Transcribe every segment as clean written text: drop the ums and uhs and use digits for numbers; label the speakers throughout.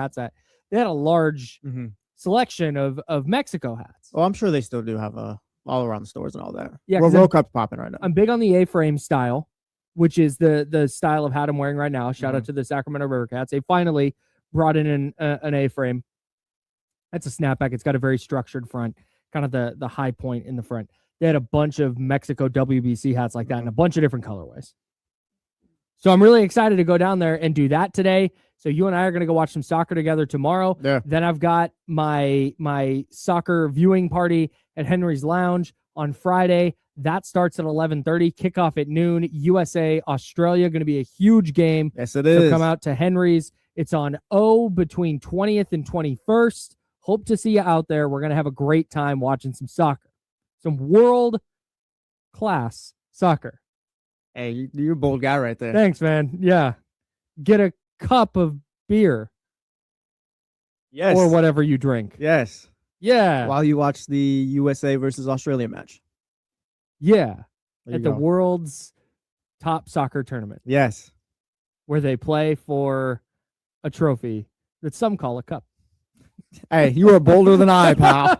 Speaker 1: hats at, they had a large selection of Mexico hats.
Speaker 2: Oh, I'm sure they still do have all around the stores and all that.
Speaker 1: Yeah,
Speaker 2: World Cup's popping right now.
Speaker 1: I'm big on the A-frame style, which is the style of hat I'm wearing right now. Shout out to the Sacramento Rivercats. They finally brought in an A-frame. That's a snapback. It's got a very structured front, kind of the high point in the front. They had a bunch of Mexico WBC hats like that in a bunch of different colorways. So I'm really excited to go down there and do that today. So you and I are going to go watch some soccer together tomorrow.
Speaker 2: Yeah.
Speaker 1: Then I've got my soccer viewing party at Henry's Lounge on Friday. That starts at 11:30. Kickoff at noon. USA, Australia, going to be a huge game.
Speaker 2: Yes, it is.
Speaker 1: So come out to Henry's. It's on O between 20th and 21st. Hope to see you out there. We're going to have a great time watching some soccer. Some world-class soccer.
Speaker 2: Hey, you're a bold guy right there.
Speaker 1: Thanks, man. Yeah. Get a cup of beer.
Speaker 2: Yes.
Speaker 1: Or whatever you drink.
Speaker 2: Yes.
Speaker 1: Yeah.
Speaker 2: While you watch the USA versus Australia match.
Speaker 1: Yeah.
Speaker 2: There
Speaker 1: At the world's top soccer tournament.
Speaker 2: Yes.
Speaker 1: Where they play for a trophy that some call a cup.
Speaker 2: Hey, you are bolder than I, pal.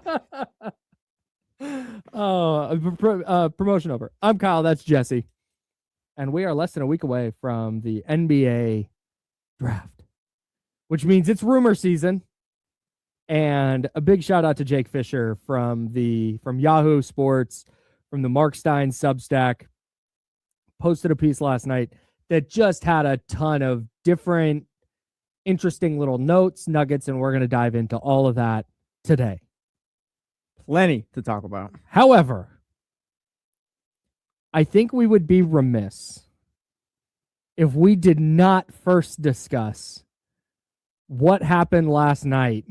Speaker 1: Promotion over. I'm Kyle. That's Jesse. And we are less than a week away from the NBA draft, which means it's rumor season. And a big shout out to Jake Fisher from Yahoo Sports, from the Mark Stein Substack. Posted a piece last night that just had a ton of different interesting little notes, nuggets, and we're going to dive into all of that today.
Speaker 2: Plenty to talk about.
Speaker 1: However, I think we would be remiss if we did not first discuss what happened last night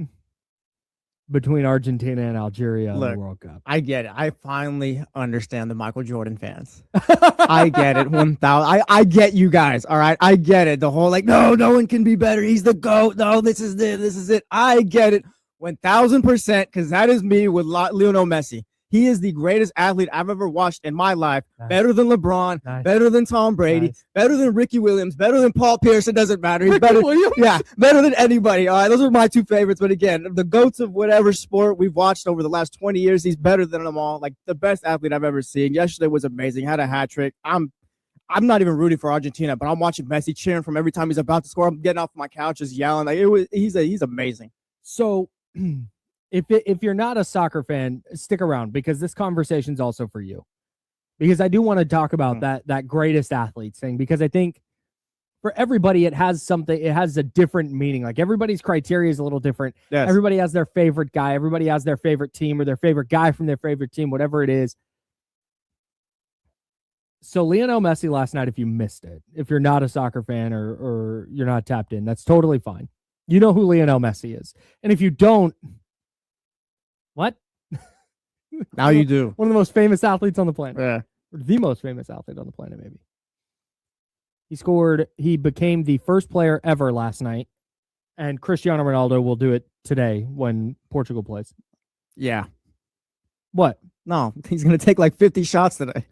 Speaker 1: between Argentina and Algeria in the World Cup.
Speaker 2: I get it. I finally understand the Michael Jordan fans. I get it. 1,000. I get you guys. All right. I get it. The whole no one can be better. He's the GOAT. No, this is it. This is it. I get it. 1,000%, because that is me with Lionel Messi. He is the greatest athlete I've ever watched in my life. Nice. Better than LeBron, better than Tom Brady, better than Ricky Williams, better than Paul Pierce. It doesn't matter. He's better. Yeah, better than anybody. All right, those are my two favorites. But again, the GOATs of whatever sport we've watched over the last 20 years, he's better than them all. Like the best athlete I've ever seen. Yesterday was amazing. Had a hat trick. I'm not even rooting for Argentina, but I'm watching Messi cheering from every time he's about to score. I'm getting off my couch, just yelling. He's amazing.
Speaker 1: So. If you're not a soccer fan, stick around because this conversation's also for you. Because I do want to talk about that greatest athletes thing, because I think for everybody it has a different meaning. Like everybody's criteria is a little different.
Speaker 2: Yes.
Speaker 1: Everybody has their favorite guy, everybody has their favorite team or their favorite guy from their favorite team, whatever it is. So Lionel Messi last night, if you missed it, if you're not a soccer fan or you're not tapped in, that's totally fine. You know who Lionel Messi is. And if you don't, what?
Speaker 2: Now you do.
Speaker 1: One of the most famous athletes on the planet.
Speaker 2: Yeah.
Speaker 1: Or the most famous athlete on the planet, maybe. He became the first player ever last night, and Cristiano Ronaldo will do it today when Portugal plays.
Speaker 2: Yeah.
Speaker 1: What?
Speaker 2: No, he's going to take like 50 shots today.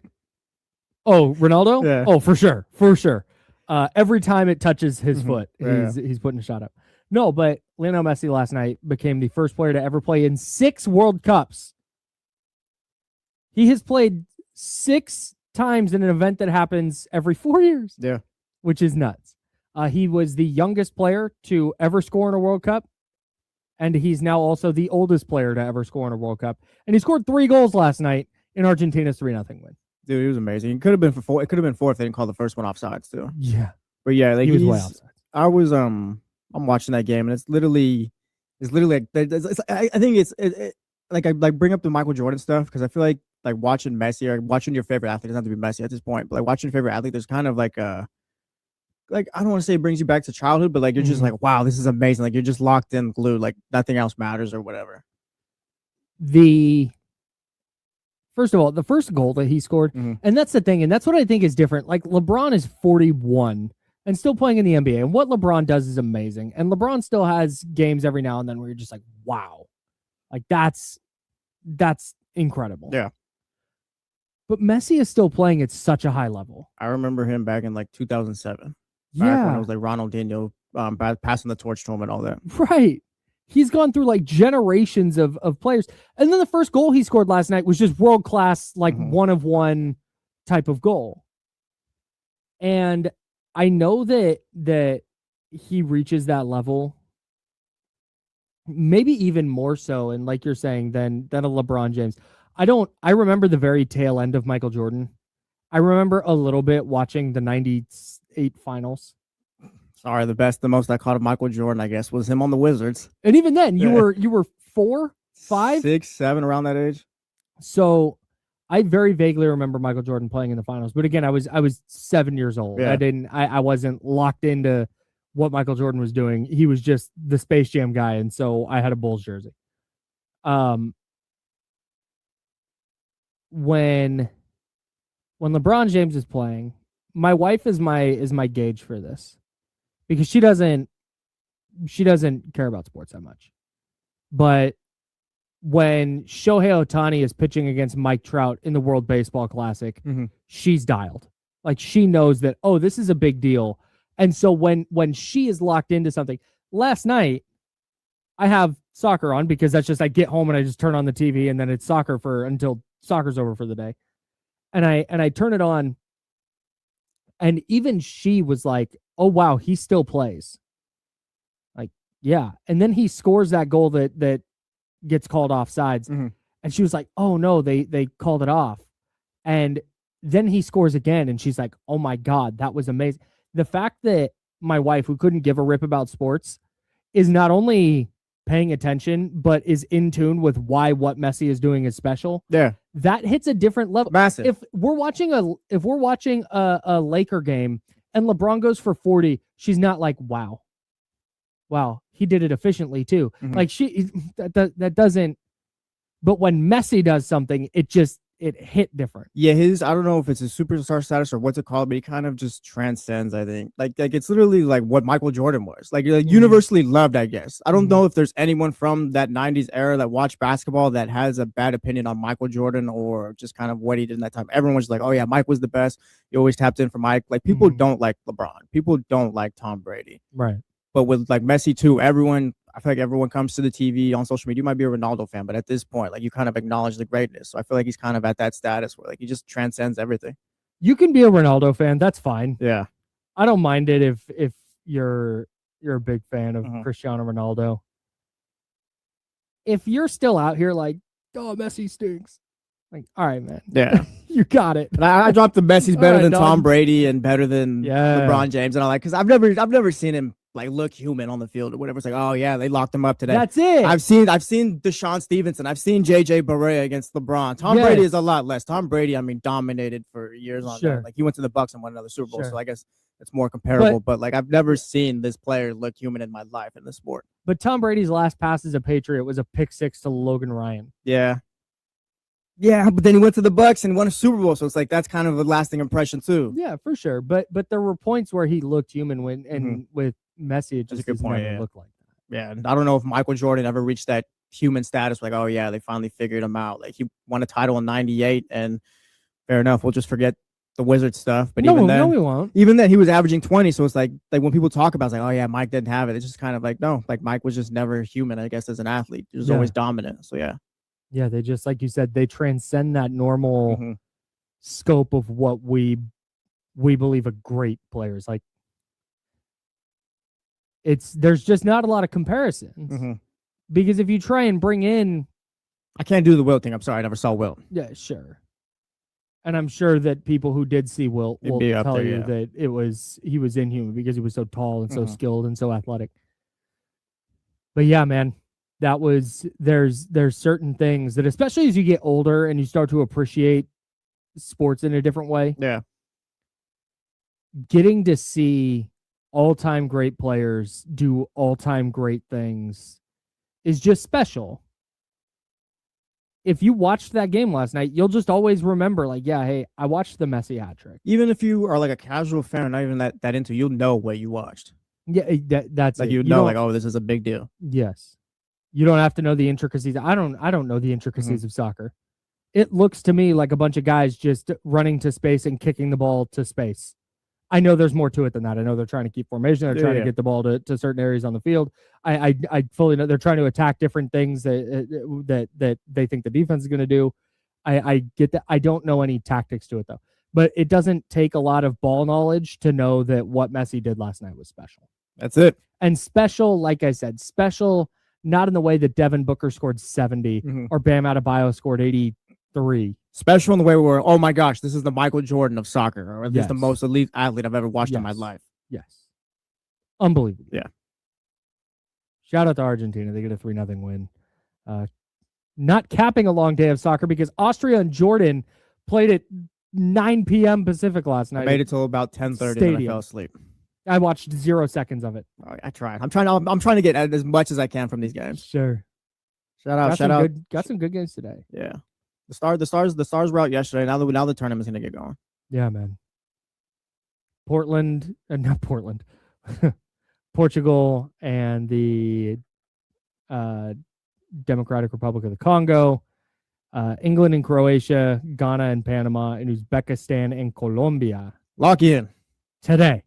Speaker 1: Oh, Ronaldo?
Speaker 2: Yeah.
Speaker 1: Oh, for sure. For sure. Every time it touches his foot, he's putting a shot up. No, but Lionel Messi last night became the first player to ever play in 6 World Cups. He has played 6 times in an event that happens every 4 years.
Speaker 2: Yeah.
Speaker 1: Which is nuts. He was the youngest player to ever score in a World Cup, and he's now also the oldest player to ever score in a World Cup. And he scored 3 goals last night in Argentina's 3-0 win.
Speaker 2: Dude, he was amazing. It could have been 4. It could have been 4 if they didn't call the first one offsides too.
Speaker 1: Yeah.
Speaker 2: But yeah, like
Speaker 1: he was way offsides.
Speaker 2: I'm watching that game, and it's literally like I think it's like I bring up the Michael Jordan stuff because I feel like watching Messi or watching your favorite athlete doesn't have to be Messi at this point, but like watching your favorite athlete, there's kind of like I don't want to say it brings you back to childhood, but like you're just like, wow, this is amazing. Like you're just locked in, glued, like nothing else matters or whatever.
Speaker 1: First of all, the first goal that he scored, and that's the thing, and that's what I think is different. Like LeBron is 41 and still playing in the NBA, and what LeBron does is amazing. And LeBron still has games every now and then where you're just like, wow, like that's incredible.
Speaker 2: Yeah.
Speaker 1: But Messi is still playing at such a high level.
Speaker 2: I remember him back in like 2007.
Speaker 1: Yeah.
Speaker 2: Back when it was like Ronaldinho, passing the torch to him and all that.
Speaker 1: Right. He's gone through like generations of players. And then the first goal he scored last night was just world class, like one of one type of goal. And I know that he reaches that level, maybe even more so, and like you're saying, than a LeBron James. I remember the very tail end of Michael Jordan. I remember a little bit watching the 98 finals.
Speaker 2: Sorry, the most I caught of Michael Jordan, I guess, was him on the Wizards.
Speaker 1: And even then, you were 4, 5,
Speaker 2: 6, 7, around that age.
Speaker 1: So I very vaguely remember Michael Jordan playing in the finals. But again, I was 7 years old.
Speaker 2: Yeah.
Speaker 1: I wasn't locked into what Michael Jordan was doing. He was just the Space Jam guy, and so I had a Bulls jersey. When LeBron James is playing, my wife is my gauge for this, because she doesn't care about sports that much. But when Shohei Ohtani is pitching against Mike Trout in the World Baseball Classic, she's dialed. Like, she knows that, oh, this is a big deal. And so when she is locked into something, last night I have soccer on because that's just, I get home and I just turn on the TV and then it's soccer until soccer's over for the day. And I turn it on, and even she was like, oh wow, he still plays. Like, yeah. And then he scores that goal that gets called offsides. And she was like, oh no, they called it off. And then he scores again, and she's like, oh my God, that was amazing. The fact that my wife, who couldn't give a rip about sports, is not only paying attention, but is in tune with why what Messi is doing is special.
Speaker 2: Yeah.
Speaker 1: That hits a different level.
Speaker 2: Massive.
Speaker 1: If we're watching a Laker game and LeBron goes for 40, she's not like, wow, he did it efficiently too. Like, that doesn't. But when Messi does something, it hit different.
Speaker 2: Yeah, I don't know if it's a superstar status or what's it called, but he kind of just transcends, I think. Like it's literally like what Michael Jordan was. Like universally loved, I guess. I don't know if there's anyone from that 90s era that watched basketball that has a bad opinion on Michael Jordan or just kind of what he did in that time. Everyone was like, oh yeah, Mike was the best. He always tapped in for Mike. Like, people don't like LeBron. People don't like Tom Brady.
Speaker 1: Right.
Speaker 2: But with like Messi too, I feel like everyone comes to the TV on social media. You might be a Ronaldo fan, but at this point, like, you kind of acknowledge the greatness. So I feel like he's kind of at that status where, like, he just transcends everything.
Speaker 1: You can be a Ronaldo fan. That's fine.
Speaker 2: Yeah.
Speaker 1: I don't mind it if you're a big fan of Cristiano Ronaldo. If you're still out here like, oh, Messi stinks. Like, all right, man.
Speaker 2: Yeah.
Speaker 1: You got it.
Speaker 2: And I dropped the Messi's better than Tom Brady and better than LeBron James and all that, because I've never seen him like look human on the field or whatever. It's like, oh yeah, they locked him up today.
Speaker 1: That's it.
Speaker 2: I've seen Deshaun Stevenson. I've seen JJ Barea against LeBron. Tom Brady is a lot less. Tom Brady, I mean, dominated for years on that. Like, he went to the Bucks and won another Super Bowl. So I guess it's more comparable. But like, I've never seen this player look human in my life in the sport.
Speaker 1: But Tom Brady's last pass as a Patriot was a pick 6 to Logan Ryan.
Speaker 2: Yeah. Yeah, but then he went to the Bucks and won a Super Bowl, so it's like that's kind of a lasting impression too.
Speaker 1: Yeah, for sure. But there were points where he looked human with Messi, it just never looked like that.
Speaker 2: Yeah, and I don't know if Michael Jordan ever reached that human status, like, oh yeah, they finally figured him out. Like, he won a title in '98, and fair enough, we'll just forget the Wizard stuff. But even then,
Speaker 1: we won't.
Speaker 2: Even then, he was averaging 20, so it's like when people talk about it, it's like, oh yeah, Mike didn't have it. It's just kind of like, no, like, Mike was just never human, I guess, as an athlete. He was always dominant. So yeah.
Speaker 1: Yeah, they just, like you said, they transcend that normal scope of what we believe a great player is. Like, there's just not a lot of comparisons. Because if you try and bring in,
Speaker 2: I can't do the Wilt thing. I'm sorry, I never saw Wilt.
Speaker 1: Yeah, sure. And I'm sure that people who did see Wilt will tell you that he was inhuman because he was so tall and so skilled and so athletic. But yeah, man. There's certain things that, especially as you get older and you start to appreciate sports in a different way.
Speaker 2: Yeah.
Speaker 1: Getting to see all-time great players do all-time great things is just special. If you watched that game last night, you'll just always remember, like, yeah, hey, I watched the Messi hat trick.
Speaker 2: Even if you are like a casual fan or not even that into, you'll know what you watched.
Speaker 1: Yeah, that's
Speaker 2: like,
Speaker 1: it.
Speaker 2: you know, like, oh, this is a big deal.
Speaker 1: Yes. You don't have to know the intricacies. I don't know the intricacies of soccer. It looks to me like a bunch of guys just running to space and kicking the ball to space. I know there's more to it than that. I know they're trying to keep formation. They're trying to get the ball to certain areas on the field. I fully know they're trying to attack different things that they think the defense is going to do. I get that. I don't know any tactics to it though. But it doesn't take a lot of ball knowledge to know that what Messi did last night was special.
Speaker 2: That's it.
Speaker 1: And special, like I said, special not in the way that Devin Booker scored 70 or Bam Adebayo scored 83.
Speaker 2: Special in the way where, oh my gosh, this is the Michael Jordan of soccer, or at least the most elite athlete I've ever watched in my life.
Speaker 1: Yes. Unbelievable.
Speaker 2: Yeah.
Speaker 1: Shout out to Argentina. They get a 3-0 win. Not capping a long day of soccer because Austria and Jordan played at 9 p.m. Pacific last night.
Speaker 2: I made it till about 10:30 and I fell asleep.
Speaker 1: I watched 0 seconds of it.
Speaker 2: I tried. I'm trying to get as much as I can from these games.
Speaker 1: Sure.
Speaker 2: Shout out.
Speaker 1: Got some good games today.
Speaker 2: Yeah. The stars were out yesterday. Now the tournament's gonna get going.
Speaker 1: Yeah, man. Not Portland. Portugal and the Democratic Republic of the Congo, England and Croatia, Ghana and Panama, and Uzbekistan and Colombia.
Speaker 2: Lock in.
Speaker 1: Today.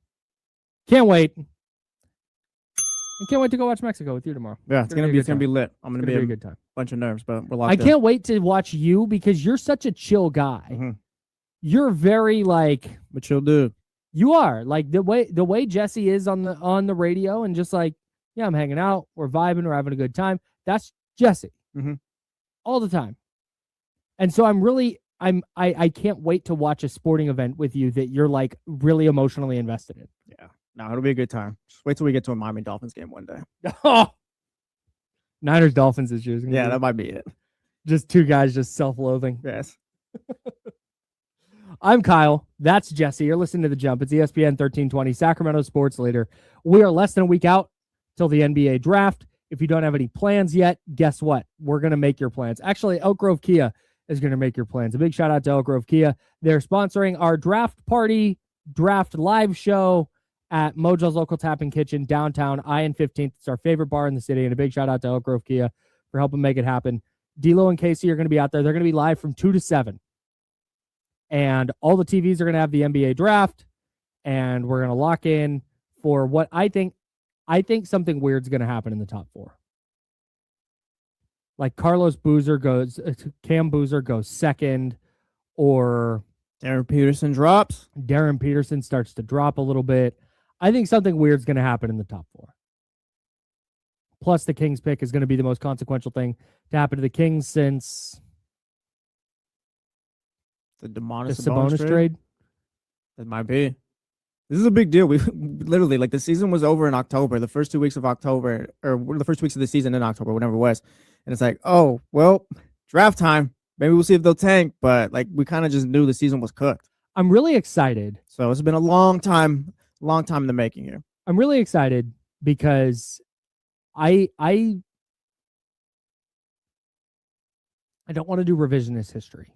Speaker 1: Can't wait. I can't wait to go watch Mexico with you tomorrow.
Speaker 2: Yeah, it's gonna be lit. I'm gonna be
Speaker 1: a good time.
Speaker 2: Bunch of nerves, but we're locked in.
Speaker 1: I can't wait to watch you because you're such a chill guy.
Speaker 2: Mm-hmm.
Speaker 1: You're very like
Speaker 2: a chill dude.
Speaker 1: You are like the way Jesse is on the radio and just like, yeah, I'm hanging out, we're vibing, we're having a good time. That's Jesse all the time. And so I can't wait to watch a sporting event with you that you're like really emotionally invested in.
Speaker 2: Yeah. No, it'll be a good time. Just wait till we get to a Miami Dolphins game one day.
Speaker 1: Oh, Niners Dolphins this year.
Speaker 2: Yeah, that might be it.
Speaker 1: Just two guys just self-loathing.
Speaker 2: Yes.
Speaker 1: I'm Kyle. That's Jesse. You're listening to The Jump. It's ESPN 1320, Sacramento sports leader. We are less than a week out till the NBA draft. If you don't have any plans yet, guess what? We're going to make your plans. Actually, Elk Grove Kia is going to make your plans. A big shout out to Elk Grove Kia. They're sponsoring our draft party, draft live show at Mojo's Local Tap and Kitchen, downtown, and 15th. It's our favorite bar in the city, and a big shout out to Elk Grove Kia for helping make it happen. D'Lo and Casey are going to be out there. They're going to be live from 2 to 7. And all the TVs are going to have the NBA draft, and we're going to lock in for what I think something weird's going to happen in the top 4. Like Cam Boozer goes second, or
Speaker 2: Darren Peterson drops.
Speaker 1: Darren Peterson starts to drop a little bit. I think something weird's going to happen in the top 4. Plus, the Kings pick is going to be the most consequential thing to happen to the Kings since
Speaker 2: the Sabonis trade. It might be. This is a big deal. We literally, like, the season was over in October, the first 2 weeks of October, or the first weeks of the season in October, whatever it was. And it's like, oh, well, draft time. Maybe we'll see if they'll tank. But, like, we kind of just knew the season was cooked.
Speaker 1: I'm really excited.
Speaker 2: So it's been a long time in the making here.
Speaker 1: I'm really excited because I don't want to do revisionist history.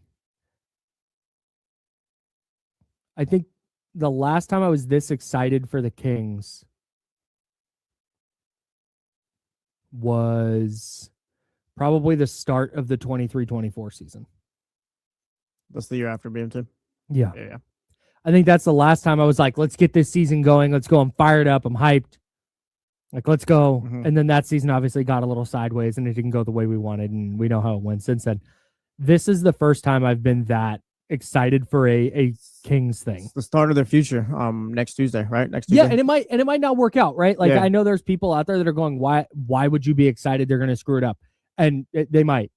Speaker 1: I think the last time I was this excited for the Kings was probably the start of the 23-24 season.
Speaker 2: That's the year after BM2.
Speaker 1: Yeah. I think that's the last time I was like, let's get this season going. Let's go. I'm fired up. I'm hyped. Like, let's go. And then that season obviously got a little sideways and it didn't go the way we wanted. And we know how it went since then. This is the first time I've been that excited for a Kings thing.
Speaker 2: It's the start of their future next Tuesday, right? Next Tuesday.
Speaker 1: Yeah, and it might not work out, right? Like, I know there's people out there that are going, why would you be excited? They're going to screw it up. And they might.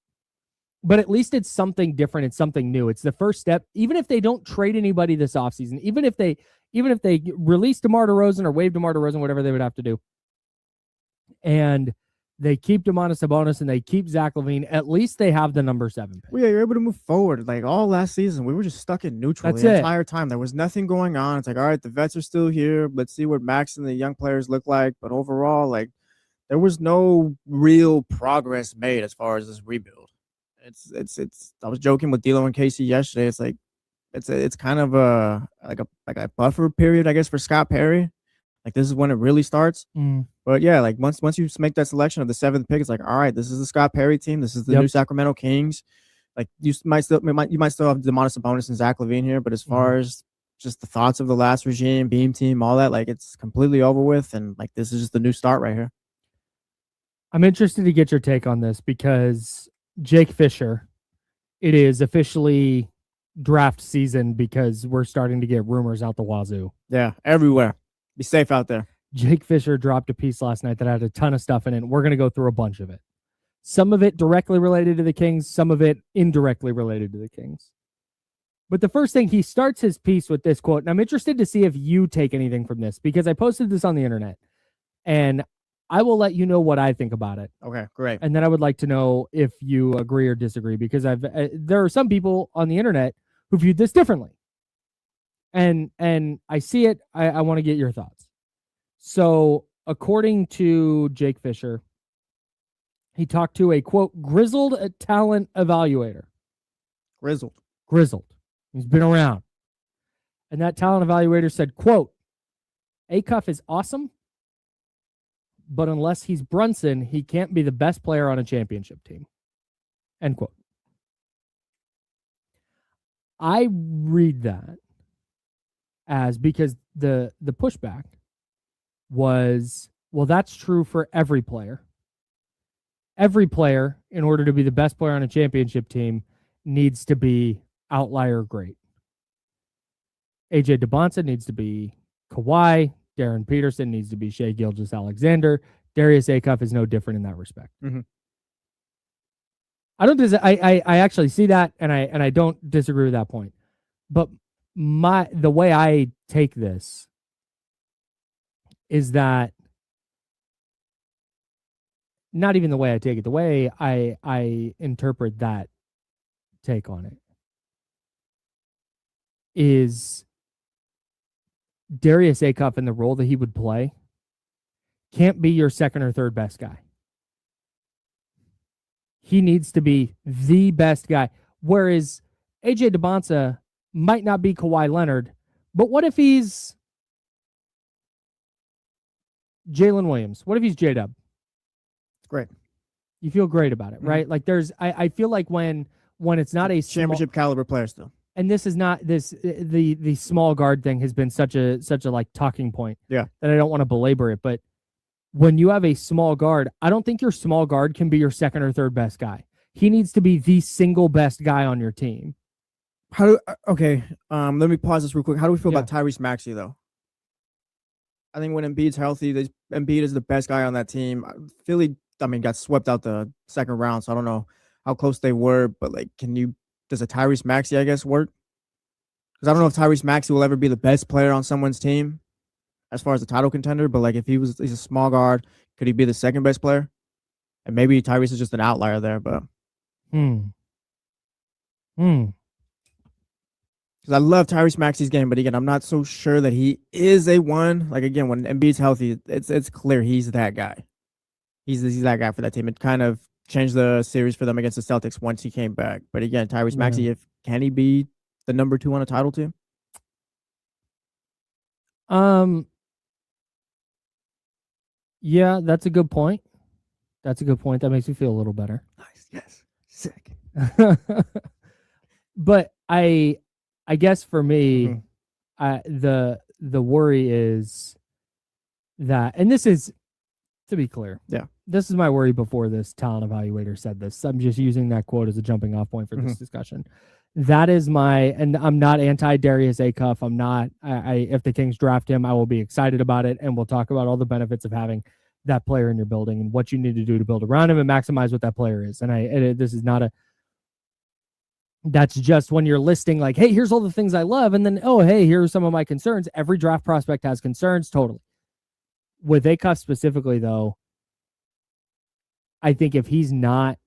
Speaker 1: But at least it's something different. It's something new. It's the first step. Even if they don't trade anybody this offseason, even if they release DeMar DeRozan or waive DeMar DeRozan, whatever they would have to do, and they keep Domantas Sabonis and they keep Zach LaVine, at least they have the number 7 pick.
Speaker 2: Well, yeah, you're able to move forward. Like, all last season, we were just stuck in neutral the entire time. There was nothing going on. It's like, all right, the vets are still here. Let's see what Max and the young players look like. But overall, like, there was no real progress made as far as this rebuild. It's I was joking with D'Lo and Casey yesterday. It's like it's kind of a buffer period, I guess, for Scott Perry. Like, this is when it really starts. But yeah, like once you make that selection of the 7th pick, it's like, all right, this is the Scott Perry team. This is the new Sacramento Kings. Like, you might still have Domantas Sabonis and Zach LaVine here, but as far as just the thoughts of the last regime, Beam team, all that. Like, it's completely over with, and like this is just the new start right here.
Speaker 1: I'm interested to get your take on this because Jake Fisher, it is officially draft season because we're starting to get rumors out the wazoo.
Speaker 2: Yeah, everywhere. Be safe out there.
Speaker 1: Jake Fisher dropped a piece last night that had a ton of stuff in it. And we're going to go through a bunch of it. Some of it directly related to the Kings, some of it indirectly related to the Kings. But the first thing, he starts his piece with this quote, and I'm interested to see if you take anything from this because I posted this on the internet, and I will let you know what I think about it.
Speaker 2: Okay, great.
Speaker 1: And then I would like to know if you agree or disagree because there are some people on the internet who viewed this differently. And I see it. I want to get your thoughts. So according to Jake Fisher, he talked to a, quote, grizzled talent evaluator.
Speaker 2: Grizzled.
Speaker 1: He's been around. And that talent evaluator said, quote, Acuff is awesome, but unless he's Brunson, he can't be the best player on a championship team. End quote. I read that as because the pushback was, well, that's true for every player. Every player, in order to be the best player on a championship team, needs to be outlier great. AJ DeBonsa needs to be Kawhi. Darren Peterson needs to be Shai Gilgeous-Alexander. Darius Acuff is no different in that respect.
Speaker 2: Mm-hmm.
Speaker 1: I actually see that, and I don't disagree with that point. But the way I take this is that not even the way I take it, the way I interpret that take on it is Darius Acuff in the role that he would play can't be your second or third best guy. He needs to be the best guy. Whereas AJ DeBonsa might not be Kawhi Leonard, but what if he's Jalen Williams? What if he's J-Dub?
Speaker 2: Great.
Speaker 1: You feel great about it, right? Like I feel like when it's not a
Speaker 2: championship caliber player still.
Speaker 1: And this is not the small guard thing has been such a like talking point.
Speaker 2: Yeah.
Speaker 1: That I don't want to belabor it, but when you have a small guard, I don't think your small guard can be your second or third best guy. He needs to be the single best guy on your team.
Speaker 2: Let me pause this real quick. How do we feel about Tyrese Maxey though? I think when Embiid's healthy, Embiid is the best guy on that team. Philly, got swept out the second round, so I don't know how close they were, but like, does a Tyrese Maxey, I guess, work? Because I don't know if Tyrese Maxey will ever be the best player on someone's team as far as the title contender, but like if he's a small guard, could he be the second best player? And maybe Tyrese is just an outlier there, but because I love Tyrese Maxey's game, but again, I'm not so sure that he is a one. Like again, when Embiid's healthy, it's clear he's that guy. He's that guy for that team. It kind of changed the series for them against the Celtics once he came back. But again, Tyrese Maxey, can he be the number 2 on a title team?
Speaker 1: Yeah, that's a good point. That makes me feel a little better.
Speaker 2: Nice. Yes. Sick.
Speaker 1: But I guess for me, the worry is that, and this is, to be clear, this is my worry before this talent evaluator said this. I'm just using that quote as a jumping off point for this discussion. That is and I'm not anti Darius Acuff. I'm not. If the Kings draft him, I will be excited about it, and we'll talk about all the benefits of having that player in your building and what you need to do to build around him and maximize what that player is. And this is not that's just when you're listing like, hey, here's all the things I love, and then, oh, hey, here are some of my concerns. Every draft prospect has concerns, totally. With Acuff specifically, though, I think if he's not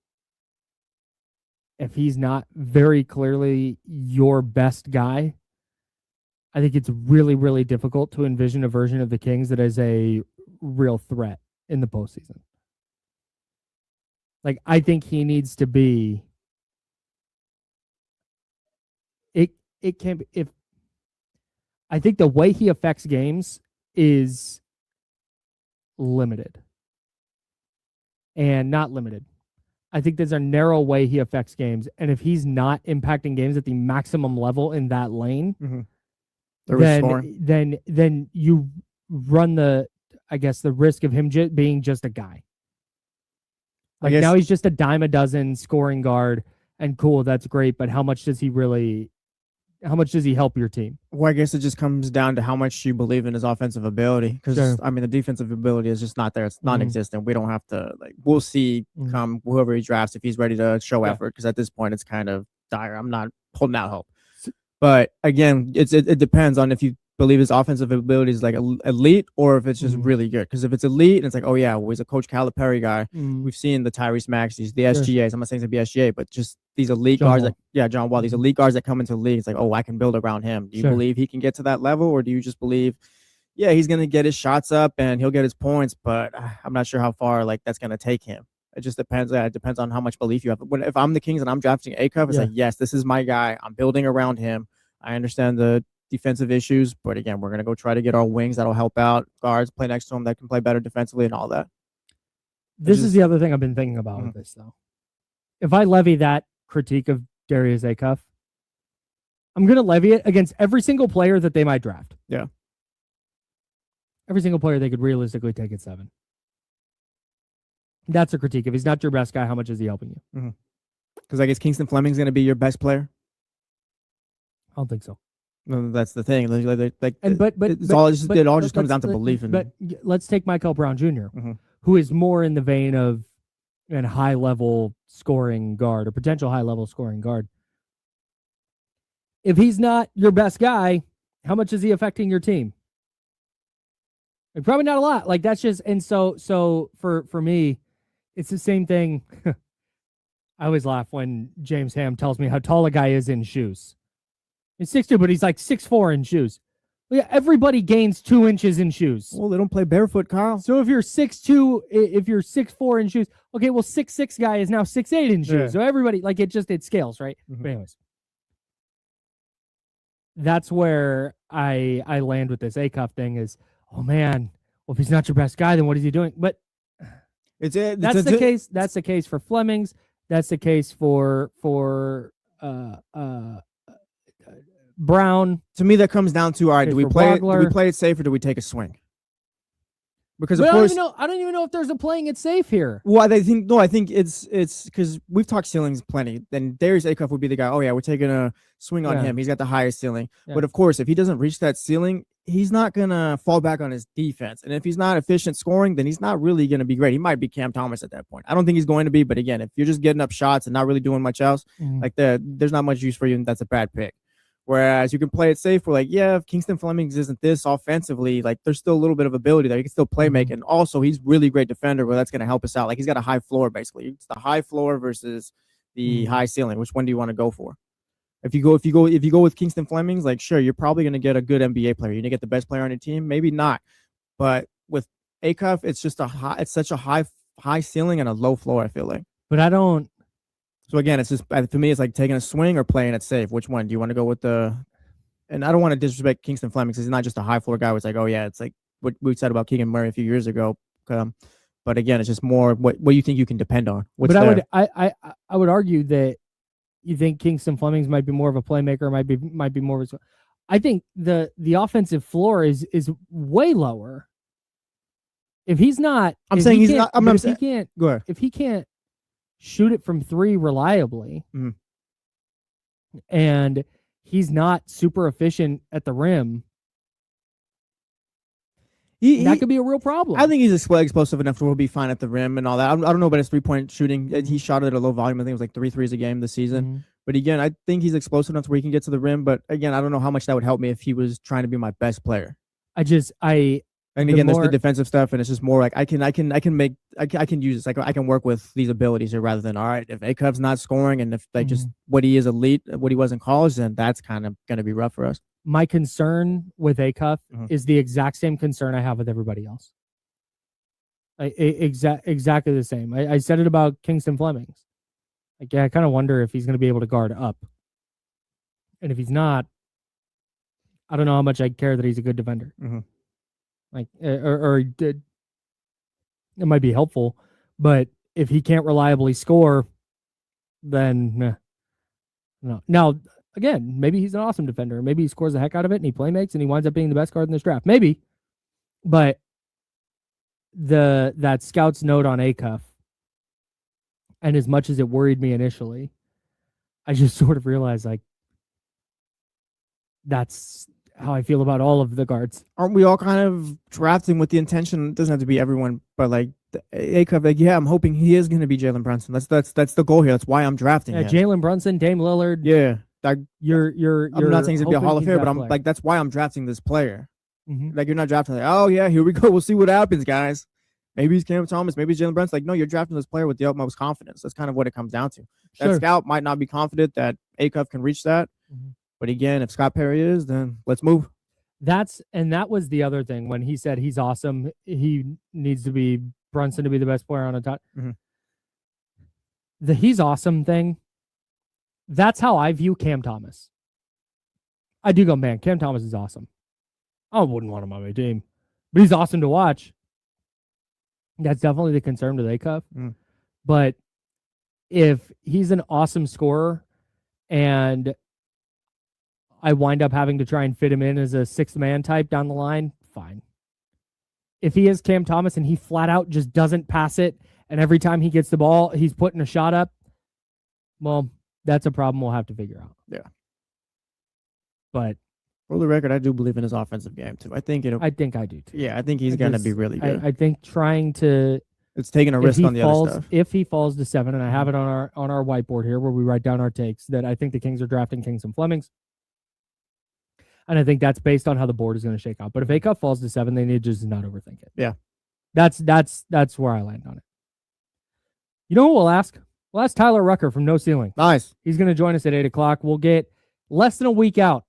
Speaker 1: very clearly your best guy, I think it's really, really difficult to envision a version of the Kings that is a real threat in the postseason. Like, I think he needs to be. It can be, if I think the way he affects games is limited and not limited. I think there's a narrow way he affects games, and if he's not impacting games at the maximum level in that lane, then you run the risk of him being just a guy. Like now he's just a dime a dozen scoring guard, and cool, that's great. But how much does he help your team?
Speaker 2: Well, I guess it just comes down to how much you believe in his offensive ability. Because
Speaker 1: Sure.
Speaker 2: I mean, the defensive ability is just not there. It's non-existent. We don't have to we'll see come whoever he drafts if he's ready to show effort. Because at this point, it's kind of dire. I'm not holding out hope. But again, it depends on if you believe his offensive ability is like elite or if it's just really good. Because if it's elite and it's like, oh yeah, well, he's a Coach Calipari guy. We've seen the Tyrese Maxeys, the SGAs. I'm not saying it's gonna be SGA, but just these elite guards. John Wall. These elite guards that come into the league. It's like, oh, I can build around him. Do you believe he can get to that level, or do you just believe, yeah, he's gonna get his shots up and he'll get his points, but I'm not sure how far that's gonna take him. It just depends. It depends on how much belief you have. If I'm the Kings and I'm drafting A-Cup, it's like, yes, this is my guy. I'm building around him. I understand the defensive issues, but again, we're going to go try to get our wings that'll help out, guards play next to him that can play better defensively and all that.
Speaker 1: This is the other thing I've been thinking about with this, though. If I levy that critique of Darius Acuff, I'm going to levy it against every single player that they might draft.
Speaker 2: Yeah.
Speaker 1: Every single player they could realistically take at 7. That's a critique. If he's not your best guy, how much is he helping you?
Speaker 2: Because I guess Kingston Fleming's going to be your best player.
Speaker 1: I don't think so.
Speaker 2: No, that's the thing. It all just comes down to belief.
Speaker 1: But let's take Michael Brown Jr., who is more in the vein of a high-level scoring guard or potential high-level scoring guard. If he's not your best guy, how much is he affecting your team? Probably not a lot. That's just, and so for me, it's the same thing. I always laugh when James Ham tells me how tall a guy is in shoes. He's 6'2", but he's like 6'4" in shoes. Well, yeah, everybody gains 2 inches in shoes.
Speaker 2: Well, they don't play barefoot, Carl.
Speaker 1: So if you're 6'2", if you're 6'4" in shoes, okay, well, 6'6" guy is now 6'8" in shoes. Yeah. So everybody, it scales, right? But anyways, that's where I land with this A-Cup thing is, oh man, well, if he's not your best guy, then what is he doing? But that's the case. That's the case for Flemings. That's the case for Brown.
Speaker 2: To me, that comes down to, all right, do we play it safe or do we take a swing? Because of
Speaker 1: course, I don't even know if there's a playing it safe here.
Speaker 2: Well, I think it's because we've talked ceilings plenty. Then Darius Acuff would be the guy. Oh yeah, we're taking a swing on him. He's got the highest ceiling. Yeah. But of course, if he doesn't reach that ceiling, he's not gonna fall back on his defense. And if he's not efficient scoring, then he's not really gonna be great. He might be Cam Thomas at that point. I don't think he's going to be. But again, if you're just getting up shots and not really doing much else, there's not much use for you, and that's a bad pick. Whereas you can play it safe. We're like, yeah, if Kingston Flemings isn't this offensively, there's still a little bit of ability there. He can still play make. And also, he's really great defender, but that's going to help us out. He's got a high floor, basically. It's the high floor versus the high ceiling. Which one do you want to go for? If you go with Kingston Flemings, sure, you're probably going to get a good NBA player. You're going to get the best player on your team. Maybe not. But with Acuff, it's just it's such a high ceiling and a low floor, I feel like.
Speaker 1: But I don't.
Speaker 2: So again, it's just, to me, it's like taking a swing or playing it safe. Which one do you want to go with and I don't want to disrespect Kingston Fleming because he's not just a high floor guy. It's like, oh yeah, it's like what we said about Keegan Murray a few years ago. But again, it's just more what you think you can depend on.
Speaker 1: I would argue that you think Kingston Flemings might be more of a playmaker, might be more of a. I think the offensive floor is way lower. If he's not,
Speaker 2: I'm saying he's not.
Speaker 1: If he can't, go ahead. If he can't shoot it from 3 reliably, and he's not super efficient at the rim, that could be a real problem.
Speaker 2: I think he's explosive enough to be fine at the rim and all that. I don't know about his 3-point shooting. He shot it at a low volume. I think it was like 3 threes a game this season. But again, I think he's explosive enough where he can get to the rim. But again, I don't know how much that would help me if he was trying to be my best player. And again, there's the defensive stuff, and it's just more like I can use this. I can work with these abilities here rather than, all right, if Acuff's not scoring and if just what he is elite, what he was in college, then that's kind of going to be rough for us.
Speaker 1: My concern with Acuff is the exact same concern I have with everybody else. Exactly the same. I said it about Kingston Flemings. I kind of wonder if he's going to be able to guard up, and if he's not, I don't know how much I care that he's a good defender. It might be helpful, but if he can't reliably score, then no. Now, again, maybe he's an awesome defender. Maybe he scores the heck out of it and he playmakes and he winds up being the best guard in this draft. Maybe. But that scout's note on Acuff, and as much as it worried me initially, I just sort of realized like that's how I feel about all of the guards.
Speaker 2: Aren't we all kind of drafting with the intention? It doesn't have to be everyone, but like Acuff, like yeah, I'm hoping he is going to be Jalen Brunson. That's the goal here. That's why I'm drafting him.
Speaker 1: Jalen Brunson, Dame Lillard.
Speaker 2: Yeah,
Speaker 1: you're
Speaker 2: I'm not saying he's gonna be a Hall of Famer, but I'm
Speaker 1: player.
Speaker 2: like that's why I'm drafting this player.
Speaker 1: Mm-hmm.
Speaker 2: Like you're not drafting like, oh yeah, here we go. We'll see what happens, guys. Maybe he's Cam Thomas, maybe he's Jalen Brunson. Like, no, you're drafting this player with the utmost confidence. That's kind of what it comes down to. That scout might not be confident that Acuff can reach that. Mm-hmm. But again, if Scott Perry is, then let's move.
Speaker 1: That was the other thing when he said he's awesome. He needs to be Brunson to be the best player on a top. Mm-hmm. The he's awesome thing. That's how I view Cam Thomas. I do go, man, Cam Thomas is awesome. I wouldn't want him on my team, but he's awesome to watch. That's definitely the concern with Acuff. Mm. But if he's an awesome scorer and I wind up having to try and fit him in as a sixth man type down the line, fine. If he is Cam Thomas and he flat out just doesn't pass it, and every time he gets the ball, he's putting a shot up, well, that's a problem we'll have to figure out.
Speaker 2: Yeah.
Speaker 1: But
Speaker 2: for the record, I do believe in his offensive game too. I think I do too. Yeah, I think he's going to be really good.
Speaker 1: I think trying to
Speaker 2: it's taking a risk on the other stuff.
Speaker 1: If he falls to 7, and I have it on our whiteboard here where we write down our takes, that I think the Kings are drafting Kings and Flemings. And I think that's based on how the board is going to shake out. But if Acuff falls to 7, they need to just not overthink it.
Speaker 2: Yeah.
Speaker 1: That's where I land on it. You know who we'll ask? We'll ask Tyler Rucker from No Ceiling.
Speaker 2: Nice.
Speaker 1: He's going to join us at 8 o'clock. We'll get less than a week out.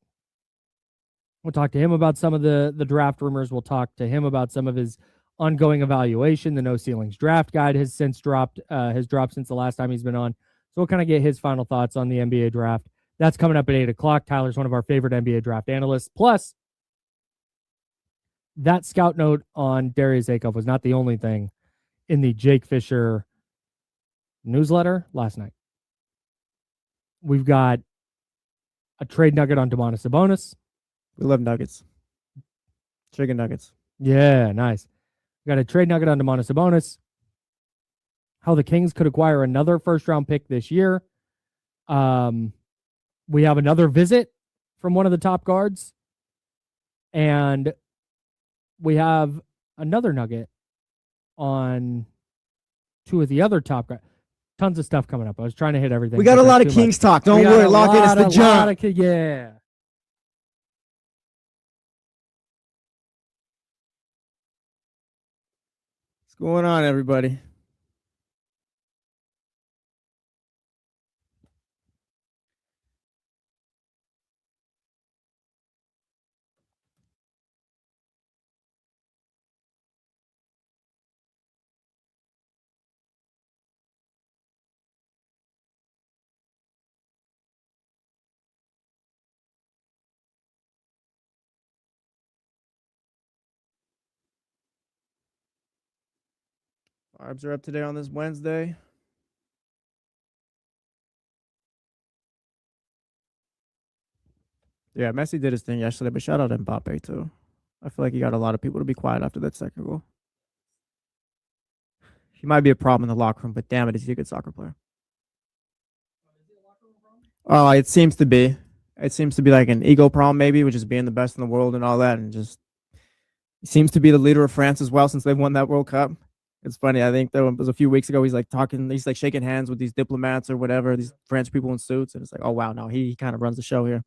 Speaker 1: We'll talk to him about some of the draft rumors. We'll talk to him about some of his ongoing evaluation. The No Ceilings draft guide has since dropped, since the last time he's been on. So we'll kind of get his final thoughts on the NBA draft. That's coming up at 8 o'clock. Tyler's one of our favorite NBA draft analysts. Plus, that scout note on Darius Acuff was not the only thing in the Jake Fisher newsletter last night. We've got a trade nugget on Domantas Sabonis.
Speaker 2: We love nuggets. Chicken nuggets.
Speaker 1: Yeah, nice. We got a trade nugget on Domantas Sabonis. How the Kings could acquire another first-round pick this year. We have another visit from one of the top guards. And we have another nugget on 2 of the other top guys. Tons of stuff coming up. I was trying to hit everything.
Speaker 2: We got a lot of Kings talk. Don't worry. Lock in. It's the jump.
Speaker 1: Yeah.
Speaker 2: What's going on, everybody? Vibes are up today on this Wednesday. Yeah, Messi did his thing yesterday, but shout out to Mbappe too. I feel like he got a lot of people to be quiet after that second goal. He might be a problem in the locker room, but damn it, is he a good soccer player? Oh, it seems to be. It seems to be like an ego problem, maybe, which is being the best in the world and all that, and just he seems to be the leader of France as well since they won that World Cup. It's funny. I think there was a few weeks ago. He's like shaking hands with these diplomats or whatever, these French people in suits, and it's like, oh wow, no, he kind of runs the show here.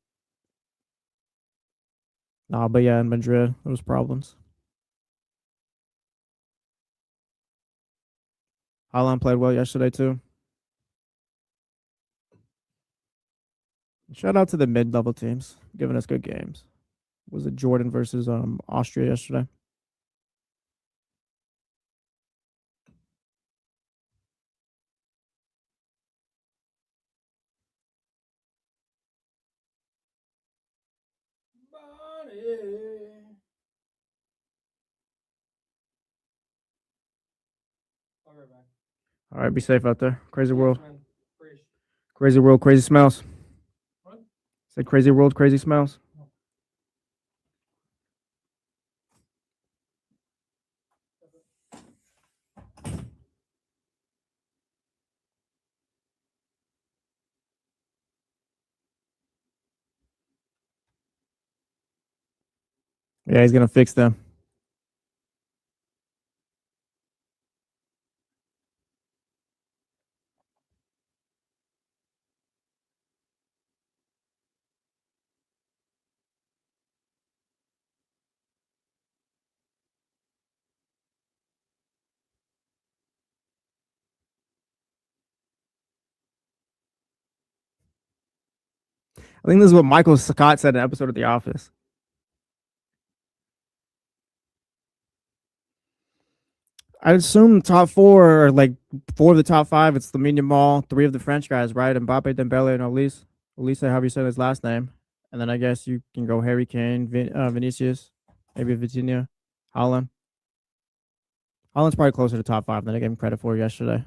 Speaker 2: No, but yeah, in Madrid, there was problems. Haaland played well yesterday too. Shout out to the mid-level teams giving us good games. Was it Jordan versus Austria yesterday? All right, be safe out there. Crazy world. Crazy world, crazy smells. Said crazy world, crazy smells. Yeah, he's gonna fix them. I think this is what Michael Scott said in an episode of The Office. I assume top four, or like 4 of the top 5, it's Lamine Yamal, 3 of the French guys, right? Mbappe, Dembele, and Elise, however you say his last name. And then I guess you can go Harry Kane, Vinicius, maybe Vitinha, Haaland. Haaland's probably closer to top 5 than I gave him credit for yesterday.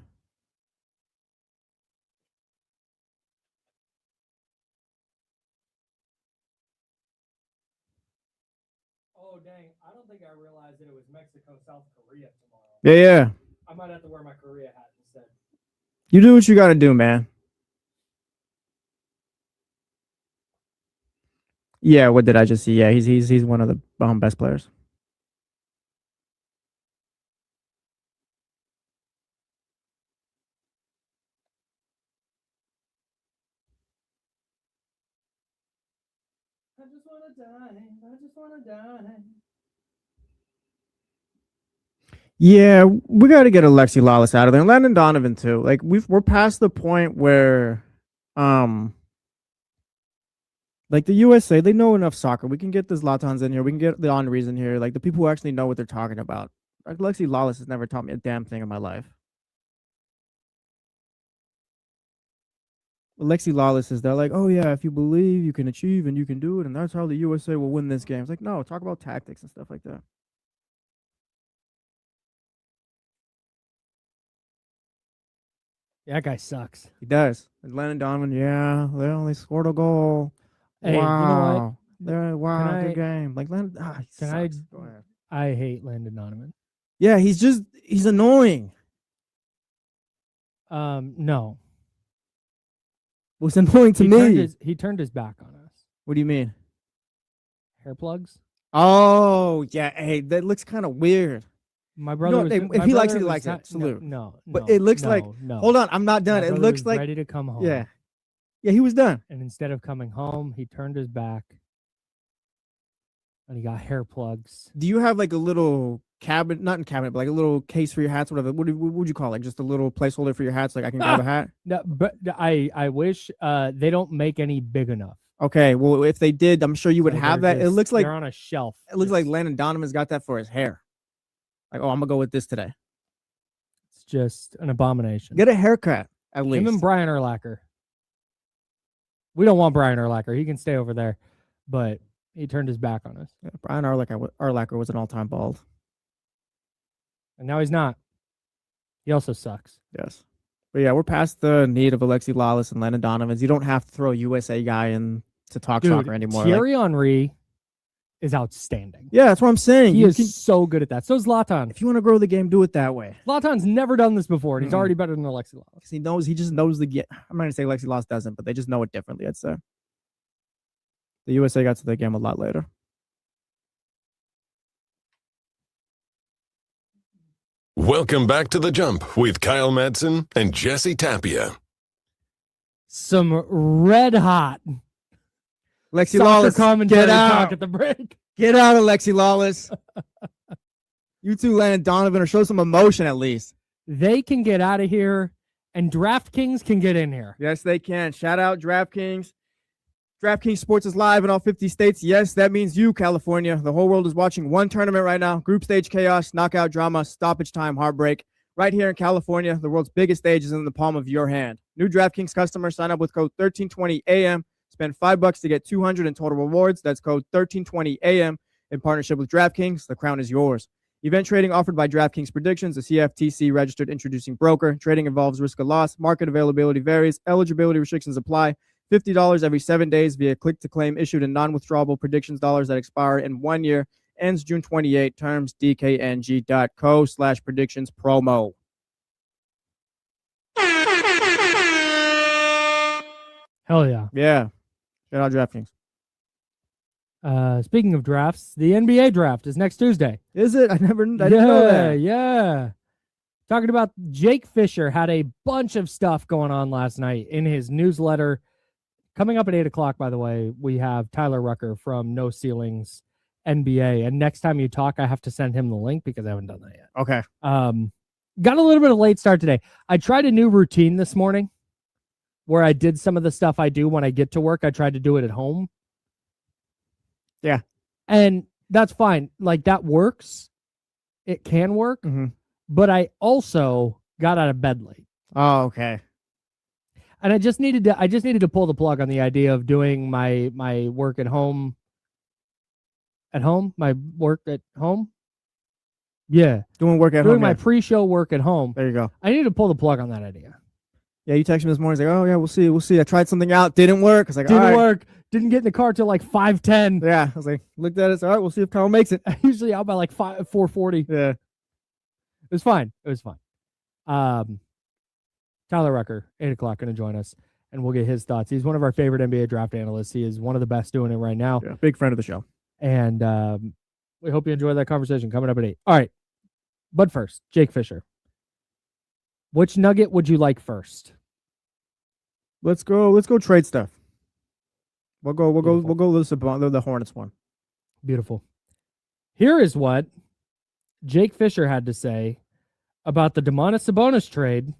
Speaker 1: Oh, dang. I don't think I realized that it was Mexico, South Korea tomorrow.
Speaker 2: Yeah.
Speaker 1: I might have to wear my Korea hat instead.
Speaker 2: You do what you got to do, man. Yeah, what did I just see? Yeah, he's one of the best players.
Speaker 1: I just want to die. I just want to die.
Speaker 2: Yeah, we got to get Alexi Lawless out of there, and Landon Donovan too. Like we're past the point where, like the USA, they know enough soccer. We can get the Zlatans in here. We can get the Henrys in here. Like the people who actually know what they're talking about. Like Alexi Lawless has never taught me a damn thing in my life. Alexi Lawless is there like, oh yeah, if you believe, you can achieve and you can do it, and that's how the USA will win this game. It's like, no, talk about tactics and stuff like that.
Speaker 1: That guy sucks.
Speaker 2: He does. And Landon Donovan, yeah, they only scored a goal.
Speaker 1: Hey,
Speaker 2: wow.
Speaker 1: You know
Speaker 2: what? Good game. Like Landon,
Speaker 1: Go ahead. I hate Landon Donovan.
Speaker 2: Yeah, he's annoying.
Speaker 1: No.
Speaker 2: Well, it's annoying to me.
Speaker 1: He turned his back on us.
Speaker 2: What do you mean?
Speaker 1: Hair plugs?
Speaker 2: Oh, yeah. Hey, that looks kind of weird.
Speaker 1: My brother,
Speaker 2: if he likes it, he likes it. Salute.
Speaker 1: No,
Speaker 2: but it looks like. Hold on, I'm not done. It looks like
Speaker 1: ready to come home.
Speaker 2: Yeah, he was done.
Speaker 1: And instead of coming home, he turned his back, and he got hair plugs.
Speaker 2: Do you have like a little cabinet? Not in cabinet, but like a little case for your hats, whatever. What would you call it? Like just a little placeholder for your hats. Like I can grab a hat.
Speaker 1: No, but I wish they don't make any big enough.
Speaker 2: Okay, well if they did, I'm sure you would have that. It looks like
Speaker 1: they're on a shelf.
Speaker 2: It looks like Landon Donovan's got that for his hair. Like, oh, I'm gonna go with this today.
Speaker 1: It's just an abomination.
Speaker 2: Get a haircut at least.
Speaker 1: Him and Brian Urlacher. We don't want Brian Urlacher. He can stay over there, but he turned his back on us.
Speaker 2: Yeah, Brian Urlacher was an all-time bald,
Speaker 1: and now he's not. He also sucks.
Speaker 2: Yes, but yeah, we're past the need of Alexi Lawless and Landon Donovans. You don't have to throw a USA guy in to talk soccer anymore.
Speaker 1: Thierry Henry is outstanding.
Speaker 2: Yeah, that's what I'm saying.
Speaker 1: He is so good at that. So is Zlatan.
Speaker 2: If you want to grow the game, do it that way.
Speaker 1: Zlatan's never done this before, and he's already better than Alexi Lawless.
Speaker 2: He just knows the game. I'm not going to say Alexi Lawless doesn't, but they just know it differently, I'd say. The USA got to the game a lot later.
Speaker 3: Welcome back to The Jump with Kyle Madson and Jesse Tapia.
Speaker 1: Some red hot
Speaker 2: Alexi Lawless,
Speaker 1: get out. Talk at the break.
Speaker 2: Get out, Alexi Lawless. You two, Landon Donovan, or show some emotion at least.
Speaker 1: They can get out of here, and DraftKings can get in here.
Speaker 2: Yes, they can. Shout out DraftKings. DraftKings Sports is live in all 50 states. Yes, that means you, California. The whole world is watching one tournament right now. Group stage chaos, knockout drama, stoppage time, heartbreak. Right here in California, the world's biggest stage is in the palm of your hand. New DraftKings customers sign up with code 1320AM. Spend $5 to get 200 in total rewards. That's code 1320AM in partnership with DraftKings. The crown is yours. Event trading offered by DraftKings Predictions, a CFTC registered introducing broker. Trading involves risk of loss. Market availability varies. Eligibility restrictions apply. $50 every 7 days via click-to-claim issued in non-withdrawable predictions dollars that expire in 1 year. Ends June 28. Terms dkng.co/predictions promo.
Speaker 1: Hell yeah.
Speaker 2: Yeah. Shout out DraftKings.
Speaker 1: Speaking of drafts, the NBA draft is next Tuesday.
Speaker 2: Is it? I didn't know that.
Speaker 1: Yeah. Talking about Jake Fisher had a bunch of stuff going on last night in his newsletter. Coming up at 8 o'clock, by the way, we have Tyler Rucker from No Ceilings NBA. And next time you talk, I have to send him the link because I haven't done that yet.
Speaker 2: Okay.
Speaker 1: Got a little bit of late start today. I tried a new routine this morning where I did some of the stuff I do when I get to work. I tried to do it at home.
Speaker 2: Yeah.
Speaker 1: And that's fine. Like, that works. It can work.
Speaker 2: Mm-hmm.
Speaker 1: But I also got out of bed late.
Speaker 2: Oh, okay.
Speaker 1: And I just needed to pull the plug on the idea of doing my work at home. My work at home. Yeah.
Speaker 2: Doing work at home.
Speaker 1: Doing my pre-show work at home.
Speaker 2: There you go.
Speaker 1: I need to pull the plug on that idea.
Speaker 2: Yeah, you texted me this morning. He's like, oh, yeah, we'll see. I tried something out. Didn't work. I was like,
Speaker 1: Didn't work. Didn't get in the car till like 5:10.
Speaker 2: Yeah. I was like, looked at it. All right, we'll see if Kyle makes it.
Speaker 1: Usually out by like 4:40.
Speaker 2: Yeah.
Speaker 1: It was fine. Tyler Rucker, 8 o'clock, going to join us, and we'll get his thoughts. He's one of our favorite NBA draft analysts. He is one of the best doing it right now.
Speaker 2: Yeah, big friend of the show.
Speaker 1: And we hope you enjoy that conversation coming up at 8. All right. But first, Jake Fisher. Which nugget would you like first?
Speaker 2: Let's go trade stuff. We'll go listen to the Hornets one.
Speaker 1: Beautiful. Here is what Jake Fisher had to say about the Domantas Sabonis trade.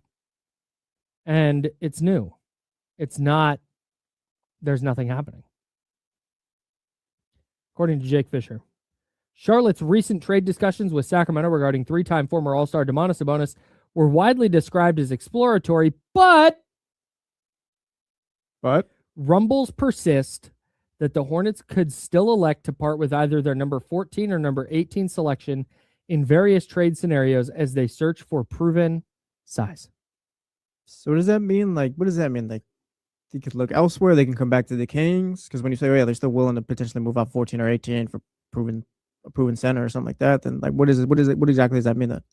Speaker 1: And it's new. It's not, there's nothing happening. According to Jake Fisher, Charlotte's recent trade discussions with Sacramento regarding 3-time former All-Star Domantas Sabonis were widely described as exploratory, but rumbles persist that the Hornets could still elect to part with either their number 14 or number 18 selection in various trade scenarios as they search for proven size.
Speaker 2: So what does that mean? Like, what does that mean? Like, they could look elsewhere. They can come back to the Kings. Because when you say, oh yeah, they're still willing to potentially move out 14 or 18 for a proven center or something like that, then like, what exactly does that mean then?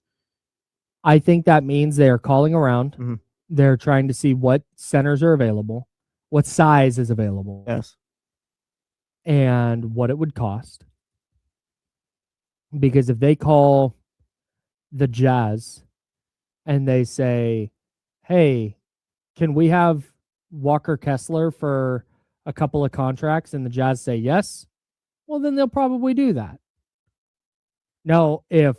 Speaker 1: I think that means they are calling around.
Speaker 2: Mm-hmm.
Speaker 1: They're trying to see what centers are available, what size is available.
Speaker 2: Yes.
Speaker 1: And what it would cost. Because if they call the Jazz and they say, hey, can we have Walker Kessler for a couple of contracts, and the Jazz say yes, well, then they'll probably do that. Now, if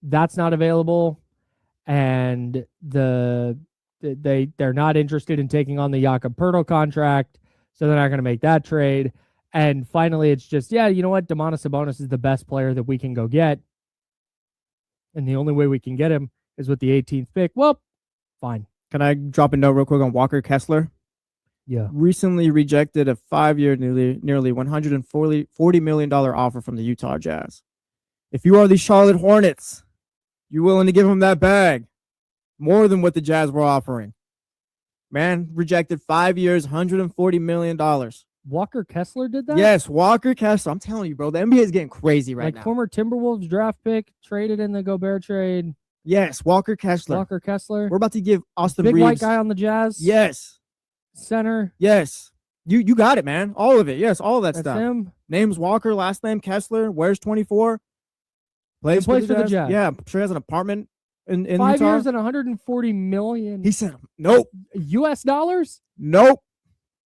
Speaker 1: that's not available and they're not interested in taking on the Jakob Poeltl contract, so they're not going to make that trade. And finally, it's just, yeah, you know what? Domantas Sabonis is the best player that we can go get. And the only way we can get him is with the 18th pick. Well, fine.
Speaker 2: Can I drop a note real quick on Walker Kessler?
Speaker 1: Yeah.
Speaker 2: Recently rejected a 5-year, nearly $140 million offer from the Utah Jazz. If you are the Charlotte Hornets, you're willing to give him that bag. More than what the Jazz were offering. Man rejected 5 years, $140 million.
Speaker 1: Walker Kessler did that?
Speaker 2: Yes, Walker Kessler. I'm telling you, bro, the NBA is getting crazy right
Speaker 1: like
Speaker 2: now.
Speaker 1: Former Timberwolves draft pick traded in the Gobert trade.
Speaker 2: Yes, Walker Kessler.
Speaker 1: Walker Kessler.
Speaker 2: We're about to give Austin
Speaker 1: Big
Speaker 2: Reeves.
Speaker 1: white guy on the Jazz.
Speaker 2: Yes.
Speaker 1: Center.
Speaker 2: Yes. You got it, man. All of it. Yes, all of that
Speaker 1: That's
Speaker 2: stuff.
Speaker 1: him.
Speaker 2: Name's Walker, last name Kessler. Wears 24. Plays
Speaker 1: for the
Speaker 2: Jazz.
Speaker 1: Jazz.
Speaker 2: Yeah, I'm sure he has an apartment in
Speaker 1: 5
Speaker 2: Utah.
Speaker 1: years and $140 million.
Speaker 2: He said, nope.
Speaker 1: US dollars?
Speaker 2: Nope.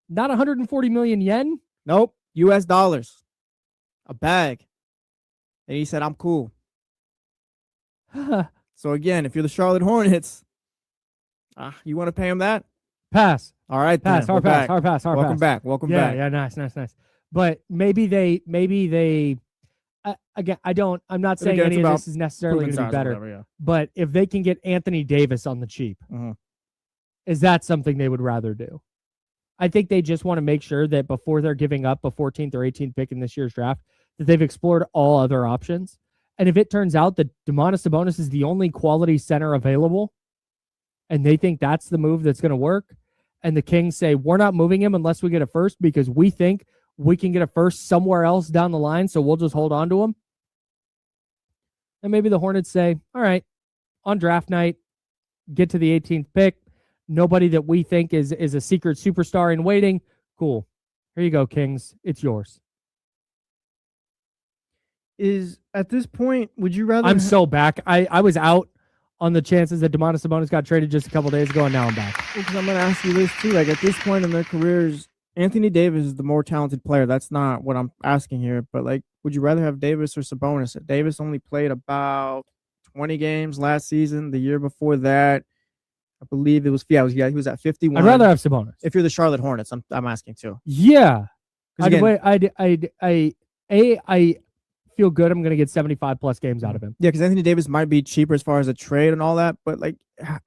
Speaker 1: Not 140 million yen?
Speaker 2: Nope. US dollars. A bag. And he said, I'm cool. So again, if you're the Charlotte Hornets, you want to pay him that?
Speaker 1: Pass.
Speaker 2: All right.
Speaker 1: Pass.
Speaker 2: Then.
Speaker 1: Hard
Speaker 2: We're
Speaker 1: pass.
Speaker 2: back.
Speaker 1: Hard pass. Hard
Speaker 2: Welcome
Speaker 1: pass.
Speaker 2: back. Welcome
Speaker 1: Yeah,
Speaker 2: back.
Speaker 1: yeah, nice. But maybe they again, I'm not saying any of this is necessarily going to be better,
Speaker 2: Whatever, yeah.
Speaker 1: but if they can get Anthony Davis on the cheap, is that something they would rather do? I think they just want to make sure that before they're giving up a 14th or 18th pick in this year's draft, that they've explored all other options. And if it turns out that Domantas Sabonis is the only quality center available, and they think that's the move that's going to work, and the Kings say, we're not moving him unless we get a first because we think we can get a first somewhere else down the line, so we'll just hold on to him. And maybe the Hornets say, all right, on draft night, get to the 18th pick. Nobody that we think is a secret superstar in waiting. Cool. Here you go, Kings. It's yours.
Speaker 2: Is at this point, would you rather?
Speaker 1: I'm so back. I was out on the chances that Domantas Sabonis got traded just a couple days ago, and now I'm back.
Speaker 2: Because I'm going to ask you this too. Like at this point in their careers, Anthony Davis is the more talented player. That's not what I'm asking here. But like, would you rather have Davis or Sabonis? Davis only played about 20 games last season. The year before that, I believe it was he was at 51.
Speaker 1: I'd rather have Sabonis.
Speaker 2: If you're the Charlotte Hornets, I'm asking too.
Speaker 1: Yeah.
Speaker 2: Again,
Speaker 1: I feel good. I'm going to get 75 plus games out of him.
Speaker 2: Yeah, because Anthony Davis might be cheaper as far as a trade and all that, but like,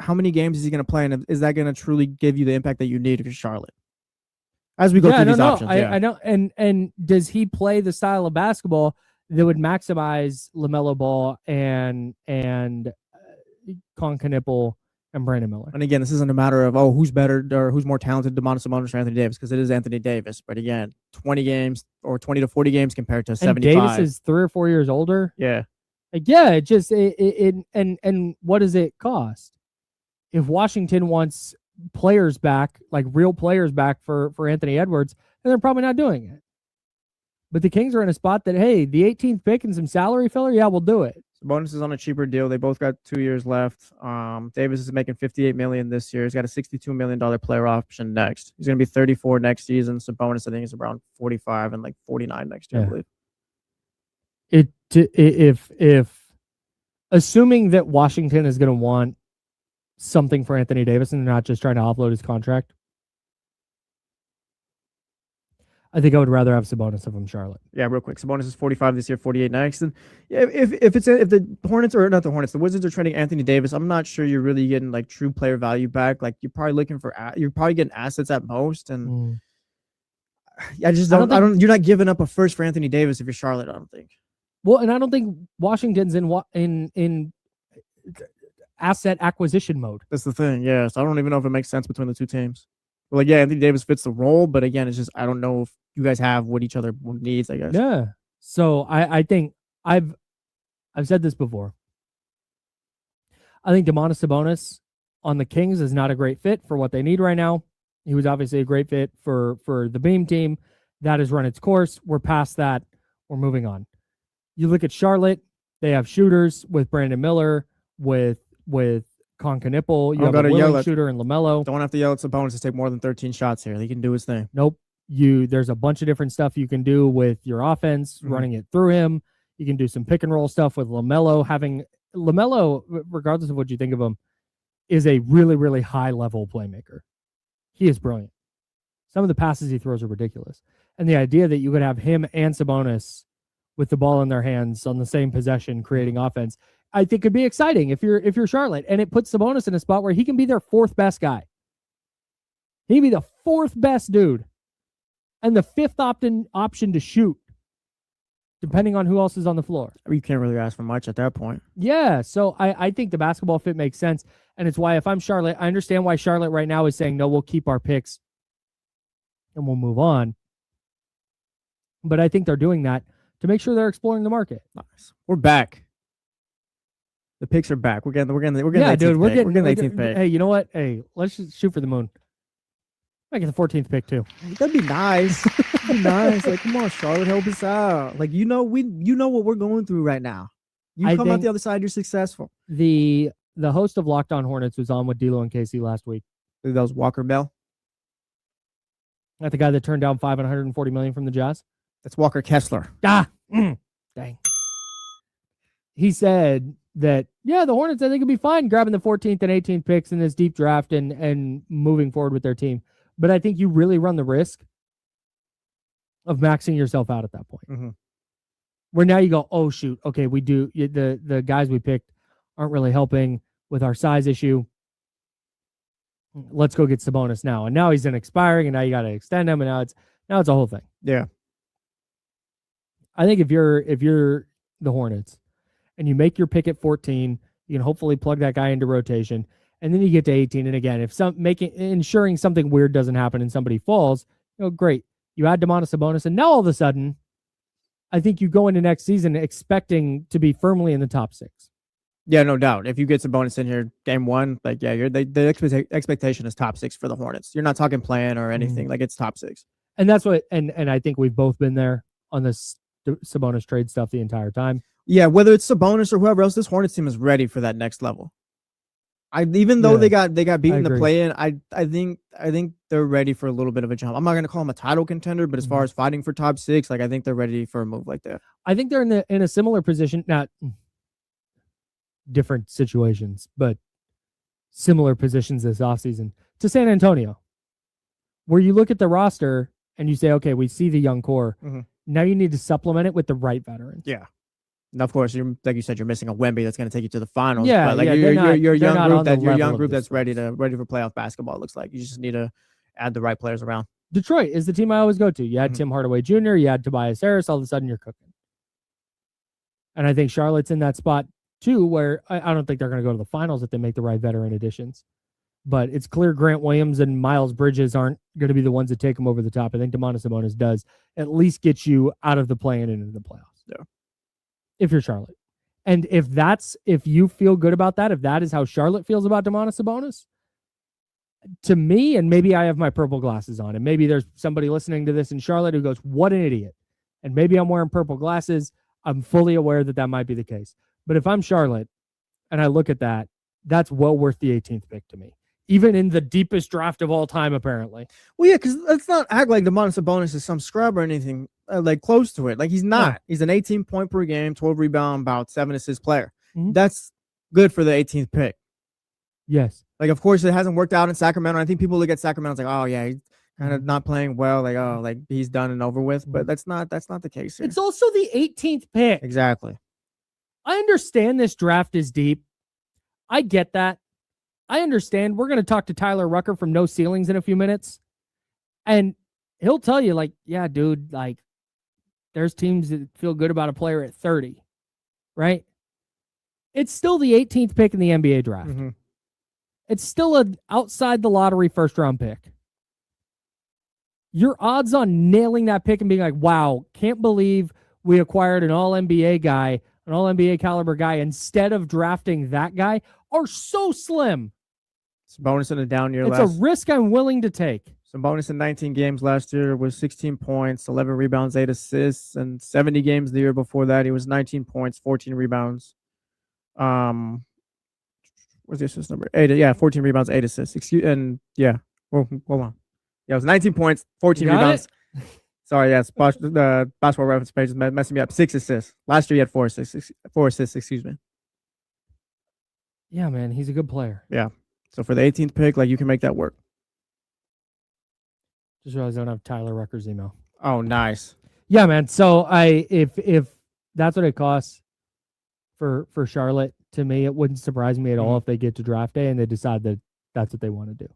Speaker 2: how many games is he going to play, and is that going to truly give you the impact that you need if you're Charlotte? As we go through these options,
Speaker 1: I know. And does he play the style of basketball that would maximize LaMelo Ball and Con Knipple and Brandon Miller?
Speaker 2: And again, this isn't a matter of who's better or who's more talented, Domantas Sabonis or Anthony Davis, because it is Anthony Davis. But again, 20 games or 20 to 40 games compared to 75.
Speaker 1: And Davis is 3 or 4 years older.
Speaker 2: Yeah.
Speaker 1: Like, yeah, it just and what does it cost? If Washington wants players back, like real players back for Anthony Edwards, then they're probably not doing it. But the Kings are in a spot that, hey, the 18th pick and some salary filler, yeah, we'll do it.
Speaker 2: Sabonis is on a cheaper deal. They both got 2 years left. Davis is making $58 million this year. He's got a $62 million player option next. He's going to be 34 next season. Sabonis, I think, is around 45 and like 49 next year, I believe.
Speaker 1: If assuming that Washington is going to want something for Anthony Davis and they're not just trying to offload his contract, I think I would rather have Sabonis if I'm Charlotte.
Speaker 2: Yeah, real quick. Sabonis is 45 this year, 48 next. And if the Hornets or not the Hornets, the Wizards are trading Anthony Davis, I'm not sure you're really getting like true player value back. Like you're probably getting assets at most. And I just don't. You're not giving up a first for Anthony Davis if you're Charlotte, I don't think.
Speaker 1: Well, and I don't think Washington's in asset acquisition mode.
Speaker 2: That's the thing. Yeah, so I don't even know if it makes sense between the two teams. Well, like, yeah, Anthony Davis fits the role, but again, it's just I don't know if you guys have what each other needs, I guess.
Speaker 1: Yeah. So I think I've said this before. I think Domantas Sabonis on the Kings is not a great fit for what they need right now. He was obviously a great fit for the Beam team. That has run its course. We're past that. We're moving on. You look at Charlotte, they have shooters with Brandon Miller, with Con Knipple. You have a willing shooter in LaMelo.
Speaker 2: Don't have to yell at Sabonis to take more than 13 shots here. He can do his thing.
Speaker 1: Nope. There's a bunch of different stuff you can do with your offense, running it through him. You can do some pick and roll stuff with LaMelo. Having LaMelo, regardless of what you think of him, is a really, really high level playmaker. He is brilliant. Some of the passes he throws are ridiculous. And the idea that you could have him and Sabonis with the ball in their hands on the same possession, creating offense, I think could be exciting if you're Charlotte. And it puts Sabonis in a spot where he can be their fourth best guy. He can be the fourth best dude. And the fifth option to shoot, depending on who else is on the floor.
Speaker 2: You can't really ask for much at that point.
Speaker 1: Yeah, so I think the basketball fit makes sense. And it's why if I'm Charlotte, I understand why Charlotte right now is saying, no, we'll keep our picks and we'll move on. But I think they're doing that to make sure they're exploring the market.
Speaker 2: Nice. We're back. The picks are back. We're getting
Speaker 1: yeah, dude, we're getting
Speaker 2: the 18th pick.
Speaker 1: Hey, you know what? Hey, let's just shoot for the moon. I get the 14th pick too.
Speaker 2: That'd be nice. That'd be nice. Like, come on, Charlotte, help us out. Like, you know what we're going through right now. You come out the other side, you're successful.
Speaker 1: The host of Locked On Hornets was on with D'Lo and Casey last week.
Speaker 2: That was Walker Bell.
Speaker 1: That the guy that turned down $540 million from the Jazz.
Speaker 2: That's Walker Kessler.
Speaker 1: Dang. He said that, yeah, the Hornets, I think, would be fine grabbing the 14th and 18th picks in this deep draft and moving forward with their team. But I think you really run the risk of maxing yourself out at that point. Where now you go, oh, shoot, okay, we do. The guys we picked aren't really helping with our size issue. Let's go get Sabonis now. And now he's in expiring, and now you got to extend him, and now it's a whole thing.
Speaker 2: Yeah.
Speaker 1: I think if you're the Hornets and you make your pick at 14, you can hopefully plug that guy into rotation. And then you get to 18, and again, if ensuring something weird doesn't happen and somebody falls, great. You add Domantas Sabonis, and now all of a sudden, I think you go into next season expecting to be firmly in the top 6.
Speaker 2: Yeah, no doubt. If you get Sabonis in here game 1, the expectation is top 6 for the Hornets. You're not talking plan or anything. Like, it's top 6.
Speaker 1: And that's what, and I think we've both been there on this Sabonis trade stuff the entire time.
Speaker 2: Yeah, whether it's Sabonis or whoever else, this Hornets team is ready for that next level. Even though they got beaten the play-in, I think they're ready for a little bit of a jump. I'm not going to call them a title contender, but as far as fighting for top 6, I think they're ready for a move like that.
Speaker 1: I think they're in a similar position, not different situations, but similar positions this offseason to San Antonio, where you look at the roster and you say, okay, we see the young core. Now you need to supplement it with the right veterans.
Speaker 2: Yeah. And of course, like you said, you're missing a Wemby that's going to take you to the finals.
Speaker 1: Yeah,
Speaker 2: but
Speaker 1: you're
Speaker 2: a young group
Speaker 1: that's
Speaker 2: ready for playoff basketball. It looks like you just need to add the right players around.
Speaker 1: Detroit is the team I always go to. You had Tim Hardaway Jr., you had Tobias Harris. All of a sudden, you're cooking. And I think Charlotte's in that spot too, where I don't think they're going to go to the finals if they make the right veteran additions. But it's clear Grant Williams and Miles Bridges aren't going to be the ones that take them over the top. I think Domantas Sabonis does at least get you out of the play-in and into the playoffs.
Speaker 2: Yeah.
Speaker 1: If you're Charlotte. And if you feel good about that, if that is how Charlotte feels about Domantas Sabonis, to me, and maybe I have my purple glasses on, and maybe there's somebody listening to this in Charlotte who goes, what an idiot. And maybe I'm wearing purple glasses. I'm fully aware that might be the case. But if I'm Charlotte and I look at that, that's well worth the 18th pick to me. Even in the deepest draft of all time, apparently.
Speaker 2: Well, yeah, because let's not act like Domantas Sabonis is some scrub or anything close to it. Like, he's not. No. He's an 18 point per game, 12 rebound, about 7 assist player. That's good for the 18th pick.
Speaker 1: Yes.
Speaker 2: Like, of course, it hasn't worked out in Sacramento. I think people look at Sacramento and it's like, oh, yeah, he's kind of not playing well. Like, oh, like he's done and over with. But that's not the case here.
Speaker 1: It's also the 18th pick.
Speaker 2: Exactly.
Speaker 1: I understand this draft is deep. I get that. I understand. We're going to talk to Tyler Rucker from No Ceilings in a few minutes. And he'll tell you, like, yeah, dude, like, there's teams that feel good about a player at 30, right? It's still the 18th pick in the NBA draft. It's still an outside the lottery first-round pick. Your odds on nailing that pick and being like, wow, can't believe we acquired an all-NBA guy, an all-NBA caliber guy, instead of drafting that guy, are so slim.
Speaker 2: Sabonis in a down year.
Speaker 1: It's a risk I'm willing to take.
Speaker 2: Sabonis in 19 games last year was 16 points, 11 rebounds, 8 assists, and 70 games the year before that he was 19 points, 14 rebounds. What's the assist number? 8. Yeah, 14 rebounds, 8 assists. Hold on. Yeah, it was 19 points, 14 rebounds. Sorry, yes. The basketball reference page is messing me up. 6 assists. Last year he had 4 assists. 4 assists. Excuse me.
Speaker 1: Yeah, man, he's a good player.
Speaker 2: Yeah. So for the 18th pick, like, you can make that work.
Speaker 1: Just realized I don't have Tyler Rucker's email.
Speaker 2: Oh, nice.
Speaker 1: Yeah, man. So if that's what it costs for Charlotte, to me, it wouldn't surprise me at all if they get to draft day and they decide that that's what they want to do.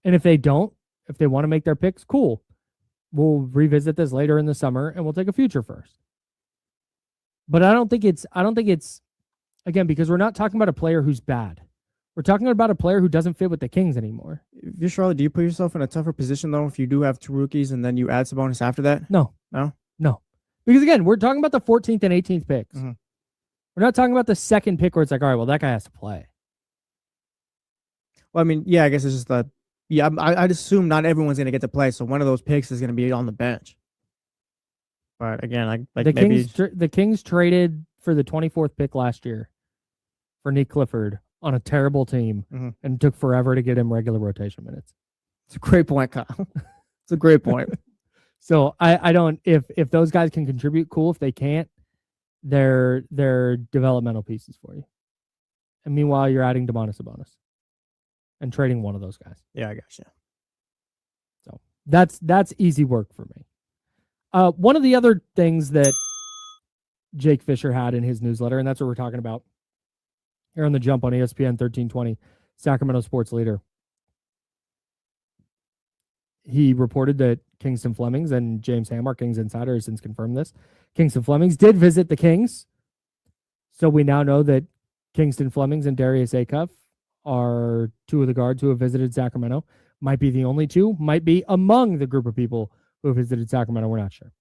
Speaker 1: And if they don't, if they want to make their picks, cool. We'll revisit this later in the summer and we'll take a future first. But I don't think it's again, because we're not talking about a player who's bad. We're talking about a player who doesn't fit with the Kings anymore.
Speaker 2: If you're Charlotte, do you put yourself in a tougher position, though, if you do have 2 rookies and then you add Sabonis after that?
Speaker 1: No. Because, again, we're talking about the 14th and 18th picks. We're not talking about the second pick where it's like, all right, well, that guy has to play.
Speaker 2: Well, I mean, yeah, I guess it's just that, yeah, I'd assume not everyone's going to get to play, so one of those picks is going to be on the bench. But, again,
Speaker 1: the Kings traded for the 24th pick last year for Nick Clifford on a terrible team and took forever to get him regular rotation minutes.
Speaker 2: It's a great point, Kyle. It's a great point.
Speaker 1: So I don't, if those guys can contribute, cool. If they can't, they're developmental pieces for you. And meanwhile, you're adding Domantas Sabonis and trading one of those guys.
Speaker 2: Yeah, I gotcha.
Speaker 1: So that's easy work for me. One of the other things that Jake Fisher had in his newsletter, and that's what we're talking about here on the Jump on ESPN 1320, Sacramento sports leader. He reported that Kingston Flemings and James Hammer, Kings insider, has since confirmed this. Kingston Flemings did visit the Kings. So we now know that Kingston Flemings and Darius Acuff are two of the guards who have visited Sacramento. Might be the only two. Might be among the group of people who have visited Sacramento. We're not sure.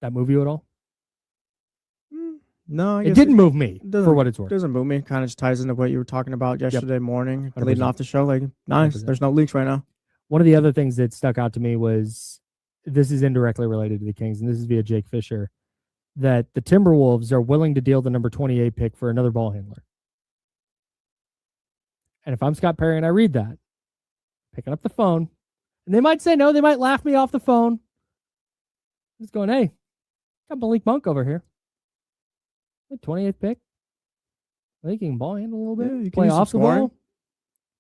Speaker 1: That move you at all?
Speaker 2: No, I
Speaker 1: It
Speaker 2: guess
Speaker 1: didn't move me,
Speaker 2: doesn't-
Speaker 1: for what it's worth.
Speaker 2: doesn't move me. Kind of just ties into what you were talking about yesterday morning,
Speaker 1: 100%.
Speaker 2: leading off the show. Like, nice.
Speaker 1: 100%.
Speaker 2: There's no leaks right now.
Speaker 1: One of the other things that stuck out to me was, this is indirectly related to the Kings, and this is via Jake Fisher, that the Timberwolves are willing to deal the number 28 pick for another ball handler. And if I'm Scott Perry and I read that, picking up the phone, and they might say no, they might laugh me off the phone. Just going, hey, got Malik Monk over here. The 28th pick. I think he can ball handle a little bit.
Speaker 2: Yeah, you can
Speaker 1: play
Speaker 2: use some
Speaker 1: off the
Speaker 2: scoring.
Speaker 1: ball.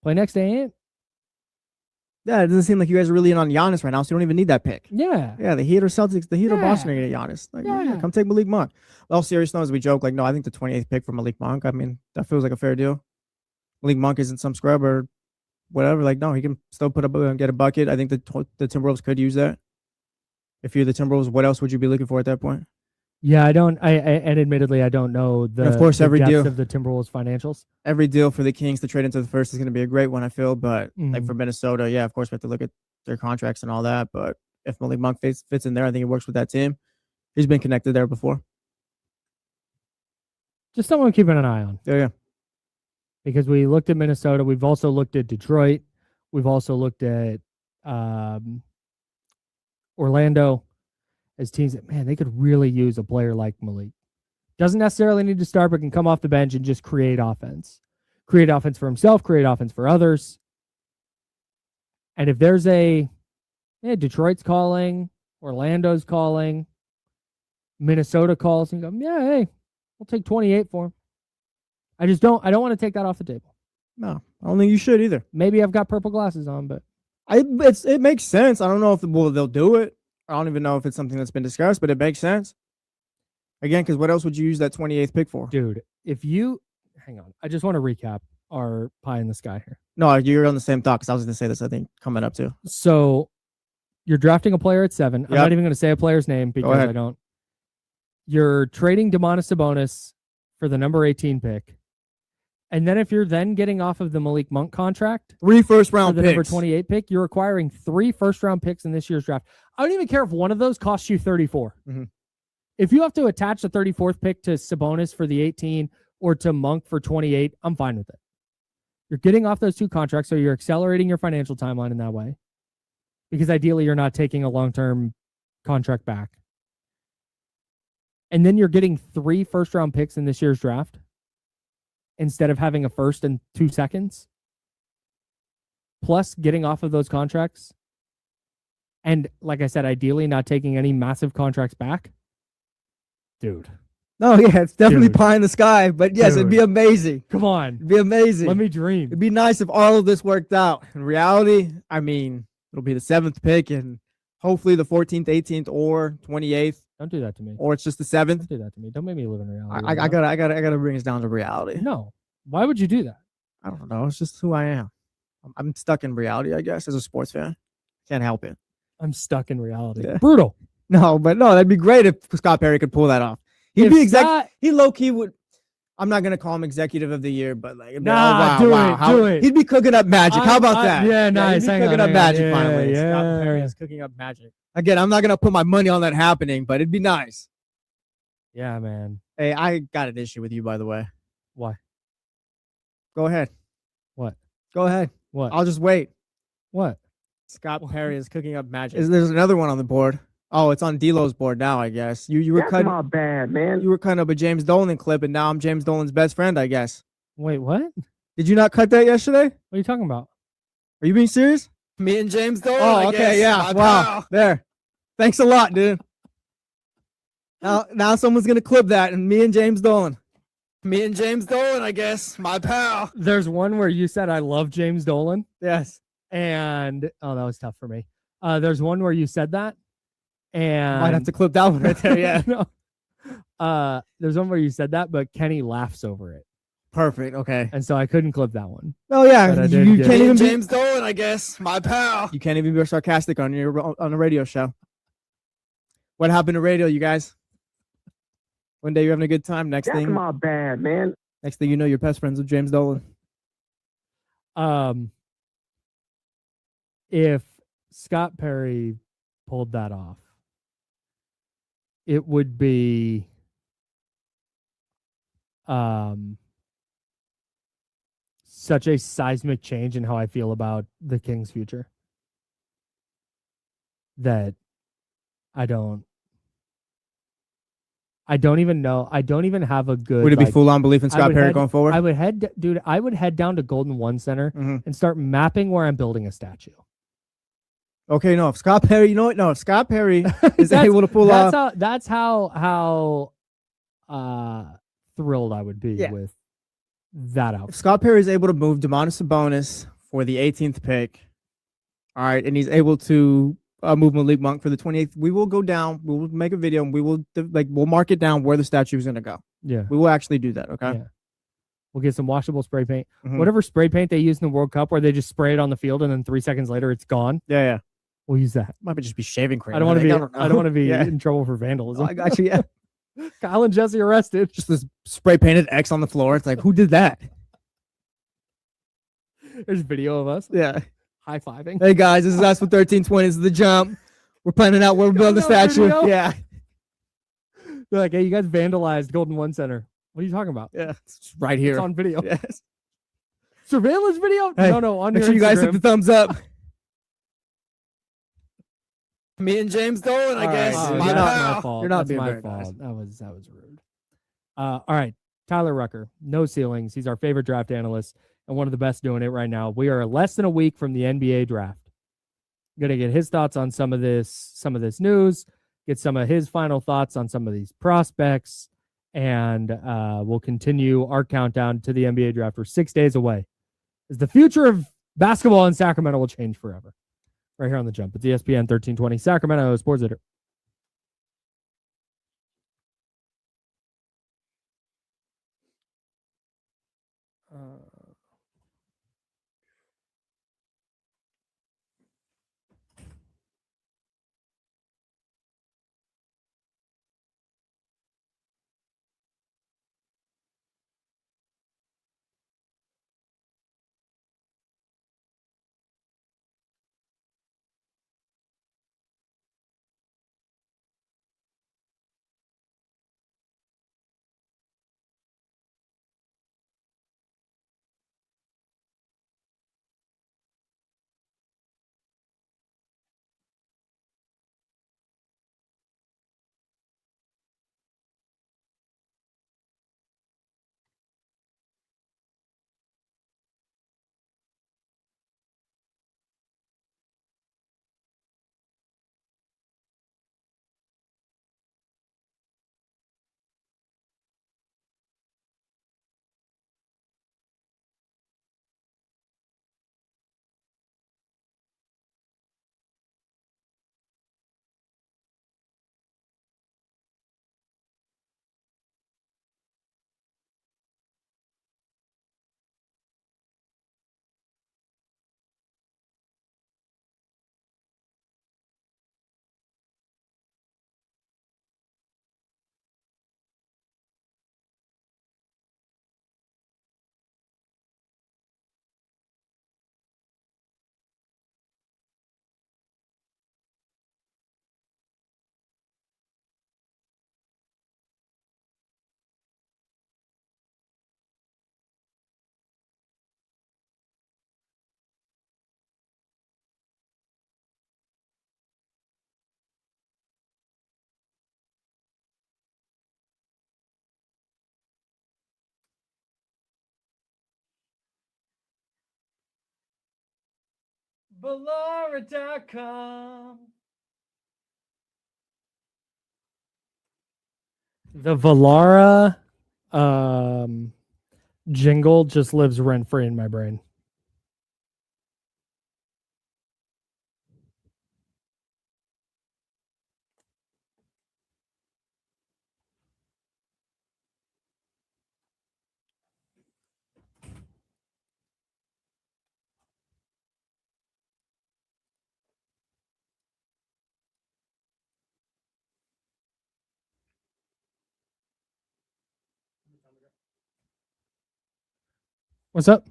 Speaker 1: Play next to Ant.
Speaker 2: Yeah, it doesn't seem like you guys are really in on Giannis right now, so you don't even need that pick.
Speaker 1: Yeah.
Speaker 2: Yeah, the Heat or Celtics, the Heat or
Speaker 1: Yeah.
Speaker 2: Boston are going to get Giannis. Like,
Speaker 1: Yeah.
Speaker 2: come take Malik Monk. Well, serious note, as we joke, like, no, I think the 28th pick for Malik Monk, I mean, that feels like a fair deal. Malik Monk isn't some scrub or whatever. Like, no, he can still put up and get a bucket. I think the Timberwolves could use that. If you're the Timberwolves, what else would you be looking for at that point?
Speaker 1: Yeah, and admittedly, I don't know the,
Speaker 2: And of course,
Speaker 1: the
Speaker 2: every
Speaker 1: depth
Speaker 2: deal.
Speaker 1: of the Timberwolves financials.
Speaker 2: Every deal for the Kings to trade into the first is going to be a great one, I feel. But like
Speaker 1: Mhm.
Speaker 2: for Minnesota, yeah, of course, we have to look at their contracts and all that. But if Malik Monk fits in there, I think it works with that team. He's been connected there before.
Speaker 1: Just someone I'm keeping an eye on,
Speaker 2: Yeah.
Speaker 1: because we looked at Minnesota. We've also looked at Detroit. We've also looked at Orlando as teams that, man, they could really use a player like Malik. Doesn't necessarily need to start, but can come off the bench and just create offense. Create offense for himself, create offense for others. And if there's Detroit's calling, Orlando's calling, Minnesota calls, and you go, yeah, hey, we'll take 28 for him. I don't want to take that off the table.
Speaker 2: No, I don't think you should either.
Speaker 1: Maybe I've got purple glasses on, but
Speaker 2: It makes sense. I don't know if they'll do it. I don't even know if it's something that's been discussed, but it makes sense. Again, because what else would you use that 28th pick for?
Speaker 1: dude, hang on, I just want to recap our pie in the sky here.
Speaker 2: No, you're on the same thought because I was going to say this, I think, coming up too.
Speaker 1: So you're drafting a player at 7. I'm
Speaker 2: Yep.
Speaker 1: not even going to say a player's name because
Speaker 2: ahead.
Speaker 1: I don't. You're trading Domantas Sabonis for the number 18 pick. And then if you're then getting off of the Malik Monk contract
Speaker 2: 3 first
Speaker 1: for
Speaker 2: round
Speaker 1: the
Speaker 2: picks.
Speaker 1: number 28 pick, you're acquiring 3 first-round picks in this year's draft. I don't even care if one of those costs you 34.
Speaker 2: Mhm.
Speaker 1: If you have to attach the 34th pick to Sabonis for the 18 or to Monk for 28, I'm fine with it. You're getting off those 2 contracts, so you're accelerating your financial timeline in that way. Because ideally, you're not taking a long-term contract back. And then you're getting 3 first-round picks in this year's draft instead of having a first and 2 seconds. Plus getting off of those contracts. And like I said, ideally not taking any massive contracts back. Dude,
Speaker 2: No, yeah, it's definitely
Speaker 1: Dude.
Speaker 2: pie in the sky. But yes, it'd be
Speaker 1: Dude.
Speaker 2: amazing.
Speaker 1: come on.
Speaker 2: It'd be amazing.
Speaker 1: Let me dream.
Speaker 2: It'd be nice if all of this worked out. In reality, I mean, it'll be the 7th pick and hopefully the 14th, 18th, or 28th,
Speaker 1: Don't do that to me.
Speaker 2: or it's just the 7th.
Speaker 1: Don't do that to me. Don't make me live in reality.
Speaker 2: I gotta bring us down to reality.
Speaker 1: No. Why would you do that?
Speaker 2: I don't know. It's just who I am. I'm stuck in reality, I guess, as a sports fan. Can't help it.
Speaker 1: I'm stuck in reality.
Speaker 2: Yeah.
Speaker 1: Brutal.
Speaker 2: No, but no, that'd be great if Scott Perry could pull that off. He'd
Speaker 1: If
Speaker 2: be
Speaker 1: Scott-
Speaker 2: he low key would. I'm not gonna call him executive of the year, but like, it'd be,
Speaker 1: Nah, do it.
Speaker 2: He'd be cooking up magic. How about that?
Speaker 1: Yeah, nice.
Speaker 2: He'd be
Speaker 1: Hang
Speaker 2: cooking
Speaker 1: on,
Speaker 2: up
Speaker 1: hang on.
Speaker 2: magic
Speaker 1: Yeah,
Speaker 2: finally.
Speaker 1: yeah.
Speaker 2: Scott Perry is cooking up magic. Again, I'm not gonna put my money on that happening, but it'd be nice.
Speaker 1: Yeah, man.
Speaker 2: Hey, I got an issue with you, by the way.
Speaker 1: Why?
Speaker 2: Go ahead.
Speaker 1: What?
Speaker 2: Go ahead.
Speaker 1: What?
Speaker 2: I'll just wait.
Speaker 1: What?
Speaker 2: Scott Perry is cooking up magic. There's another one on the board. Oh, it's on D'Lo's board now, I guess. You were
Speaker 4: That's
Speaker 2: cutting.
Speaker 4: not bad, man.
Speaker 2: You were cutting up a James Dolan clip, and now I'm James Dolan's best friend, I guess.
Speaker 1: Wait, what? What
Speaker 2: Did you not cut that yesterday?
Speaker 1: are you talking about?
Speaker 2: Are you being serious?
Speaker 4: Me and James Dolan.
Speaker 2: Oh, okay, yeah. Wow. There. Thanks a lot, dude. Now someone's gonna clip that, and me and James Dolan.
Speaker 4: Me and James Dolan, I guess. My pal.
Speaker 1: There's one where you said I love James Dolan,
Speaker 2: Yes.
Speaker 1: and that was tough for me. There's one where you said that, and
Speaker 2: Might have to clip that one right there. Yeah.
Speaker 1: no. There's one where you said that, but Kenny laughs over it,
Speaker 2: Perfect. Okay.
Speaker 1: and so I couldn't clip that one.
Speaker 2: Oh yeah.
Speaker 1: But I
Speaker 2: You,
Speaker 1: did
Speaker 2: you
Speaker 1: get
Speaker 2: can't
Speaker 1: it.
Speaker 2: even be.
Speaker 4: James Dolan, I guess. My pal.
Speaker 2: You can't even be sarcastic on a radio show. What happened to radio, you guys? One day you're having a good time. Next
Speaker 4: That's
Speaker 2: thing,
Speaker 4: not bad, man.
Speaker 2: Next thing you know, you're best friends with James Dolan.
Speaker 1: If Scott Perry pulled that off, it would be such a seismic change in how I feel about the Kings' future that I don't even know. I don't even have a good.
Speaker 2: Would it be
Speaker 1: like,
Speaker 2: full on belief in
Speaker 1: I
Speaker 2: Scott
Speaker 1: would
Speaker 2: Perry
Speaker 1: head-
Speaker 2: going forward?
Speaker 1: I would head down to Golden One Center
Speaker 2: Mhm.
Speaker 1: and start mapping where I'm building a statue.
Speaker 2: Okay, no. If Scott Perry, you know what? No, if Scott Perry is
Speaker 1: That's-
Speaker 2: able to pull off.
Speaker 1: That's how thrilled I would be
Speaker 2: Yeah.
Speaker 1: with that
Speaker 2: If
Speaker 1: outfit.
Speaker 2: Scott Perry is able to move Domantas Sabonis for the 18th pick, all right, and he's able to move Malik Monk for the 28th, we will go down. We will make a video and we'll mark it down where the statue is going to go.
Speaker 1: Yeah.
Speaker 2: We will actually do that. Okay.
Speaker 1: Yeah. We'll get some washable spray paint.
Speaker 2: Mhm.
Speaker 1: Whatever spray paint they use in the World Cup where they just spray it on the field and then 3 seconds later it's gone.
Speaker 2: Yeah, yeah.
Speaker 1: We'll use that.
Speaker 2: Might be just be shaving cream.
Speaker 1: I don't want to be.
Speaker 2: know.
Speaker 1: I don't want to be
Speaker 2: Yeah.
Speaker 1: in trouble for vandalism.
Speaker 2: I got you. Yeah.
Speaker 1: Kyle and Jesse arrested.
Speaker 2: Just this spray painted X on the floor. It's like, who did that?
Speaker 1: There's video of us
Speaker 2: Yeah.
Speaker 1: high fiving.
Speaker 2: Hey guys, this is us with 1320. This is the jump. We're planning out where we're building the
Speaker 1: no
Speaker 2: statue.
Speaker 1: video?
Speaker 2: Yeah.
Speaker 1: They're like, hey, you guys vandalized Golden One Center. What are you talking about?
Speaker 2: Yeah. It's right here.
Speaker 1: It's on video.
Speaker 2: Yes.
Speaker 1: Surveillance video?
Speaker 2: Hey,
Speaker 1: No, on
Speaker 2: Make
Speaker 1: your
Speaker 2: sure you guys hit
Speaker 1: Instagram.
Speaker 2: the thumbs up.
Speaker 4: Me and James Dolan, I
Speaker 2: All
Speaker 4: guess.
Speaker 2: right, dude.
Speaker 4: My
Speaker 2: You're
Speaker 1: That's
Speaker 2: not-
Speaker 1: my
Speaker 4: pal.
Speaker 1: fault.
Speaker 2: you're not
Speaker 1: That's
Speaker 2: being
Speaker 1: my
Speaker 2: very
Speaker 1: fault.
Speaker 2: nice.
Speaker 1: That was rude. All right. Tyler Rucker, no ceilings. He's our favorite draft analyst and one of the best doing it right now. We are less than a week from the NBA draft. Gonna get his thoughts on some of this news, get some of his final thoughts on some of these prospects, and we'll continue our countdown to the NBA draft. We're 6 days away. As the future of basketball in Sacramento will change forever. Right here on the jump. It's ESPN 1320 Sacramento Sports Editor. Valora.com. The Valara jingle just lives rent free in my brain. What's up?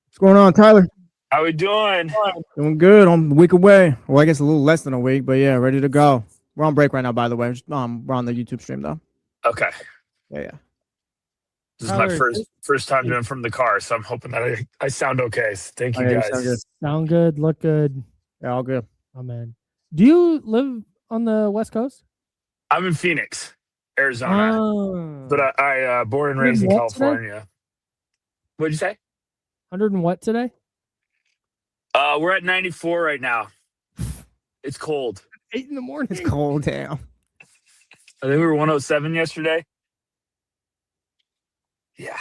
Speaker 2: What's going on, Tyler?
Speaker 5: How we doing?
Speaker 2: Doing good. I'm a week away. Well, I guess a little less than a week, but yeah, ready to go. We're on break right now, by the way. We're on the YouTube stream though.
Speaker 5: Okay.
Speaker 2: Yeah.
Speaker 5: This is
Speaker 1: Tyler,
Speaker 5: my first time doing from the car, so I'm hoping that I sound okay. So thank you
Speaker 2: Okay, you
Speaker 5: guys.
Speaker 2: sound good.
Speaker 1: Sound good, look good.
Speaker 2: Yeah, all good.
Speaker 1: Oh man. Do you live on the West Coast?
Speaker 5: I'm in Phoenix, Arizona, but I born and
Speaker 1: You're in
Speaker 5: raised in
Speaker 1: what today?
Speaker 5: California. What'd you say?
Speaker 1: 100 and what today?
Speaker 5: We're at 94 right now. It's cold.
Speaker 1: 8 in the morning.
Speaker 2: It's cold, damn.
Speaker 5: I think we were 107 yesterday. Yeah.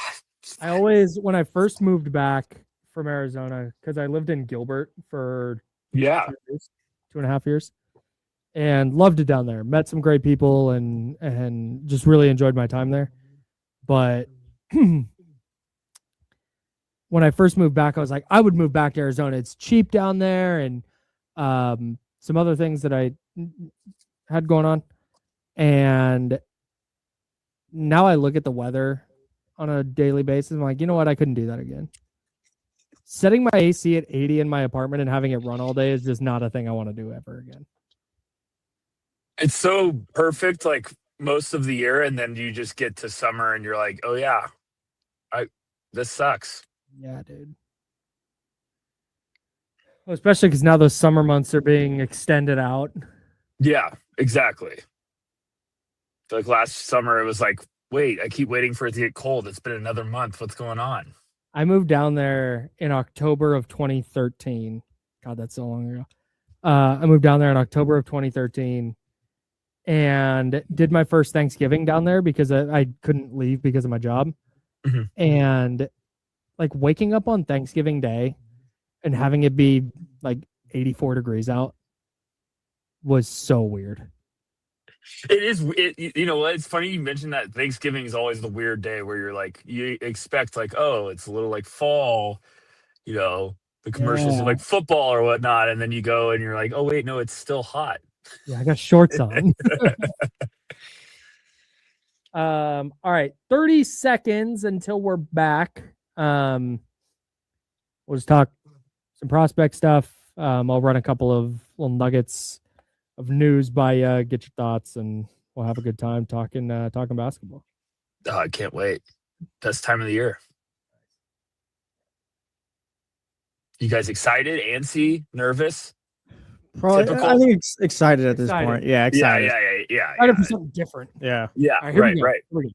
Speaker 1: I always, when I first moved back from Arizona, because I lived in Gilbert for
Speaker 5: Yeah.
Speaker 1: 2.5 years, and loved it down there. Met some great people and just really enjoyed my time there. But when I first moved back, I was like, I would move back to Arizona. It's cheap down there, and some other things that I had going on. And now I look at the weather on a daily basis. I'm like, you know what? I couldn't do that again. Setting my AC at 80 in my apartment and having it run all day is just not a thing I want to do ever again.
Speaker 5: It's so perfect, like most of the year, and then you just get to summer and you're like, oh yeah, this sucks.
Speaker 1: Yeah, dude. Well, especially because now those summer months are being extended out.
Speaker 5: Yeah, exactly. Like last summer, it was like, wait, I keep waiting for it to get cold. It's been another month. What's going on?
Speaker 1: I moved down there in October of 2013. God, that's so long ago. I moved down there in October of 2013 and did my first Thanksgiving down there because I couldn't leave because of my job.
Speaker 5: Mm-hmm.
Speaker 1: And like waking up on Thanksgiving Day and having it be like 84 degrees out was so weird.
Speaker 5: It is. You know, it's funny you mentioned that Thanksgiving is always the weird day where you're like, you expect like, oh, it's a little like fall, you know, the commercials are like football or whatnot. And then you go and you're like, oh, wait, no, it's still hot.
Speaker 1: Yeah, I got shorts on. All right, 30 seconds until we're back. We'll just talk some prospect stuff. I'll run a couple of little nuggets of news by get your thoughts, and we'll have a good time talking basketball.
Speaker 5: I can't wait. Best time of the year. You guys excited? Antsy? Nervous?
Speaker 2: Probably,
Speaker 5: Typical?
Speaker 2: I think excited at this
Speaker 1: Excited.
Speaker 2: point. Yeah, excited.
Speaker 5: Yeah.
Speaker 1: Excited for something different.
Speaker 2: Yeah.
Speaker 5: Yeah,
Speaker 1: All right, here we go.
Speaker 5: right.
Speaker 1: Here we go.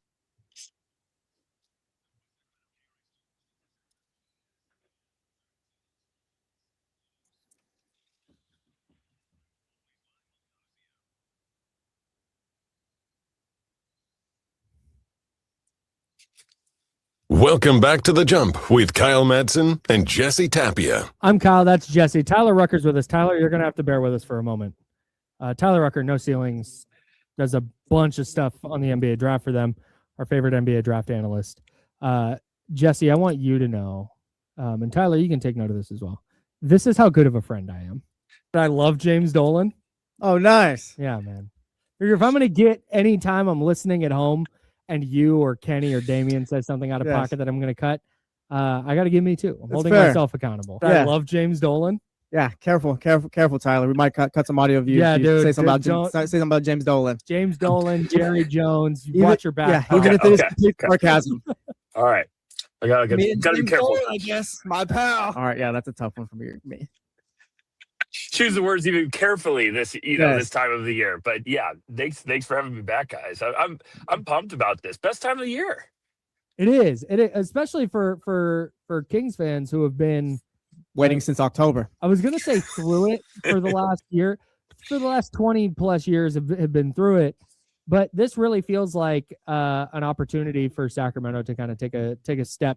Speaker 3: Welcome back to The Jump with Kyle Madson and Jesse Tapia.
Speaker 1: I'm Kyle. That's Jesse. Tyler Rucker's with us. Tyler, you're going to have to bear with us for a moment. Tyler Rucker, No Ceilings, does a bunch of stuff on the NBA draft for them, our favorite NBA draft analyst. Jesse, I want you to know, and Tyler, you can take note of this as well. This is how good of a friend I am. I love James Dolan.
Speaker 2: Oh, nice.
Speaker 1: Yeah, man. Figure if I'm going to get any time I'm listening at home and you or Kenny or Damian says something out of pocket that I'm going to cut, I got to give me too. I'm holding myself accountable.
Speaker 2: Yeah.
Speaker 1: I love James Dolan.
Speaker 2: Yeah, careful, Tyler. We might cut some audio of you.
Speaker 1: Yeah, dude.
Speaker 2: Say something about James Dolan.
Speaker 1: James Dolan, Jerry Jones. Watch your back.
Speaker 2: Yeah, even if it is complete sarcasm.
Speaker 5: All right. I gotta be careful.
Speaker 2: Dolan, I guess. My pal. All right, yeah, that's a tough one for me.
Speaker 5: Choose the words even carefully this this time of the year. But yeah, thanks for having me back, guys. I'm pumped about this. Best time of the year.
Speaker 1: It is. It is, especially for Kings fans who have been
Speaker 2: waiting since October.
Speaker 1: I was gonna say through it for the last year, for the last 20 plus years have been through it. But this really feels like an opportunity for Sacramento to kind of take a step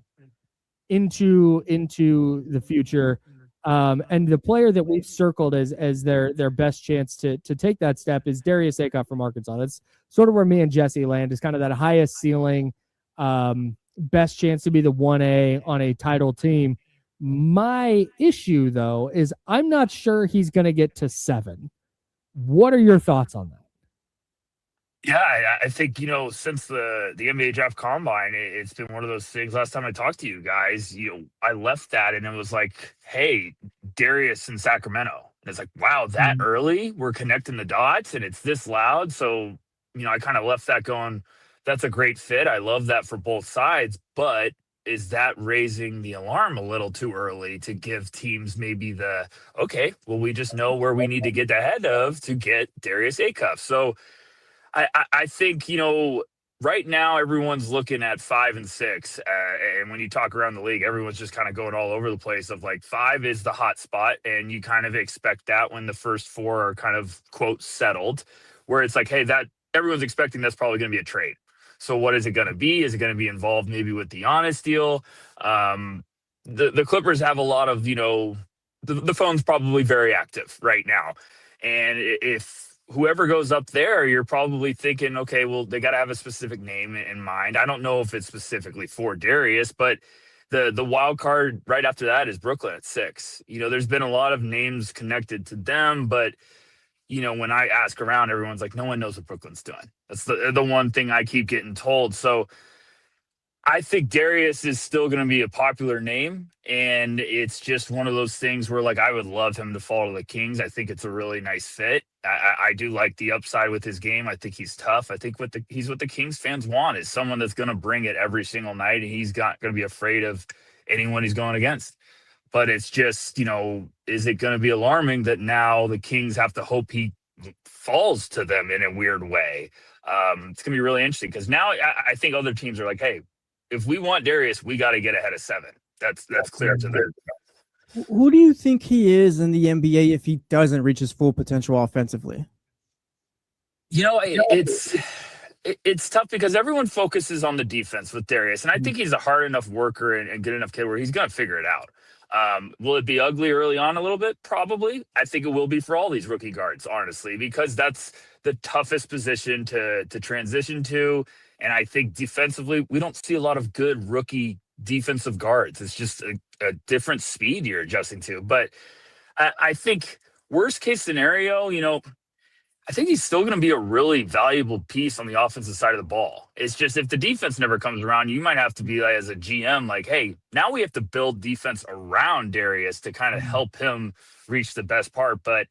Speaker 1: into the future. And the player that we've circled as their best chance to take that step is Darius Acuff from Arkansas. That's sort of where me and Jesse land, is kind of that highest ceiling, best chance to be the 1A on a title team. My issue, though, is I'm not sure he's going to get to 7. What are your thoughts on that?
Speaker 5: Yeah, I think, since the NBA draft combine, it's been one of those things. Last time I talked to you guys, I left that and it was like, hey, Darius in Sacramento. And it's like, wow, that early? We're connecting the dots and it's this loud. So, I kind of left that going, that's a great fit. I love that for both sides. But is that raising the alarm a little too early to give teams maybe okay, well, we just know where we need to get ahead of to get Darius Acuff. So, I think, right now everyone's looking at 5 and 6. And when you talk around the league, everyone's just kind of going all over the place of like 5 is the hot spot. And you kind of expect that when the first 4 are kind of quote settled, where it's like, hey, that everyone's expecting that's probably going to be a trade. So what is it going to be? Is it going to be involved maybe with the Giannis deal? The Clippers have a lot of, the phone's probably very active right now. And if whoever goes up there, you're probably thinking, okay, well, they got to have a specific name in mind. I don't know if it's specifically for Darius, but the wild card right after that is Brooklyn at 6. There's been a lot of names connected to them, but when I ask around, everyone's like, no one knows what Brooklyn's doing. That's the one thing I keep getting told. So I think Darius is still going to be a popular name, and it's just one of those things where, like, I would love him to fall to the Kings. I think it's a really nice fit. I do like the upside with his game. I think he's tough. I think he's what the Kings fans want is someone that's going to bring it every single night, and he's not going to be afraid of anyone he's going against. But it's just, is it going to be alarming that now the Kings have to hope he falls to them in a weird way? It's going to be really interesting because now I think other teams are like, hey, if we want Darius, we got to get ahead of 7. That's clear to them.
Speaker 2: Who do you think he is in the NBA if he doesn't reach his full potential offensively?
Speaker 5: It's tough because everyone focuses on the defense with Darius, and I think he's a hard enough worker and good enough kid where he's going to figure it out. Will it be ugly early on a little bit? Probably. I think it will be for all these rookie guards, honestly, because that's the toughest position to transition to. And I think defensively, we don't see a lot of good rookie defensive guards. It's just a different speed you're adjusting to. But I think worst case scenario, I think he's still going to be a really valuable piece on the offensive side of the ball. It's just if the defense never comes around, you might have to be like, as a GM, like, hey, now we have to build defense around Darius to kind of help him reach the best part. But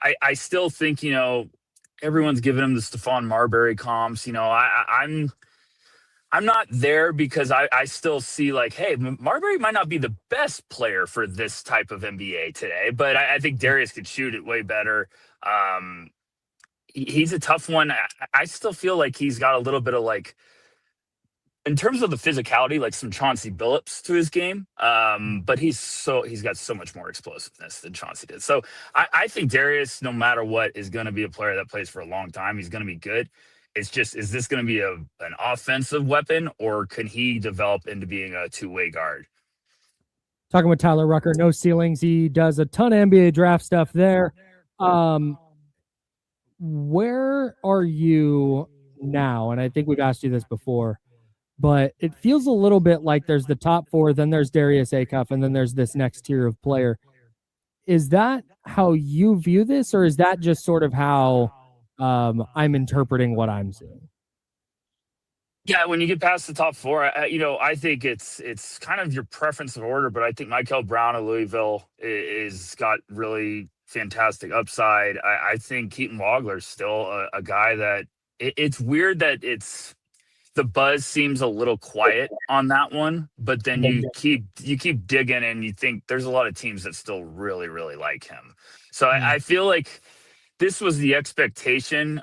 Speaker 5: I still think, everyone's giving him the Stephon Marbury comps. I'm not there because I still see like, hey, Marbury might not be the best player for this type of NBA today, but I think Darius could shoot it way better. He's a tough one. I still feel like he's got a little bit of like, in terms of the physicality, like some Chauncey Billups to his game. But he's got so much more explosiveness than Chauncey did. So I think Darius, no matter what, is going to be a player that plays for a long time. He's going to be good. It's just, is this going to be an offensive weapon, or can he develop into being a two-way guard?
Speaker 1: Talking with Tyler Rucker, no ceilings. He does a ton of NBA draft stuff there. Where are you now? And I think we've asked you this before, but it feels a little bit like there's the top 4, then there's Darius Acuff, and then there's this next tier of player. Is that how you view this, or is that just sort of how I'm interpreting what I'm seeing?
Speaker 5: Yeah, when you get past the top 4, I think it's kind of your preference of order, but I think Michael Brown of Louisville is got really fantastic upside. I think Keaton Wagler's still a guy that it's weird that the buzz seems a little quiet on that one, but then you keep digging and you think there's a lot of teams that still really, really like him. So I feel like this was the expectation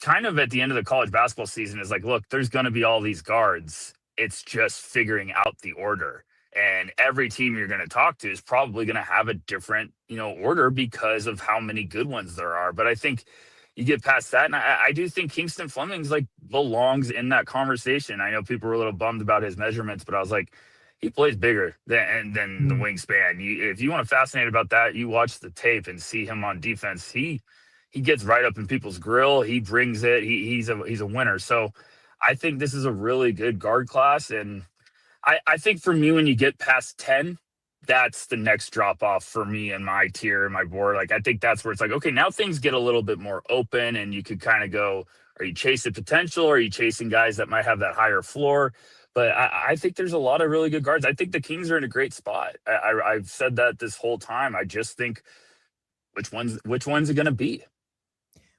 Speaker 5: kind of at the end of the college basketball season is like, look, there's going to be all these guards. It's just figuring out the order. And every team you're going to talk to is probably going to have a different, order because of how many good ones there are. But I think you get past that, and I do think Kingston Fleming's like belongs in that conversation. I know people were a little bummed about his measurements, but I was like, he plays bigger than the wingspan. If you want to fascinate about that, you watch the tape and see him on defense. He gets right up in people's grill. He brings it. He's a winner. So I think this is a really good guard class, and I think for me, when you get past 10, that's the next drop off for me and my tier and my board. Like, I think that's where it's like, okay, now things get a little bit more open and you could kind of go, are you chasing potential? Or are you chasing guys that might have that higher floor? But I think there's a lot of really good guards. I think the Kings are in a great spot. I've said that this whole time. I just think which one's it going to be?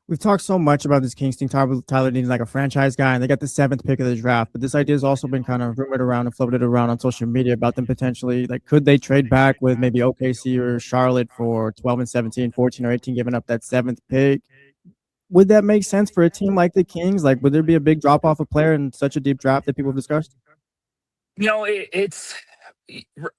Speaker 2: We've talked so much about this Kings team. Tyler needs like a franchise guy, and they got the 7th pick of the draft. But this idea has also been kind of rumored around and floated around on social media about them potentially, like, could they trade back with maybe OKC or Charlotte for 12 and 17, 14 or 18, giving up that 7th pick? Would that make sense for a team like the Kings? Like, would there be a big drop off of player in such a deep draft that people have discussed?
Speaker 5: It's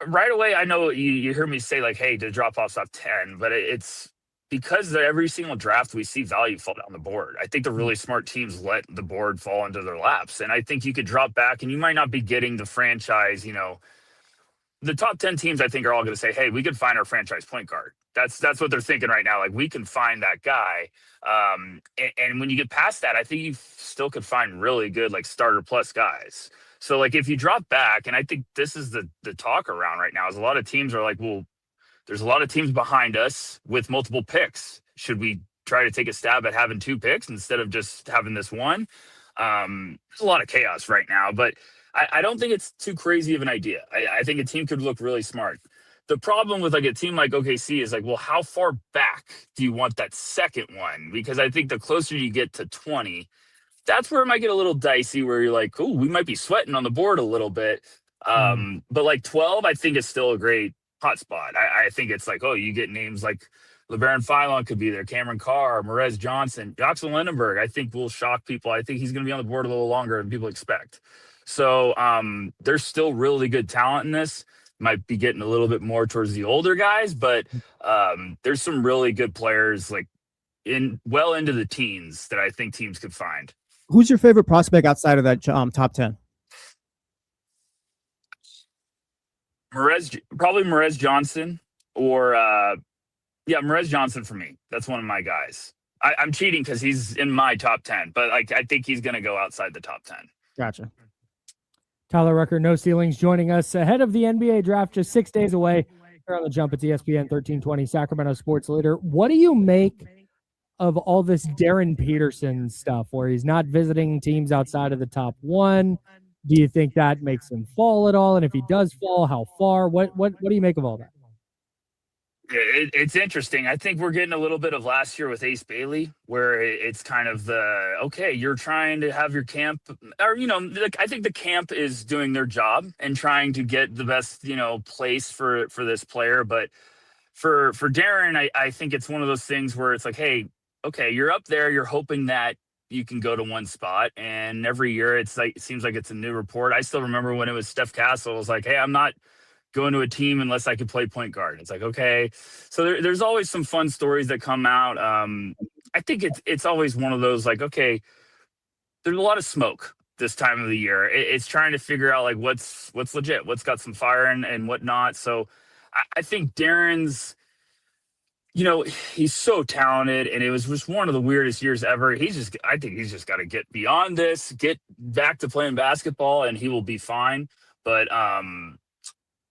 Speaker 5: right away. I know you hear me say like, hey, to drop off top 10, but it's because every single draft we see value fall down the board. I think the really smart teams let the board fall into their laps. And I think you could drop back and you might not be getting the franchise, the top 10 teams I think are all going to say, hey, we could find our franchise point guard. That's what they're thinking right now. Like, we can find that guy. And when you get past that, I think you still could find really good, like, starter plus guys. So, like, if you drop back, and I think this is the talk around right now, is a lot of teams are like, well, there's a lot of teams behind us with multiple picks. Should we try to take a stab at having 2 picks instead of just having this one? There's a lot of chaos right now, but I don't think it's too crazy of an idea. I think a team could look really smart. The problem with like a team like OKC is like, well, how far back do you want that second one? Because I think the closer you get to 20, that's where it might get a little dicey, where you're like, oh, we might be sweating on the board a little bit. But like 12, I think is still a great hot spot. I think it's like, oh, you get names like LeBaron Philon could be there, Cameron Carr, Merez Johnson, Jackson Lindenberg. I think will shock people. I think he's going to be on the board a little longer than people expect. So there's still really good talent in this. Might be getting a little bit more towards the older guys, but there's some really good players like well into the teens that I think teams could find.
Speaker 2: Who's your favorite prospect outside of that top 10?
Speaker 5: Probably Merez Johnson or Merez Johnson for me. That's one of my guys. I'm cheating because he's in my top 10, but like I think he's going to go outside the top 10.
Speaker 2: Gotcha.
Speaker 1: Tyler Rucker, No Ceilings, joining us ahead of the NBA draft, just 6 days away. Here on the Jump at ESPN 1320, Sacramento sports leader. What do you make of all this Darren Peterson stuff where he's not visiting teams outside of the top 1? Do you think that makes him fall at all? And if he does fall, how far? What do you make of all that?
Speaker 5: It's interesting. I think we're getting a little bit of last year with Ace Bailey, where it's kind of you're trying to have your camp, or, I think the camp is doing their job and trying to get the best, place for this player. But for Darren, I think it's one of those things where it's like, hey, okay, you're up there. You're hoping that you can go to one spot. And every year it seems like it's a new report. I still remember when it was Steph Castle. It was like, hey, I'm not going to a team unless I could play point guard. It's like, okay. So there's always some fun stories that come out. I think it's always one of those like, okay, there's a lot of smoke this time of the year. It's trying to figure out like what's legit, what's got some fire and whatnot. So I think Darren's, he's so talented, and it was just one of the weirdest years ever. I think he's just got to get beyond this, get back to playing basketball, and he will be fine. But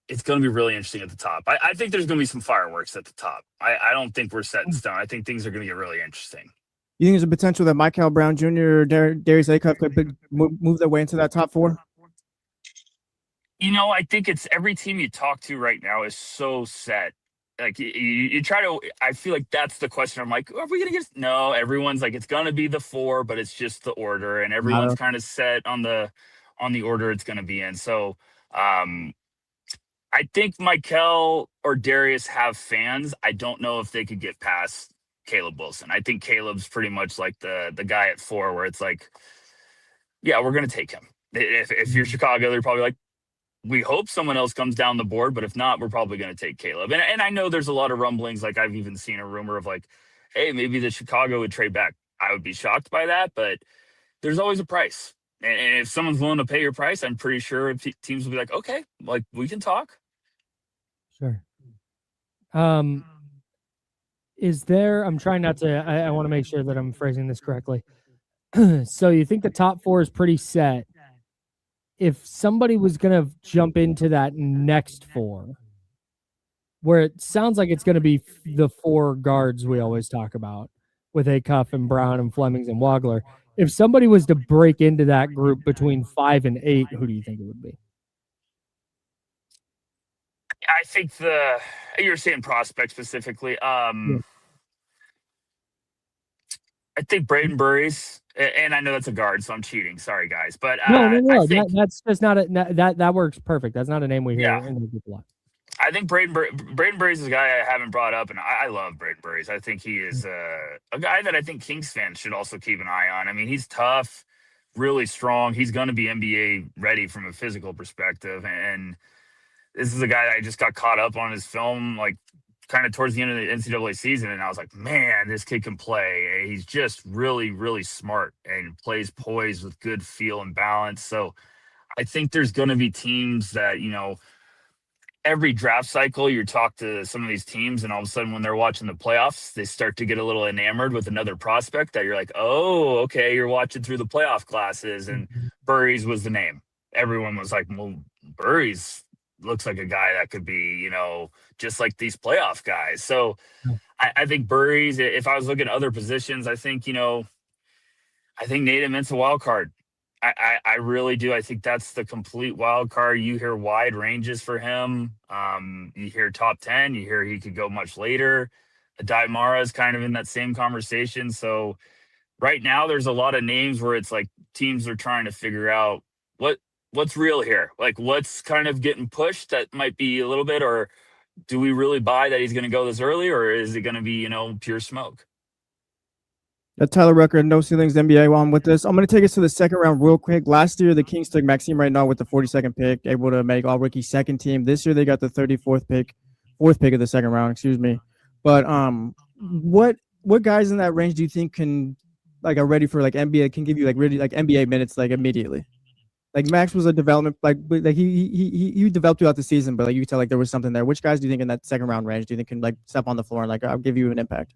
Speaker 5: it's going to be really interesting at the top. I think there's going to be some fireworks at the top. I don't think we're set in stone. I think things are going to get really interesting.
Speaker 2: You think there's a potential that Michael Brown Jr. or Darius Acuff could move their way into that top 4?
Speaker 5: I think it's every team you talk to right now is so set. Like you try to, I feel like that's the question. I'm like, are we going to get? No, everyone's like, it's going to be the 4, but it's just the order, and everyone's kind of set on the order it's going to be in. So I think Michael or Darius have fans. I don't know if they could get past Caleb Wilson. I think Caleb's pretty much like the guy at 4, where it's like, yeah, we're going to take him. If you're Chicago, they're probably like, we hope someone else comes down the board, but if not, we're probably going to take Caleb. And I know there's a lot of rumblings. Like I've even seen a rumor of like, hey, maybe the Chicago would trade back. I would be shocked by that, but there's always a price. And if someone's willing to pay your price, I'm pretty sure teams will be like, okay, like we can talk.
Speaker 1: Sure. Is there, I'm trying not to, I want to make sure that I'm phrasing this correctly. So you think the top 4 is pretty set. If somebody was going to jump into that next 4, where it sounds like it's going to be the four guards we always talk about with Acuff and Brown and Flemings and Wagler. If somebody was to break into that group between 5 and 8, who do you think it would be?
Speaker 5: I think you're saying prospect specifically. I think Braden Burries, and I know that's a guard, so I'm cheating. Sorry, guys, but
Speaker 1: No.
Speaker 5: I think
Speaker 1: That's just not that works perfect. That's not a name we hear
Speaker 5: yeah,
Speaker 1: in the group a lot.
Speaker 5: I think Braden Burries is a guy I haven't brought up, and I love Braden Burries. I think he is a guy that I think Kings fans should also keep an eye on. I mean, he's tough, really strong. He's going to be NBA ready from a physical perspective, and this is a guy that I just got caught up on his film, like kind of towards the end of the NCAA season, and I was like, man, this kid can play. He's just really, really smart and plays poised with good feel and balance. So I think there's going to be teams that, every draft cycle, you talk to some of these teams, and all of a sudden, when they're watching the playoffs, they start to get a little enamored with another prospect that you're like, oh, okay, you're watching through the playoff glasses, and Burries was the name. Everyone was like, well, Burries looks like a guy that could be, just like these playoff guys. So I think Burries, if I was looking at other positions, I think Nate Amint's a wild card. I really do. I think that's the complete wild card. You hear wide ranges for him. You hear top 10. You hear he could go much later. Adai Mara is kind of in that same conversation. So right now, there's a lot of names where it's like teams are trying to figure out what's real here. Like what's kind of getting pushed that might be a little bit, or do we really buy that he's going to go this early, or is it going to be pure smoke?
Speaker 2: Tyler Rucker, No Ceilings NBA. While I'm with this, I'm going to take us to the second round real quick. Last year, the Kings took Maxime right now with the 42nd pick, able to make all rookie second team. This year, they got the 34th pick, fourth pick of the second round. Excuse me. But what guys in that range do you think are ready for like NBA? Can give you like really like NBA minutes like immediately? Like Max was a development, like he developed throughout the season, but like you could tell like there was something there. Which guys do you think in that second round range do you think can like step on the floor and like I'll give you an impact?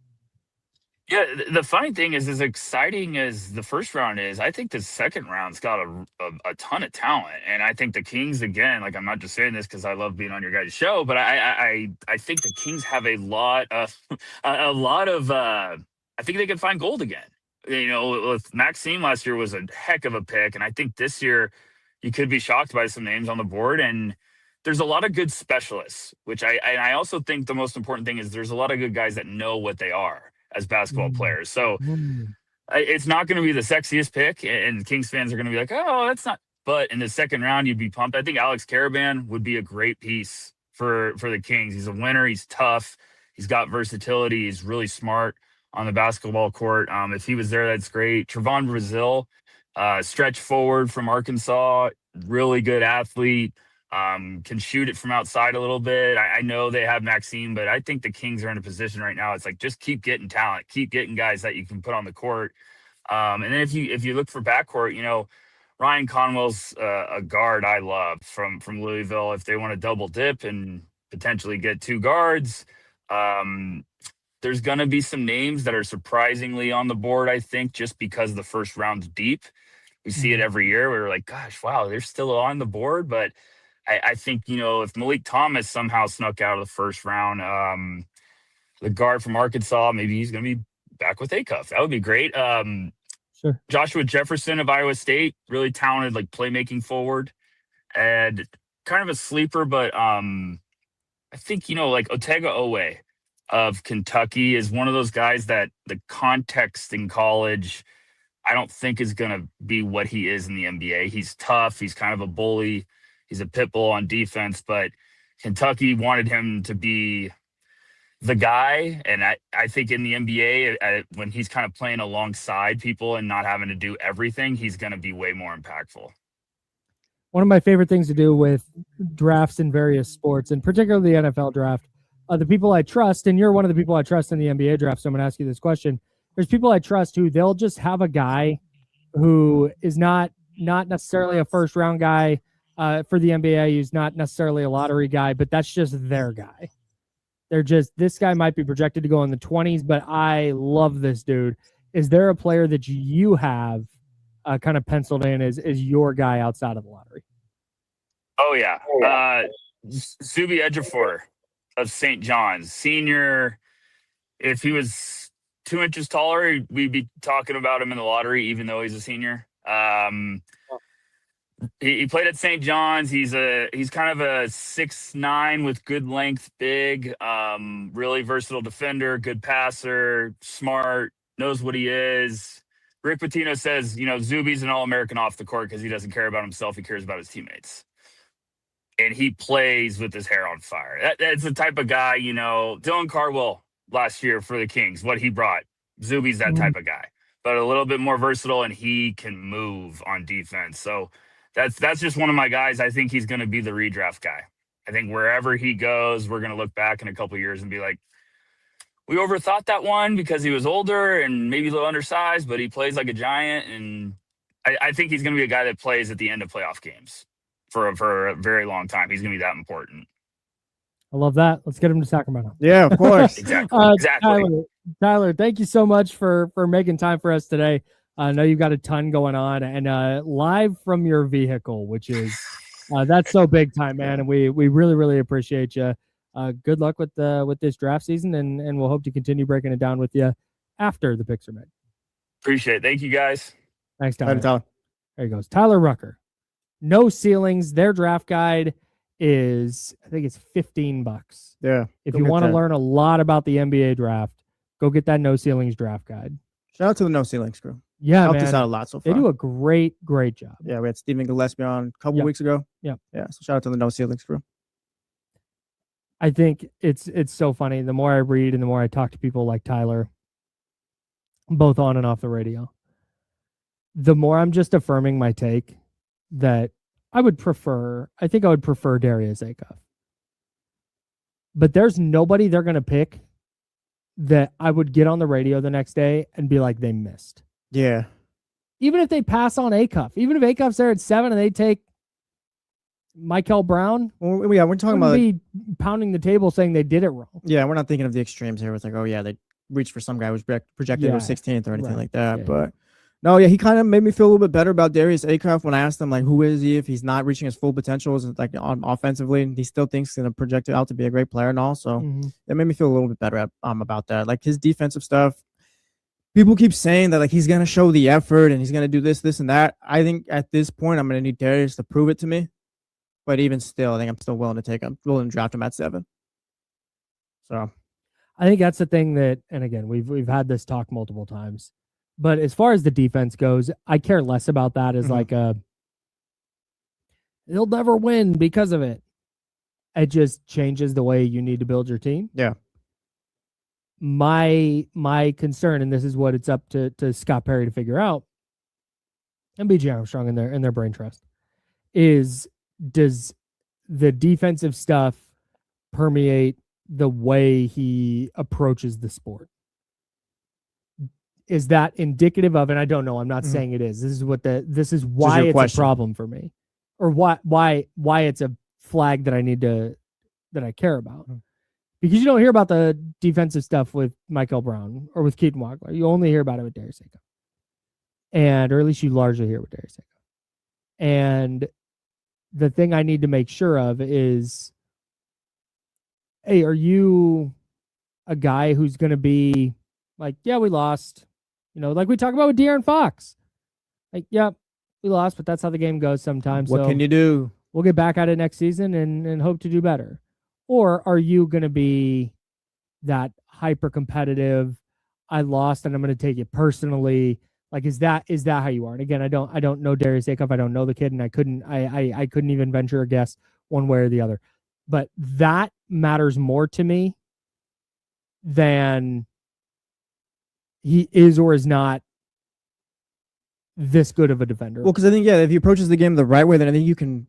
Speaker 5: Yeah, the funny thing is, as exciting as the first round is, I think the second round's got a ton of talent, and I think the Kings, again, like I'm not just saying this because I love being on your guys' show, but I think the Kings have a lot of I think they can find gold again. With Maxime last year was a heck of a pick, and I think this year you could be shocked by some names on the board, and there's a lot of good specialists, which I also think the most important thing is there's a lot of good guys that know what they are as basketball players. So it's not going to be the sexiest pick, and Kings fans are going to be like, oh, that's not. But in the second round, you'd be pumped. I think Alex Caravan would be a great piece for the Kings. He's a winner. He's tough. He's got versatility. He's really smart on the basketball court. If he was there, that's great. Trevon Brazil, stretch forward from Arkansas, really good athlete. Can shoot it from outside a little bit. I know they have Maxime, but I think the Kings are in a position right now. It's like just keep getting talent, keep getting guys that you can put on the court. And then if you look for backcourt, Ryan Conwell's a guard I love from Louisville. If they want to double dip and potentially get two guards, there's going to be some names that are surprisingly on the board. I think just because the first round's deep, we see it every year. We're like, gosh, wow, they're still on the board, but I think, if Malik Thomas somehow snuck out of the first round, the guard from Arkansas, maybe he's going to be back with Acuff. That would be great.
Speaker 1: Sure.
Speaker 5: Joshua Jefferson of Iowa State, really talented, like playmaking forward, and kind of a sleeper, but I think, like Otega Owe of Kentucky is one of those guys that the context in college, I don't think is going to be what he is in the NBA. He's tough. He's kind of a bully. He's a pit bull on defense, but Kentucky wanted him to be the guy. And I think in the NBA, when he's kind of playing alongside people and not having to do everything, he's going to be way more impactful.
Speaker 1: One of my favorite things to do with drafts in various sports, and particularly the NFL draft, the people I trust, and you're one of the people I trust in the NBA draft, so I'm going to ask you this question. There's people I trust who they'll just have a guy who is not necessarily a first-round guy, for the NBA, who's not necessarily a lottery guy, but that's just their guy. They're just, this guy might be projected to go in the 20s, but I love this dude. Is there a player that you have kind of penciled in as your guy outside of the lottery?
Speaker 5: Oh, yeah. Zubi Ejiofor of St. John's. Senior, if he was 2 inches taller, we'd be talking about him in the lottery, even though he's a senior. He played at St. John's. He's kind of a 6'9" with good length, big, really versatile defender, good passer, smart, knows what he is. Rick Pitino says, Zuby's an All-American off the court because he doesn't care about himself. He cares about his teammates. And he plays with his hair on fire. That's the type of guy, Dylan Cardwell last year for the Kings, what he brought. Zuby's that type of guy, but a little bit more versatile, and he can move on defense. So that's just one of my guys. I think he's going to be the redraft guy. I think wherever he goes, we're going to look back in a couple of years and be like, we overthought that one because he was older and maybe a little undersized, but he plays like a giant. And I think he's going to be a guy that plays at the end of playoff games for a very long time. He's going to be that important.
Speaker 1: I love that. Let's get him to Sacramento.
Speaker 2: Yeah, of course.
Speaker 5: Exactly.
Speaker 1: Tyler, thank you so much for making time for us today. I know you've got a ton going on, and live from your vehicle, which is that's so big time, man. And we really, really appreciate you. Good luck with this draft season, and we'll hope to continue breaking it down with you after the picks are made.
Speaker 5: Appreciate it. Thank you, guys.
Speaker 1: Thanks, Tyler. There he goes. Tyler Rucker. No ceilings. Their draft guide is, I think it's $15.
Speaker 2: Yeah.
Speaker 1: If you want to learn a lot about the NBA draft, go get that No Ceilings draft guide.
Speaker 2: Shout out to the No Ceilings crew.
Speaker 1: Yeah,
Speaker 2: helped
Speaker 1: man.
Speaker 2: us out a lot so far.
Speaker 1: They do a great job.
Speaker 2: Yeah, we had Stephen Gillespie on a couple weeks ago. Yeah. So shout out to the No Ceilings crew.
Speaker 1: I think it's so funny. The more I read and the more I talk to people like Tyler, both on and off the radio, the more I'm just affirming my take that I think I would prefer Darius Acuff. But there's nobody they're going to pick that I would get on the radio the next day and be like, they missed.
Speaker 2: Yeah.
Speaker 1: Even if they pass on Acuff, even if Acuff's there at 7 and they take Michael Brown,
Speaker 2: well, yeah, we're talking about
Speaker 1: be pounding the table saying they did it wrong.
Speaker 2: Yeah, we're not thinking of the extremes here. It's like, oh yeah, they reached for some guy who was projected to go 16th or anything like that. But no, yeah, he kind of made me feel a little bit better about Darius Acuff when I asked him, like, who is he if he's not reaching his full potential, like offensively, and he still thinks he's going to project it out to be a great player and all. So it made me feel a little bit better about that. Like his defensive stuff, people keep saying that like he's going to show the effort and he's going to do this, and that. I think at this point, I'm going to need Darius to prove it to me. But even still, I think I'm still willing to draft him at 7. So
Speaker 1: I think that's the thing that, and again, we've had this talk multiple times. But as far as the defense goes, I care less about that as like they'll never win because of it. It just changes the way you need to build your team.
Speaker 2: Yeah.
Speaker 1: My concern, and this is what it's up to Scott Perry to figure out, and BJ Armstrong in their brain trust, is does the defensive stuff permeate the way he approaches the sport? Is that indicative of, and I don't know, I'm not saying it is. This is why it's a problem for me, or why it's a flag that I care about. Because you don't hear about the defensive stuff with Michael Brown or with Keaton Wackler. You only hear about it with Darius Acuff. Or at least you largely hear with Darius Acuff. And the thing I need to make sure of is, hey, are you a guy who's going to be like, yeah, we lost. Like we talk about with De'Aaron Fox. Like, yeah, we lost, but that's how the game goes sometimes.
Speaker 2: What can you do?
Speaker 1: We'll get back at it next season and hope to do better. Or are you going to be that hyper competitive, I lost and I'm going to take it personally? Like, is that how you are? And again, I don't know Darius Acuff. I don't know the kid, and I couldn't even venture a guess one way or the other. But that matters more to me than he is or is not this good of a defender.
Speaker 2: Well, because I think, if he approaches the game the right way, then I think you can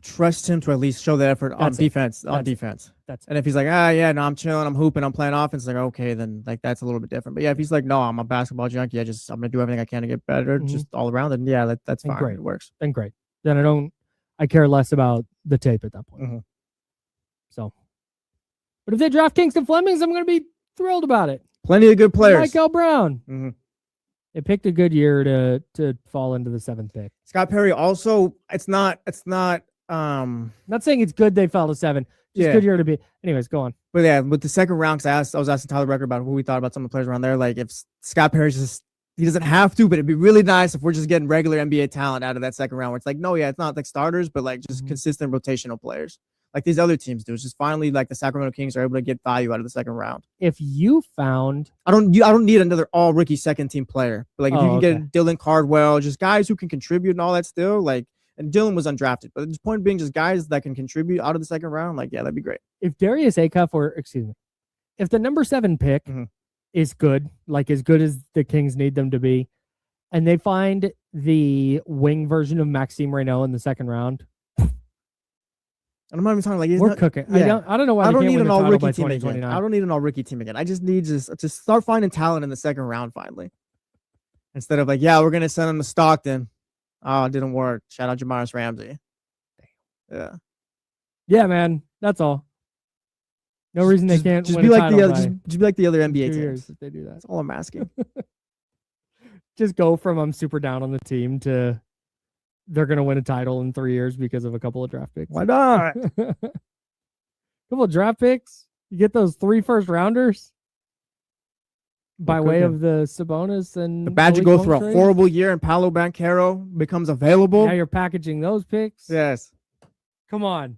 Speaker 2: trust him to at least show that effort on defense. And if he's like, no, I'm chilling, I'm hooping, I'm playing offense, like, okay, then like that's a little bit different. But yeah, if he's like, no, I'm a basketball junkie, I'm gonna do everything I can to get better, just all around, then that's fine.
Speaker 1: Great.
Speaker 2: It works.
Speaker 1: Then great. Then I care less about the tape at that point. So, but if they draft Kingston Flemings, I'm gonna be thrilled about it.
Speaker 2: Plenty of good players.
Speaker 1: Michael Brown. They picked a good year to fall into the 7th pick.
Speaker 2: Scott Perry also, it's not
Speaker 1: not saying it's good they fell to 7. Just good year to be. Anyways, go on.
Speaker 2: But yeah, with the second round, because I was asking Tyler Record about who we thought about some of the players around there. Like if Scott Perry's just, he doesn't have to, but it'd be really nice if we're just getting regular NBA talent out of that second round. Where it's like, no, yeah, it's not like starters, but like just consistent rotational players, like these other teams do. It's just finally like the Sacramento Kings are able to get value out of the second round.
Speaker 1: If you found,
Speaker 2: I don't need another all rookie second team player, but like if you can get Dylan Cardwell, just guys who can contribute and all that still, like, and Dylan was undrafted, but the point being just guys that can contribute out of the second round, like, yeah, that'd be great.
Speaker 1: If Darius Acuff if the number 7 pick is good, like as good as the Kings need them to be, and they find the wing version of Maxime Reynaud in the second round,
Speaker 2: and I'm not even talking like
Speaker 1: we're cooking. Yeah. I don't know why
Speaker 2: I don't need an all rookie
Speaker 1: team again.
Speaker 2: I don't need an all rookie team again. I just need to start finding talent in the second round finally, instead of like, yeah, we're gonna send them to Stockton. Oh, it didn't work. Shout out Jamaris Ramsey.
Speaker 1: Yeah, man. That's all. No reason they can't
Speaker 2: just
Speaker 1: win
Speaker 2: be
Speaker 1: a
Speaker 2: like
Speaker 1: title
Speaker 2: just be like the other NBA
Speaker 1: 2
Speaker 2: teams.
Speaker 1: years if they do that.
Speaker 2: That's all I'm asking.
Speaker 1: Just go from I'm super down on the team to they're going to win a title in 3 years because of a couple of draft picks.
Speaker 2: Why not?
Speaker 1: Couple of draft picks. You get those 3 first rounders by way of the Sabonis and
Speaker 2: the Badger go through a horrible year and Paolo Banchero becomes available.
Speaker 1: Now you're packaging those picks.
Speaker 2: Yes.
Speaker 1: Come on.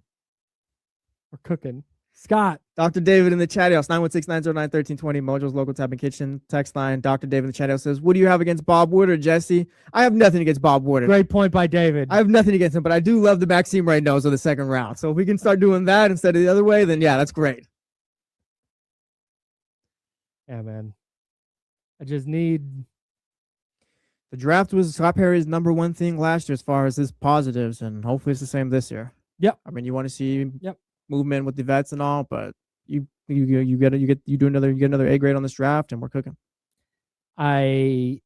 Speaker 1: We're cooking. Scott.
Speaker 2: Dr. David in the chat house, 916-909-1320, Mojo's local tap and kitchen text line. Dr. David in the chat house says, what do you have against Bob Wood or Jesse? I have nothing against Bob Wood.
Speaker 1: Great point by David.
Speaker 2: I have nothing against him, but I do love the Maxime Reynaud of the second round. So if we can start doing that instead of the other way, then yeah, that's great.
Speaker 1: Yeah, man. I just need...
Speaker 2: The draft was Scott Perry's number one thing last year as far as his positives, and hopefully it's the same this year.
Speaker 1: Yep.
Speaker 2: I mean, you want to see movement with the vets and all, but you get another A grade on this draft, and we're cooking.
Speaker 1: I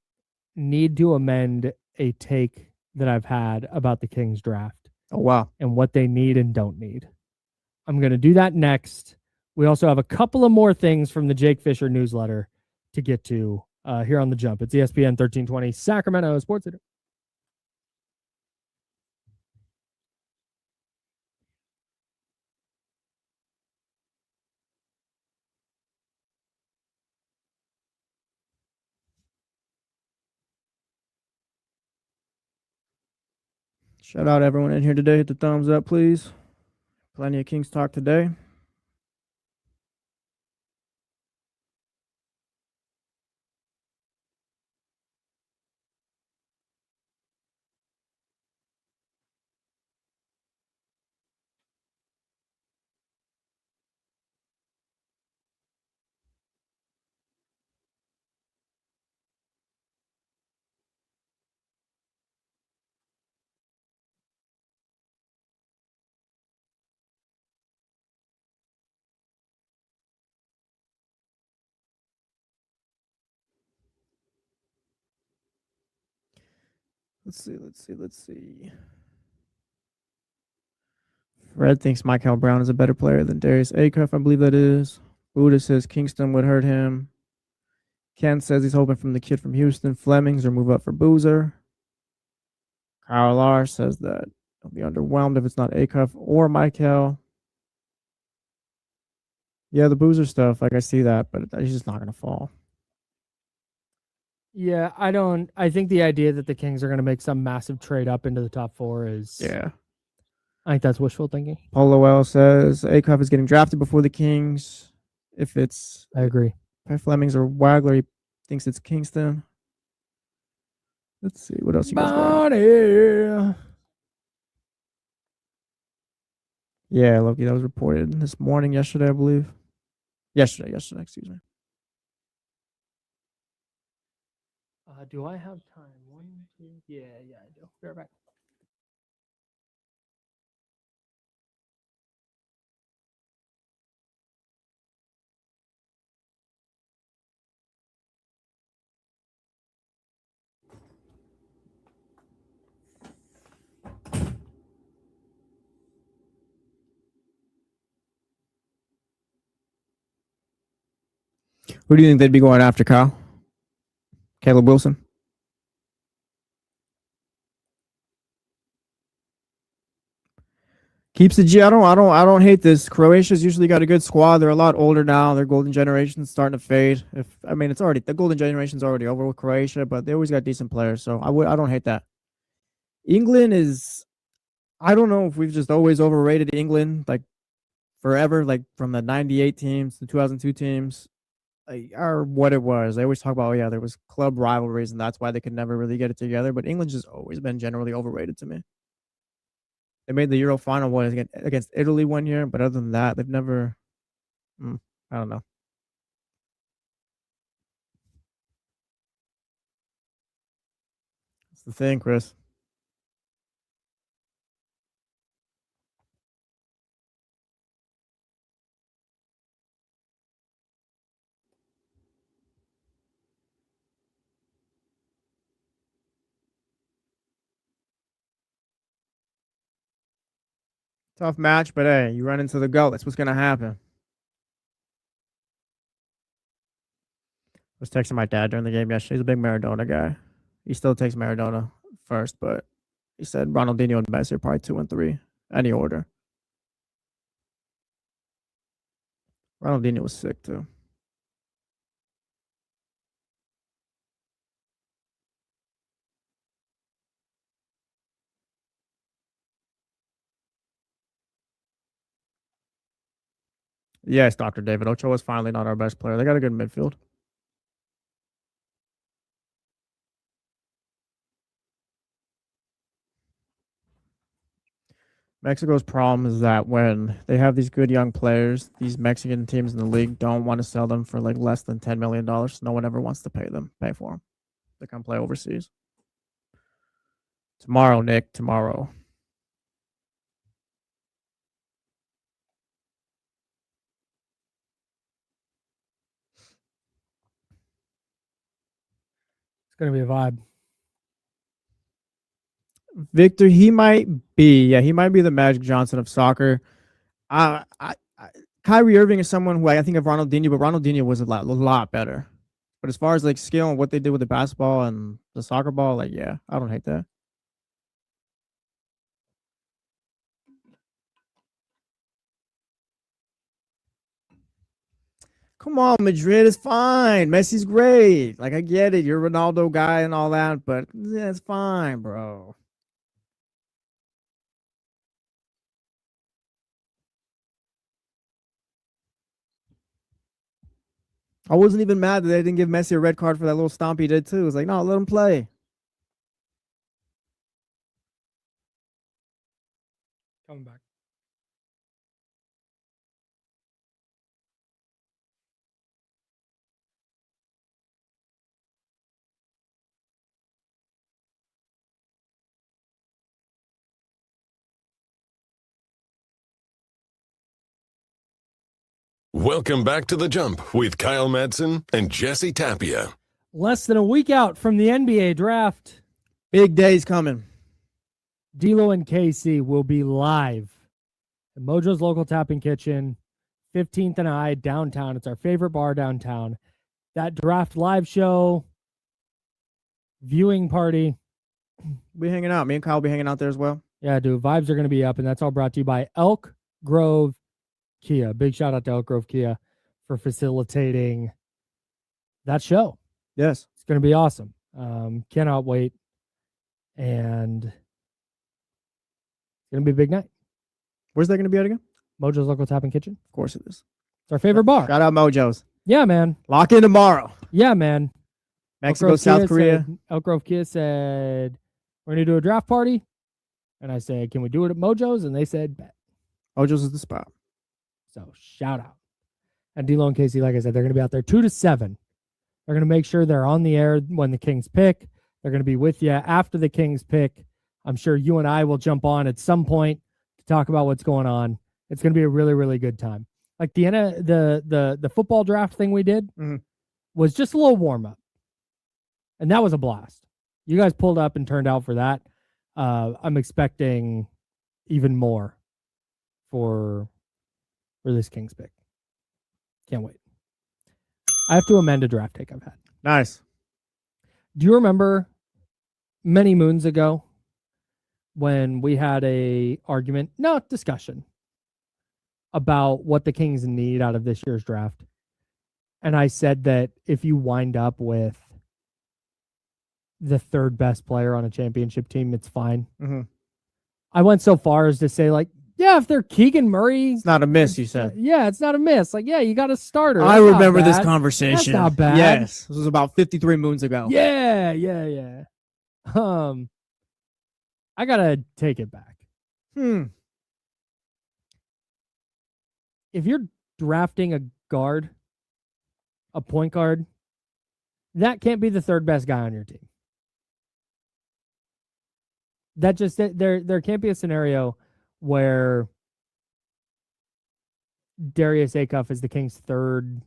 Speaker 1: need to amend a take that I've had about the Kings draft.
Speaker 2: Oh wow.
Speaker 1: And what they need and don't need. I'm going to do that next. We also have a couple of more things from the Jake Fisher newsletter to get to here on The Jump. It's ESPN 1320 Sacramento Sports Center.
Speaker 2: Shout out everyone in here today. Hit the thumbs up, please. Plenty of Kings talk today. Let's see. Fred thinks Michael Brown is a better player than Darius Acuff. I believe that is. Buddha says Kingston would hurt him. Ken says he's hoping from the kid from Houston, Flemings, or move up for Boozer. Kyle R says that he'll be underwhelmed if it's not Acuff or Michael. Yeah, the Boozer stuff, like I see that, but he's just not going to fall.
Speaker 1: Yeah, I think the idea that the Kings are going to make some massive trade up into the top 4 is...
Speaker 2: Yeah.
Speaker 1: I think that's wishful thinking.
Speaker 2: Polo L says Acuff is getting drafted before the Kings. If it's...
Speaker 1: I agree.
Speaker 2: Pat Flemings or Wagler, he thinks it's Kingston. Let's see. What else you guys got? Yeah, Loki, that was reported this morning, yesterday, I believe. Yesterday, excuse me.
Speaker 1: Do I have time? 1, 2... Yeah, I do. Be right back.
Speaker 2: Who do you think they'd be going after, Kyle? Caleb Wilson? Keeps the G. I don't hate this. Croatia's usually got a good squad. They're a lot older now. Their golden generation's starting to fade. It's already the golden generation's already over with Croatia, but they always got decent players. So I don't hate that. England is. I don't know if we've just always overrated England like forever, like from the '98 teams, the 2002 teams, or what it was. They always talk about, oh yeah, there was club rivalries, and that's why they could never really get it together. But England's just always been generally overrated to me. They made the Euro final against Italy one year, but other than that, they've never. I don't know. That's the thing, Chris. Tough match, but hey, you run into the GOAT. That's what's gonna happen. I was texting my dad during the game yesterday. He's a big Maradona guy. He still takes Maradona first, but he said Ronaldinho and Messi are probably 2 and 3, any order. Ronaldinho was sick too. Yes, Dr. David Ochoa is finally not our best player. They got a good midfield. Mexico's problem is that when they have these good young players, these Mexican teams in the league don't want to sell them for like less than $10 million. No one ever wants to pay for them. They come play overseas. Tomorrow, Nick, tomorrow.
Speaker 1: It's going to be a vibe.
Speaker 2: Victor, he might be the Magic Johnson of soccer. Kyrie Irving is someone who I think of Ronaldinho, but Ronaldinho was a lot better. But as far as like skill and what they did with the basketball and the soccer ball, like, yeah, I don't hate that. Come on, Madrid is fine. Messi's great. Like, I get it. You're a Ronaldo guy and all that, but yeah, it's fine, bro. I wasn't even mad that they didn't give Messi a red card for that little stomp he did too. It's like, no, let him play.
Speaker 1: Coming back.
Speaker 3: Welcome back to The Jump with Kyle Madson and Jesse Tapia.
Speaker 1: Less than a week out from the NBA draft.
Speaker 2: Big days coming.
Speaker 1: D'Lo and KC will be live at Mojo's Local Tapping Kitchen, 15th and I, downtown. It's our favorite bar downtown. That draft live show, viewing party.
Speaker 2: We'll be hanging out. Me and Kyle will be hanging out there as well.
Speaker 1: Yeah, dude. Vibes are going to be up, and that's all brought to you by Elk Grove Kia. Big shout out to Elk Grove Kia for facilitating that show.
Speaker 2: Yes.
Speaker 1: It's going to be awesome. Cannot wait. And it's going to be a big night.
Speaker 2: Where's that going to be at again?
Speaker 1: Mojo's Local Tapping Kitchen.
Speaker 2: Of course it is.
Speaker 1: It's our favorite bar.
Speaker 2: Shout out Mojo's.
Speaker 1: Yeah, man.
Speaker 2: Lock in tomorrow.
Speaker 1: Yeah, man.
Speaker 2: Mexico, South Korea.
Speaker 1: Elk Grove Kia said, we're going to do a draft party. And I said, can we do it at Mojo's? And they said, bet.
Speaker 2: Mojo's is the spot.
Speaker 1: So shout out. And D'Lo and Casey, like I said, they're going to be out there 2 to 7. They're going to make sure they're on the air when the Kings pick. They're going to be with you after the Kings pick. I'm sure you and I will jump on at some point to talk about what's going on. It's going to be a really, really good time. Like the football draft thing we did was just a little warm up. And that was a blast. You guys pulled up and turned out for that. I'm expecting even more for this Kings pick. Can't wait. I have to amend a draft take I've had.
Speaker 2: Nice.
Speaker 1: Do you remember many moons ago when we had a discussion about what the Kings need out of this year's draft. And I said that if you wind up with the third best player on a championship team, it's fine.
Speaker 2: Mhm.
Speaker 1: I went so far as to say, like, yeah, if they're Keegan Murray,
Speaker 2: It's not a miss, you said.
Speaker 1: yeah, it's not a miss. Like, yeah, you got a starter.
Speaker 2: I
Speaker 1: That's not
Speaker 2: remember this
Speaker 1: bad.
Speaker 2: conversation.
Speaker 1: That's not bad.
Speaker 2: Yes, this was about 53 moons ago.
Speaker 1: Yeah. I gotta take it back. If you're drafting a guard, a point guard, that can't be the third best guy on your team. That just there can't be a scenario where Darius Acuff is the Kings' third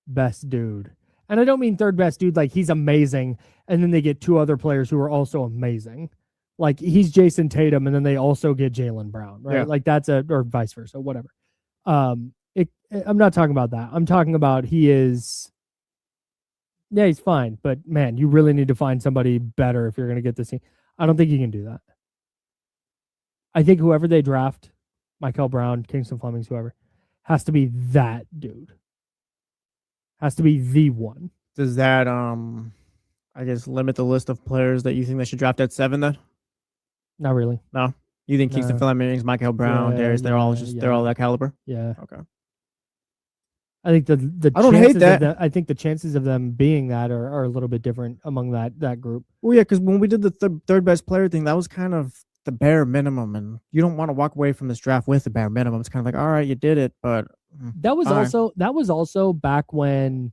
Speaker 1: best dude. And I don't mean third best dude like he's amazing and then they get two other players who are also amazing. Like he's Jason Tatum and then they also get Jaylen Brown, right?
Speaker 2: Yeah.
Speaker 1: Like that's or vice versa, whatever. I'm not talking about that. I'm talking about he's fine, but man, you really need to find somebody better if you're going to get this team. I don't think you can do that. I think whoever they draft, Michael Brown, Kingston Flemings, whoever, has to be that dude. Has to be the one.
Speaker 2: Does that I guess limit the list of players that you think they should draft at 7 then?
Speaker 1: Not really.
Speaker 2: No. You think Kingston
Speaker 1: No.
Speaker 2: Flemings, Michael Brown,
Speaker 1: Yeah,
Speaker 2: Darius, they're all
Speaker 1: yeah.
Speaker 2: all that caliber?
Speaker 1: Yeah.
Speaker 2: Okay.
Speaker 1: I think the
Speaker 2: I don't hate
Speaker 1: chances of
Speaker 2: that.
Speaker 1: I think the chances of them being that are a little bit different among that group.
Speaker 2: Well, yeah, because when we did the third best player thing, that was kind of the bare minimum, and you don't want to walk away from this draft with the bare minimum. It's kind of like, all right, you did it, but
Speaker 1: That was
Speaker 2: fine.
Speaker 1: also back when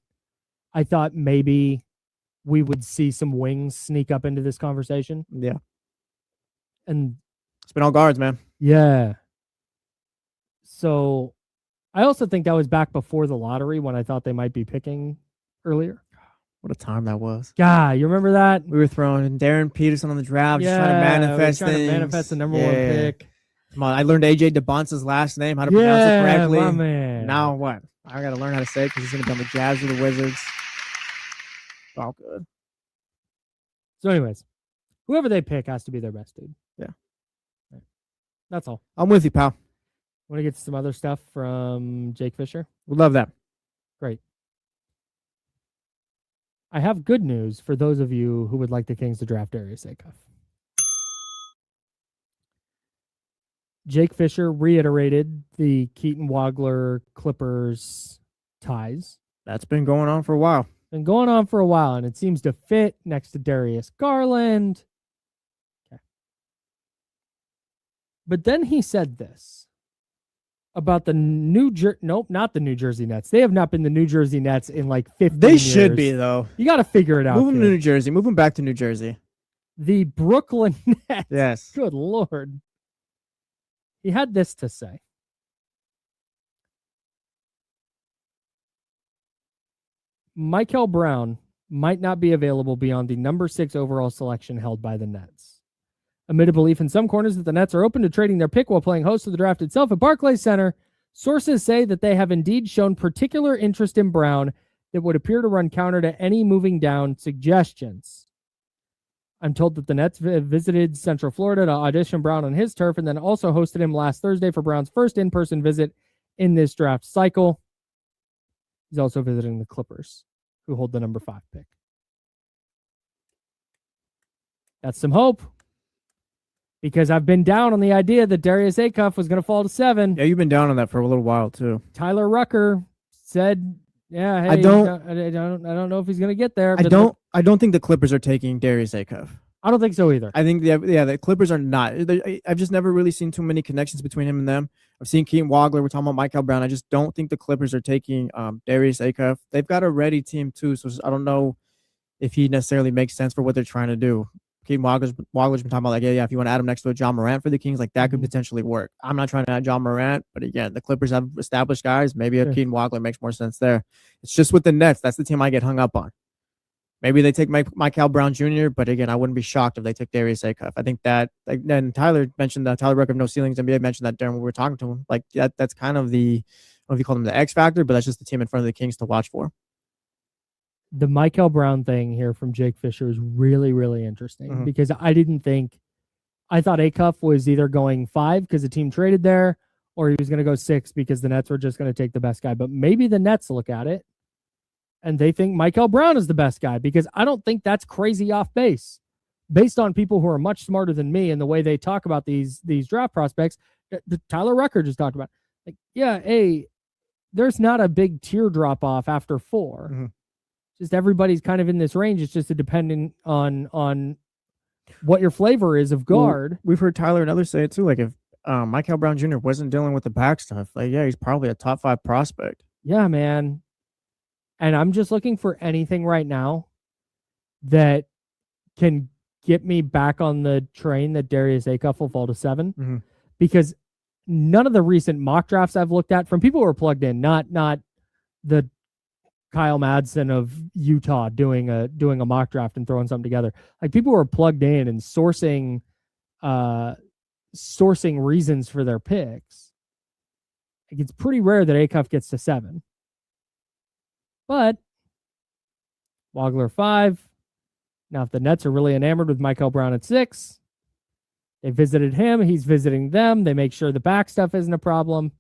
Speaker 1: I thought maybe we would see some wings sneak up into this conversation.
Speaker 2: Yeah,
Speaker 1: And
Speaker 2: it's been all guards, man.
Speaker 1: yeah. So I also think that was back before the lottery when I thought they might be picking earlier.
Speaker 2: What a time that was.
Speaker 1: God, you remember that?
Speaker 2: We were throwing Darren Peterson on the draft, just trying to manifest
Speaker 1: trying
Speaker 2: things.
Speaker 1: to manifest the number one pick.
Speaker 2: Come on, I learned AJ DeBonce's last name, how to pronounce it correctly.
Speaker 1: My man.
Speaker 2: Now what? I got to learn how to say it because he's going to become the Jazz or the Wizards. All good.
Speaker 1: So anyways, whoever they pick has to be their best dude.
Speaker 2: Yeah.
Speaker 1: Right. That's all.
Speaker 2: I'm with you, pal.
Speaker 1: Want to get to some other stuff from Jake Fisher?
Speaker 2: We love that.
Speaker 1: Great. I have good news for those of you who would like the Kings to draft Darius Acuff. Jake Fisher reiterated the Keaton Wagler Clippers ties.
Speaker 2: That's been going on for a while.
Speaker 1: Been going on for a while, and it seems to fit next to Darius Garland. Okay. But then he said this about the not the New Jersey Nets. They have not been the New Jersey Nets in like 15
Speaker 2: They
Speaker 1: years.
Speaker 2: should be, though.
Speaker 1: You got to figure it out.
Speaker 2: Move them to
Speaker 1: kid.
Speaker 2: New Jersey. Move them back to New Jersey.
Speaker 1: The Brooklyn Nets.
Speaker 2: Yes.
Speaker 1: Good Lord. He had this to say. Michael Brown might not be available beyond the number 6 overall selection held by the Nets. Amid a belief in some corners that the Nets are open to trading their pick while playing host to the draft itself at Barclays Center, sources say that they have indeed shown particular interest in Brown that would appear to run counter to any moving down suggestions. I'm told that the Nets visited Central Florida to audition Brown on his turf and then also hosted him last Thursday for Brown's first in-person visit in this draft cycle. He's also visiting the Clippers, who hold the number 5 pick. That's some hope. Because I've been down on the idea that Darius Acuff was going to fall to 7.
Speaker 2: Yeah, you've been down on that for a little while, too.
Speaker 1: Tyler Rucker said, yeah, hey,
Speaker 2: I don't
Speaker 1: know if he's going to get there.
Speaker 2: I don't think the Clippers are taking Darius Acuff.
Speaker 1: I don't think so either.
Speaker 2: I think the Clippers are not. I've just never really seen too many connections between him and them. I've seen Keaton Wagler. We're talking about Michael Brown. I just don't think the Clippers are taking Darius Acuff. They've got a ready team too, so I don't know if he necessarily makes sense for what they're trying to do. Keaton Wagler's been talking about like, yeah, if you want to add him next to a John Morant for the Kings, like that could potentially work. I'm not trying to add John Morant, but again, the Clippers have established guys. Maybe a Keaton Wagler makes more sense there. It's just with the Nets. That's the team I get hung up on. Maybe they take Michael Brown Jr., but again, I wouldn't be shocked if they took Darius Acuff. I think that, like, then Tyler mentioned that Tyler Rucker of No Ceilings NBA mentioned that during when we were talking to him. Like that's kind of the, I don't know if you call him the X factor, but that's just the team in front of the Kings to watch for.
Speaker 1: The Michael Brown thing here from Jake Fisher is really, really interesting because I didn't think I thought Acuff was either going 5 because the team traded there, or he was going to go 6 because the Nets were just going to take the best guy. But maybe the Nets look at it and they think Michael Brown is the best guy, because I don't think that's crazy off base. Based on people who are much smarter than me and the way they talk about these draft prospects, Tyler Rucker just talked about, like, yeah, hey, there's not a big tear drop off after 4.
Speaker 2: Mm-hmm.
Speaker 1: Just everybody's kind of in this range. It's just a dependent on what your flavor is of guard.
Speaker 2: Well, we've heard Tyler and others say it too. Like, if Michael Brown Jr. wasn't dealing with the back stuff, like, yeah, he's probably a top 5 prospect.
Speaker 1: Yeah, man. And I'm just looking for anything right now that can get me back on the train that Darius Acuff will fall to 7, because none of the recent mock drafts I've looked at from people who are plugged in, not the Kyle Madson of Utah doing a mock draft and throwing something together. Like, people who are plugged in and sourcing reasons for their picks. Like, it's pretty rare that Acuff gets to 7. But Wagler 5. Now, if the Nets are really enamored with Michael Brown at 6, they visited him, he's visiting them, they make sure the back stuff isn't a problem,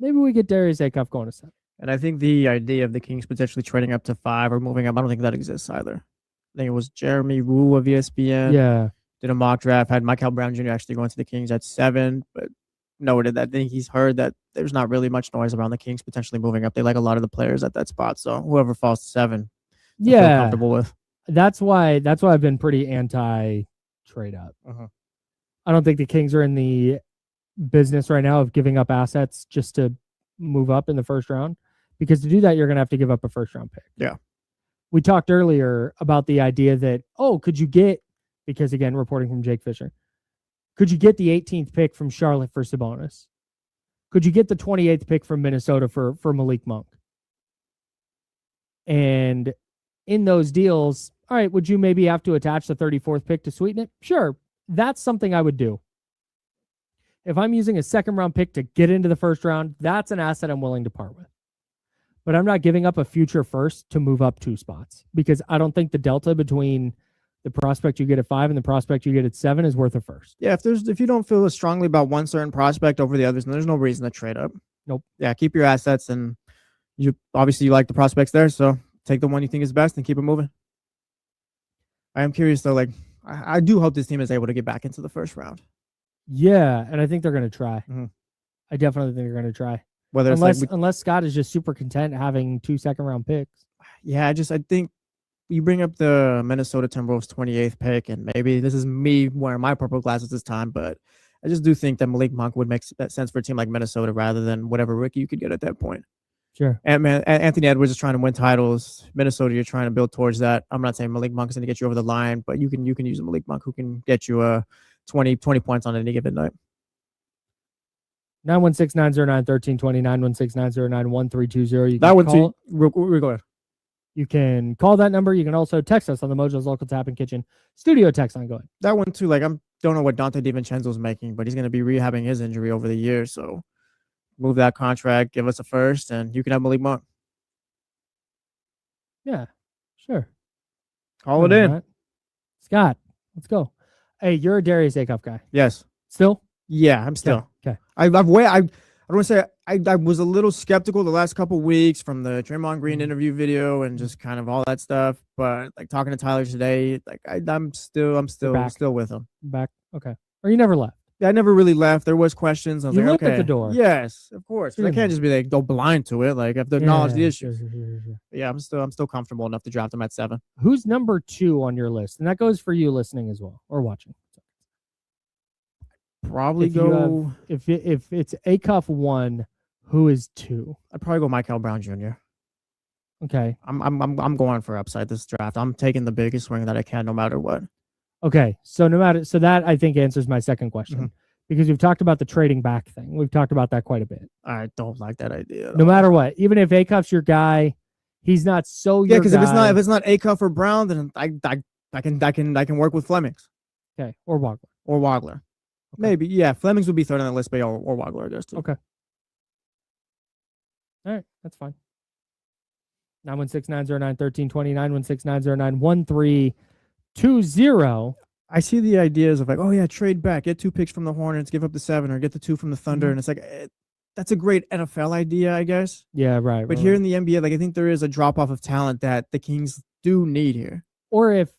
Speaker 1: maybe we get Darius Acuff going to 7.
Speaker 2: And I think the idea of the Kings potentially trading up to 5 or moving up, I don't think that exists either. I think it was Jeremy Wu of ESPN.
Speaker 1: Yeah.
Speaker 2: Did a mock draft, had Michael Brown Jr. actually going to the Kings at 7, but noted that I think he's heard that there's not really much noise around the Kings potentially moving up. They like a lot of the players at that spot. So whoever falls to 7, I feel comfortable with.
Speaker 1: That's why I've been pretty anti trade up. I don't think the Kings are in the business right now of giving up assets just to move up in the first round, because to do that, you're going to have to give up a first round pick.
Speaker 2: Yeah.
Speaker 1: We talked earlier about the idea that, could you get, because again, reporting from Jake Fisher, could you get the 18th pick from Charlotte for Sabonis? Could you get the 28th pick from Minnesota for Malik Monk? And in those deals, all right, would you maybe have to attach the 34th pick to sweeten it? Sure. That's something I would do. If I'm using a second round pick to get into the first round, that's an asset I'm willing to part with. But I'm not giving up a future first to move up 2 spots, because I don't think the delta between the prospect you get at 5 and the prospect you get at 7 is worth a first.
Speaker 2: Yeah, if you don't feel as strongly about one certain prospect over the others, then there's no reason to trade up.
Speaker 1: Nope.
Speaker 2: Yeah, keep your assets, and you like the prospects there, so take the one you think is best and keep it moving. I am curious though, like, I do hope this team is able to get back into the first round.
Speaker 1: Yeah, and I think they're going to try. I definitely think they're going to try.
Speaker 2: Whether
Speaker 1: unless Scott is just super content having 2 second-round picks.
Speaker 2: Yeah, I think you bring up the Minnesota Timberwolves 28th pick, and maybe this is me wearing my purple glasses this time, but I just do think that Malik Monk would make that sense for a team like Minnesota rather than whatever rookie you could get at that point.
Speaker 1: Sure.
Speaker 2: And Anthony Edwards is trying to win titles. Minnesota, you're trying to build towards that. I'm not saying Malik Monk is going to get you over the line, but you can use a Malik Monk who can get you 20 points on any given night.
Speaker 1: 916-909-1320, 916-909-1320.
Speaker 2: That one too. Go ahead.
Speaker 1: You can call that number. You can also text us on the Mojo's Local Tap and Kitchen studio text line. Go ahead.
Speaker 2: That one too. Like, I don't know what Dante DiVincenzo's making, but he's going to be rehabbing his injury over the year. So move that contract, give us a first, and you can have Malik Monk.
Speaker 1: Yeah, sure.
Speaker 2: Call it in.
Speaker 1: Right. Scott, let's go. Hey, you're a Darius Acuff guy.
Speaker 2: Yes.
Speaker 1: Still?
Speaker 2: Yeah, I'm still.
Speaker 1: Okay.
Speaker 2: I don't want to say I was a little skeptical the last couple weeks from the Draymond Green interview video and just kind of all that stuff. But like talking to Tyler today, like I'm still with him.
Speaker 1: Back. Okay. Or you never left.
Speaker 2: Yeah, I never really left. There was questions. I was
Speaker 1: You
Speaker 2: like,
Speaker 1: looked
Speaker 2: okay.
Speaker 1: at the door.
Speaker 2: Yes, of course. I can't just be like go blind to it. Like I have to acknowledge the issues.
Speaker 1: Sure.
Speaker 2: Yeah, I'm still comfortable enough to draft him at 7.
Speaker 1: Who's number 2 on your list? And that goes for you listening as well or watching.
Speaker 2: Probably
Speaker 1: if it's Acuff 1, who is 2?
Speaker 2: I'd probably go Michael Brown Jr.
Speaker 1: Okay.
Speaker 2: I'm going for upside this draft. I'm taking the biggest swing that I can, no matter what.
Speaker 1: Okay. So that I think answers my second question, because we've talked about the trading back thing. We've talked about that quite a bit.
Speaker 2: I don't like that idea.
Speaker 1: No matter what, even if Acuff's your guy, he's not so your
Speaker 2: because
Speaker 1: guy.
Speaker 2: if it's not Acuff or Brown, then I can work with Flemings.
Speaker 1: Okay. Or Wagler. Okay.
Speaker 2: Maybe, yeah. Flemings would be third on the list, but or Wagler, I guess, too.
Speaker 1: Okay. All right. That's fine. 916-909-1320, 916-909-1320.
Speaker 2: I see the ideas of like, oh yeah, trade back, get 2 picks from the Hornets, give up the 7, or get the 2 from the Thunder, and it's like that's a great NFL idea, I guess.
Speaker 1: Yeah, right.
Speaker 2: But here in the NBA, like I think there is a drop off of talent that the Kings do need here.
Speaker 1: Or if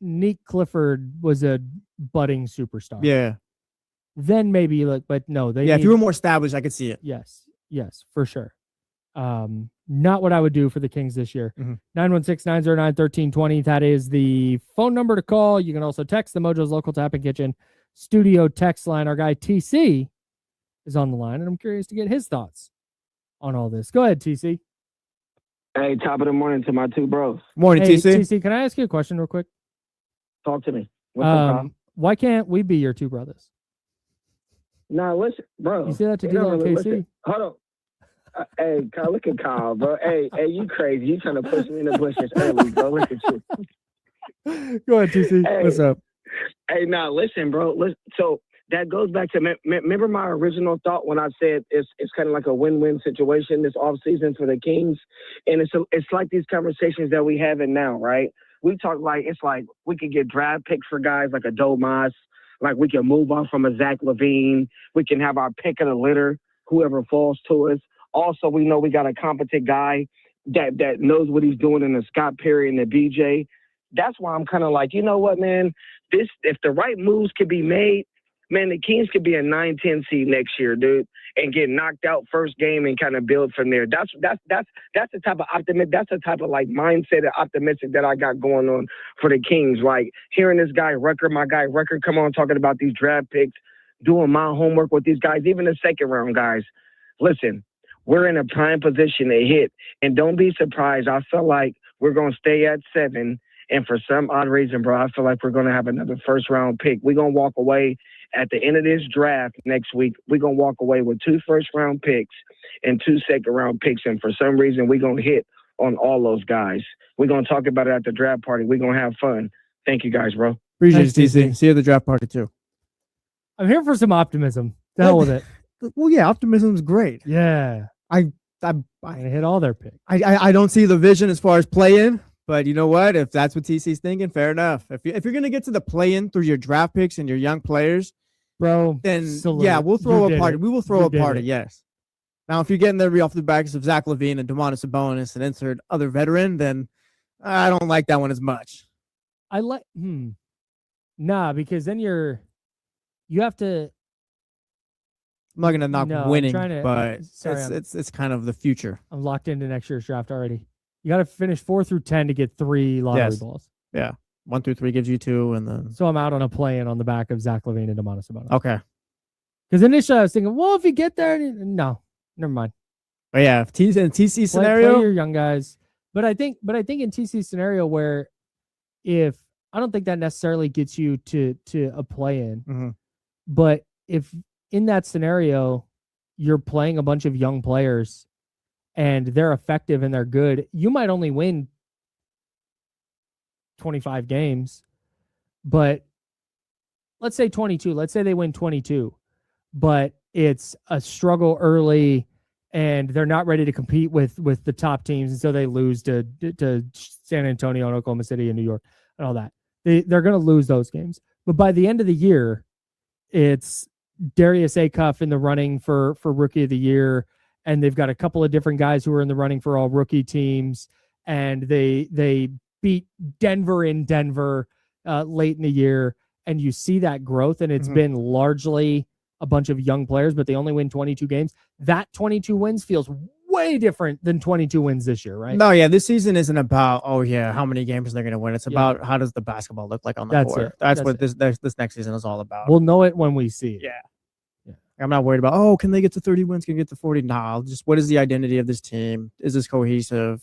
Speaker 1: Nick Clifford was a budding superstar,
Speaker 2: Yeah,
Speaker 1: then maybe you look. But no, they
Speaker 2: yeah.
Speaker 1: need,
Speaker 2: If you were more established, I could see it.
Speaker 1: yes, for sure. Not what I would do for the Kings this year.
Speaker 2: Mhm.
Speaker 1: 916-909-1320. That is the phone number to call. You can also text the Mojo's Local Tap and Kitchen studio text line. Our guy TC is on the line, and I'm curious to get his thoughts on all this. Go ahead, TC.
Speaker 6: Hey, top of the morning to my two bros.
Speaker 2: Morning,
Speaker 1: Hey,
Speaker 2: TC.
Speaker 1: TC, can I ask you a question real quick?
Speaker 6: Talk to me. What's up, Kyle?
Speaker 1: Why can't we be your two brothers?
Speaker 6: Nah, listen, bro.
Speaker 1: You say that to
Speaker 6: You don't
Speaker 1: D'Lo and
Speaker 6: really
Speaker 1: KC?
Speaker 6: listen. Hold on. Hey, Kyle, look at Kyle, bro. Hey, you crazy. You trying to push me in the bushes early, bro. Look at you.
Speaker 1: Go ahead, TC.
Speaker 6: Hey.
Speaker 1: What's up?
Speaker 6: Hey, nah, listen, bro. Listen, so that goes back to, remember my original thought when I said it's kind of like a win-win situation this offseason for the Kings? And it's like these conversations that we having now, right? We talk like, it's like we could get draft picks for guys like a Domas, like we can move on from a Zach LaVine. We can have our pick of the litter, whoever falls to us. Also, we know we got a competent guy that knows what he's doing in the Scott Perry and the BJ. That's why I'm kind of like, you know what, man? If the right moves could be made, man, the Kings could be a 9-10 seed next year, dude, and get knocked out first game and kind of build from there. That's the type of optimism. That's the type of like mindset and optimistic that I got going on for the Kings. Like hearing this guy my guy Rucker, come on talking about these draft picks, doing my homework with these guys, even the second round guys. Listen, we're in a prime position to hit, and don't be surprised. I feel like we're gonna stay at 7. And for some odd reason, bro, I feel like we're going to have another first-round pick. We're going to walk away at the end of this draft next week. We're going to walk away with 2 first-round picks and 2 second-round picks. And for some reason, we're going to hit on all those guys. We're going to talk about it at the draft party. We're going to have fun. Thank you, guys, bro.
Speaker 2: Appreciate
Speaker 1: Thanks,
Speaker 2: it, TC.
Speaker 1: TC.
Speaker 2: See you at the draft party, too.
Speaker 1: I'm here for some optimism. The hell with it.
Speaker 2: Well, yeah, optimism is great.
Speaker 1: Yeah.
Speaker 2: I
Speaker 1: I'm going to hit all their picks.
Speaker 2: I don't see the vision as far as play-in. But you know what? If that's what TC's thinking, fair enough. If you're going to get to the play-in through your draft picks and your young players,
Speaker 1: bro,
Speaker 2: then
Speaker 1: salute.
Speaker 2: yeah, we'll throw
Speaker 1: You
Speaker 2: a party.
Speaker 1: did it.
Speaker 2: We will throw
Speaker 1: You
Speaker 2: a
Speaker 1: did
Speaker 2: party,
Speaker 1: it.
Speaker 2: yes. Now, if you're getting there off the backs of Zach LaVine and Domantas Sabonis and insert other veteran, then I don't like that one as much.
Speaker 1: I like nah, because then you have to.
Speaker 2: I'm not going to knock
Speaker 1: No, I'm
Speaker 2: winning,
Speaker 1: trying to-
Speaker 2: but
Speaker 1: sorry,
Speaker 2: it's kind of the future.
Speaker 1: I'm locked into next year's draft already. You got to finish 4 through 10 to get 3 lottery
Speaker 2: Yes.
Speaker 1: balls.
Speaker 2: 1 through 3 gives you 2, and then
Speaker 1: So I'm out on a play-in on the back of Zach LaVine and Domantas Sabonis.
Speaker 2: okay.
Speaker 1: Because initially I was thinking, well, if you get there, no, never mind.
Speaker 2: But yeah, if TC
Speaker 1: Play
Speaker 2: scenario,
Speaker 1: your young guys. But I think in TC's scenario where if I don't think that necessarily gets you to a play-in,
Speaker 2: Mhm.
Speaker 1: but if in that scenario you're playing a bunch of young players and they're effective and they're good, you might only win 25 games, but let's say 22. Let's say they win 22, but it's a struggle early and they're not ready to compete with the top teams, and so they lose to San Antonio and Oklahoma City and New York and all that. They're going to lose those games. But by the end of the year, it's Darius Acuff in the running for Rookie of the Year, and they've got a couple of different guys who are in the running for all rookie teams, and they beat Denver in Denver late in the year, and you see that growth, and it's been largely a bunch of young players, but they only win 22 games. That 22 wins feels way different than 22 wins this year, right?
Speaker 2: No, yeah, this season isn't about how many games they're going to win. It's
Speaker 1: Yeah.
Speaker 2: about how does the basketball look like on the
Speaker 1: That's
Speaker 2: court.
Speaker 1: it.
Speaker 2: That's
Speaker 1: That's
Speaker 2: what this next season is all about.
Speaker 1: We'll know it when we see it.
Speaker 2: Yeah. I'm not worried about, can they get to 30 wins? Can they get to 40? Nah, just what is the identity of this team? Is this cohesive?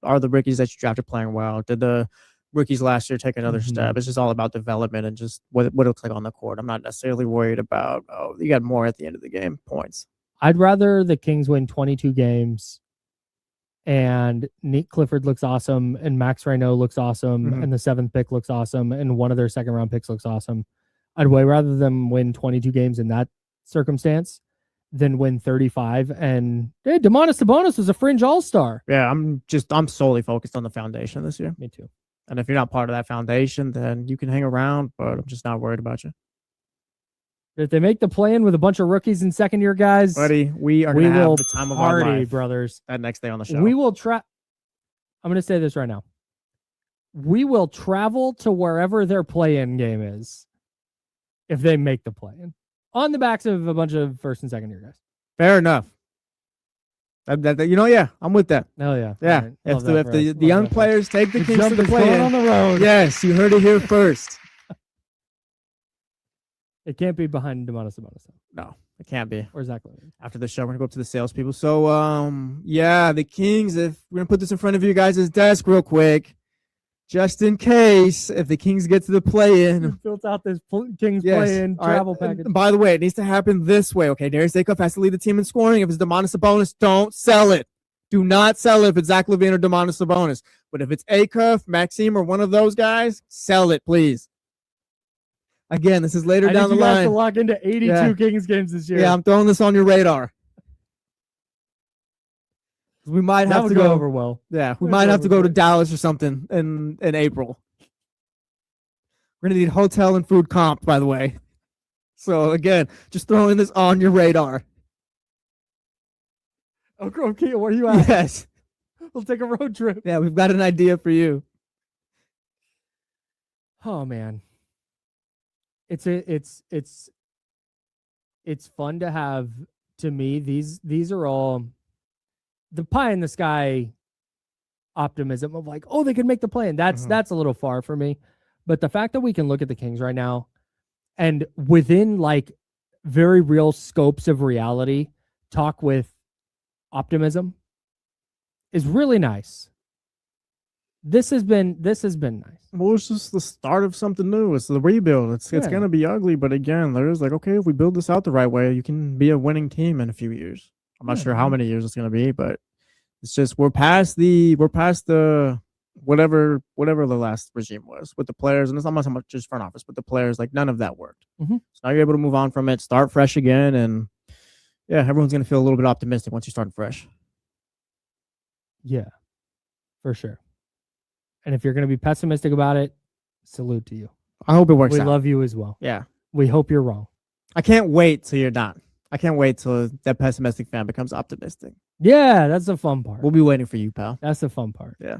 Speaker 2: Are the rookies that you drafted playing well? Did the rookies last year take another step? It's just all about development and just what it looks like on the court. I'm not necessarily worried about, you got more at the end of the game, points.
Speaker 1: I'd rather the Kings win 22 games and Nick Clifford looks awesome and Max Reynaud looks awesome and the 7th pick looks awesome and one of their second round picks looks awesome. I'd way rather them win 22 games in that circumstance than win 35. And hey, Domantas Sabonis was a fringe all-star.
Speaker 2: Yeah, I'm solely focused on the foundation this year.
Speaker 1: Me too.
Speaker 2: And if you're not part of that foundation, then you can hang around, but I'm just not worried about you.
Speaker 1: If they make the play-in with a bunch of rookies and second-year guys,
Speaker 2: Buddy, we are
Speaker 1: we
Speaker 2: going to have
Speaker 1: will
Speaker 2: the time of our
Speaker 1: party,
Speaker 2: life
Speaker 1: brothers.
Speaker 2: that next day on the show.
Speaker 1: We will try. I'm going to say this right now. We will travel to wherever their play-in game is if they make the play-in on the backs of a bunch of first and second-year guys.
Speaker 2: Fair enough. Yeah, I'm with that.
Speaker 1: Hell yeah.
Speaker 2: Yeah.
Speaker 1: All right.
Speaker 2: If
Speaker 1: Love
Speaker 2: the,
Speaker 1: that
Speaker 2: if
Speaker 1: for
Speaker 2: the,
Speaker 1: us.
Speaker 2: the
Speaker 1: Love
Speaker 2: young
Speaker 1: that for us.
Speaker 2: players take the Kings to
Speaker 1: jump
Speaker 2: the
Speaker 1: is going
Speaker 2: play-in,
Speaker 1: on the road.
Speaker 2: yes, you heard it here first.
Speaker 1: It can't be behind Demonis Sabonis.
Speaker 2: No, it can't be.
Speaker 1: Or Zach Levine.
Speaker 2: After the show, we're gonna go up to the salespeople. So, the Kings. If we're gonna put this in front of you guys' desk real quick, just in case if the Kings get to the play-in.
Speaker 1: Built out this Kings
Speaker 2: Yes.
Speaker 1: play-in
Speaker 2: All right.
Speaker 1: travel package.
Speaker 2: By the way, it needs to happen this way. Okay, Darius Dacoff has to lead the team in scoring. If it's Demonis Sabonis, don't sell it. Do not sell it if it's Zach Levine or Demonis Sabonis. But if it's Acuff, Maxime, or one of those guys, sell it, please. Again, this is later
Speaker 1: I
Speaker 2: down
Speaker 1: need
Speaker 2: the
Speaker 1: you guys
Speaker 2: line.
Speaker 1: to lock into 82
Speaker 2: Yeah.
Speaker 1: Kings games this year.
Speaker 2: Yeah, I'm throwing this on your radar. We might
Speaker 1: that
Speaker 2: have
Speaker 1: would
Speaker 2: to
Speaker 1: go
Speaker 2: go
Speaker 1: over well.
Speaker 2: Yeah, we
Speaker 1: That'd
Speaker 2: might
Speaker 1: go
Speaker 2: have to
Speaker 1: over
Speaker 2: go to
Speaker 1: quick.
Speaker 2: Dallas or something in April. We're gonna need hotel and food comp, by the way. So again, just throwing this on your radar.
Speaker 1: Okay, where are you at?
Speaker 2: Yes.
Speaker 1: We'll take a road trip.
Speaker 2: Yeah, we've got an idea for you.
Speaker 1: Oh man, it's fun to have. To me, these are all the pie in the sky optimism of like, oh, they could make the play, and that's a little far for me. But the fact that we can look at the Kings right now, and within like very real scopes of reality, talk with optimism is really nice. This has been nice.
Speaker 2: Well, it's just the start of something new. It's the rebuild. It's
Speaker 1: Yeah.
Speaker 2: gonna be ugly, but again, there's like, okay, if we build this out the right way, you can be a winning team in a few years. I'm not
Speaker 1: Yeah,
Speaker 2: sure how
Speaker 1: man.
Speaker 2: many years it's gonna be, but it's just we're past the whatever the last regime was with the players, and it's not so much just front office, but the players, like none of that worked.
Speaker 1: Mhm.
Speaker 2: So now you're able to move on from it, start fresh again, and yeah, everyone's gonna feel a little bit optimistic once you start fresh.
Speaker 1: Yeah, for sure. And if you're going to be pessimistic about it, salute to you.
Speaker 2: I hope it works
Speaker 1: We
Speaker 2: out.
Speaker 1: love you as well.
Speaker 2: Yeah,
Speaker 1: We hope you're wrong.
Speaker 2: I can't wait till you're not. I can't wait till that pessimistic fan becomes optimistic.
Speaker 1: Yeah, that's the fun part.
Speaker 2: We'll be waiting for you, pal.
Speaker 1: That's the fun part.
Speaker 2: Yeah.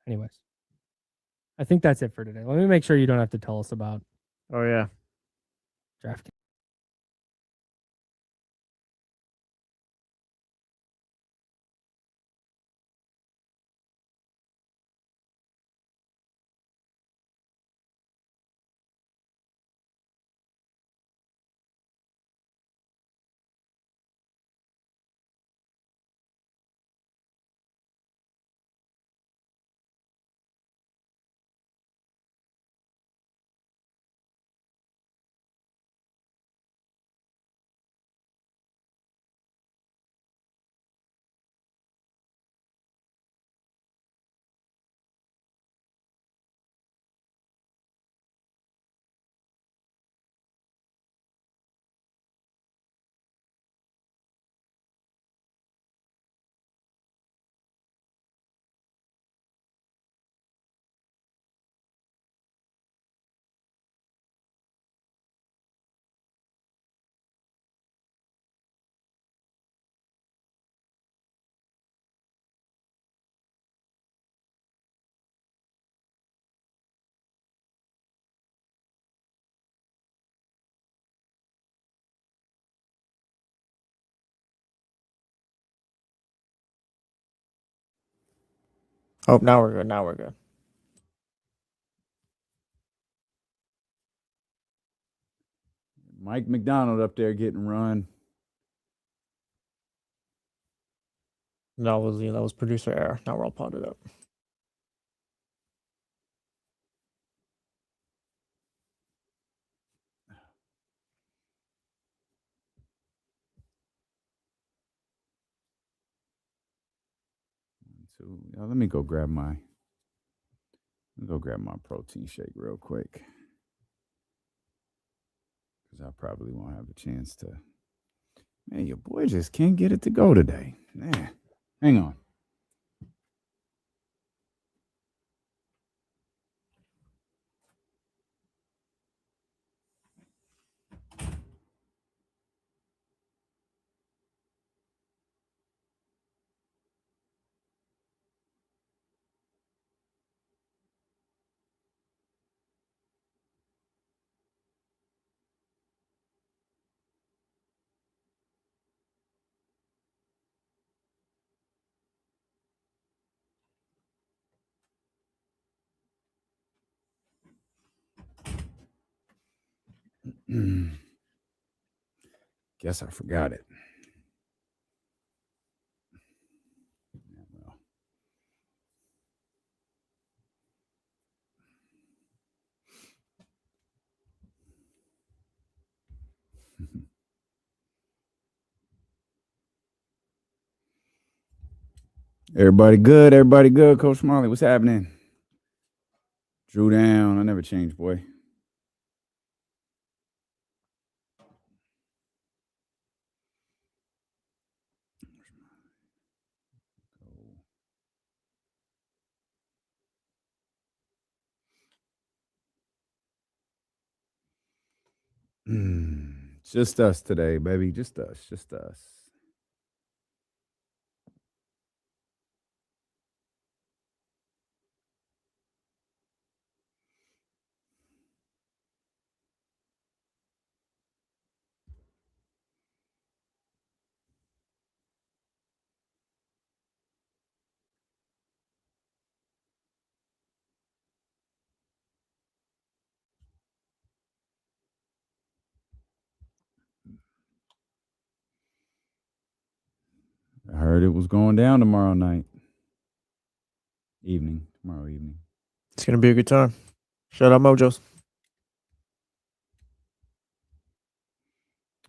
Speaker 1: Anyways, I think that's it for today. Let me make sure you don't have to tell us about
Speaker 2: Oh yeah.
Speaker 1: DraftKings.
Speaker 2: Oh, now we're good. Now we're good.
Speaker 7: Mike McDonald up there getting run.
Speaker 2: That was producer error. Now we're all potted up.
Speaker 7: So let me go grab my protein shake real quick, because I probably won't have a chance to. Man, your boy just can't get it to go today. Man, hang on. Guess I forgot it. Everybody good. Everybody good. Coach Marley, what's happening? Drew down. I never changed, boy. Just us today, baby. Just us. Just us. I heard it was going down tomorrow night. Tomorrow evening.
Speaker 4: It's gonna be a good time. Shout out Mojos.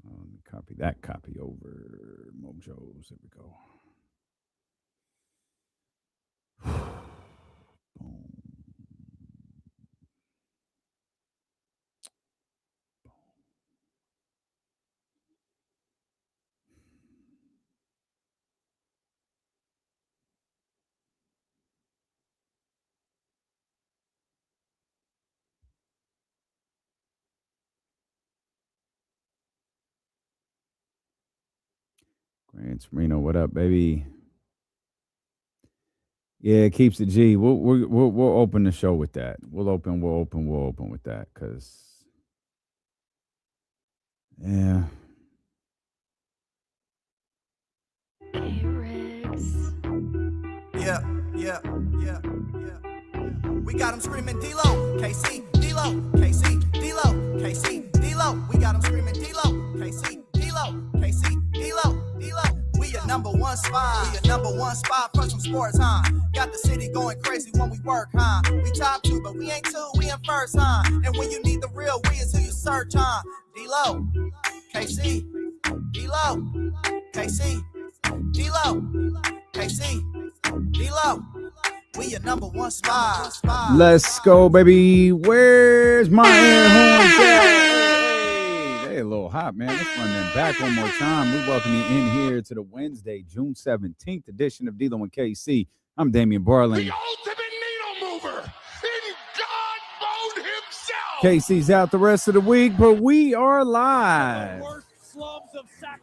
Speaker 7: Let me copy that copy over. Mojos. There we go. Boom. Grant Reno, what up, baby? Yeah, it keeps it G. We'll open the show with that. We'll open with that because yeah.
Speaker 8: Hey, Riggs.
Speaker 9: Yeah. We got them screaming D-Lo, KC, D-Lo, KC, D-Lo, KC, D-Lo. We got them screaming D-Lo, KC, D-Lo, KC, D-Lo, D-Lo. We your number one spot. We your number one spot for some sports, huh? Got the city going crazy when we work, huh? We top 2, but we ain't 2, we in first, huh? And when you need the real, we is who you search, huh? D-Lo, KC, D-Lo, KC, D-Lo, KC, D-Lo. We your number one spot.
Speaker 7: Let's go, baby. Where's my air horns? Hey, they a little hot, man. Let's run them back one more time. We welcome you in here to the Wednesday, June 17th edition of D-Lo and KC. I'm Damian Barling.
Speaker 10: The ultimate needle mover in God mode himself.
Speaker 7: KC's out the rest of the week, but we are live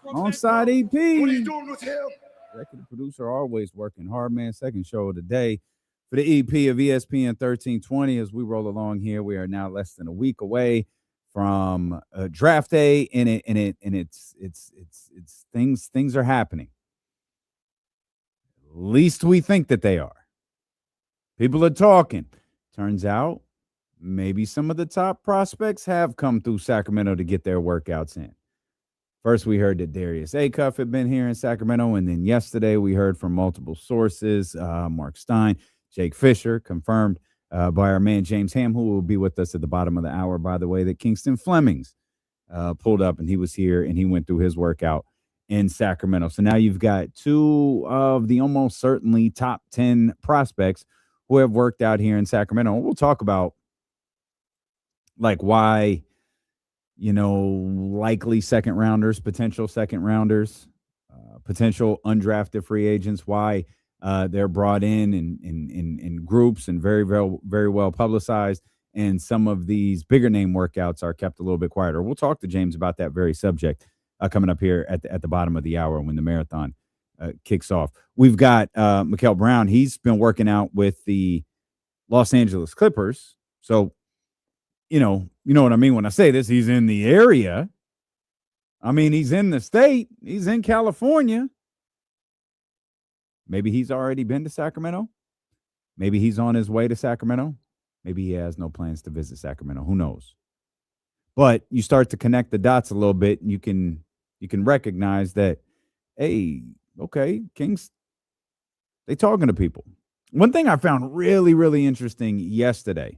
Speaker 7: alongside EP.
Speaker 10: What are you doing with him?
Speaker 7: Executive producer, always working hard, man. Second show of the day for the EP of ESPN 1320. As we roll along here, we are now less than a week away from draft day, and it's things are happening. At least we think that they are. People are talking. Turns out maybe some of the top prospects have come through Sacramento to get their workouts in. First, we heard that Darius Acuff had been here in Sacramento, and then yesterday we heard from multiple sources, Mark Stein, Jake Fisher, confirmed by our man James Ham, who will be with us at the bottom of the hour, by the way, that Kingston Flemings pulled up, and he was here, and he went through his workout in Sacramento. So now you've got 2 of the almost certainly top 10 prospects who have worked out here in Sacramento. And we'll talk about, like, why – likely second rounders, potential second rounders, potential undrafted free agents, why they're brought in groups and very, very, very well publicized. And some of these bigger name workouts are kept a little bit quieter. We'll talk to James about that very subject coming up here at the bottom of the hour when the marathon kicks off. We've got Mikael Brown. He's been working out with the Los Angeles Clippers. So, you know what I mean when I say this. He's in the area. I mean, he's in the state. He's in California. Maybe he's already been to Sacramento. Maybe he's on his way to Sacramento. Maybe he has no plans to visit Sacramento. Who knows? But you start to connect the dots a little bit, and you can recognize that, hey, okay, Kings, they talking to people. One thing I found really, really interesting yesterday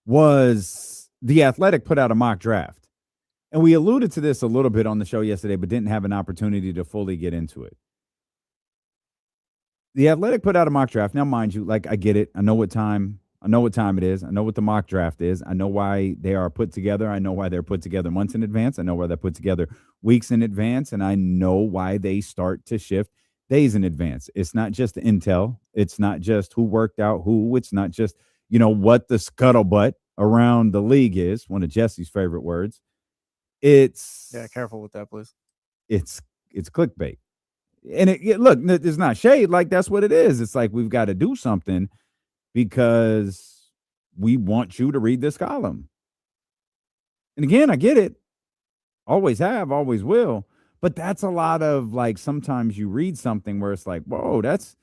Speaker 7: was The Athletic put out a mock draft. And we alluded to this a little bit on the show yesterday, but didn't have an opportunity to fully get into it. The Athletic put out a mock draft. Now, mind you, like, I get it. I know what time it is. I know what the mock draft is. I know why they are put together. I know why they're put together months in advance. I know why they're put together weeks in advance. And I know why they start to shift days in advance. It's not just intel. It's not just who worked out who. It's not just, what the scuttlebutt around the league is, one of Jesse's favorite words. It's
Speaker 4: careful with that, please.
Speaker 7: It's clickbait. And look, it's not shade. Like, that's what it is. It's like, we've got to do something because we want you to read this column. And again, I get it. Always have, always will. But that's a lot of, like, sometimes you read something where it's like, whoa, that's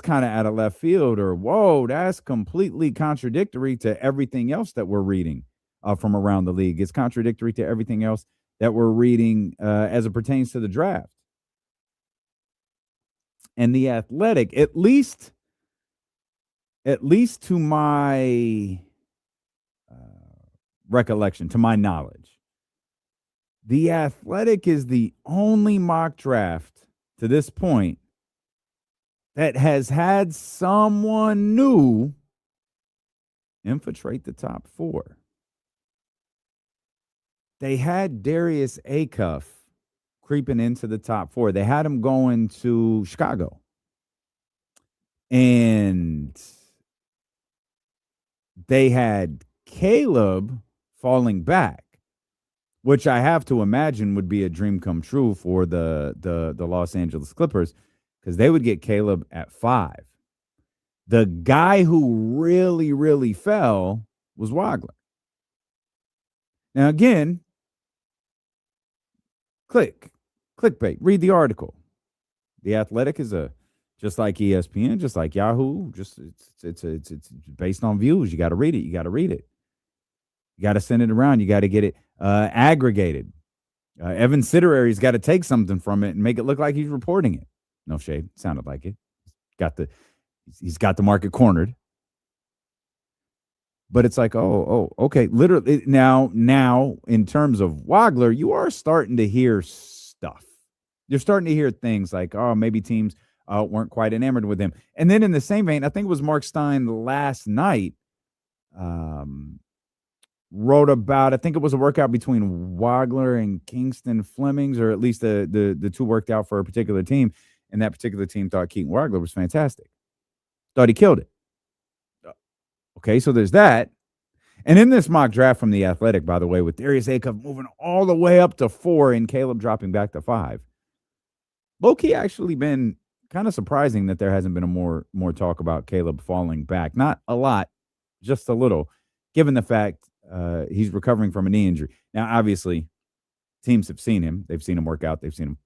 Speaker 7: kind of out of left field, or whoa, that's completely contradictory to everything else that we're reading from around the league. It's contradictory to everything else that we're reading as it pertains to the draft. And The Athletic, at least to my recollection, to my knowledge, The Athletic is the only mock draft to this point that has had someone new infiltrate the top four. They had Darius Acuff creeping into the top four. They had him going to Chicago. And they had Caleb falling back, which I have to imagine would be a dream come true for the Los Angeles Clippers, because they would get Caleb at 5. The guy who really, really fell was Wagler. Now, again, clickbait, read the article. The Athletic is just like ESPN, just like Yahoo, it's based on views. You got to read it. You got to send it around. You got to get it aggregated. Evan Sitterary's got to take something from it and make it look like he's reporting it. No shade. Sounded like it. He's got the market cornered. But it's like, okay. Literally, now, in terms of Wagler, you are starting to hear stuff. You're starting to hear things like, maybe teams weren't quite enamored with him. And then in the same vein, I think it was Mark Stein last night wrote about, I think it was a workout between Wagler and Kingston Flemings, or at least the two worked out for a particular team. And that particular team thought Keaton Wagler was fantastic. Thought he killed it. Okay, so there's that. And in this mock draft from The Athletic, by the way, with Darius Acuff moving all the way up to 4 and Caleb dropping back to 5, low-key actually been kind of surprising that there hasn't been a more talk about Caleb falling back. Not a lot, just a little, given the fact he's recovering from a knee injury. Now, obviously, teams have seen him. They've seen him work out. They've seen him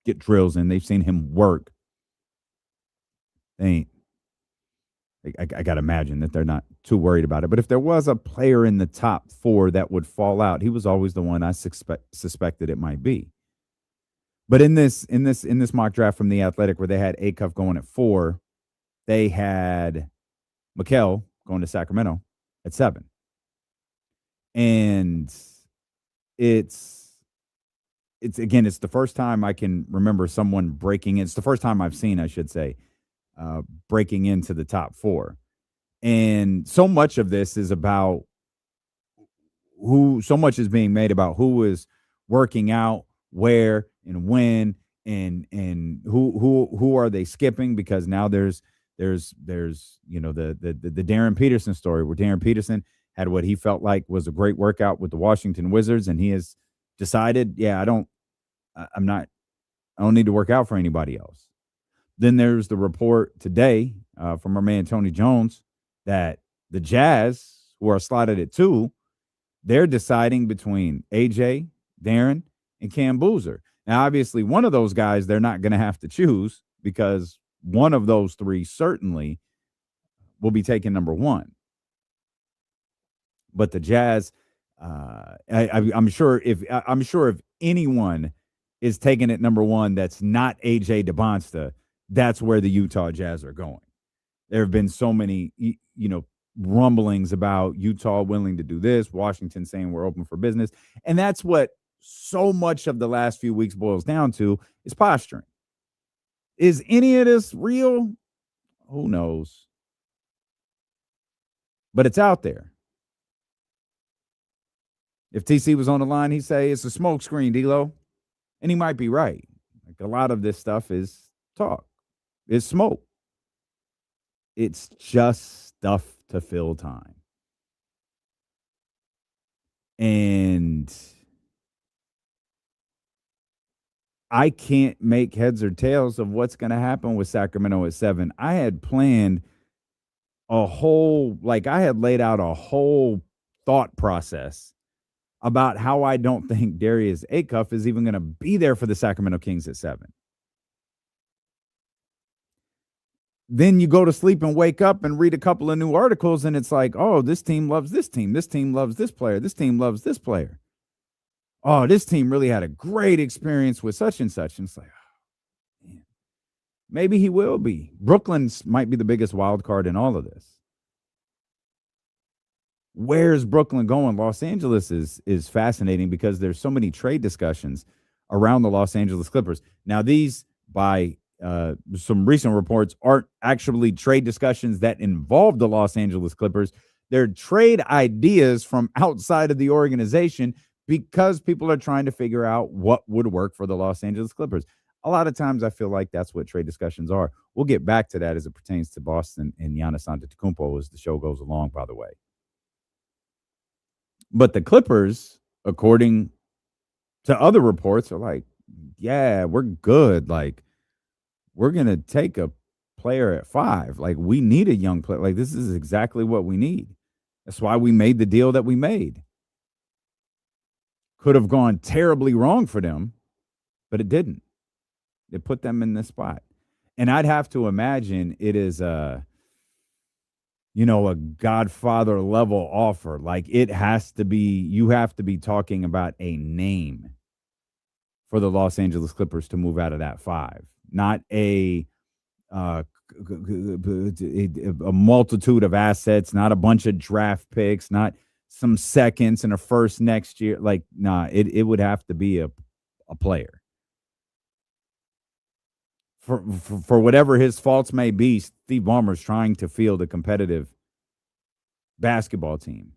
Speaker 7: get drills in. They've seen him work. I got to imagine that they're not too worried about it. But if there was a player in the top 4 that would fall out, he was always the one I suspected it might be. But in this mock draft from The Athletic, where they had Acuff going at 4, they had Mikal going to Sacramento at 7. And it's the first time I can remember someone breaking in. It's the first time I've seen, I should say, breaking into the top 4. And so much of this is about so much is being made about who is working out, where and when, and who are they skipping, because now there's the Darren Peterson story, where Darren Peterson had what he felt like was a great workout with the Washington Wizards, and he has decided, I don't need to work out for anybody else. Then there's the report today from our man Tony Jones that the Jazz, who are slotted at 2, they're deciding between AJ, Darren, and Cam Boozer. Now, obviously, one of those guys they're not going to have to choose, because one of those 3 certainly will be taking number 1. But the Jazz, I'm sure if anyone is taking it number one, that's not AJ DeBonsta, that's where the Utah Jazz are going. There have been so many, rumblings about Utah willing to do this, Washington saying we're open for business. And that's what so much of the last few weeks boils down to, is posturing. Is any of this real? Who knows? But it's out there. If TC was on the line, he'd say it's a smoke screen, D-Lo. And he might be right. Like, a lot of this stuff is talk. It's smoke. It's just stuff to fill time. And I can't make heads or tails of what's going to happen with Sacramento at 7. I had planned I had laid out a whole thought process about how I don't think Darius Acuff is even going to be there for the Sacramento Kings at 7. Then you go to sleep and wake up and read a couple of new articles, and it's like, oh, this team loves this team. This team loves this player. This team loves this player. Oh, this team really had a great experience with such and such. And it's like, oh, man, maybe he will be. Brooklyn's might be the biggest wild card in all of this. Where's Brooklyn going? Los Angeles is fascinating because there's so many trade discussions around the Los Angeles Clippers. Now, these, by some recent reports, aren't actually trade discussions that involve the Los Angeles Clippers. They're trade ideas from outside of the organization because people are trying to figure out what would work for the Los Angeles Clippers. A lot of times I feel like that's what trade discussions are. We'll get back to that as it pertains to Boston and Giannis Antetokounmpo as the show goes along, by the way. But the Clippers, according to other reports, are like, yeah, we're good. Like, we're going to take a player at 5. Like, we need a young player. Like, this is exactly what we need. That's why we made the deal that we made. Could have gone terribly wrong for them, but it didn't. It put them in this spot. And I'd have to imagine it is a Godfather level offer. Like, it has to be, you have to be talking about a name for the Los Angeles Clippers to move out of that 5. Not a multitude of assets, not a bunch of draft picks, not some seconds and a first next year. Like, nah, it would have to be a player. For whatever his faults may be, Steve Ballmer's trying to field a competitive basketball team.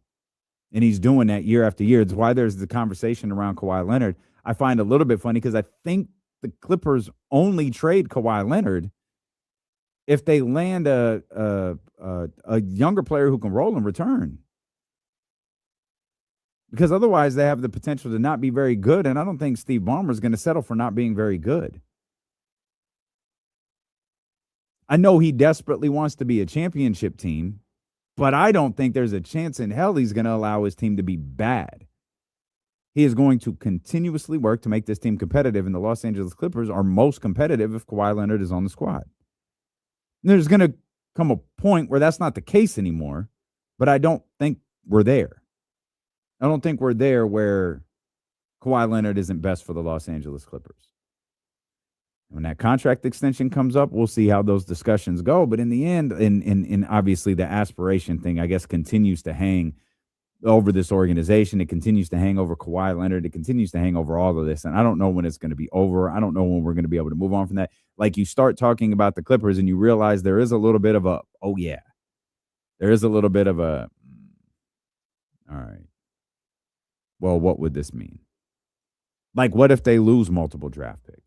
Speaker 7: And he's doing that year after year. It's why there's the conversation around Kawhi Leonard. I find a little bit funny because I think the Clippers only trade Kawhi Leonard if they land a younger player who can roll in return. Because otherwise they have the potential to not be very good, and I don't think Steve Ballmer is going to settle for not being very good. I know he desperately wants to be a championship team, but I don't think there's a chance in hell he's going to allow his team to be bad. He is going to continuously work to make this team competitive, and the Los Angeles Clippers are most competitive if Kawhi Leonard is on the squad. And there's going to come a point where that's not the case anymore, but I don't think we're there. I don't think we're there where Kawhi Leonard isn't best for the Los Angeles Clippers. When that contract extension comes up, we'll see how those discussions go. But in the end, and obviously the aspiration thing, I guess, continues to hang over this organization. It continues to hang over Kawhi Leonard. It continues to hang over all of this. And I don't know when it's going to be over. I don't know when we're going to be able to move on from that. Like, you start talking about the Clippers and you realize there is a little bit of a, oh, yeah. There is a little bit of a, all right. Well, what would this mean? Like, what if they lose multiple draft picks?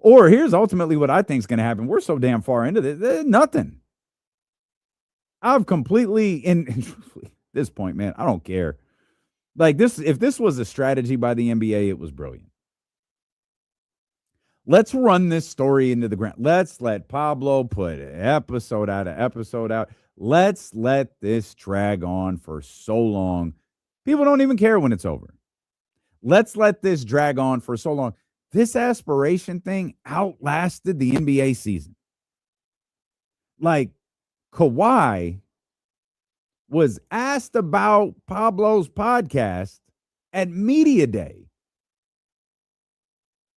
Speaker 7: Or here's ultimately what I think is going to happen. We're so damn far into this. There's nothing. I've completely, at this point, man, I don't care. Like, this, if this was a strategy by the NBA, it was brilliant. Let's run this story into the ground. Let's let Pablo put episode out. Let's let this drag on for so long. People don't even care when it's over. Let's let this drag on for so long. This aspiration thing outlasted the NBA season. Like, Kawhi was asked about Pablo's podcast at Media Day.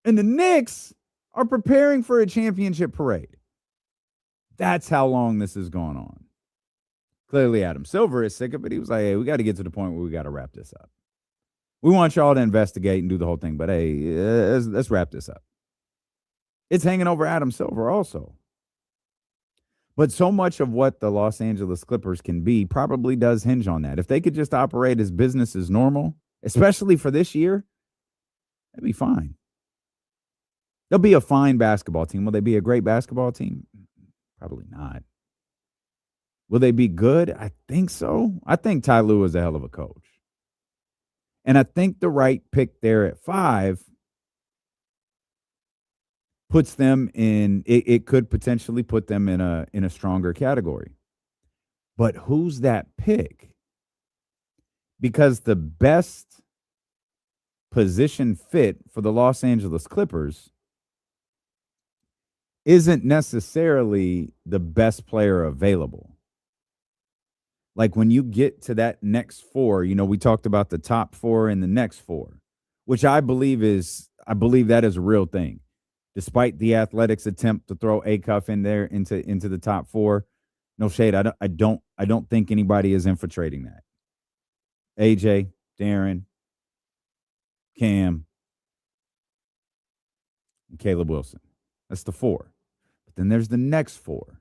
Speaker 7: And the Knicks are preparing for a championship parade. That's how long this has gone on. Clearly, Adam Silver is sick of it. He was like, hey, we got to get to the point where we got to wrap this up. We want y'all to investigate and do the whole thing, but hey, let's wrap this up. It's hanging over Adam Silver also. But so much of what the Los Angeles Clippers can be probably does hinge on that. If they could just operate as business as normal, especially for this year, that'd be fine. They'll be a fine basketball team. Will they be a great basketball team? Probably not. Will they be good? I think so. I think Ty Lue is a hell of a coach. And I think the right pick there at 5 puts them in, it could potentially put them in a stronger category. But who's that pick? Because the best position fit for the Los Angeles Clippers isn't necessarily the best player available. Like when you get to that next 4, we talked about the top 4 and the next 4, which I believe that is a real thing. Despite the Athletics' attempt to throw Acuff in there into the top 4, no shade. I don't think anybody is infiltrating that. AJ, Darren, Cam, and Caleb Wilson. That's the 4. But then there's the next 4.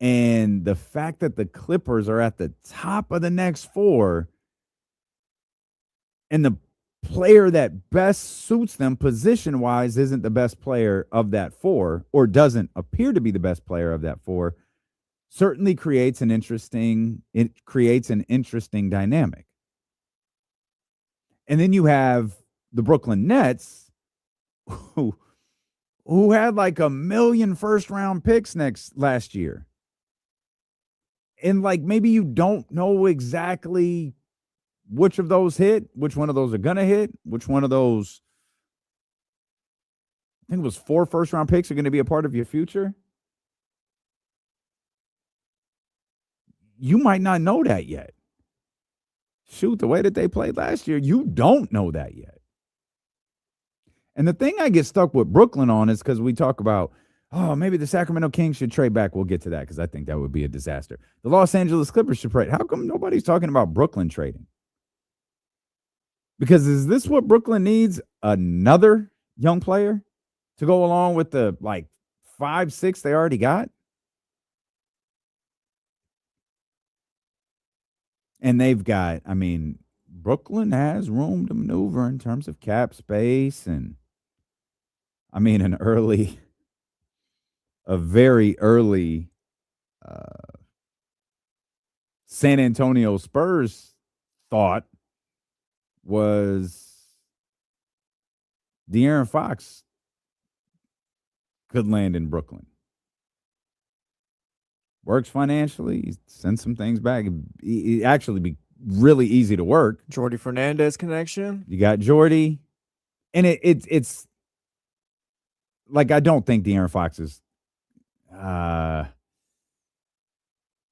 Speaker 7: And the fact that the Clippers are at the top of the next 4 and the player that best suits them position-wise isn't the best player of that 4 or doesn't appear to be the best player of that 4 certainly creates an interesting dynamic. And then you have the Brooklyn Nets who had like 1 million first-round picks last year. And like maybe you don't know exactly which of those hit, which one of those are going to hit, which one of those, I think it was 4 first-round picks are going to be a part of your future. You might not know that yet. Shoot, the way that they played last year, you don't know that yet. And the thing I get stuck with Brooklyn on is because we talk about, oh, maybe the Sacramento Kings should trade back. We'll get to that because I think that would be a disaster. The Los Angeles Clippers should trade. How come nobody's talking about Brooklyn trading? Because is this what Brooklyn needs? Another young player to go along with the 5, 6 they already got? And they've got, Brooklyn has room to maneuver in terms of cap space and, a very early San Antonio Spurs thought was De'Aaron Fox could land in Brooklyn. Works financially, send some things back. It actually be really easy to work.
Speaker 4: Jordy Fernandez connection.
Speaker 7: You got Jordy. And it's like, I don't think De'Aaron Fox is I'm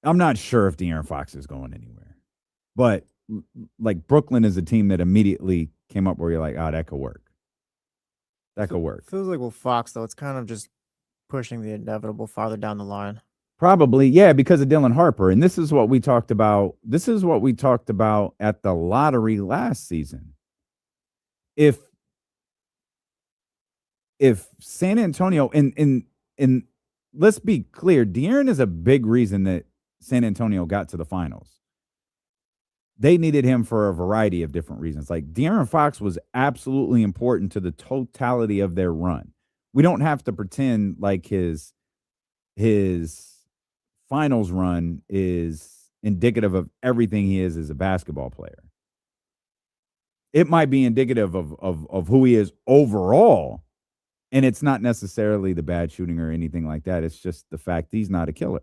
Speaker 7: not sure if De'Aaron Fox is going anywhere. But Brooklyn is a team that immediately came up where you're like, that could work. That could work.
Speaker 4: Feels like with Fox, though, it's kind of just pushing the inevitable farther down the line.
Speaker 7: Probably, yeah, because of Dylan Harper. And this is what we talked about. This is what we talked about at the lottery last season. If San Antonio, and let's be clear, De'Aaron is a big reason that San Antonio got to the finals. They needed him for a variety of different reasons. De'Aaron Fox was absolutely important to the totality of their run. We don't have to pretend like his finals run is indicative of everything he is as a basketball player. It might be indicative of who he is overall, and it's not necessarily the bad shooting or anything like that. It's just the fact he's not a killer.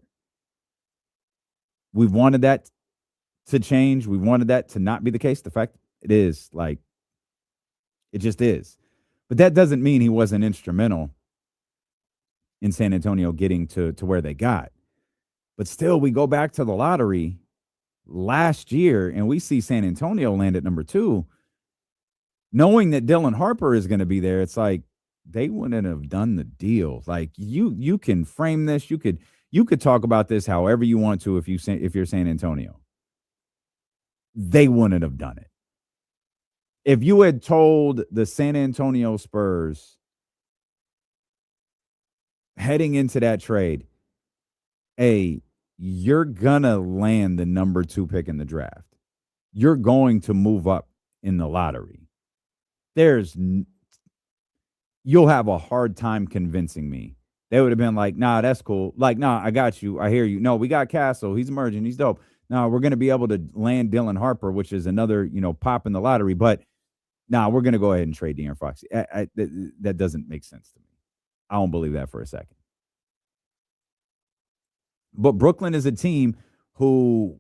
Speaker 7: We've wanted that to change. We wanted that to not be the case. The fact it is, it just is. But that doesn't mean he wasn't instrumental in San Antonio getting to where they got. But still, we go back to the lottery. last year, and we see San Antonio land at number 2, knowing that Dylan Harper is going to be there, it's like they wouldn't have done the deal. Like you can frame this, you could talk about this however you want to if you're San Antonio. They wouldn't have done it. If you had told the San Antonio Spurs heading into that trade, hey, you're going to land the number 2 pick in the draft. You're going to move up in the lottery. You'll have a hard time convincing me. They would have been like, nah, that's cool. Like, nah, I got you. I hear you. No, we got Castle. He's emerging. He's dope. Now we're going to be able to land Dylan Harper, which is another, pop in the lottery. But we're going to go ahead and trade De'Aaron Fox. That doesn't make sense to me. I don't believe that for a second. But Brooklyn is a team who,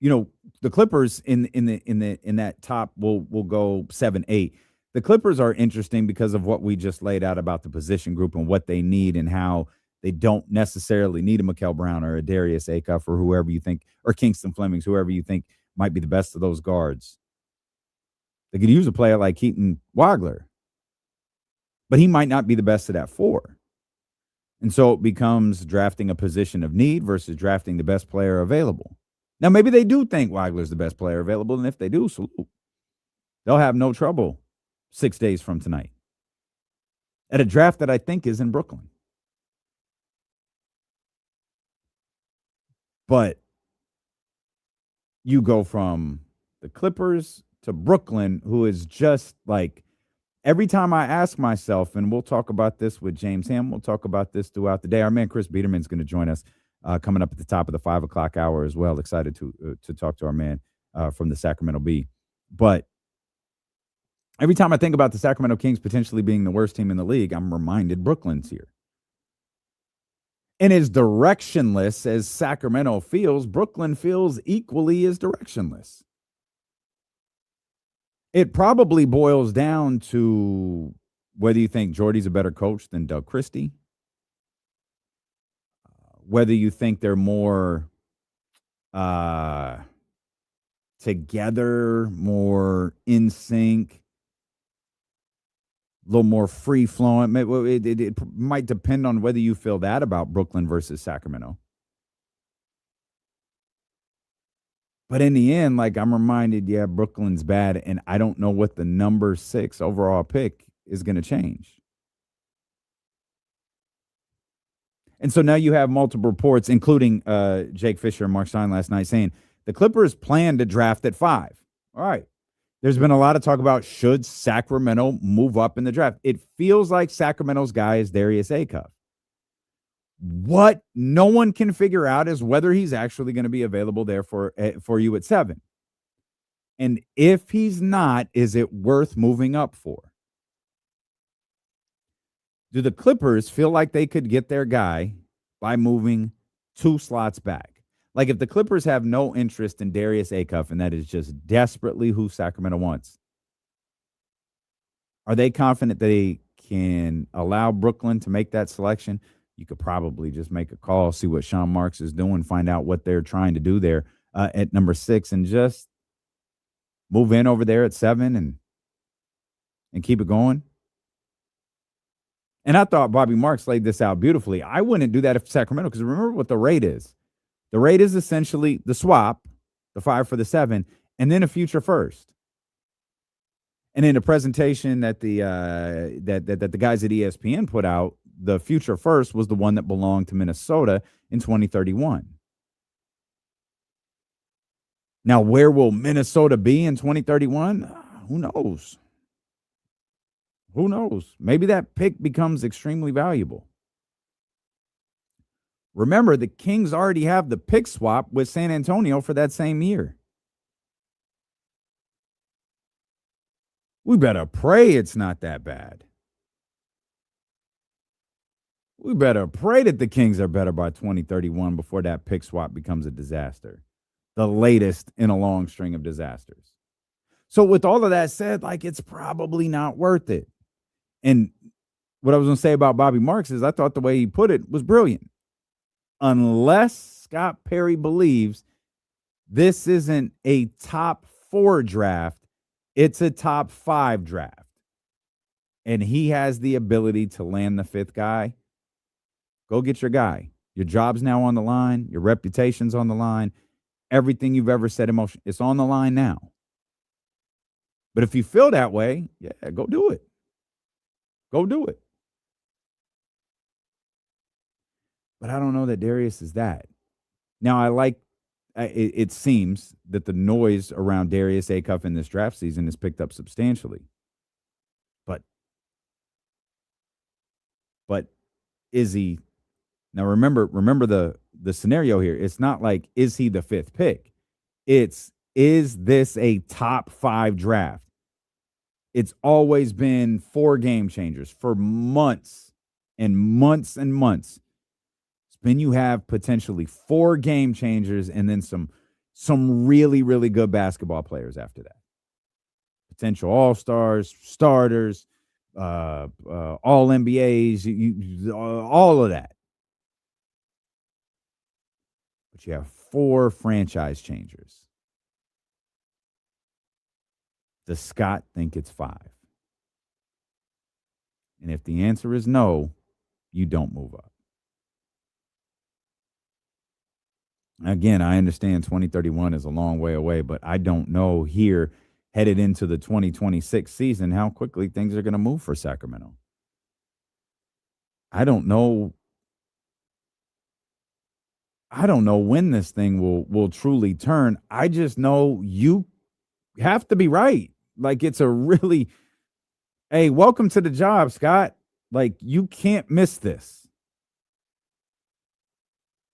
Speaker 7: the Clippers in that top will go 7-8. The Clippers are interesting because of what we just laid out about the position group and what they need and how they don't necessarily need a Mikal Brown or a Darius Acuff or whoever you think, or Kingston Flemings, whoever you think might be the best of those guards. They could use a player like Keaton Wagler, but he might not be the best of that 4. And so it becomes drafting a position of need versus drafting the best player available. Now, maybe they do think Wagler's the best player available, and if they do, salute. They'll have no trouble 6 days from tonight at a draft that I think is in Brooklyn. But you go from the Clippers to Brooklyn, who is just like, every time I ask myself, and we'll talk about this with James Ham, we'll talk about this throughout the day. Our man Chris Biderman is going to join us coming up at the top of the 5 o'clock hour as well. Excited to talk to our man from the Sacramento Bee. But every time I think about the Sacramento Kings potentially being the worst team in the league, I'm reminded Brooklyn's here. And as directionless as Sacramento feels, Brooklyn feels equally as directionless. It probably boils down to whether you think Jordy's a better coach than Doug Christie, whether you think they're more together, more in sync, a little more free-flowing. It might depend on whether you feel that about Brooklyn versus Sacramento. But in the end, like, I'm reminded, Brooklyn's bad, and I don't know what the number 6 overall pick is going to change. And so now you have multiple reports, including Jake Fisher and Mark Stein last night, saying the Clippers plan to draft at 5. All right. There's been a lot of talk about should Sacramento move up in the draft. It feels like Sacramento's guy is Darius Acuff. What no one can figure out is whether he's actually going to be available there for you at 7. And if he's not, is it worth moving up for? Do the Clippers feel like they could get their guy by moving 2 slots back? Like, if the Clippers have no interest in Darius Acuff, and that is just desperately who Sacramento wants, are they confident they can allow Brooklyn to make that selection? You could probably just make a call, see what Sean Marks is doing, find out what they're trying to do there at number 6, and just move in over there at 7 and keep it going. And I thought Bobby Marks laid this out beautifully. I wouldn't do that if Sacramento, because remember what the rate is. The rate is essentially the swap, the 5 for the 7, and then a future first. And in a presentation that the guys at ESPN put out, the future first was the one that belonged to Minnesota in 2031. Now, where will Minnesota be in 2031? Who knows? Who knows? Maybe that pick becomes extremely valuable. Remember, the Kings already have the pick swap with San Antonio for that same year. We better pray it's not that bad. We better pray that the Kings are better by 2031 before that pick swap becomes a disaster. The latest in a long string of disasters. So with all of that said, like, it's probably not worth it. And what I was going to say about Bobby Marks is I thought the way he put it was brilliant. Unless Scott Perry believes This isn't a top 4 draft. It's a top 5 draft. And he has the ability to land the 5th guy. Go get your guy. Your job's now on the line. Your reputation's on the line. Everything you've ever set in motion, it's on the line now. But if you feel that way, yeah, go do it. Go do it. But I don't know that Darius is that. Now, it seems that the noise around Darius Acuff in this draft season has picked up substantially. But is he now? Remember the scenario here. It's not like, is he the 5th pick? It's, is this a top 5 draft? It's always been 4 game changers for months and months and months. Then you have potentially 4 game changers and then some really, really good basketball players after that. Potential all-stars, starters, all NBAs, all of that. But you have 4 franchise changers. Does Scott think it's 5? And if the answer is no, you don't move up. Again, I understand 2031 is a long way away, but I don't know here, headed into the 2026 season, how quickly things are going to move for Sacramento. I don't know when this thing will truly turn. I just know you have to be right. Like, it's a really, hey, welcome to the job, Scott. Like, you can't miss this.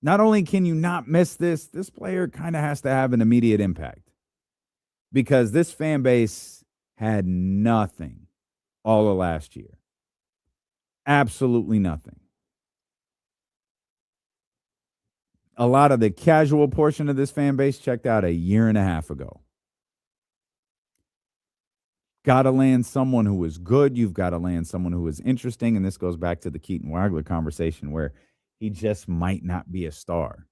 Speaker 7: Not only can you not miss this player kind of has to have an immediate impact, because this fan base had nothing all of last year. Absolutely nothing. A lot of the casual portion of this fan base checked out a year and a half ago. Got to land someone who is good. You've got to land someone who is interesting. And this goes back to the Keaton Wagler conversation, where he just might not be a star.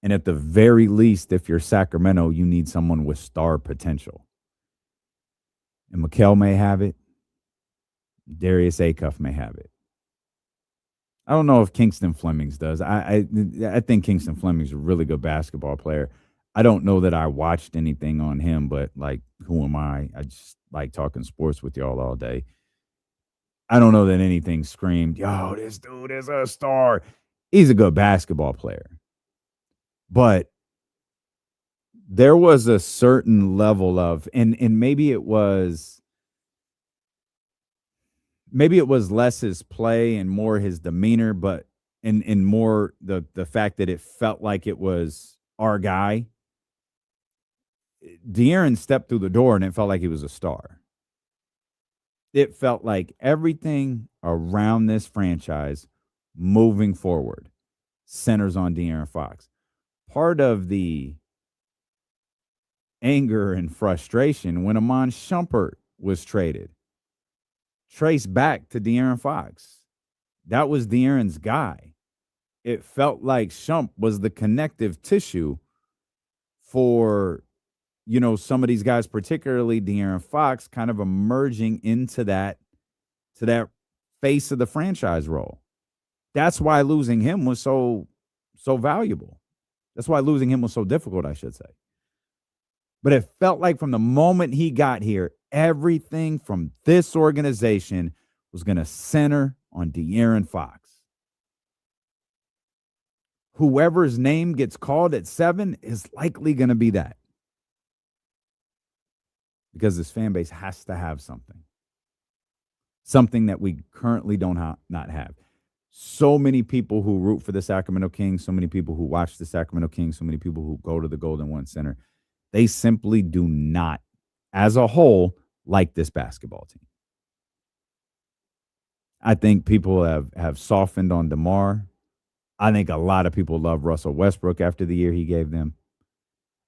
Speaker 7: And at the very least, if you're Sacramento, you need someone with star potential. And Mikal may have it. Darius Acuff may have it. I don't know if Kingston Flemings does. I think Kingston Flemings a really good basketball player. I don't know that I watched anything on him, but, like, who am I? I just like talking sports with y'all all day. I don't know that anything screamed, yo, this dude is a star. He's a good basketball player. But there was a certain level of, and maybe it was less his play and more his demeanor, but and more the fact that it felt like it was our guy. De'Aaron stepped through the door and it felt like he was a star. It felt like everything around this franchise moving forward centers on De'Aaron Fox. Part of the anger and frustration when Iman Shumpert was traded traced back to De'Aaron Fox. That was De'Aaron's guy. It felt like Shump was the connective tissue for, some of these guys, particularly De'Aaron Fox, kind of emerging into that face of the franchise role. That's why losing him was so valuable. That's why losing him was so difficult, I should say. But it felt like from the moment he got here, everything from this organization was going to center on De'Aaron Fox. Whoever's name gets called at 7 is likely going to be that. Because this fan base has to have something that we currently don't not have. So many people who root for the Sacramento Kings, so many people who watch the Sacramento Kings, so many people who go to the Golden One Center, they simply do not, as a whole, like this basketball team. I think people have softened on DeMar. I think a lot of people love Russell Westbrook after the year he gave them.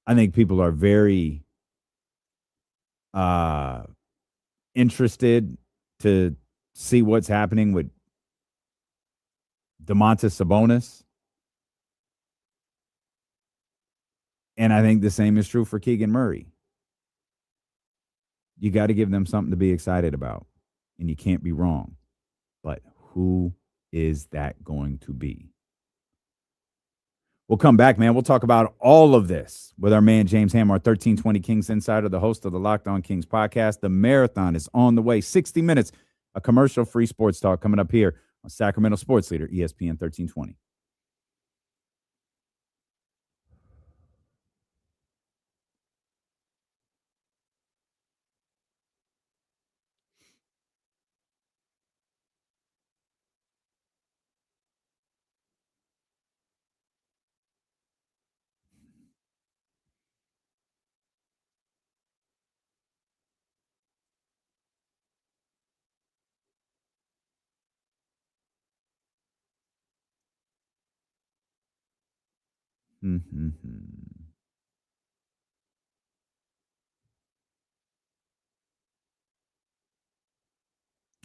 Speaker 7: I think people are very interested to see what's happening with Domantas Sabonis. And I think the same is true for Keegan Murray. You got to give them something to be excited about, and you can't be wrong. But who is that going to be? We'll come back, man. We'll talk about all of this with our man James Hammer, 1320 Kings Insider, the host of the Locked On Kings podcast. The marathon is on the way. 60 minutes, a commercial-free sports talk coming up here on Sacramento Sports Leader, ESPN 1320.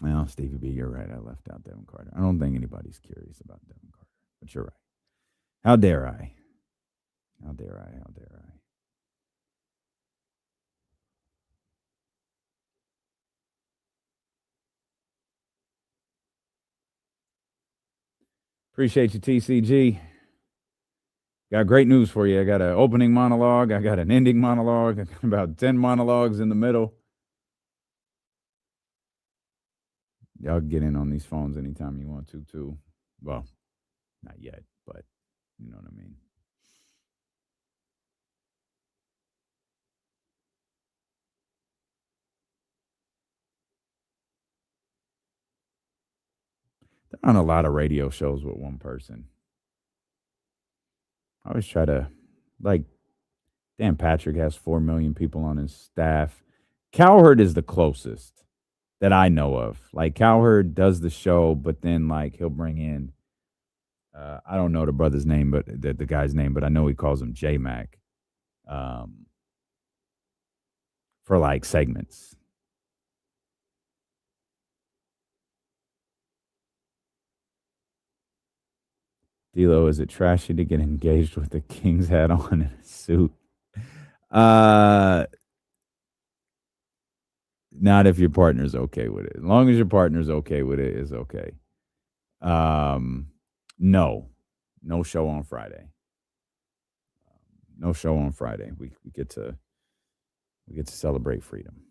Speaker 7: Well, Stevie B, you're right. I left out Devin Carter. I don't think anybody's curious about Devin Carter, but you're right. How dare I? How dare I? How dare I? Appreciate you, TCG. Got great news for you. I got an opening monologue. I got an ending monologue. I got about 10 monologues in the middle. Y'all get in on these phones anytime you want to, too. Well, not yet, but you know what I mean. They're on a lot of radio shows with one person. I always try to, like, Dan Patrick has 4 million people on his staff. Cowherd is the closest that I know of. Like, Cowherd does the show, but then, like, he'll bring in, I don't know the brother's name, but the guy's name, but I know he calls him J-Mac for, like, segments. D'Lo, is it trashy to get engaged with the Kings hat on in a suit? Not if your partner's okay with it. As long as your partner's okay with it, it's okay. No show on Friday. No show on Friday. We get to celebrate freedom.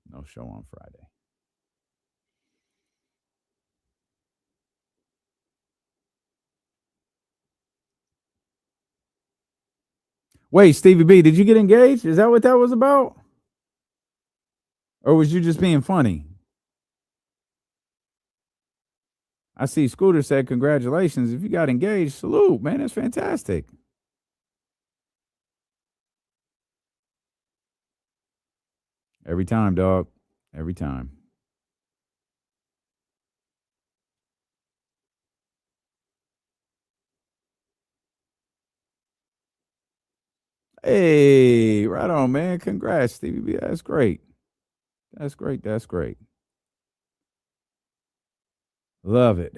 Speaker 7: No show on Friday. Wait, Stevie B, did you get engaged? Is that what that was about? Or was you just being funny? I see Scooter said, congratulations. If you got engaged, salute, man. That's fantastic. Every time, dog. Every time. Hey, right on, man. Congrats, Stevie B. That's great. That's great. That's great. Love it.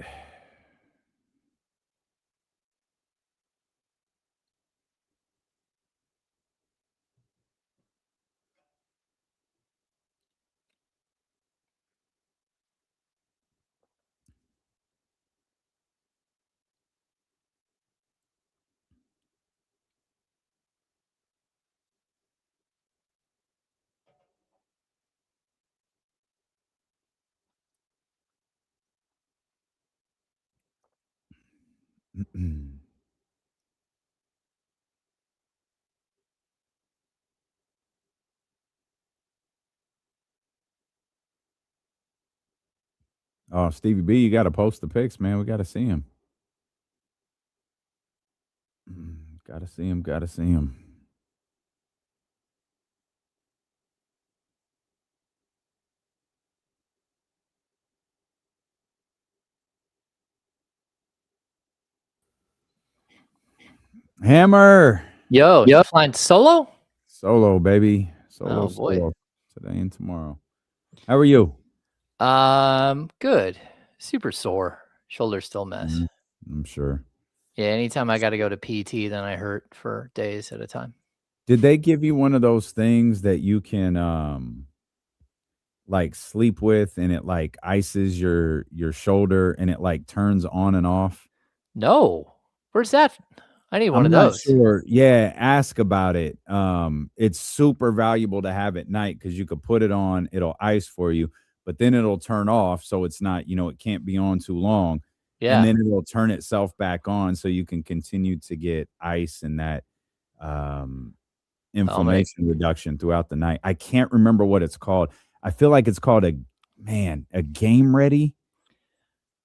Speaker 7: Oh, Stevie B, you got to post the pics, man. We got to see him. Got to see him. Got to see him. Hammer.
Speaker 11: Yo, you flying solo?
Speaker 7: Solo, baby. Solo,
Speaker 11: Oh, boy.
Speaker 7: solo. Today and tomorrow. How are you?
Speaker 11: Good. Super sore. Shoulder's still a mess.
Speaker 7: I'm sure.
Speaker 11: Yeah, anytime I got to go to PT, then I hurt for days at a time.
Speaker 7: Did they give you one of those things that you can like sleep with and it like ices your shoulder and it like turns on and off?
Speaker 11: No. Where's that? I need one
Speaker 7: I'm
Speaker 11: of
Speaker 7: not
Speaker 11: those.
Speaker 7: sure. Yeah, ask about it. It's super valuable to have at night because you could put it on, it'll ice for you, but then it'll turn off so it's not, it can't be on too long. And
Speaker 11: Yeah.
Speaker 7: then it'll turn itself back on so you can continue to get ice and that um inflammation reduction throughout the night. I can't remember what it's called. I feel like it's called a game ready.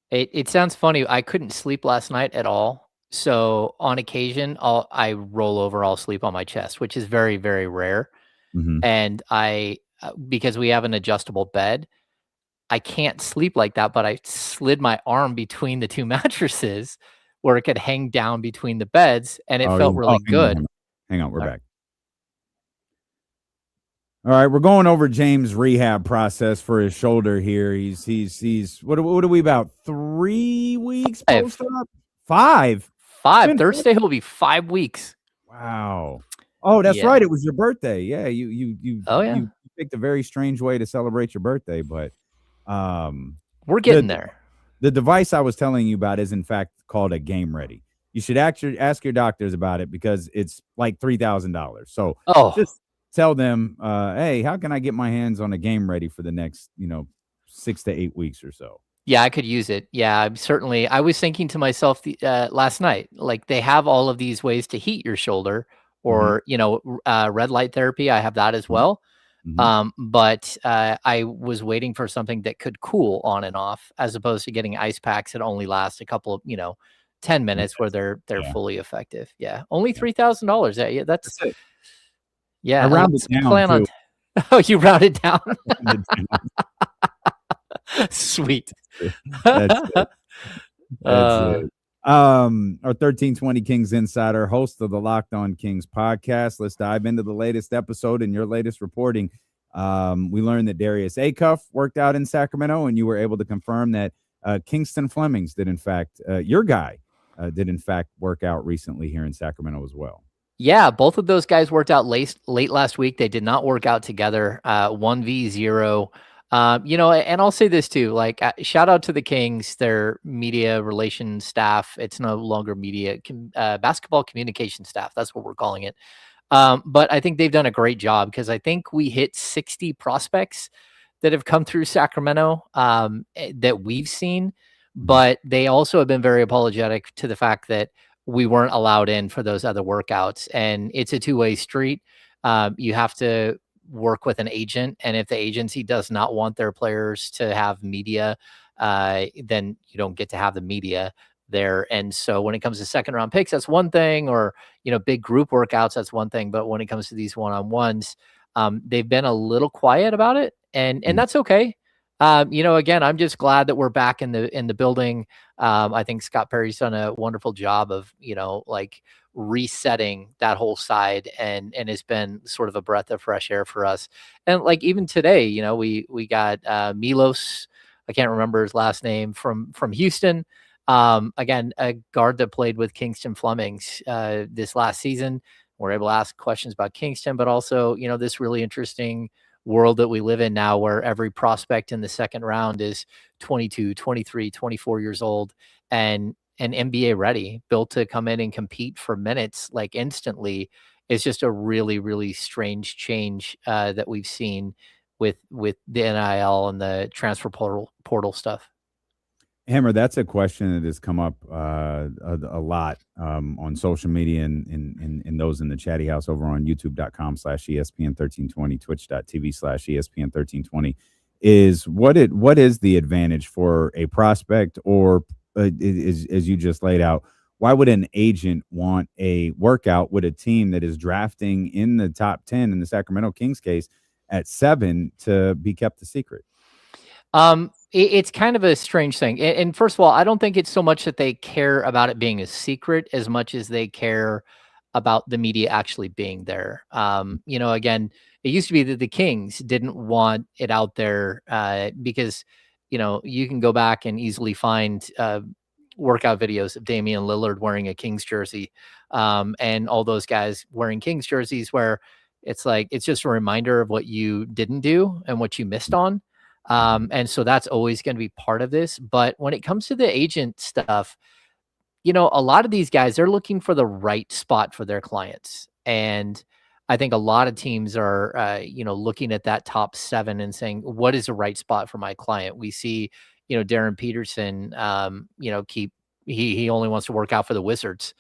Speaker 11: It sounds funny. I couldn't sleep last night at all. So on occasion, I roll over, I'll sleep on my chest, which is very, very rare.
Speaker 7: Mhm.
Speaker 11: And because we have an adjustable bed, I can't sleep like that, but I slid my arm between the 2 mattresses where it could hang down between the beds, and it
Speaker 7: Oh,
Speaker 11: felt
Speaker 7: yeah.
Speaker 11: really
Speaker 7: Hang on,
Speaker 11: good.
Speaker 7: hang on, we're
Speaker 11: Alright.
Speaker 7: back. All right, we're going over James' rehab process for his shoulder here. He's what are we about 3 weeks
Speaker 11: 5.
Speaker 7: post-op? 5?
Speaker 11: 5.
Speaker 7: Been
Speaker 11: Thursday will be 5 weeks.
Speaker 7: Wow. Oh, that's
Speaker 11: Yeah.
Speaker 7: right. It was your birthday. Yeah, you
Speaker 11: Oh, yeah.
Speaker 7: you picked a very strange way to celebrate your birthday, but
Speaker 11: We're getting there.
Speaker 7: the device I was telling you about is in fact called a Game Ready. You should actually ask your doctors about it because it's like $3,000. So
Speaker 11: Oh.
Speaker 7: just tell them, hey, how can I get my hands on a Game Ready for the next, 6 to 8 weeks or so?
Speaker 11: Yeah, I could use it. Yeah, I was thinking to myself last night, like they have all of these ways to heat your shoulder or, red light therapy. I have that as well.
Speaker 7: Mhm.
Speaker 11: But I was waiting for something that could cool on and off as opposed to getting ice packs that only last a couple of, 10 minutes where they're
Speaker 7: Yeah.
Speaker 11: fully effective. Yeah. Only $3,000. Yeah, that's
Speaker 7: That's it.
Speaker 11: yeah.
Speaker 7: I rounded
Speaker 11: let's
Speaker 7: down
Speaker 11: plan on
Speaker 7: too.
Speaker 11: Oh, you rounded down.
Speaker 7: Rounded down.
Speaker 11: Sweet.
Speaker 7: That's it. That's
Speaker 11: Uh,
Speaker 7: it. Our 1320 Kings insider, host of the Locked On Kings podcast. Let's dive into the latest episode and your latest reporting. We learned that Darius Acuff worked out in Sacramento, and you were able to confirm that Kingston Flemings did, in fact, your guy did, in fact, work out recently here in Sacramento as well.
Speaker 11: Yeah, both of those guys worked out late last week. They did not work out together. 1v0. And I'll say this too, like shout out to the Kings, their media relations staff. It's no longer basketball communication staff. That's what we're calling it. But I think they've done a great job because I think we hit 60 prospects that have come through Sacramento that we've seen. But they also have been very apologetic to the fact that we weren't allowed in for those other workouts. And it's a two-way street. You have to work with an agent. And if the agency does not want their players to have media, then you don't get to have the media there. And so when it comes to second round picks, that's one thing, or, big group workouts, that's one thing. But when it comes to these one-on-ones, they've been a little quiet about it. And that's okay. Again, I'm just glad that we're back in the building. I think Scott Perry's done a wonderful job of, like resetting that whole side and has been sort of a breath of fresh air for us. And like even today, we got Milos, I can't remember his last name, from Houston. Again, a guard that played with Kingston Flemings this last season. We're able to ask questions about Kingston, but also, this really interesting world that we live in now where every prospect in the second round is 22, 23, 24 years old and NBA ready, built to come in and compete for minutes like instantly. Is just a really, really strange change that we've seen with the NIL and the transfer portal stuff.
Speaker 7: Hammer, that's a question that has come up a lot on social media and those in the chatty house over on youtube.com/ESPN1320, twitch.tv/ESPN1320 is what is the advantage for a prospect or as you just laid out, why would an agent want a workout with a team that is drafting in the top 10 in the Sacramento Kings case at 7 to be kept a secret?
Speaker 11: It's kind of a strange thing. And first of all, I don't think it's so much that they care about it being a secret as much as they care about the media actually being there. Again, it used to be that the Kings didn't want it out there because, you can go back and easily find workout videos of Damian Lillard wearing a Kings jersey, and all those guys wearing Kings jerseys, where it's like it's just a reminder of what you didn't do and what you missed on. And so that's always going to be part of this. But when it comes to the agent stuff, a lot of these guys, they're looking for the right spot for their clients. And I think a lot of teams are, looking at that top 7 and saying, what is the right spot for my client? We see, Darren Peterson, he only wants to work out for the Wizards.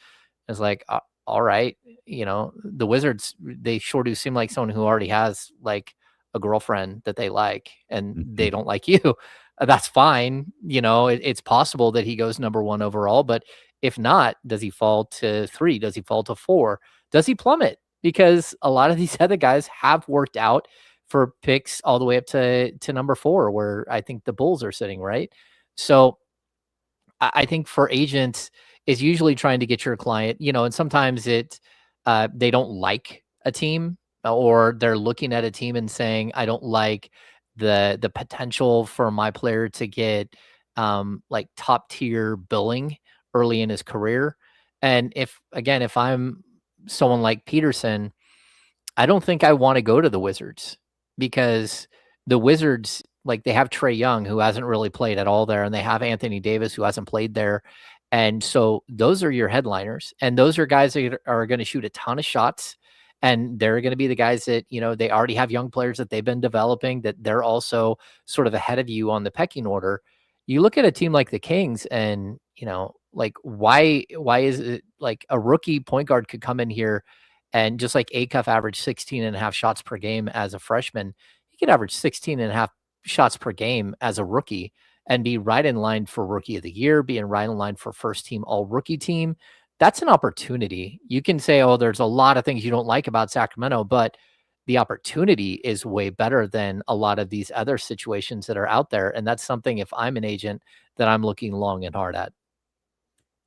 Speaker 11: It's like, all right, the Wizards, they sure do seem like someone who already has like a girlfriend that they like, and they don't like you. That's fine. It's possible that he goes number 1 overall, but if not, does he fall to 3? Does he fall to 4? Does he plummet? Because a lot of these other guys have worked out for picks all the way up to number 4, where I think the Bulls are sitting, right? So I think for agents is usually trying to get your client, and sometimes they don't like a team, or they're looking at a team and saying, I don't like the potential for my player to get like top tier billing early in his career. And if I'm someone like Peterson, I don't think I want to go to the Wizards, because the Wizards, like, they have Trae Young, who hasn't really played at all there, and they have Anthony Davis, who hasn't played there. And so those are your headliners, and those are guys that are going to shoot a ton of shots. And they're going to be the guys that, they already have young players that they've been developing, that they're also sort of ahead of you on the pecking order. You look at a team like the Kings, and, like, why is it like a rookie point guard could come in here, and just like Acuff averaged 16.5 shots per game as a freshman, he could average 16.5 shots per game as a rookie and be right in line for rookie of the year, being right in line for first team all rookie team. That's an opportunity. You can say, oh, there's a lot of things you don't like about Sacramento, but the opportunity is way better than a lot of these other situations that are out there. And that's something, if I'm an agent, that I'm looking long and hard at.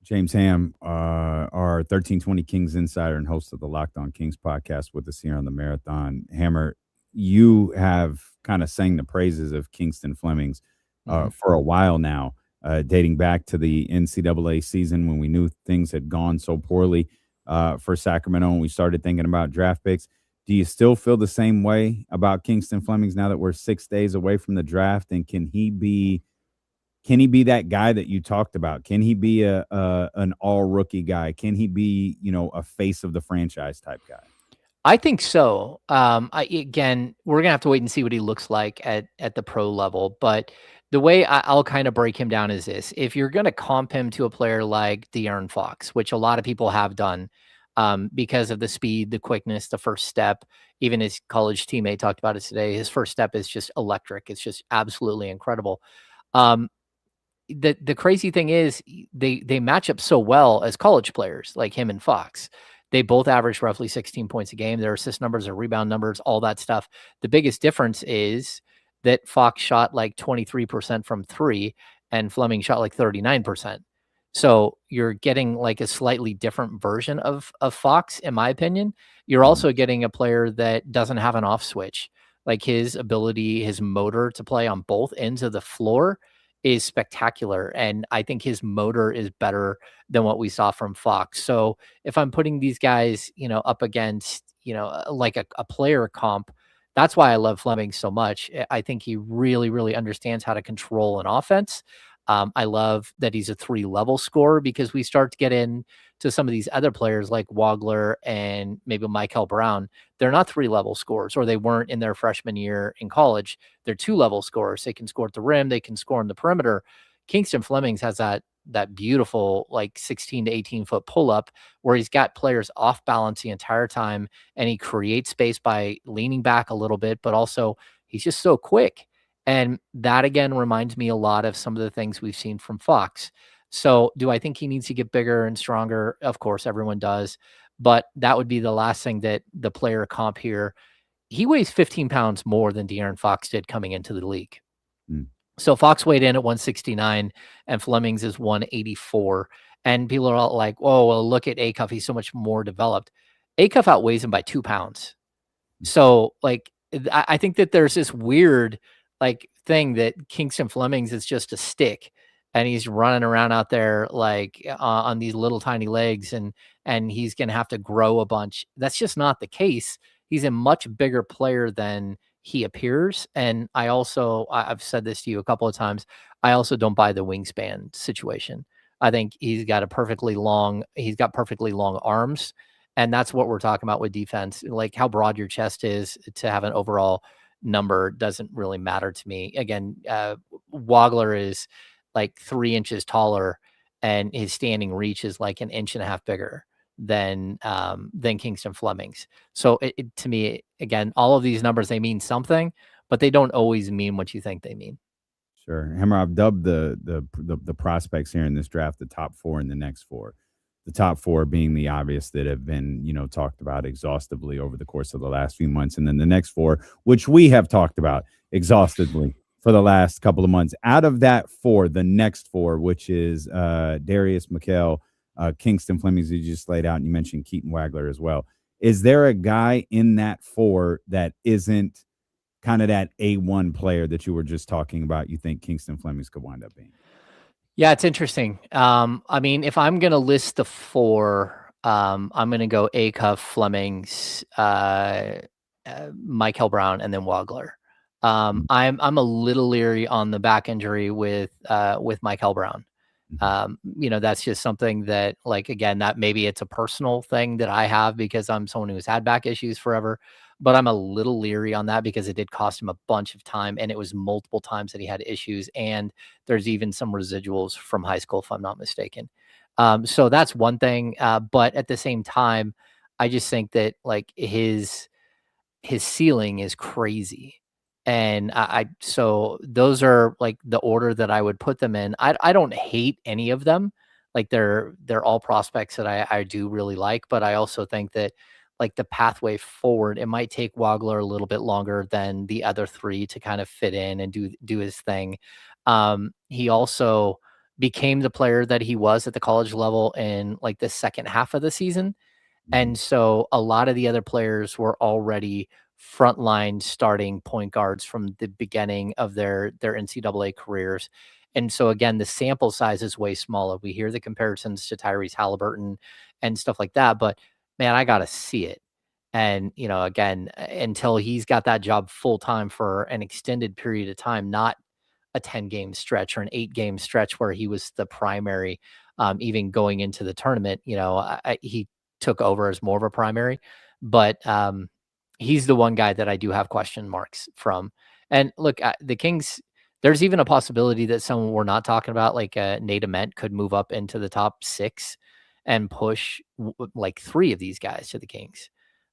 Speaker 7: James Ham, our 1320 Kings insider and host of the Locked On Kings podcast, with us here on the Marathon. Hammer, you have kind of sang the praises of Kingston Flemings for a while now, dating back to the NCAA season when we knew things had gone so poorly for Sacramento, and we started thinking about draft picks. Do you still feel the same way about Kingston Flemings now that we're 6 days away from the draft? And can he be that guy that you talked about? Can he be an all rookie guy? Can he be, a face of the franchise type guy?
Speaker 11: I think so. Again, we're gonna have to wait and see what he looks like at the pro level. But the way I'll kind of break him down is this: if you're gonna comp him to a player like De'Aaron Fox, which a lot of people have done, because of the speed, the quickness, the first step. Even his college teammate talked about it today. His first step is just electric. It's just absolutely incredible. The crazy thing is they match up so well as college players, like him and Fox. They both average roughly 16 points a game. Their assist numbers, their rebound numbers, all that stuff. The biggest difference is that Fox shot like 23% from 3 and Fleming shot like 39%. So you're getting like a slightly different version of Fox, in my opinion. You're also getting a player that doesn't have an off switch. Like, his ability, his motor to play on both ends of the floor is spectacular. And I think his motor is better than what we saw from Fox. So if I'm putting these guys, up against, like a player comp, that's why I love Fleming so much. I think he really, really understands how to control an offense. I love that he's a 3-level scorer, because we start to get into some of these other players like Wagler and maybe Michael Brown. They're not 3-level scorers, or they weren't in their freshman year in college. They're 2-level scorers. They can score at the rim. They can score in the perimeter. Kingston Flemings has that beautiful, like 16 to 18 foot pull up, where he's got players off balance the entire time, and he creates space by leaning back a little bit, but also he's just so quick. And that, again, reminds me a lot of some of the things we've seen from Fox. So do I think he needs to get bigger and stronger? Of course, everyone does. But that would be the last thing that the player comp here. He weighs 15 pounds more than De'Aaron Fox did coming into the league. So Fox weighed in at 169 and Flemings is 184. And people are all like, oh, well, look at Acuff. He's so much more developed. Acuff outweighs him by 2 pounds. So, like, I think that there's this weird, like, thing that Kingston Flemings is just a stick, and he's running around out there like on these little tiny legs, and he's going to have to grow a bunch. That's just not the case. He's a much bigger player than he appears. And I've said this to you a couple of times. I also don't buy the wingspan situation. I think he's got perfectly long arms. And that's what we're talking about with defense. Like how broad your chest is to have an overall number doesn't really matter to me. Again, Wagler is like 3 inches taller, and his standing reach is like an inch and a half bigger than Kingston Fleming's. So to me, again, all of these numbers, they mean something, but they don't always mean what you think they mean.
Speaker 7: Sure. Hammer, I've dubbed the prospects here in this draft the top 4 and the next 4. The top 4 being the obvious that have been, talked about exhaustively over the course of the last few months. And then the next 4, which we have talked about exhaustively for the last couple of months. Out of that 4, the next 4, which is Darius McHale, Kingston Fleming, you just laid out, and you mentioned Keaton Wagler as well. Is there a guy in that 4 that isn't kind of that A1 player that you were just talking about, you think Kingston Flemings could wind up being?
Speaker 11: Yeah, it's interesting. I mean, if I'm going to list the 4, I'm going to go Acuff, Flemings, Michael Brown, and then Wagler. I'm a little leery on the back injury with Michael Brown. That's just something that, like, again, that maybe it's a personal thing that I have because I'm someone who's had back issues forever, but I'm a little leery on that because it did cost him a bunch of time, and it was multiple times that he had issues, and there's even some residuals from high school, if I'm not mistaken. So that's one thing. But at the same time, I just think that like his ceiling is crazy. And so those are like the order that I would put them in. I don't hate any of them. Like they're all prospects that I do really like, but I also think that like the pathway forward, it might take Wagler a little bit longer than the other 3 to kind of fit in and do his thing. He also became the player that he was at the college level in like the second half of the season. And so a lot of the other players were already frontline starting point guards from the beginning of their NCAA careers. And so again, the sample size is way smaller. We hear the comparisons to Tyrese Halliburton and stuff like that, but man, I got to see it. And, again, until he's got that job full time for an extended period of time, not a 10-game stretch or an 8-game stretch where he was the primary, even going into the tournament, he took over as more of a primary, but he's the one guy that I do have question marks from. And look, the Kings, there's even a possibility that someone we're not talking about, like Nate Ament, could move up into the top 6 and push like 3 of these guys to the Kings.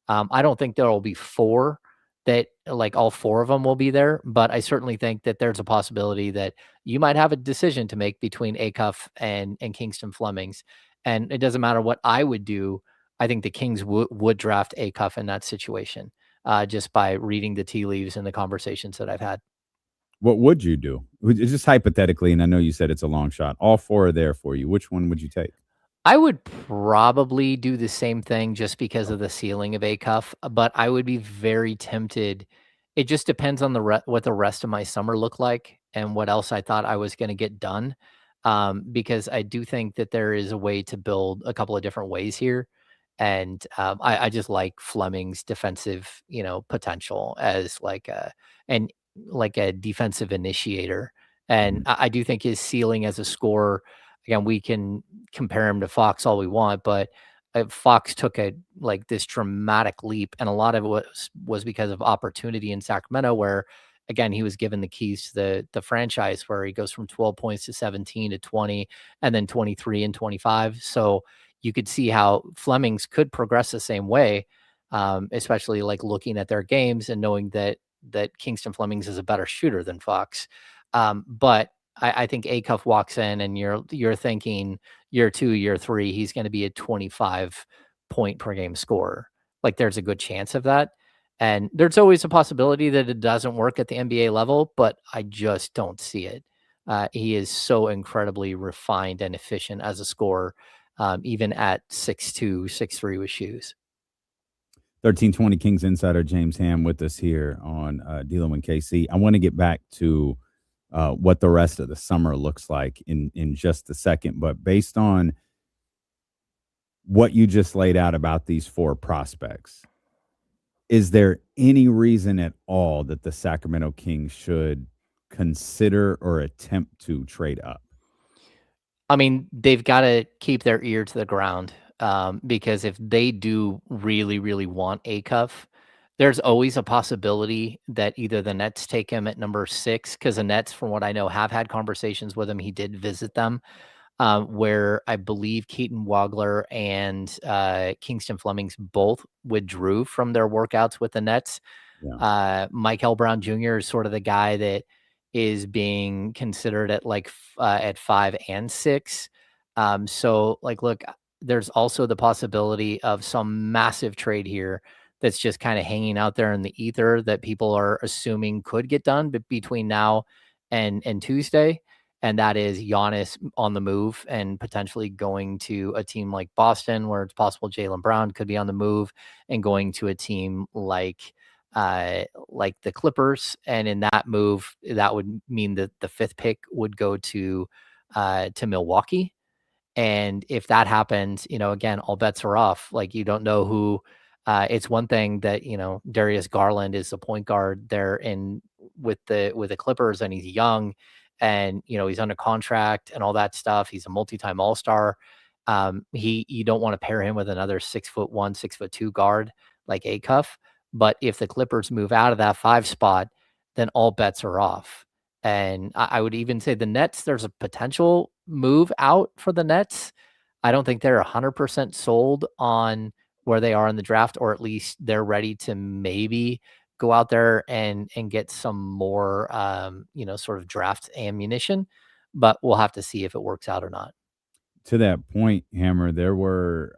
Speaker 11: I don't think there will be 4 that like all 4 of them will be there, but I certainly think that there's a possibility that you might have a decision to make between Acuff and Kingston Flemings. And it doesn't matter what I would do. I think the Kings would draft Acuff in that situation, just by reading the tea leaves and the conversations that I've had.
Speaker 7: What would you do? Just hypothetically, and I know you said it's a long shot. All 4 are there for you. Which one would you take?
Speaker 11: I would probably do the same thing just because of the ceiling of Acuff, but I would be very tempted. It just depends on what the rest of my summer looked like and what else I thought I was going to get done. Because I do think that there is a way to build a couple of different ways here. And I just like Fleming's defensive, potential as like a defensive initiator. And I do think his ceiling as a scorer, again, we can compare him to Fox all we want, but Fox took this dramatic leap, and a lot of it was because of opportunity in Sacramento, where again he was given the keys to the franchise, where he goes from 12 points to 17 to 20, and then 23 and 25. So you could see how Flemings could progress the same way, especially like looking at their games and knowing that Kingston Flemings is a better shooter than Fox. But I think Acuff walks in and you're thinking year 2, year 3, he's going to be a 25 point per game scorer. Like there's a good chance of that. And there's always a possibility that it doesn't work at the NBA level, but I just don't see it. He is so incredibly refined and efficient as a scorer, even at 6'2", 6'3" with shoes.
Speaker 7: 1320 Kings insider James Ham with us here on D'Lo and KC. I want to get back to what the rest of the summer looks like in just a second. But based on what you just laid out about these 4 prospects, is there any reason at all that the Sacramento Kings should consider or attempt to trade up?
Speaker 11: I mean, they've got to keep their ear to the ground, because if they do really, really want a cuff, there's always a possibility that either the Nets take him at number 6, because the Nets, from what I know, have had conversations with him. He did visit them, where I believe Keaton Wagler and Kingston Flemings both withdrew from their workouts with the Nets.
Speaker 7: Yeah.
Speaker 11: Mike Brown Jr. is sort of the guy that is being considered at at 5 and 6. So look, there's also the possibility of some massive trade here that's just kind of hanging out there in the ether that people are assuming could get done between now and Tuesday. And that is Giannis on the move and potentially going to a team like Boston, where it's possible Jaylen Brown could be on the move, and going to a team like the Clippers. And in that move, that would mean that the 5th pick would go to Milwaukee. And if that happens, again, all bets are off. You don't know who. It's one thing that Darius Garland is the point guard there with the Clippers, and he's young, and he's under contract and all that stuff. He's a multi-time All-Star. You don't want to pair him with another 6'1", 6'2" guard like Acuff. But if the Clippers move out of that 5 spot, then all bets are off. And I would even say the Nets, there's a potential move out for the Nets. I don't think they're 100% sold on where they are in the draft, or at least they're ready to maybe go out there and get some more, sort of draft ammunition. But we'll have to see if it works out or not.
Speaker 7: To that point, Hammer, there were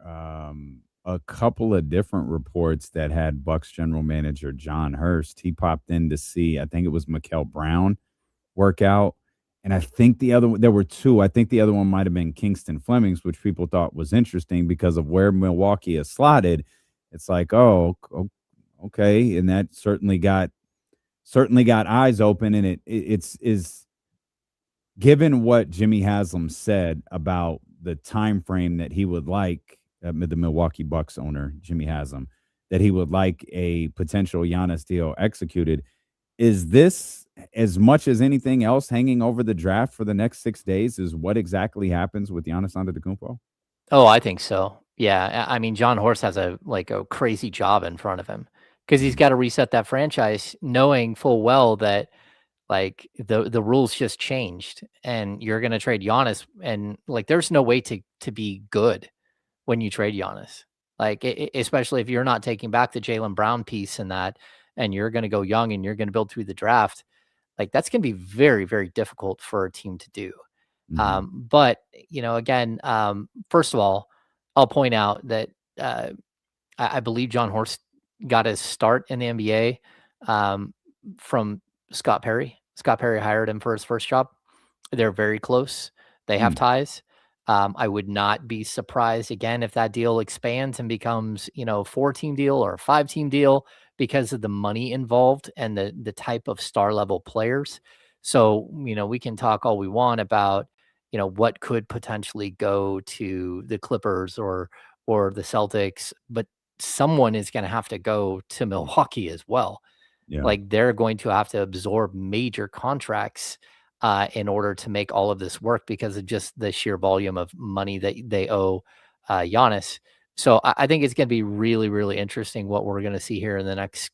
Speaker 7: a couple of different reports that had Bucks general manager John Hurst. He popped in to see, I think it was Mikael Brown work out. And I think there were 2. I think the other one might have been Kingston Flemings, which people thought was interesting because of where Milwaukee is slotted. It's like, oh, okay. And that certainly got eyes open. And it's given what Jimmy Haslam said about the time frame that he would like, the Milwaukee Bucks owner, Jimmy Haslam, that he would like a potential Giannis deal executed. Is this, as much as anything else, hanging over the draft for the next 6 days, is what exactly happens with Giannis Antetokounmpo?
Speaker 11: Oh, I think so. Yeah. I mean, John Horst has a crazy job in front of him, because he's got to reset that franchise, knowing full well that the rules just changed, and you're going to trade Giannis, and there's no way to be good when you trade Giannis. Especially if you're not taking back the Jaylen Brown piece in that, and you're going to go young and you're going to build through the draft. That's going to be very, very difficult for a team to do.
Speaker 7: Mm-hmm.
Speaker 11: But again, first of all, I'll point out that I believe John Horst got his start in the NBA from Scott Perry. Scott Perry hired him for his first job. They're very close. They have ties. I would not be surprised again if that deal expands and becomes, 4-team deal or a 5-team deal, because of the money involved and the type of star level players. So, we can talk all we want about, what could potentially go to the Clippers or the Celtics, but someone is going to have to go to Milwaukee as well.
Speaker 7: Yeah.
Speaker 11: They're going to have to absorb major contracts in order to make all of this work, because of just the sheer volume of money that they owe Giannis. So I think it's going to be really, really interesting what we're going to see here in the next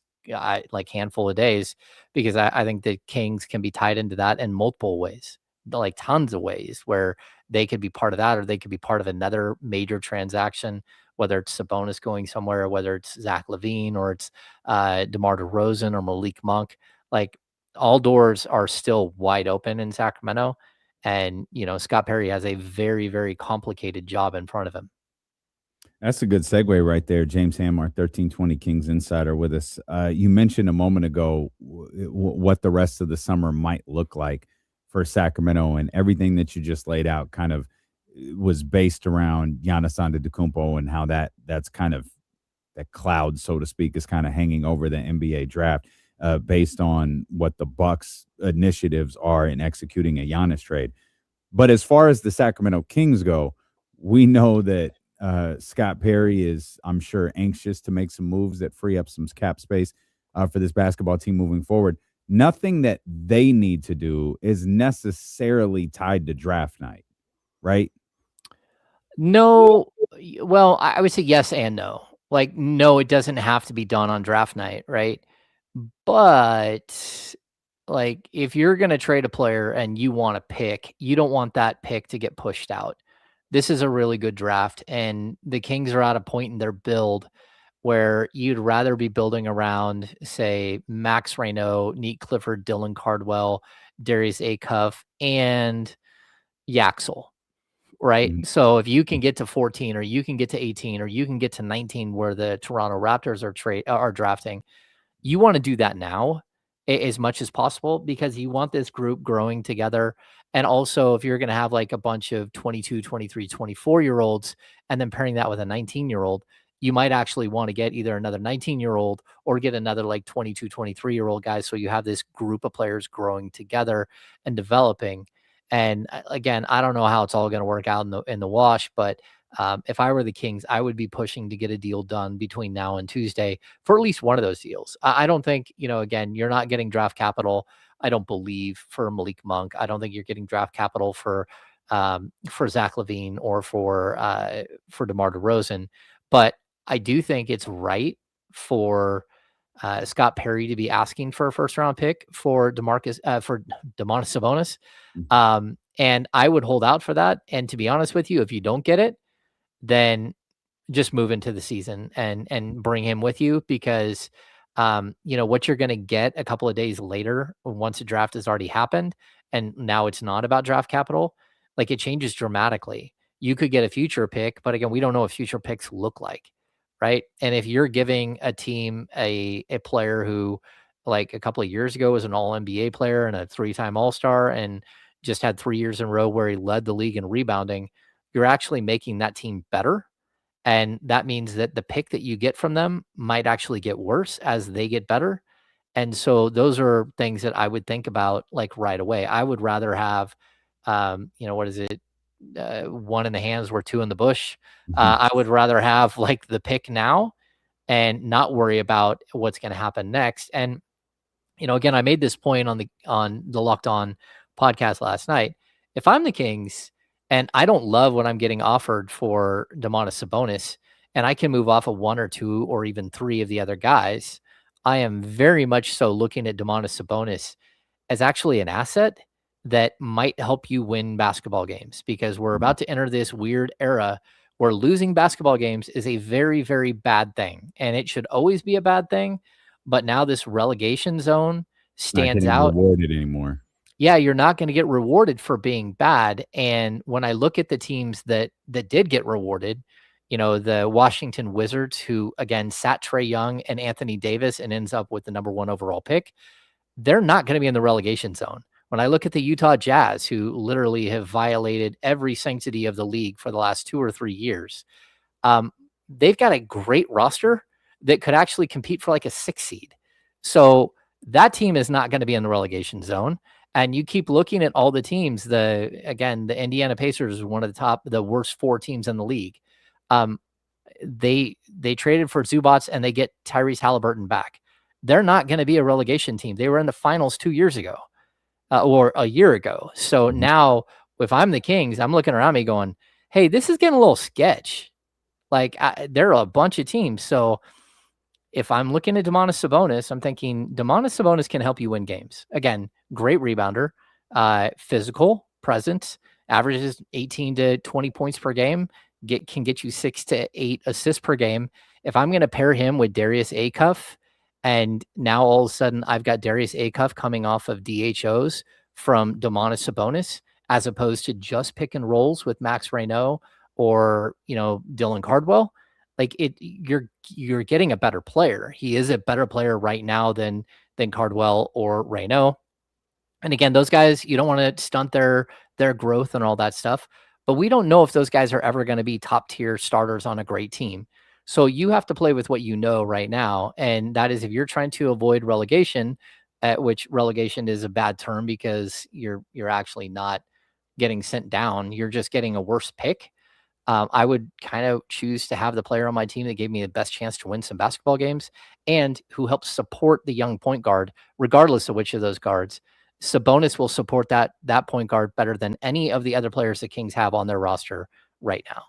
Speaker 11: handful of days, because I think the Kings can be tied into that in multiple ways, tons of ways, where they could be part of that, or they could be part of another major transaction, whether it's Sabonis going somewhere, or whether it's Zach LaVine, or it's DeMar DeRozan or Malik Monk. All doors are still wide open in Sacramento. And, Scott Perry has a very, very complicated job in front of him.
Speaker 7: That's a good segue right there. James Ham, our 1320 Kings insider, with us. You mentioned a moment ago what the rest of the summer might look like for Sacramento, and everything that you just laid out kind of was based around Giannis Antetokounmpo, and how that's kind of that cloud, so to speak, is kind of hanging over the NBA draft. based on what the Bucks' initiatives are in executing a Giannis trade. But as far as the Sacramento Kings go, we know that Scott Perry is, I'm sure, anxious to make some moves that free up some cap space for this basketball team moving forward. Nothing that they need to do is necessarily tied to draft night, right?
Speaker 11: No, well, I would say yes and no. Like, no, it doesn't have to be done on draft night, right? But like, if you're going to trade a player and you want a pick, you don't want that pick to get pushed out. This is a really good draft, and the Kings are at a point in their build where you'd rather be building around, say, Max Reynaud, Neat Clifford, Dylan Cardwell, Darius Acuff, and Yaxel, right?
Speaker 7: Mhm.
Speaker 11: So if you can get to 14 or you can get to 18 or you can get to 19 where the Toronto Raptors are drafting, you want to do that now as much as possible because you want this group growing together. And also, if you're going to have like a bunch of 22, 23, 24-year-olds and then pairing that with a 19-year-old, you might actually want to get either another 19-year-old or get another like 22, 23-year-old guy. So you have this group of players growing together and developing. And again, I don't know how it's all going to work out in the wash, but if I were the Kings, I would be pushing to get a deal done between now and Tuesday for at least one of those deals. I don't think, again, you're not getting draft capital. I don't believe for Malik Monk. I don't think you're getting draft capital for Zach LaVine or for DeMar DeRozan. But I do think it's right for Scott Perry to be asking for a first round pick for Domantas Sabonis. And I would hold out for that. And to be honest with you, if you don't get it, then just move into the season and bring him with you because what you're going to get a couple of days later once the draft has already happened and now it's not about draft capital, like it changes dramatically. You could get a future pick, but again, we don't know what future picks look like, right? And if you're giving a team a player who like a couple of years ago was an all NBA player and a 3-time All-Star and just had 3 years in a row where he led the league in rebounding, you're actually making that team better. And that means that the pick that you get from them might actually get worse as they get better. And so those are things that I would think about like right away. I would rather have, what is it? One in the hands where two in the bush. I would rather have like the pick now and not worry about what's going to happen next. And, again, I made this point on the Locked On podcast last night. If I'm the Kings, and I don't love what I'm getting offered for Domantas Sabonis, and I can move off of 1 or 2 or even 3 of the other guys, I am very much so looking at Domantas Sabonis as actually an asset that might help you win basketball games because we're about to enter this weird era where losing basketball games is a very, very bad thing. And it should always be a bad thing. But now this relegation zone stands out.
Speaker 7: Not getting rewarded anymore.
Speaker 11: Yeah, you're not going to get rewarded for being bad. And when I look at the teams that did get rewarded, the Washington Wizards, who again sat Trae Young and Anthony Davis and ends up with the number 1 overall pick, they're not going to be in the relegation zone. When I look at the Utah Jazz, who literally have violated every sanctity of the league for the last 2 or 3 years, they've got a great roster that could actually compete for like a 6 seed. So that team is not going to be in the relegation zone. And you keep looking at all the teams. The Indiana Pacers is one of the worst 4 teams in the league. They traded for Zubats and they get Tyrese Halliburton back. They're not going to be a relegation team. They were in the finals 2 years ago or a year ago. So now if I'm the Kings, I'm looking around me going, hey, this is getting a little sketch. Like there are a bunch of teams. So if I'm looking at Domantas Sabonis, I'm thinking Domantas Sabonis can help you win games. Again, great rebounder, physical, presence, averages 18 to 20 points per game, can get you 6 to 8 assists per game. If I'm going to pair him with Darius Acuff, and now all of a sudden I've got Darius Acuff coming off of DHOs from Domantas Sabonis, as opposed to just pick and rolls with Max Reynaud or, Dylan Cardwell, like you're getting a better player. He is a better player right now than Cardwell or Reynaud. And again, those guys, you don't want to stunt their growth and all that stuff, but we don't know if those guys are ever going to be top tier starters on a great team. So you have to play with what you know right now. And that is if you're trying to avoid relegation, at which relegation is a bad term because you're actually not getting sent down, you're just getting a worse pick. I would kind of choose to have the player on my team that gave me the best chance to win some basketball games and who helps support the young point guard, regardless of which of those guards. Sabonis will support that point guard better than any of the other players the Kings have on their roster right now.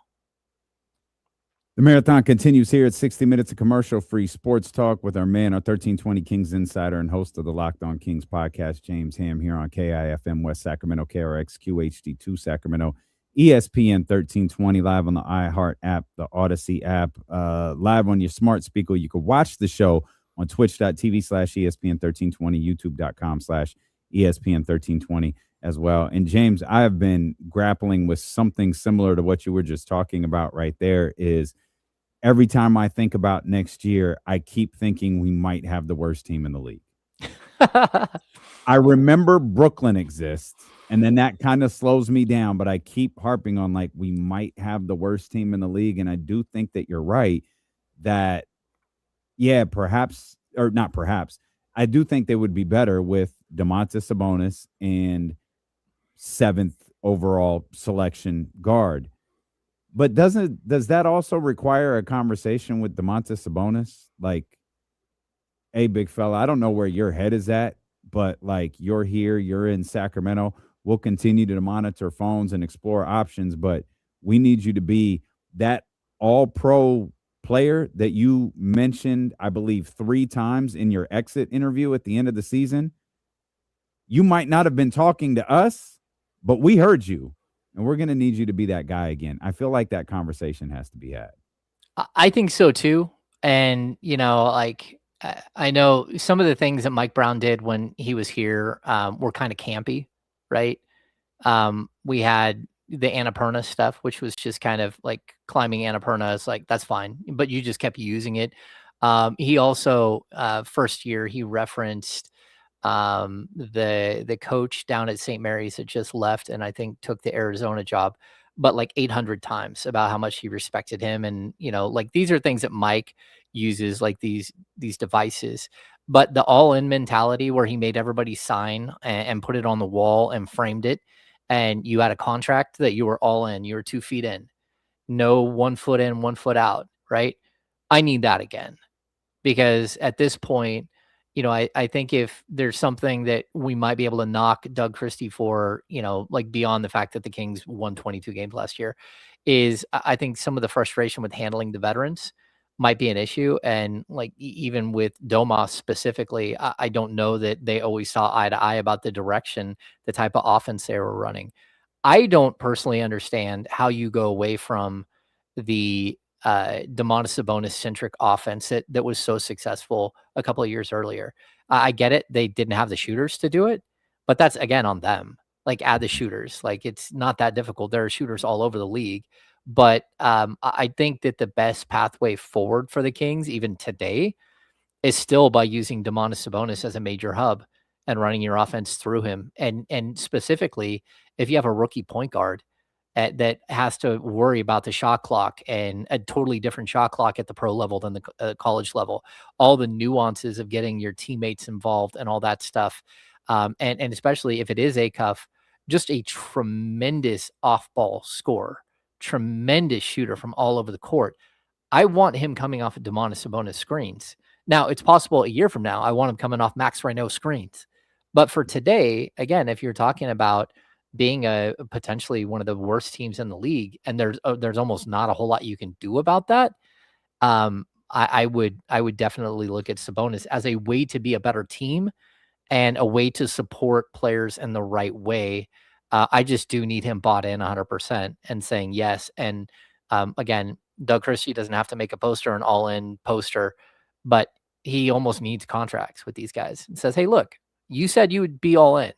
Speaker 7: The marathon continues here at 60 minutes of commercial-free sports talk with our 1320 Kings insider and host of the Locked On Kings podcast, James Ham, here on KIFM West Sacramento, KRX QHD2 Sacramento, ESPN 1320, live on the iHeart app, the Odyssey app, live on your smart speaker. You can watch the show on twitch.tv/ESPN 1320, youtube.com/ESPN 1320 as well. And James, I have been grappling with something similar to what you were just talking about right there. Is every time I think about next year, I keep thinking we might have the worst team in the league. I remember Brooklyn exists, and then that kind of slows me down, but I keep harping on like we might have the worst team in the league. And I do think that you're right that, yeah, perhaps, or not perhaps, I do think they would be better with Domantas Sabonis and 7th overall selection guard. But does that also require a conversation with Domantas Sabonis? Like, hey, big fella, I don't know where your head is at, but like you're here, you're in Sacramento. We'll continue to monitor phones and explore options, but we need you to be that all-pro player that you mentioned, I believe, 3 times in your exit interview at the end of the season. You might not have been talking to us, but we heard you. And we're going to need you to be that guy again. I feel like that conversation has to be had.
Speaker 11: I think so too. And, like, I know some of the things that Mike Brown did when he was here were kind of campy, right? We had the Annapurna stuff, which was just kind of like climbing Annapurna. It's like, that's fine, but you just kept using it. He also, first year, he referenced the coach down at St. Mary's that just left and I think took the Arizona job, but like 800 times about how much he respected him. And, like these are things that Mike uses, like these devices, but the all-in mentality where he made everybody sign and put it on the wall and framed it. And you had a contract that you were all in, you were 2 feet in, no 1 foot in, 1 foot out. Right. I need that again, because at this point, I think if there's something that we might be able to knock Doug Christie for, like beyond the fact that the Kings won 22 games last year, is I think some of the frustration with handling the veterans might be an issue. And like even with Domas specifically, I don't know that they always saw eye to eye about the direction, the type of offense they were running. I don't personally understand how you go away from the Domantas Sabonis centric offense that was so successful a couple of years earlier. I get it. They didn't have the shooters to do it, but that's again on them. Like add the shooters. Like it's not that difficult. There are shooters all over the league, but I think that the best pathway forward for the Kings, even today, is still by using Domantas Sabonis as a major hub and running your offense through him. And specifically, if you have a rookie point guard that has to worry about the shot clock and a totally different shot clock at the pro level than the college level, all the nuances of getting your teammates involved and all that stuff. And especially if it is a cuff, just a tremendous off-ball scorer, tremendous shooter from all over the court. I want him coming off of Domantas Sabonis screens. Now, it's possible a year from now, I want him coming off Max Reno screens. But for today, again, if you're talking about being a potentially one of the worst teams in the league, and there's almost not a whole lot you can do about that. I would definitely look at Sabonis as a way to be a better team and a way to support players in the right way. I just do need him bought in 100% and saying yes. And again, Doug Christie doesn't have to make a poster, an all-in poster, but he almost needs contracts with these guys and says, hey, look, you said you would be all in.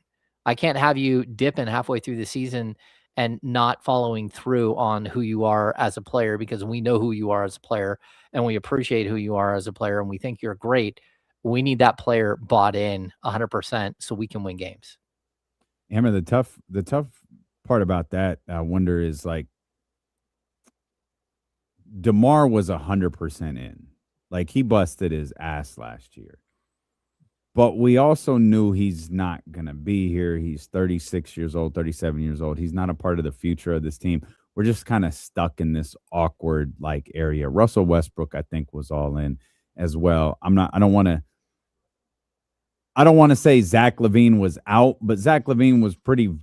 Speaker 11: I can't have you dipping halfway through the season and not following through on who you are as a player, because we know who you are as a player and we appreciate who you are as a player and we think you're great. We need that player bought in 100% so we can win games.
Speaker 7: Hammer, the tough part about that, I wonder, is like DeMar was 100% in. Like, he busted his ass last year. But we also knew he's not going to be here. He's 36 years old, 37 years old. He's not a part of the future of this team. We're just kind of stuck in this awkward like area. Russell Westbrook, I think, was all in as well. I don't want to say Zach LaVine was out, but Zach LaVine was pretty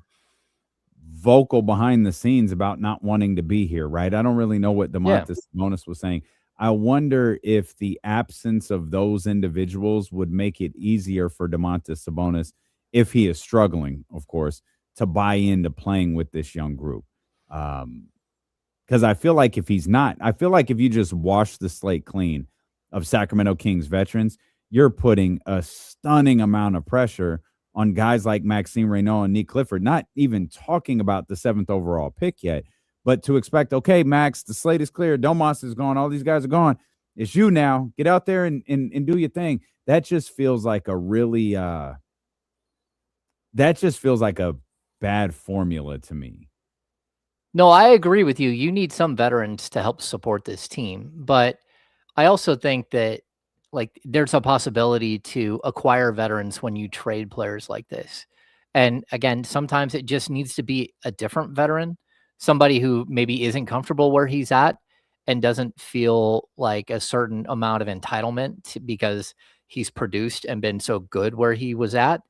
Speaker 7: vocal behind the scenes about not wanting to be here, right? I don't really know what DeMontis Sabonis was saying. I wonder if the absence of those individuals would make it easier for DeMontis Sabonis, if he is struggling, of course, to buy into playing with this young group. Because I feel like if he's not, I feel like if you just wash the slate clean of Sacramento Kings veterans, you're putting a stunning amount of pressure on guys like Maxime Reynaud and Nick Clifford, not even talking about the 7th overall pick yet. But to expect, okay, Max, the slate is clear. Domas is gone. All these guys are gone. It's you now. Get out there and do your thing. That just feels like a really bad formula to me.
Speaker 11: No, I agree with you. You need some veterans to help support this team. But I also think that like there's a possibility to acquire veterans when you trade players like this. And again, sometimes it just needs to be a different veteran, somebody who maybe isn't comfortable where he's at and doesn't feel like a certain amount of entitlement because he's produced and been so good where he was at.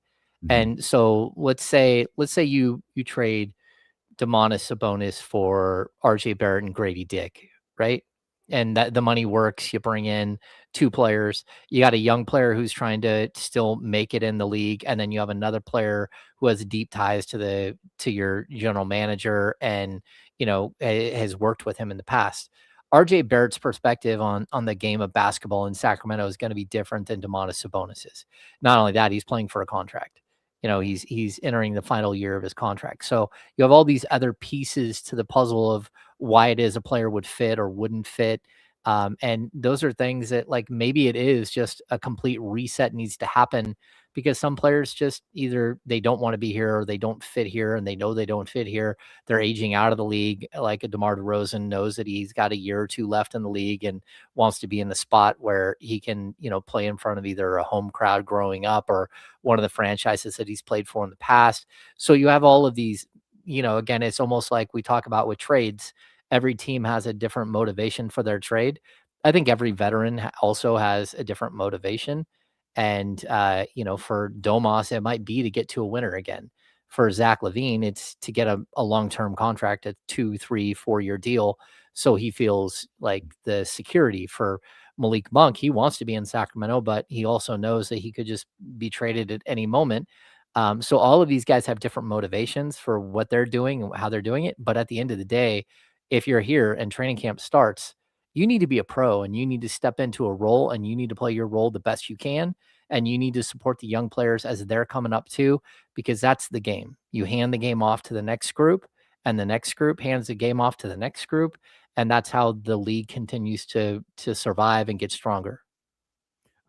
Speaker 7: Mhm.
Speaker 11: And so let's say you trade Domantas Sabonis for RJ Barrett and Grady Dick, right? And that the money works. You bring in 2 players. You got a young player who's trying to still make it in the league, and then you have another player who has deep ties to your general manager and has worked with him in the past. RJ Barrett's perspective on the game of basketball in Sacramento is going to be different than Domantas Sabonis's. Not only that, he's playing for a contract. He's entering the final year of his contract. So you have all these other pieces to the puzzle of why it is a player would fit or wouldn't fit. And those are things that like maybe it is just a complete reset needs to happen because some players just either they don't want to be here or they don't fit here and they know they don't fit here. They're aging out of the league. Like a DeMar DeRozan knows that he's got a year or 2 left in the league and wants to be in the spot where he can, play in front of either a home crowd growing up or one of the franchises that he's played for in the past. So you have all of these, again, it's almost like we talk about with trades. Every team has a different motivation for their trade. I think every veteran also has a different motivation. And, for Domas, it might be to get to a winner again. For Zach LaVine, it's to get a long-term contract, a 2, 3, 4-year deal. So he feels like the security. For Malik Monk, he wants to be in Sacramento, but he also knows that he could just be traded at any moment. So all of these guys have different motivations for what they're doing and how they're doing it. But at the end of the day, if you're here and training camp starts, you need to be a pro and you need to step into a role and you need to play your role the best you can. And you need to support the young players as they're coming up too, because that's the game. You hand the game off to the next group and the next group hands the game off to the next group. And that's how the league continues to survive and get stronger.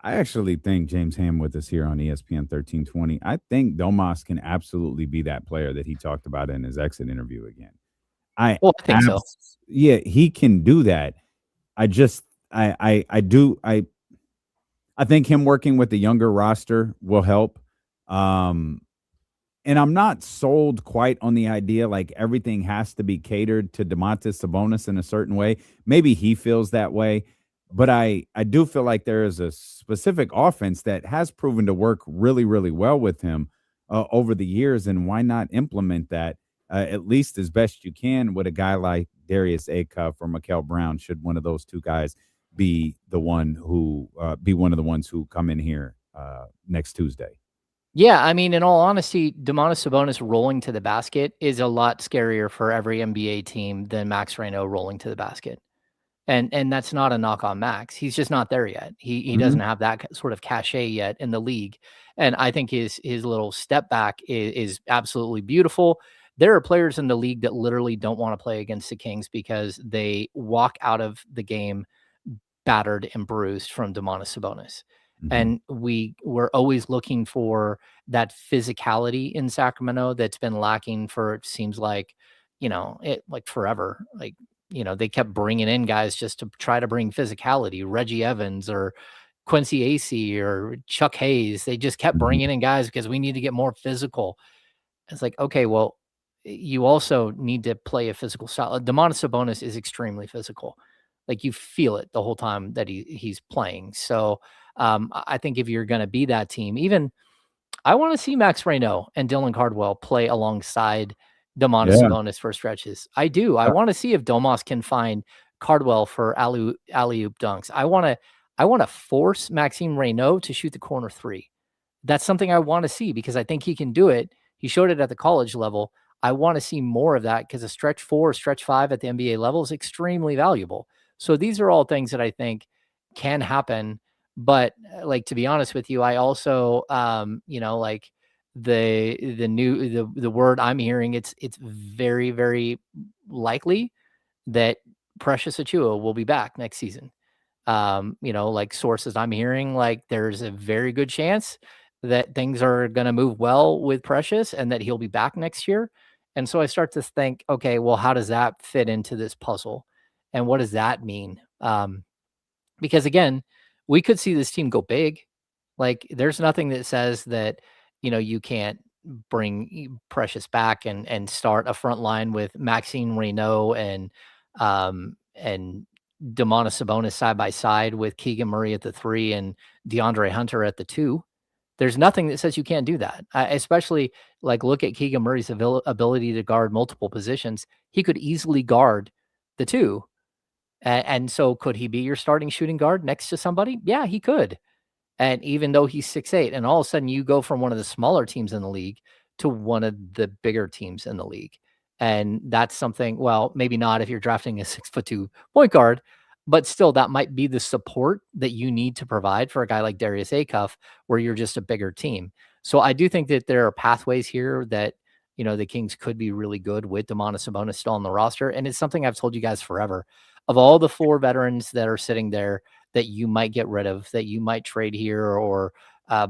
Speaker 7: I actually think James Ham with us here on ESPN 1320. I think Domas can absolutely be that player that he talked about in his exit interview again.
Speaker 11: I think so.
Speaker 7: Yeah, he can do that. I think him working with the younger roster will help. And I'm not sold quite on the idea like everything has to be catered to Domantas Sabonis in a certain way. Maybe he feels that way, but I do feel like there is a specific offense that has proven to work really, really well with him over the years, and why not implement that at least as best you can with a guy like Darius Acuff or Mikal Brown, should one of those 2 guys be the one who be one of the ones who come in here next Tuesday.
Speaker 11: Yeah, I mean, in all honesty, Domantas Sabonis rolling to the basket is a lot scarier for every NBA team than Max Reynaud rolling to the basket. And that's not a knock on Max. He's just not there yet. He doesn't have that sort of cachet yet in the league. And I think his little step back is absolutely beautiful. There are players in the league that literally don't want to play against the Kings because they walk out of the game battered and bruised from Domantas Sabonis. And we're always looking for that physicality in Sacramento that's been lacking for, it seems like, like forever. Like they kept bringing in guys just to try to bring physicality, Reggie Evans or Quincy AC or Chuck Hayes. They just kept bringing in guys because we need to get more physical. It's like, okay, well, you also need to play a physical style. Domantas Sabonis is extremely physical. Like you feel it the whole time that he's playing. So I think if you're going to be that team, even I want to see Max Reynaud and Dylan Cardwell play alongside Domantas
Speaker 7: Yeah.
Speaker 11: Sabonis for stretches. I do. I want to see if Domas can find Cardwell for alley-oop dunks. I want to force Maxime Reynaud to shoot the corner three. That's something I want to see because I think he can do it. He showed it at the college level. I want to see more of that because a stretch 4, stretch 5 at the NBA level is extremely valuable. So these are all things that I think can happen. But like, to be honest with you, I also, like the word I'm hearing, it's very, very likely that Precious Achua will be back next season. Like sources I'm hearing, like there's a very good chance that things are going to move well with Precious and that he'll be back next year. And so I start to think, okay, well, how does that fit into this puzzle? And what does that mean? Because again, we could see this team go big. Like there's nothing that says that, you can't bring Precious back and start a front line with Maxine Reynaud and Domantas Sabonis side by side with Keegan Murray at the 3 and DeAndre Hunter at the 2. There's nothing that says you can't do that. Especially like look at Keegan Murray's ability to guard multiple positions. He could easily guard the 2. And so could he be your starting shooting guard next to somebody? Yeah, he could. And even though he's 6'8", and all of a sudden you go from one of the smaller teams in the league to one of the bigger teams in the league. And that's something, well, maybe not if you're drafting a 6'2" point guard, but still that might be the support that you need to provide for a guy like Darius Acuff, where you're just a bigger team. So I do think that there are pathways here that, the Kings could be really good with Domantas Sabonis still on the roster. And it's something I've told you guys forever. Of all the 4 veterans that are sitting there that you might get rid of, that you might trade here or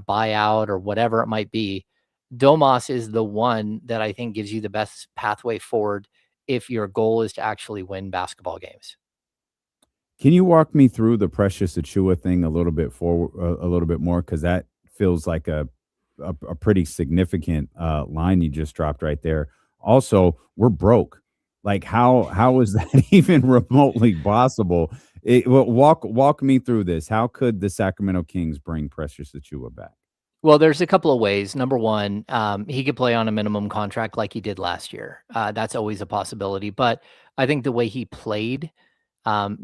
Speaker 11: buy out or whatever it might be, Domas is the one that I think gives you the best pathway forward if your goal is to actually win basketball games.
Speaker 7: Can you walk me through the Precious Achua thing a little bit more? Because that feels like a pretty significant line you just dropped right there. Also, we're broke. Like how is that even remotely possible? Walk me through this. How could the Sacramento Kings bring Precious Achua back?
Speaker 11: Well, there's a couple of ways. Number one, he could play on a minimum contract like he did last year. That's always a possibility. But I think the way he played,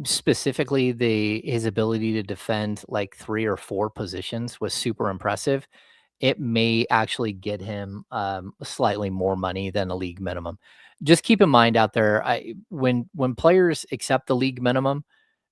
Speaker 11: specifically his ability to defend like 3 or 4 positions was super impressive. It may actually get him slightly more money than a league minimum. Just keep in mind out there, when players accept the league minimum,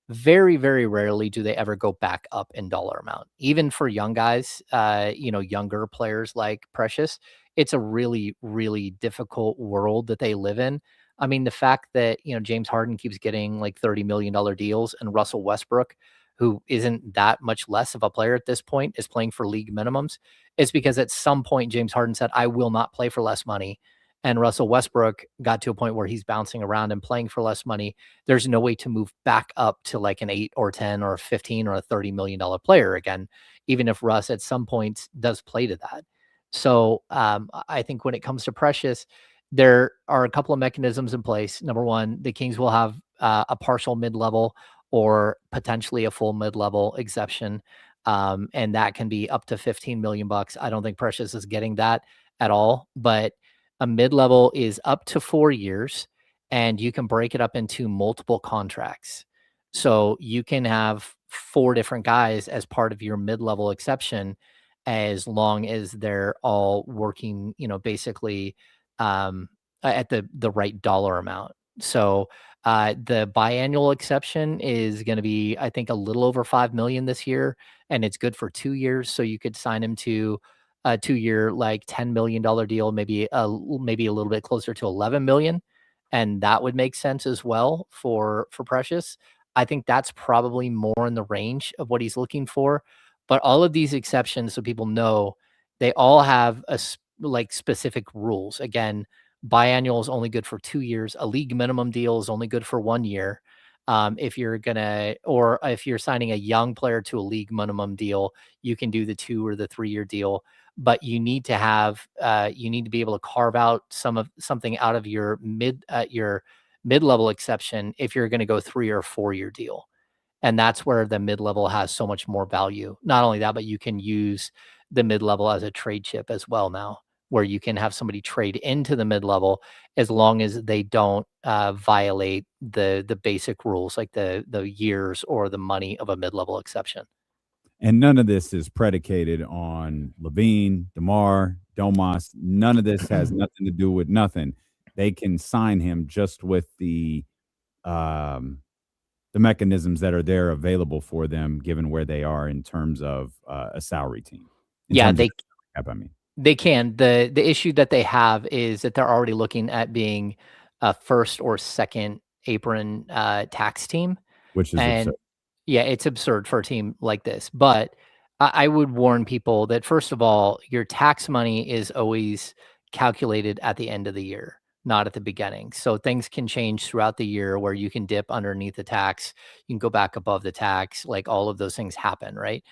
Speaker 11: very, very rarely do they ever go back up in dollar amount. Even for young guys, younger players like Precious, it's a really, really difficult world that they live in. I mean, the fact that, James Harden keeps getting like $30 million deals and Russell Westbrook, who isn't that much less of a player at this point, is playing for league minimums, is because at some point James Harden said, I will not play for less money. And Russell Westbrook got to a point where he's bouncing around and playing for less money. There's no way to move back up to like an 8 or 10 or 15 or a $30 million player again, even if Russ at some points does play to that. So I think when it comes to Precious, there are a couple of mechanisms in place. Number one, the Kings will have a partial mid-level or potentially a full mid-level exception. And that can be up to $15 million. I don't think Precious is getting that at all, but a mid-level is up to 4 years, and you can break it up into multiple contracts. So you can have 4 different guys as part of your mid-level exception, as long as they're all working, basically at the right dollar amount. So the biannual exception is going to be, I think, a little over $5 million this year, and it's good for 2 years. So you could sign him to a 2-year, like $10 million deal, maybe a little bit closer to $11 million. And that would make sense as well for Precious. I think that's probably more in the range of what he's looking for. But all of these exceptions, so people know, they all have like specific rules. Again, Biannual is only good for 2 years. A league minimum deal is only good for 1 year. If you're signing a young player to a league minimum deal, you can do the 2 or the 3-year deal. But you need to be able to carve out something out of your mid-level exception if you're going to go 3 or 4-year deal. And that's where the mid-level has so much more value. Not only that, but you can use the mid-level as a trade chip as well now, where you can have somebody trade into the mid-level as long as they don't violate the basic rules, like the years or the money of a mid-level exception.
Speaker 7: And none of this is predicated on Levine, DeMar, Domas. None of this has nothing to do with nothing. They can sign him just with the mechanisms that are there available for them, given where they are in terms of a salary team.
Speaker 11: They can. The issue that they have is that they're already looking at being a first or second apron tax team,
Speaker 7: which is absurd.
Speaker 11: Yeah, it's absurd for a team like this. But I would warn people that, first of all, your tax money is always calculated at the end of the year, not at the beginning. So things can change throughout the year where you can dip underneath the tax, you can go back above the tax, like all of those things happen, right?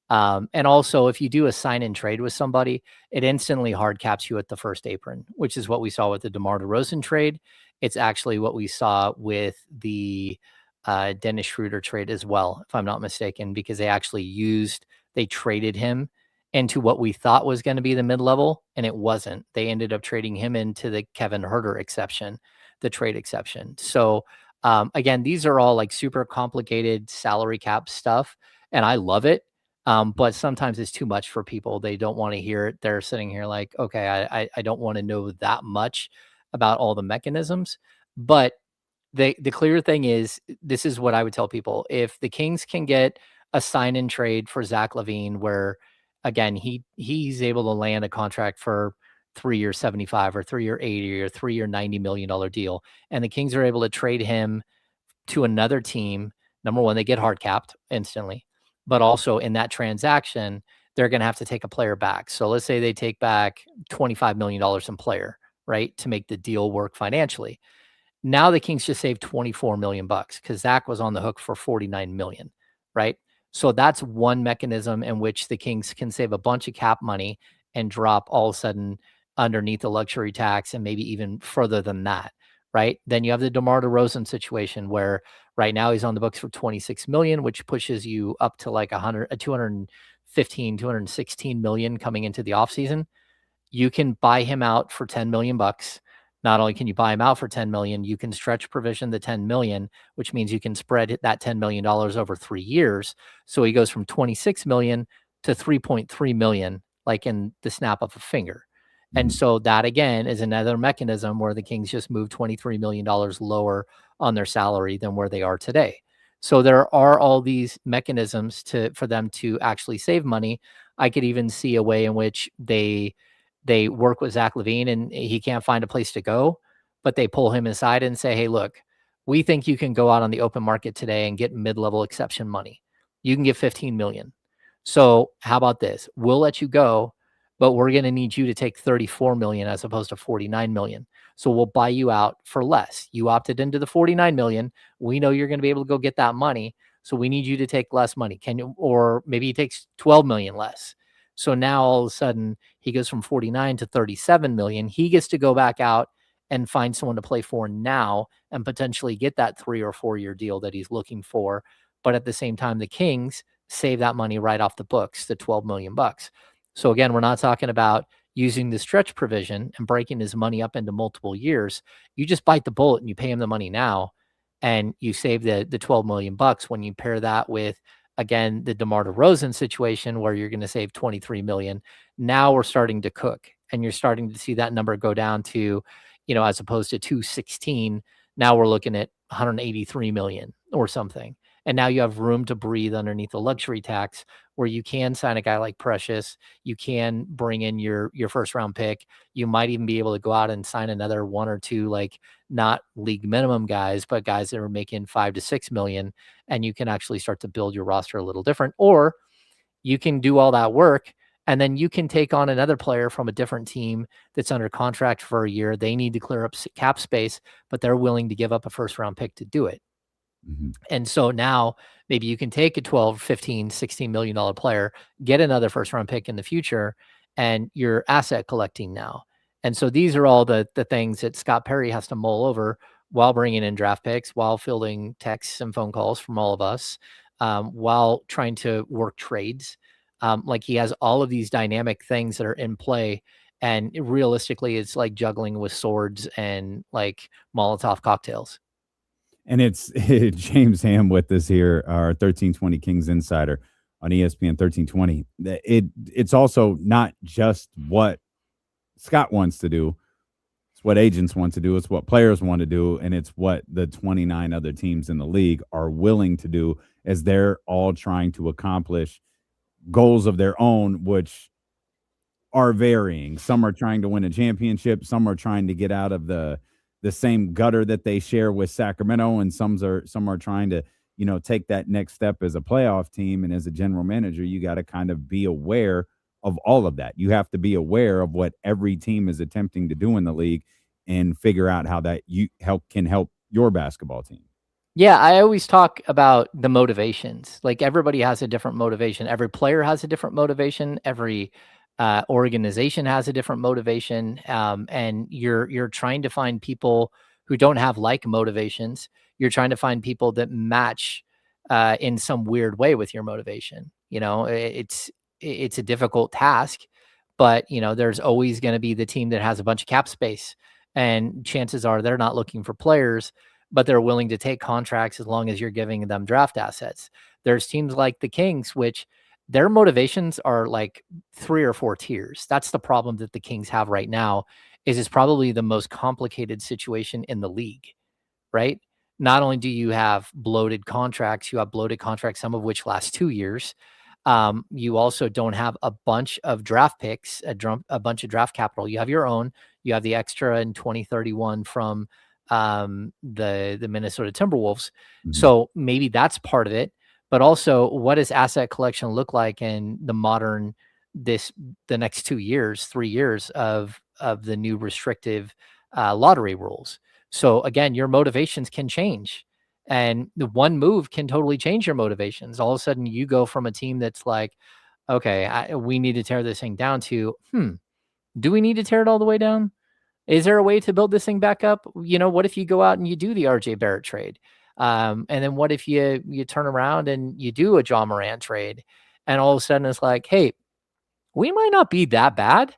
Speaker 11: And also, if you do a sign and trade with somebody, it instantly hard caps you at the first apron, which is what we saw with the DeMar DeRozan trade. It's actually what we saw with the Dennis Schroeder trade as well, if I'm not mistaken, because they traded him into what we thought was going to be the mid-level, and it wasn't. They ended up trading him into the Kevin Huerter exception, the trade exception. So again, these are all like super complicated salary cap stuff, and I love it. But sometimes it's too much for people. They don't want to hear it. They're sitting here like, okay, I don't want to know that much about all the mechanisms. But the clear thing is, this is what I would tell people. If the Kings can get a sign and trade for Zach LaVine, where again, he's able to land a contract for 3-year 75 or 3-year 80 or 3-year $90 million deal, and the Kings are able to trade him to another team, number one, they get hard capped instantly. But also in that transaction, they're going to have to take a player back. So let's say they take back $25 million in player, right, to make the deal work financially. Now the Kings just saved $24 million because Zach was on the hook for $49 million, right? So that's one mechanism in which the Kings can save a bunch of cap money and drop all of a sudden underneath the luxury tax and maybe even further than that, right? Then you have the DeMar DeRozan situation where right now he's on the books for $26 million, which pushes you up to like 215, 216 million coming into the offseason. You can buy him out for $10 million. Not only can you buy him out for $10 million, you can stretch provision the $10 million, which means you can spread that $10 million over 3 years. So he goes from $26 million to $3.3 million, like in the snap of a finger. And so that, again, is another mechanism where the Kings just moved $23 million lower on their salary than where they are today. So there are all these mechanisms for them to actually save money. I could even see a way in which they work with Zach LaVine and he can't find a place to go, but they pull him aside and say, hey, look, we think you can go out on the open market today and get mid-level exception money. You can get $15 million. So how about this? We'll let you go, but we're going to need you to take $34 million as opposed to $49 million. So we'll buy you out for less. You opted into the $49 million. We know you're going to be able to go get that money. So we need you to take less money. Can you, or maybe he takes $12 million less. So now all of a sudden he goes from 49 to 37 million. He gets to go back out and find someone to play for now and potentially get that 3 or 4 year deal that he's looking for. But at the same time, the Kings save that money right off the books, the $12 million. So again, we're not talking about using the stretch provision and breaking his money up into multiple years. You just bite the bullet and you pay him the money now, and you save the $12 million. When you pair that with, again, the DeMar DeRozan situation where you're going to save $23 million, now we're starting to cook, and you're starting to see that number go down to, as opposed to 216, now we're looking at 183 million or something. And now you have room to breathe underneath the luxury tax where you can sign a guy like Precious. You can bring in your first round pick. You might even be able to go out and sign another 1 or 2, like not league minimum guys, but guys that are making 5 to 6 million. And you can actually start to build your roster a little different. Or you can do all that work And then you can take on another player from a different team that's under contract for a year. They need to clear up cap space, but they're willing to give up a first round pick to do it. And so now maybe you can take a 12, 15, $16 million player, get another first round pick in the future, and you're asset collecting now. And so these are all the things that Scott Perry has to mull over while bringing in draft picks, while fielding texts and phone calls from all of us, while trying to work trades. Like he has all of these dynamic things that are in play. And realistically, it's like juggling with swords and like Molotov cocktails.
Speaker 7: And it's James Ham with us here, our 1320 Kings insider on ESPN 1320. It's also not just what Scott wants to do. It's what agents want to do. It's what players want to do. And it's what the 29 other teams in the league are willing to do, as they're all trying to accomplish goals of their own, which are varying. Some are trying to win a championship. Some are trying to get out of the same gutter that they share with Sacramento, and some are trying to, take that next step as a playoff team. And as a general manager, you got to kind of be aware of all of that. You have to be aware of what every team is attempting to do in the league and figure out how that can help your basketball team.
Speaker 11: Yeah, I always talk about the motivations. Like everybody has a different motivation. Every player has a different motivation. Every organization has a different motivation, and you're trying to find people who don't have like motivations. You're trying to find people that match in some weird way with your motivation. It's a difficult task, but there's always going to be the team that has a bunch of cap space, and chances are they're not looking for players, but they're willing to take contracts as long as you're giving them draft assets. There's teams like the Kings, which their motivations are like 3 or 4 tiers. That's the problem that the Kings have right now. Is it's probably the most complicated situation in the league, right? Not only do you have bloated contracts, some of which last 2 years. You also don't have a bunch of draft picks, a bunch of draft capital. You have your own. You have the extra in 2031 from the Minnesota Timberwolves. So maybe that's part of it. But also, what does asset collection look like in the next 2 years, 3 years of the new restrictive lottery rules? So again, your motivations can change, and the one move can totally change your motivations. All of a sudden, you go from a team that's like, okay, we need to tear this thing down, to, do we need to tear it all the way down? Is there a way to build this thing back up? What if you go out and you do the RJ Barrett trade? And then what if you turn around and you do a John Morant trade, and all of a sudden it's like, hey, we might not be that bad,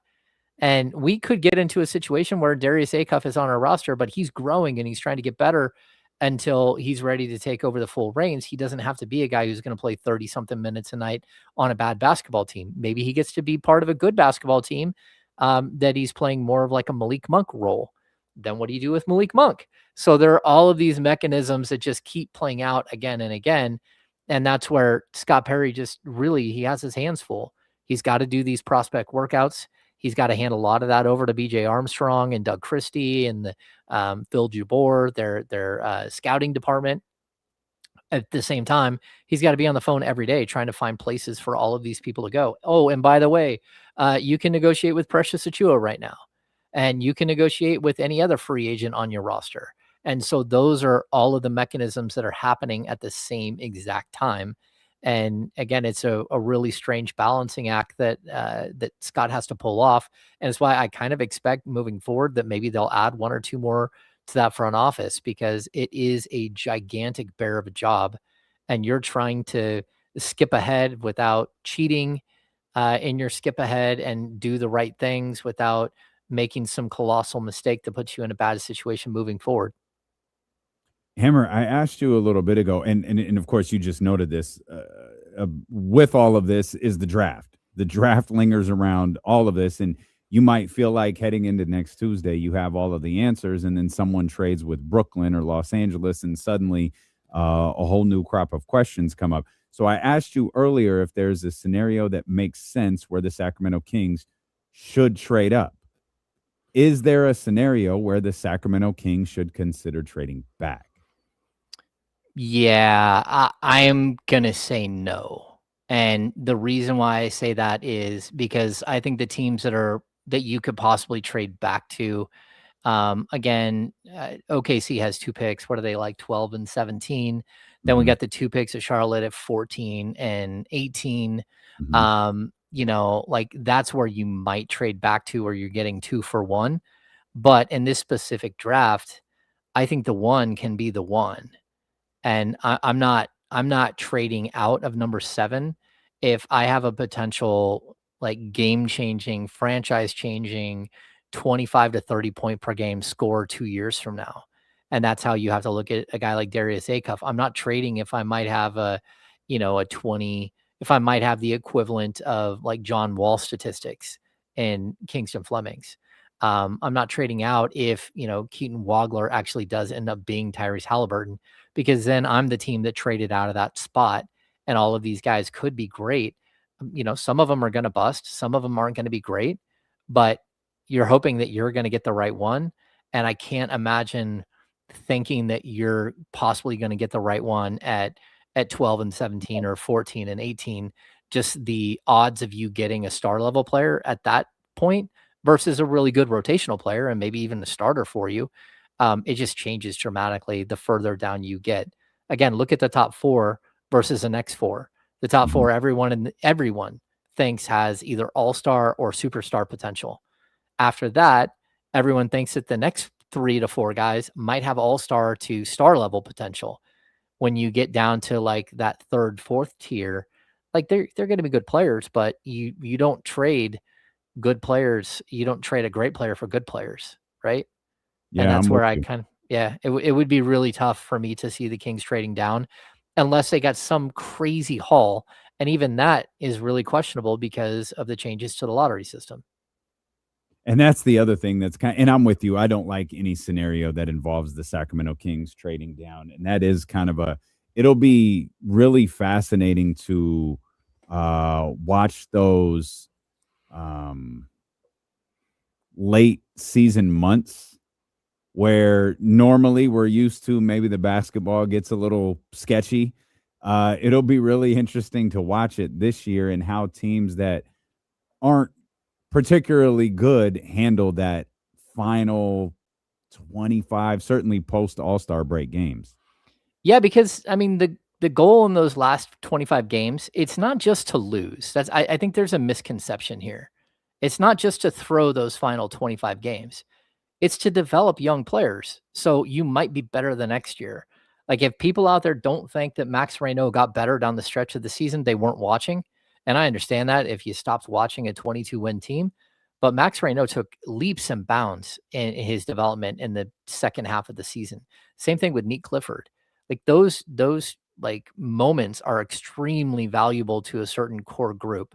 Speaker 11: and we could get into a situation where Darius Acuff is on our roster, but he's growing and he's trying to get better until he's ready to take over the full reins. He doesn't have to be a guy who's going to play 30-something minutes a night on a bad basketball team. Maybe he gets to be part of a good basketball team, that he's playing more of like a Malik Monk role. Then what do you do with Malik Monk? So there are all of these mechanisms that just keep playing out again and again. And that's where Scott Perry he has his hands full. He's got to do these prospect workouts. He's got to hand a lot of that over to BJ Armstrong and Doug Christie and Phil Jabor, their scouting department. At the same time, he's got to be on the phone every day trying to find places for all of these people to go. Oh, and by the way, you can negotiate with Precious Achiuwa right now, and you can negotiate with any other free agent on your roster. And so those are all of the mechanisms that are happening at the same exact time. And again, it's a really strange balancing act that Scott has to pull off. And it's why I kind of expect moving forward that maybe they'll add 1 or 2 more to that front office, because it is a gigantic bear of a job, and you're trying to skip ahead without cheating in your skip ahead, and do the right things without making some colossal mistake that puts you in a bad situation moving forward.
Speaker 7: Hammer, I asked you a little bit ago, and of course you just noted this, with all of this is the draft. The draft lingers around all of this, and you might feel like heading into next Tuesday, you have all of the answers, and then someone trades with Brooklyn or Los Angeles, and suddenly a whole new crop of questions come up. So I asked you earlier if there's a scenario that makes sense where the Sacramento Kings should trade up. Is there a scenario where the Sacramento Kings should consider trading back?
Speaker 11: Yeah, I'm going to say no. And the reason why I say that is because I think the teams that you could possibly trade back to, again, OKC has 2 picks. What are they, like 12 and 17? Then we
Speaker 7: Mhm.
Speaker 11: got the 2 picks at Charlotte at 14 and 18.
Speaker 7: Mhm.
Speaker 11: Like that's where you might trade back to, where you're getting 2 for 1. But in this specific draft, I think the 1 can be the 1. And I'm not trading out of number 7 if I have a potential, like, game changing, franchise changing 25 to 30 point per game score 2 years from now. And that's how you have to look at a guy like Darius Acuff. I'm not trading if I might have a 20, if I might have the equivalent of like John Wall statistics in Kingston Flemings. I'm not trading out if, Keaton Wagler actually does end up being Tyrese Halliburton, because then I'm the team that traded out of that spot, and all of these guys could be great. Some of them are going to bust, some of them aren't going to be great, but you're hoping that you're going to get the right one. And I can't imagine thinking that you're possibly going to get the right one at 12 and 17 or 14 and 18. Just the odds of you getting a star level player at that point versus a really good rotational player and maybe even a starter for you, it just changes dramatically the further down you get. Again, look at the top 4 versus the next 4. The top 4, everyone thinks has either all-star or superstar potential. After that, everyone thinks that the next 3 to 4 guys might have all-star to star level potential. When you get down to like that 3rd, 4th tier, like they're going to be good players, but you don't trade good players. You don't trade a great player for good players, right? And
Speaker 7: Yeah,
Speaker 11: that's
Speaker 7: I'm
Speaker 11: where
Speaker 7: with
Speaker 11: I
Speaker 7: you.
Speaker 11: kind of, yeah, it would be really tough for me to see the Kings trading down unless they got some crazy haul. And even that is really questionable because of the changes to the lottery system.
Speaker 7: And that's the other thing that's and I'm with you. I don't like any scenario that involves the Sacramento Kings trading down. And that is kind of it'll be really fascinating to watch those late season months where normally we're used to maybe the basketball gets a little sketchy. It'll be really interesting to watch it this year and how teams that aren't particularly good handle that final 25, certainly post All-Star break games.
Speaker 11: Yeah, because I mean the goal in those last 25 games, it's not just to lose. I think there's a misconception here. It's not just to throw those final 25 games. It's to develop young players. So you might be better the next year. Like if people out there don't think that Max Reynaud got better down the stretch of the season, they weren't watching. And I understand that if you stopped watching a 22 win team, but Max Reynaud took leaps and bounds in his development in the second half of the season. Same thing with Nick Clifford. Like those like moments are extremely valuable to a certain core group.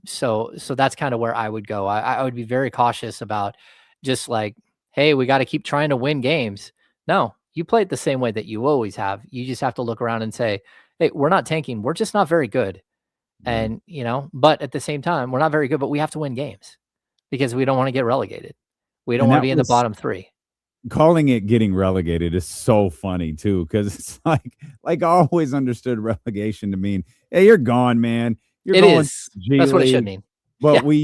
Speaker 11: So that's kind of where I would go. I would be very cautious about just like, hey, we got to keep trying to win games. No, you play it the same way that you always have. You just have to look around and say, hey, we're not tanking. We're just not very good.
Speaker 7: Right.
Speaker 11: And, but at the same time, we're not very good, but we have to win games because we don't want to get relegated. We don't
Speaker 7: And
Speaker 11: want to
Speaker 7: that
Speaker 11: be in the
Speaker 7: was
Speaker 11: bottom 3.
Speaker 7: calling it getting relegated is so funny too, because it's like I always understood relegation to mean, hey, you're gone, man. You're
Speaker 11: It
Speaker 7: going to
Speaker 11: is.
Speaker 7: G
Speaker 11: That's what it should
Speaker 7: League.
Speaker 11: mean.
Speaker 7: But
Speaker 11: Yeah.
Speaker 7: we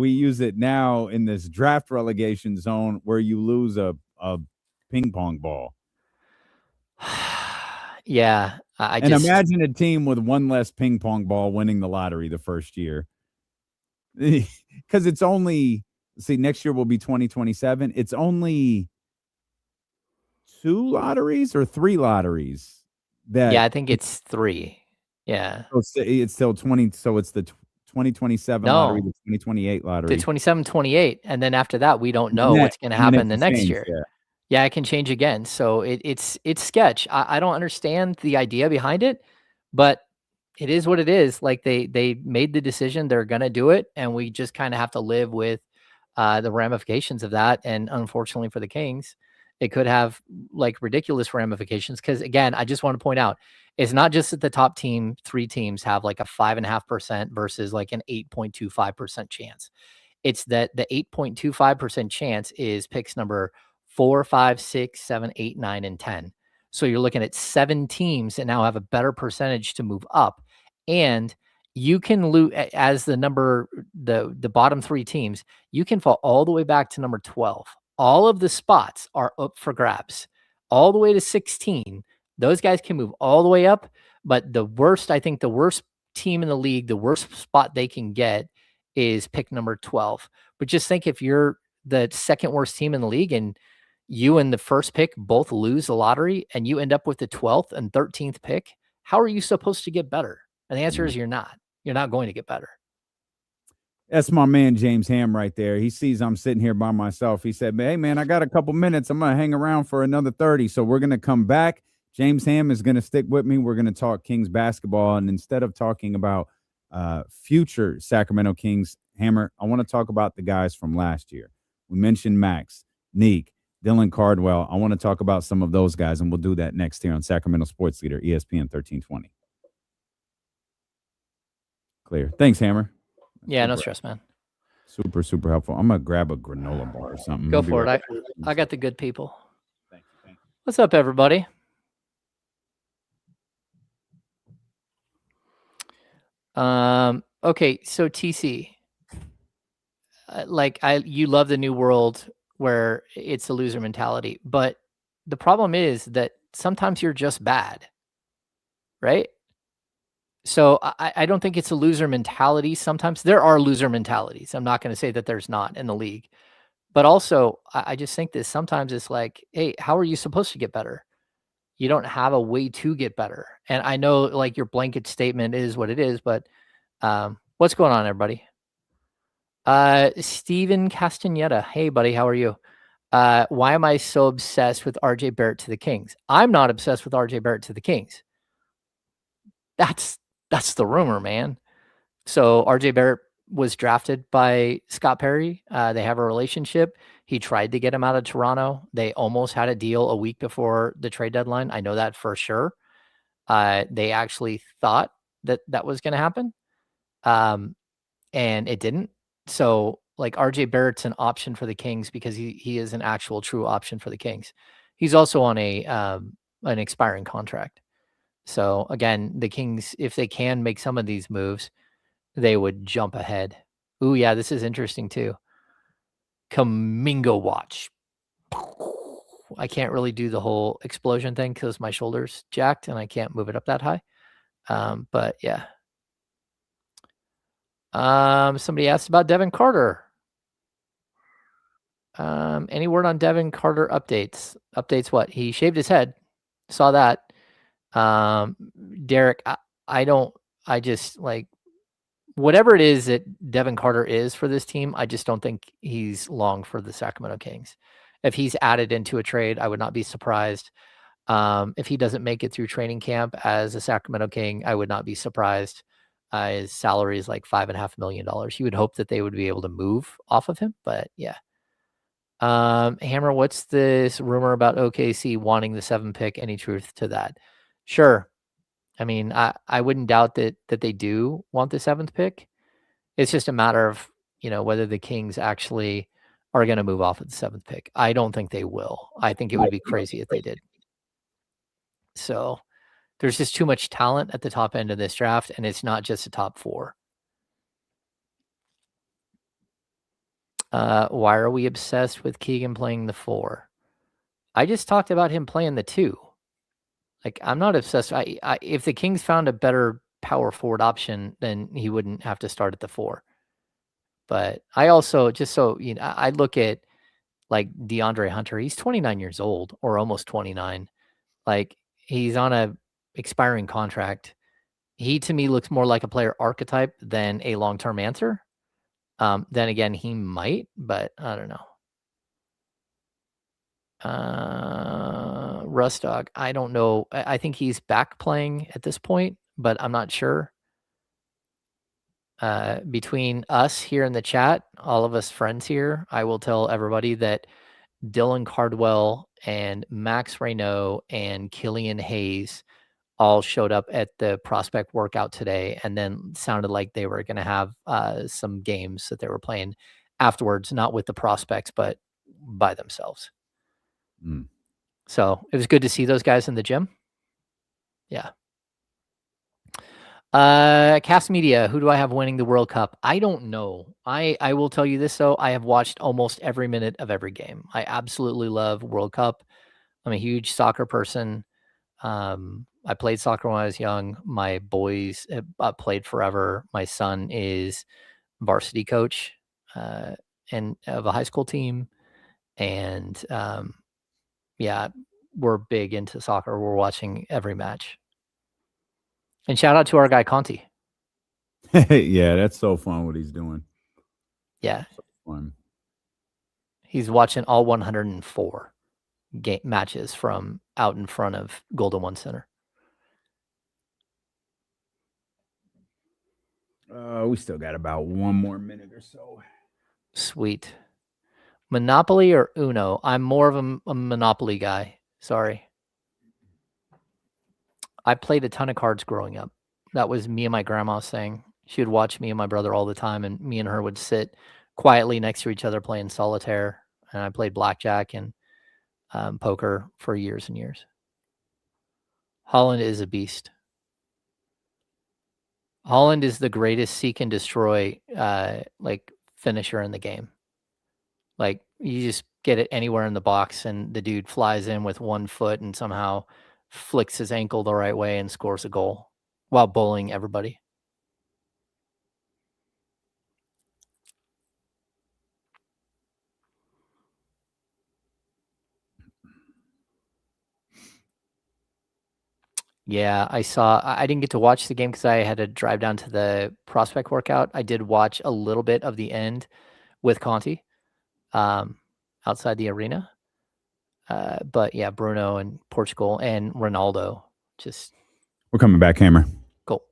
Speaker 7: use it now in this draft relegation zone where you lose a ping pong ball.
Speaker 11: Yeah. I
Speaker 7: And
Speaker 11: just,
Speaker 7: imagine a team with one less ping pong ball winning the lottery the first year. Because it's only, next year will be 2027. It's only 2 lotteries or 3 lotteries that
Speaker 11: yeah, I think it's 3. Yeah.
Speaker 7: it's still 20. So it's the 2027 lottery,
Speaker 11: No,
Speaker 7: the 2028
Speaker 11: to
Speaker 7: lottery.
Speaker 11: 27, 28. And then after that, we don't
Speaker 7: And
Speaker 11: know what's going to
Speaker 7: then
Speaker 11: happen
Speaker 7: it
Speaker 11: the
Speaker 7: can
Speaker 11: next
Speaker 7: change,
Speaker 11: year.
Speaker 7: yeah.
Speaker 11: Yeah, it can change again. So it's sketch. I don't understand the idea behind it, but it is what it is. Like they made the decision, they're gonna do it, and we just kind of have to live with the ramifications of that. And unfortunately for the Kings, it could have like ridiculous ramifications. Because again, I just want to point out, it's not just that the top 3 teams have like a 5.5% versus like an 8.25% chance. It's that the 8.25% chance is picks number 4, 5, 6, 7, 8, 9, and 10. So you're looking at 7 teams that now have a better percentage to move up. And you can lose as the bottom 3 teams. You can fall all the way back to number 12. All of the spots are up for grabs, all the way to 16. Those guys can move all the way up, but the worst team in the league, the worst spot they can get is pick number 12. But just think, if you're the second worst team in the league and you and the first pick both lose the lottery and you end up with the 12th and 13th pick, how are you supposed to get better? And the answer is you're not. You're not going to get better.
Speaker 7: That's my man, James Ham, right there. He sees I'm sitting here by myself. He said, hey, man, I got a couple minutes. I'm going to hang around for another 30. So we're going to come back. James Ham is going to stick with me. We're going to talk Kings basketball. And instead of talking about future Sacramento Kings, Hammer, I want to talk about the guys from last year. We mentioned Max, Neek, Dylan Cardwell. I want to talk about some of those guys, and we'll do that next here on Sacramento Sports Leader, ESPN 1320. Clear. Thanks, Hammer.
Speaker 11: Yeah, no stress, man.
Speaker 7: Super, super helpful. I'm going to grab a granola bar or something.
Speaker 11: Go for it. I got the good people. Thank you. What's up, everybody? Okay, so TC, you love the new world where it's a loser mentality, but the problem is that sometimes you're just bad, right? So I don't think it's a loser mentality. Sometimes there are loser mentalities. I'm not going to say that there's not in the league, but also I just think that sometimes it's like, hey, how are you supposed to get better? You don't have a way to get better. And I know like your blanket statement is what it is, but what's going on, everybody? Steven Castaneda. Hey, buddy, how are you? Why am I so obsessed with RJ Barrett to the Kings? I'm not obsessed with RJ Barrett to the Kings. That's the rumor, man. So RJ Barrett was drafted by Scott Perry. They have a relationship. He tried to get him out of Toronto. They almost had a deal a week before the trade deadline. I know that for sure. They actually thought that was going to happen. And it didn't. So like RJ Barrett's an option for the Kings because he is an actual true option for the Kings. He's also on an expiring contract. So again, the Kings, if they can make some of these moves, they would jump ahead. Ooh, yeah, this is interesting too. Kamingo watch. I can't really do the whole explosion thing because my shoulder's jacked and I can't move it up that high. But yeah. Somebody asked about Devin Carter. Any word on Devin Carter updates? Updates what? He shaved his head. Saw that. Derek, I just like whatever it is that Devin Carter is for this team, I just don't think he's long for the Sacramento Kings. If he's added into a trade, I would not be surprised. If he doesn't make it through training camp as a Sacramento King, I would not be surprised. His salary is like $5.5 million. You would hope that they would be able to move off of him, but yeah. Hammer, what's this rumor about OKC wanting the 7th pick? Any truth to that? Sure. I mean, I wouldn't doubt that they do want the 7th pick. It's just a matter of, whether the Kings actually are going to move off of the 7th pick. I don't think they will. I think it would be crazy if they did. So there's just too much talent at the top end of this draft, and it's not just a top 4. Why are we obsessed with Keegan playing the 4? I just talked about him playing the 2. Like, I'm not obsessed. If the Kings found a better power forward option, then he wouldn't have to start at the 4. But I also, just so I look at like DeAndre Hunter. He's 29 years old, or almost 29. Like, he's on a expiring contract. He, to me, looks more like a player archetype than a long-term answer. Then again, he might, but I don't know. Rustdog, I don't know. I think he's back playing at this point, but I'm not sure. Between us here in the chat, all of us friends here, I will tell everybody that Dylan Cardwell and Max Reynaud and Killian Hayes all showed up at the prospect workout today, and then sounded like they were going to have some games that they were playing afterwards, not with the prospects, but by themselves. So it was good to see those guys in the gym. Yeah. Cast Media, who do I have winning the World Cup? I don't know. I will tell you this, though. I have watched almost every minute of every game. I absolutely love World Cup. I'm a huge soccer person. I played soccer when I was young. My boys played forever. My son is varsity coach and of a high school team. And yeah, we're big into soccer. We're watching every match. And shout out to our guy Conti.
Speaker 7: Yeah, that's so fun what he's doing.
Speaker 11: Yeah.
Speaker 7: So fun.
Speaker 11: He's watching all 104 matches from out in front of Golden One Center.
Speaker 7: We still got about 1 more minute or so.
Speaker 11: Sweet. Monopoly or Uno? I'm more of a Monopoly guy. Sorry. I played a ton of cards growing up. That was me and my grandma's thing. She would watch me and my brother all the time, and me and her would sit quietly next to each other playing solitaire. And I played blackjack and poker for years and years. Holland is a beast. Holland is the greatest seek and destroy like finisher in the game. Like you just get it anywhere in the box, and the dude flies in with 1 foot and somehow flicks his ankle the right way and scores a goal while bullying everybody. Yeah, I didn't get to watch the game because I had to drive down to the prospect workout. I did watch a little bit of the end with Conti outside the arena. But yeah, Bruno and Portugal and Ronaldo just
Speaker 7: We're coming back, Hammer.
Speaker 11: cool.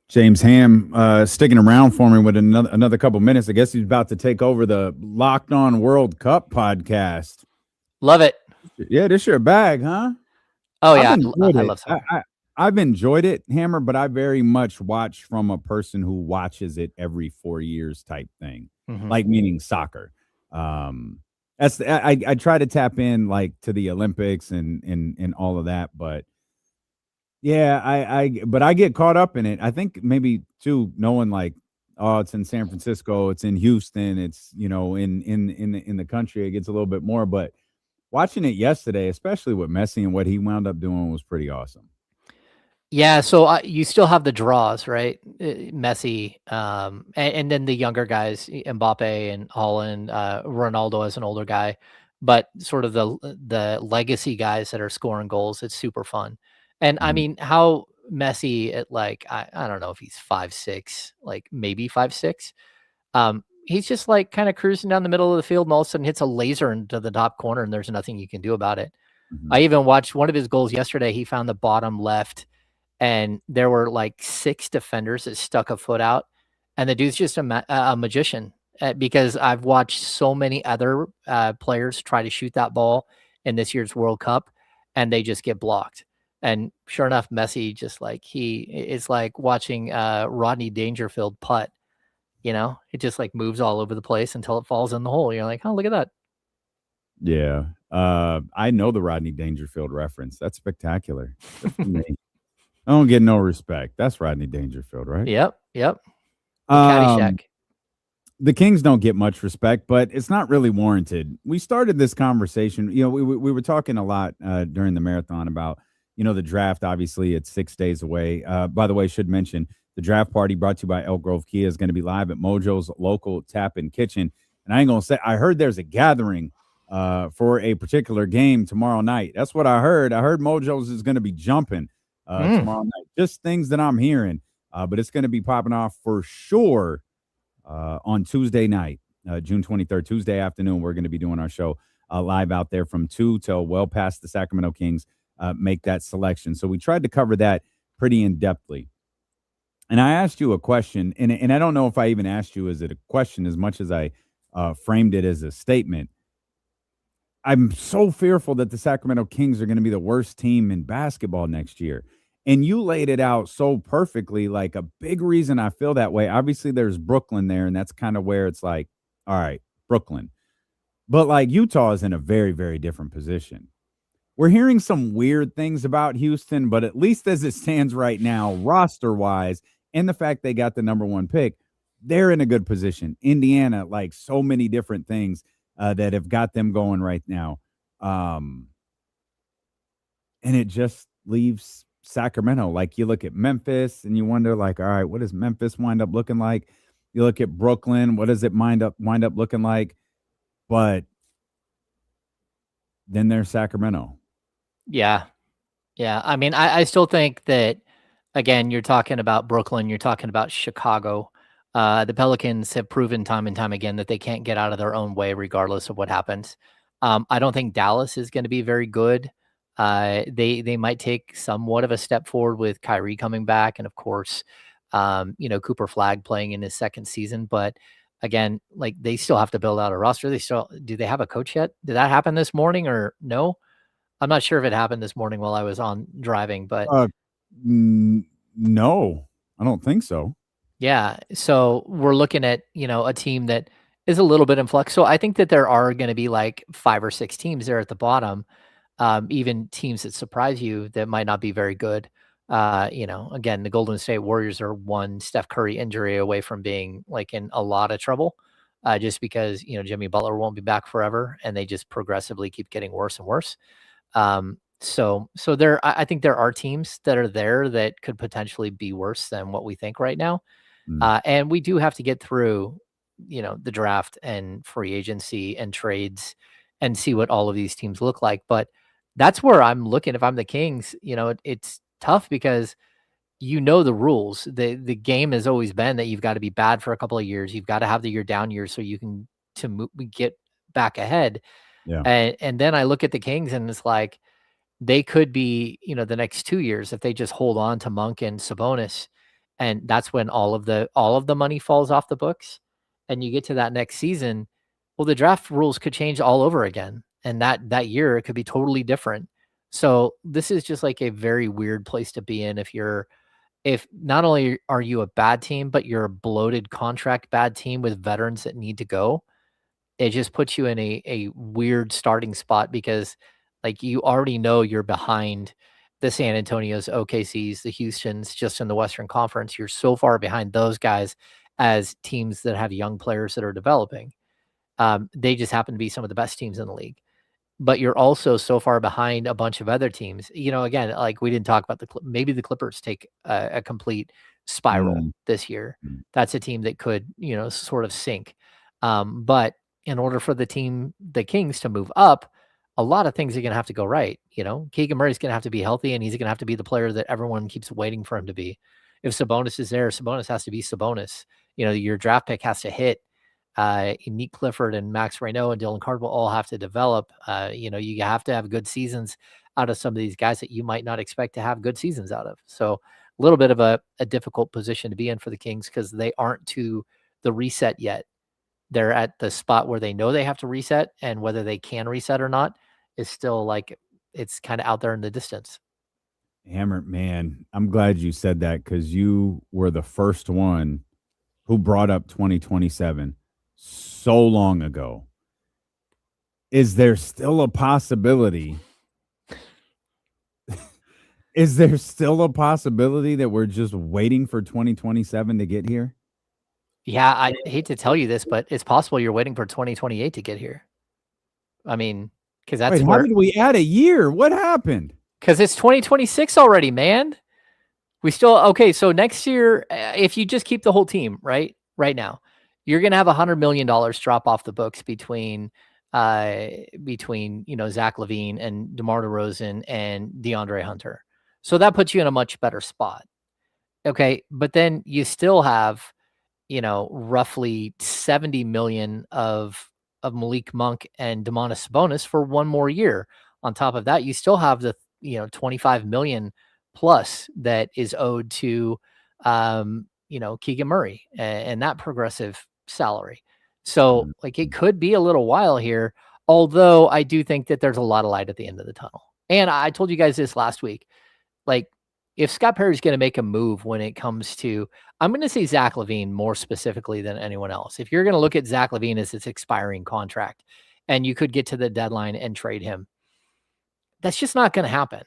Speaker 7: James Ham sticking around for me with another couple minutes. I guess he's about to take over the Locked On World Cup podcast.
Speaker 11: Love it.
Speaker 7: Yeah, this your bag, huh?
Speaker 11: Oh yeah,
Speaker 7: I
Speaker 11: love soccer.
Speaker 7: I've enjoyed it, Hammer, but I very much watch from a person who watches it every 4 years type thing, like meaning soccer. That's I try to tap in like to the Olympics and all of that, but yeah, I get caught up in it. I think maybe too knowing like, oh, it's in San Francisco, it's in Houston, it's in the country, it gets a little bit more, but watching it yesterday, especially with Messi and what he wound up doing, was pretty awesome.
Speaker 11: Yeah, so you still have the draws, right? Messi, and then the younger guys, Mbappe and Holland, Ronaldo as an older guy, but sort of the legacy guys that are scoring goals. It's super fun, and I mean, how Messi at like I don't know if he's 5'6", like maybe 5'6". He's just like kind of cruising down the middle of the field, and all of a sudden hits a laser into the top corner, and there's nothing you can do about it. I even watched one of his goals yesterday. He found the bottom left, and there were like 6 defenders that stuck a foot out, and the dude's just a magician. Because I've watched so many other players try to shoot that ball in this year's World Cup, and they just get blocked. And sure enough, Messi just like it's like watching Rodney Dangerfield putt. It just like moves all over the place until it falls in the hole. You're like, oh, look at that.
Speaker 7: Yeah. I know the Rodney Dangerfield reference. That's spectacular. Good for me. I don't get no respect. That's Rodney Dangerfield, right?
Speaker 11: Yep. Caddyshack.
Speaker 7: The Kings don't get much respect, but it's not really warranted. We started this conversation. We were talking a lot during the marathon about, the draft. Obviously, it's 6 days away. By the way, should mention the draft party brought to you by Elk Grove Kia is going to be live at Mojo's local tap and kitchen. And I ain't going to say, I heard there's a gathering for a particular game tomorrow night. That's what I heard. I heard Mojo's is going to be jumping tomorrow night. Just things that I'm hearing. But it's going to be popping off for sure on Tuesday night, June 23rd, Tuesday afternoon. We're going to be doing our show live out there from 2 till well past the Sacramento Kings make that selection. So we tried to cover that pretty in-depthly. And I asked you a question, and I don't know if I even asked you as a question as much as I framed it as a statement. I'm so fearful that the Sacramento Kings are going to be the worst team in basketball next year. And you laid it out so perfectly, like a big reason I feel that way. Obviously, there's Brooklyn there, and that's kind of where it's like, all right, Brooklyn. But like Utah is in a very, very different position. we're hearing some weird things about Houston, but at least as it stands right now, roster-wise, and the fact they got the number 1 pick, they're in a good position. Indiana, like so many different things that have got them going right now. And it just leaves Sacramento. Like you look at Memphis and you wonder, like, all right, what does Memphis wind up looking like? You look at Brooklyn, what does it wind up looking like? But then there's Sacramento.
Speaker 11: Yeah. Yeah. I mean, I still think that, again, you're talking about Brooklyn, you're talking about Chicago. The Pelicans have proven time and time again that they can't get out of their own way regardless of what happens. I don't think Dallas is going to be very good. They might take somewhat of a step forward with Kyrie coming back, and of course, Cooper Flagg playing in his second season. But again, like they still have to build out a roster. Do they have a coach yet? Did that happen this morning or no? I'm not sure if it happened this morning while I was on driving, but
Speaker 7: no, I don't think so.
Speaker 11: yeah. So we're looking at, a team that is a little bit in flux. So I think that there are going to be like 5 or 6 teams there at the bottom, even teams that surprise you that might not be very good. Again, the Golden State Warriors are one Steph Curry injury away from being like in a lot of trouble, just because, Jimmy Butler won't be back forever and they just progressively keep getting worse and worse. So I think there are teams that are there that could potentially be worse than what we think right now. And we do have to get through, the draft and free agency and trades and see what all of these teams look like. But that's where I'm looking. If I'm the Kings, it's tough because the rules. The game has always been that you've got to be bad for a couple of years. You've got to have the year down years so you can get back ahead.
Speaker 7: Yeah.
Speaker 11: And then I look at the Kings and it's like they could be, the next 2 years if they just hold on to Monk and Sabonis, and that's when all of the money falls off the books, and you get to that next season. Well, the draft rules could change all over again, and that year it could be totally different. So this is just like a very weird place to be in if not only are you a bad team, but you're a bloated contract bad team with veterans that need to go. It just puts you in a weird starting spot because like you already know you're behind the San Antonios, OKCs, the Houstons, just in the Western Conference. You're so far behind those guys as teams that have young players that are developing. They just happen to be some of the best teams in the league. But you're also so far behind a bunch of other teams. Again, like we didn't talk about maybe the Clippers take a complete spiral this year. That's a team that could, sort of sink. But in order for the Kings, to move up, a lot of things are going to have to go right. Keegan Murray's going to have to be healthy, and he's going to have to be the player that everyone keeps waiting for him to be. If Sabonis is there, Sabonis has to be Sabonis. Your draft pick has to hit. Nick Clifford and Max Reynaud and Dylan Cardwell all have to develop. You have to have good seasons out of some of these guys that you might not expect to have good seasons out of. So a little bit of a difficult position to be in for the Kings because they aren't to the reset yet. They're at the spot where they know they have to reset, and whether they can reset or not is still like it's kind of out there in the distance.
Speaker 7: Hammer, man, I'm glad you said that because you were the first one who brought up 2027 so long ago. Is there still a possibility? Is there still a possibility that we're just waiting for 2027 to get here?
Speaker 11: Yeah, I hate to tell you this, but it's possible you're waiting for 2028 to get here. I mean, because that's
Speaker 7: how did we add a year? What happened?
Speaker 11: Because it's 2026 already, man. So next year, if you just keep the whole team right now, you're gonna have $100 million drop off the books between Zach LaVine and DeMar DeRozan and DeAndre Hunter. So that puts you in a much better spot. Okay, but then you still have roughly 70 million of Malik Monk and Domantas Sabonis for one more year. On top of that, you still have the 25 million plus that is owed to Keegan Murray and that progressive salary. So like it could be a little while here, although I do think that there's a lot of light at the end of the tunnel. And I told you guys this last week, like if Scott Perry's going to make a move when it comes to, I'm going to say Zach LaVine more specifically than anyone else. If you're going to look at Zach LaVine as its expiring contract and you could get to the deadline and trade him, That's just not going to happen,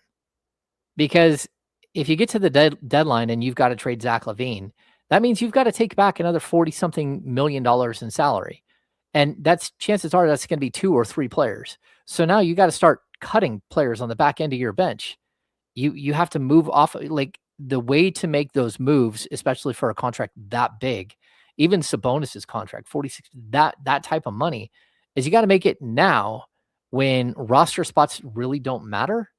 Speaker 11: because if you get to the deadline and you've got to trade Zach LaVine, that means you've got to take back another $40-something million in salary. And chances are that's going to be 2 or 3 players. So now you got to start cutting players on the back end of your bench. You have to move off. Like, the way to make those moves, especially for a contract that big, even Sabonis's contract, 46, that type of money, is you got to make it now when roster spots really don't matter.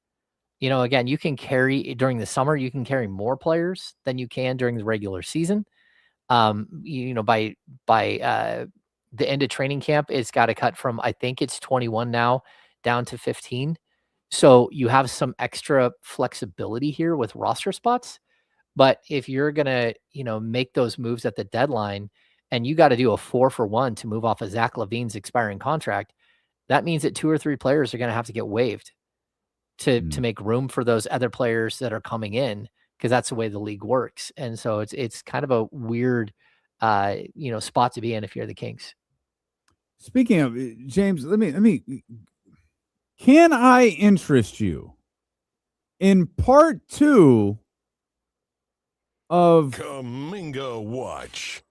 Speaker 11: Again, you can carry during the summer, you can carry more players than you can during the regular season. By the end of training camp, it's got to cut from, I think it's 21 now, down to 15. So you have some extra flexibility here with roster spots. But if you're going to, make those moves at the deadline, and you got to do a 4-for-1 to move off of Zach LaVine's expiring contract, that means that 2 or 3 players are going to have to get waived to make room for those other players that are coming in, because that's the way the league works. And so it's kind of a weird, spot to be in if you're the Kings.
Speaker 7: Speaking of, James, let me. Can I interest you in part 2 of
Speaker 3: Kuminga Watch?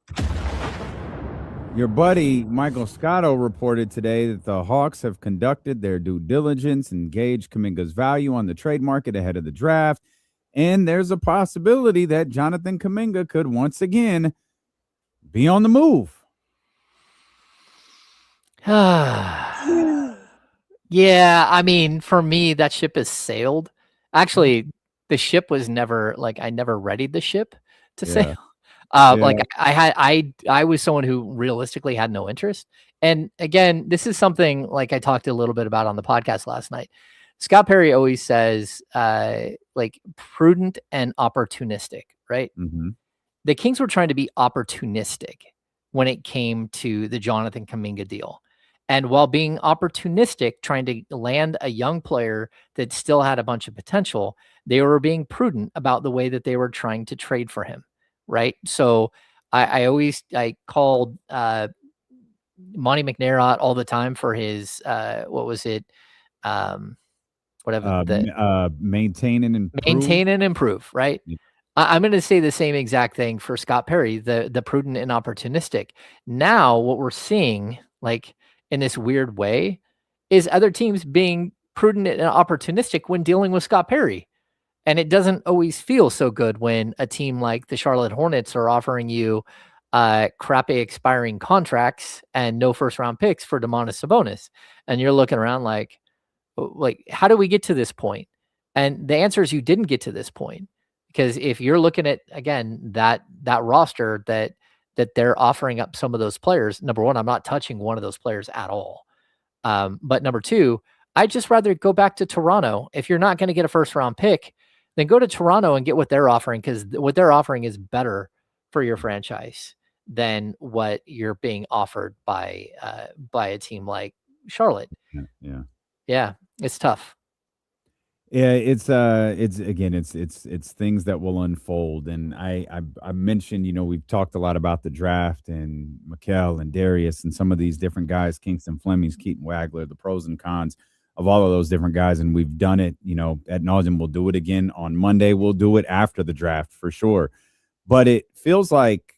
Speaker 7: Your buddy Michael Scotto reported today that the Hawks have conducted their due diligence and gauged Kuminga's value on the trade market ahead of the draft, and there's a possibility that Jonathan Kuminga could once again be on the move.
Speaker 11: Yeah, I mean, for me, that ship has sailed. Actually, the ship was never, I never readied the ship to sail. I was someone who realistically had no interest. And again, this is something I talked a little bit about on the podcast last night. Scott Perry always says, prudent and opportunistic, right?
Speaker 7: Mm-hmm.
Speaker 11: The Kings were trying to be opportunistic when it came to the Jonathan Kuminga deal. And while being opportunistic, trying to land a young player that still had a bunch of potential, they were being prudent about the way that they were trying to trade for him. Right. So I called Monty McNair all the time for his
Speaker 7: maintain and improve.
Speaker 11: Maintain and improve. Right.
Speaker 7: Yeah.
Speaker 11: I'm going to say the same exact thing for Scott Perry, the prudent and opportunistic. Now, what we're seeing, in this weird way, is other teams being prudent and opportunistic when dealing with Scott Perry. And it doesn't always feel so good when a team like the Charlotte Hornets are offering you crappy expiring contracts and no first-round picks for Domantas Sabonis. And you're looking around like, how do we get to this point? And the answer is you didn't get to this point. Because if you're looking at, again, that roster that they're offering up some of those players, number one, I'm not touching one of those players at all. But number two, I'd just rather go back to Toronto. If you're not going to get a first-round pick, then go to Toronto and get what they're offering, because what they're offering is better for your franchise than what you're being offered by a team like Charlotte. Yeah, it's tough.
Speaker 7: Yeah, it's things that will unfold. And I mentioned, we've talked a lot about the draft and Mikal and Darius and some of these different guys, Kingston Flemings, Keaton Wagler, the pros and cons of all of those different guys. And we've done it, ad nauseum. We'll do it again on Monday. We'll do it after the draft for sure. But it feels like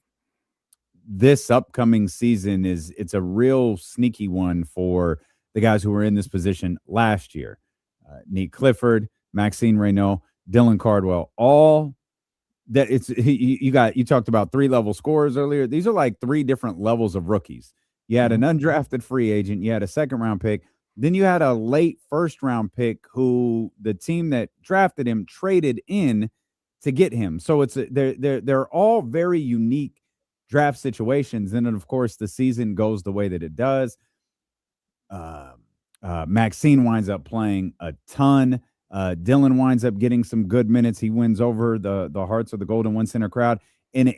Speaker 7: this upcoming season it's a real sneaky one for the guys who were in this position last year. Nate Clifford, Maxine Reynaud, Dylan Cardwell, all that you talked about 3-level scorers earlier. These are like 3 different levels of rookies. You had an undrafted free agent, you had a second-round pick, then you had a late first-round pick who the team that drafted him traded in to get him. So they're all very unique draft situations. And then, of course, the season goes the way that it does. Maxine winds up playing a ton. Dylan winds up getting some good minutes. He wins over the hearts of the Golden One Center crowd. And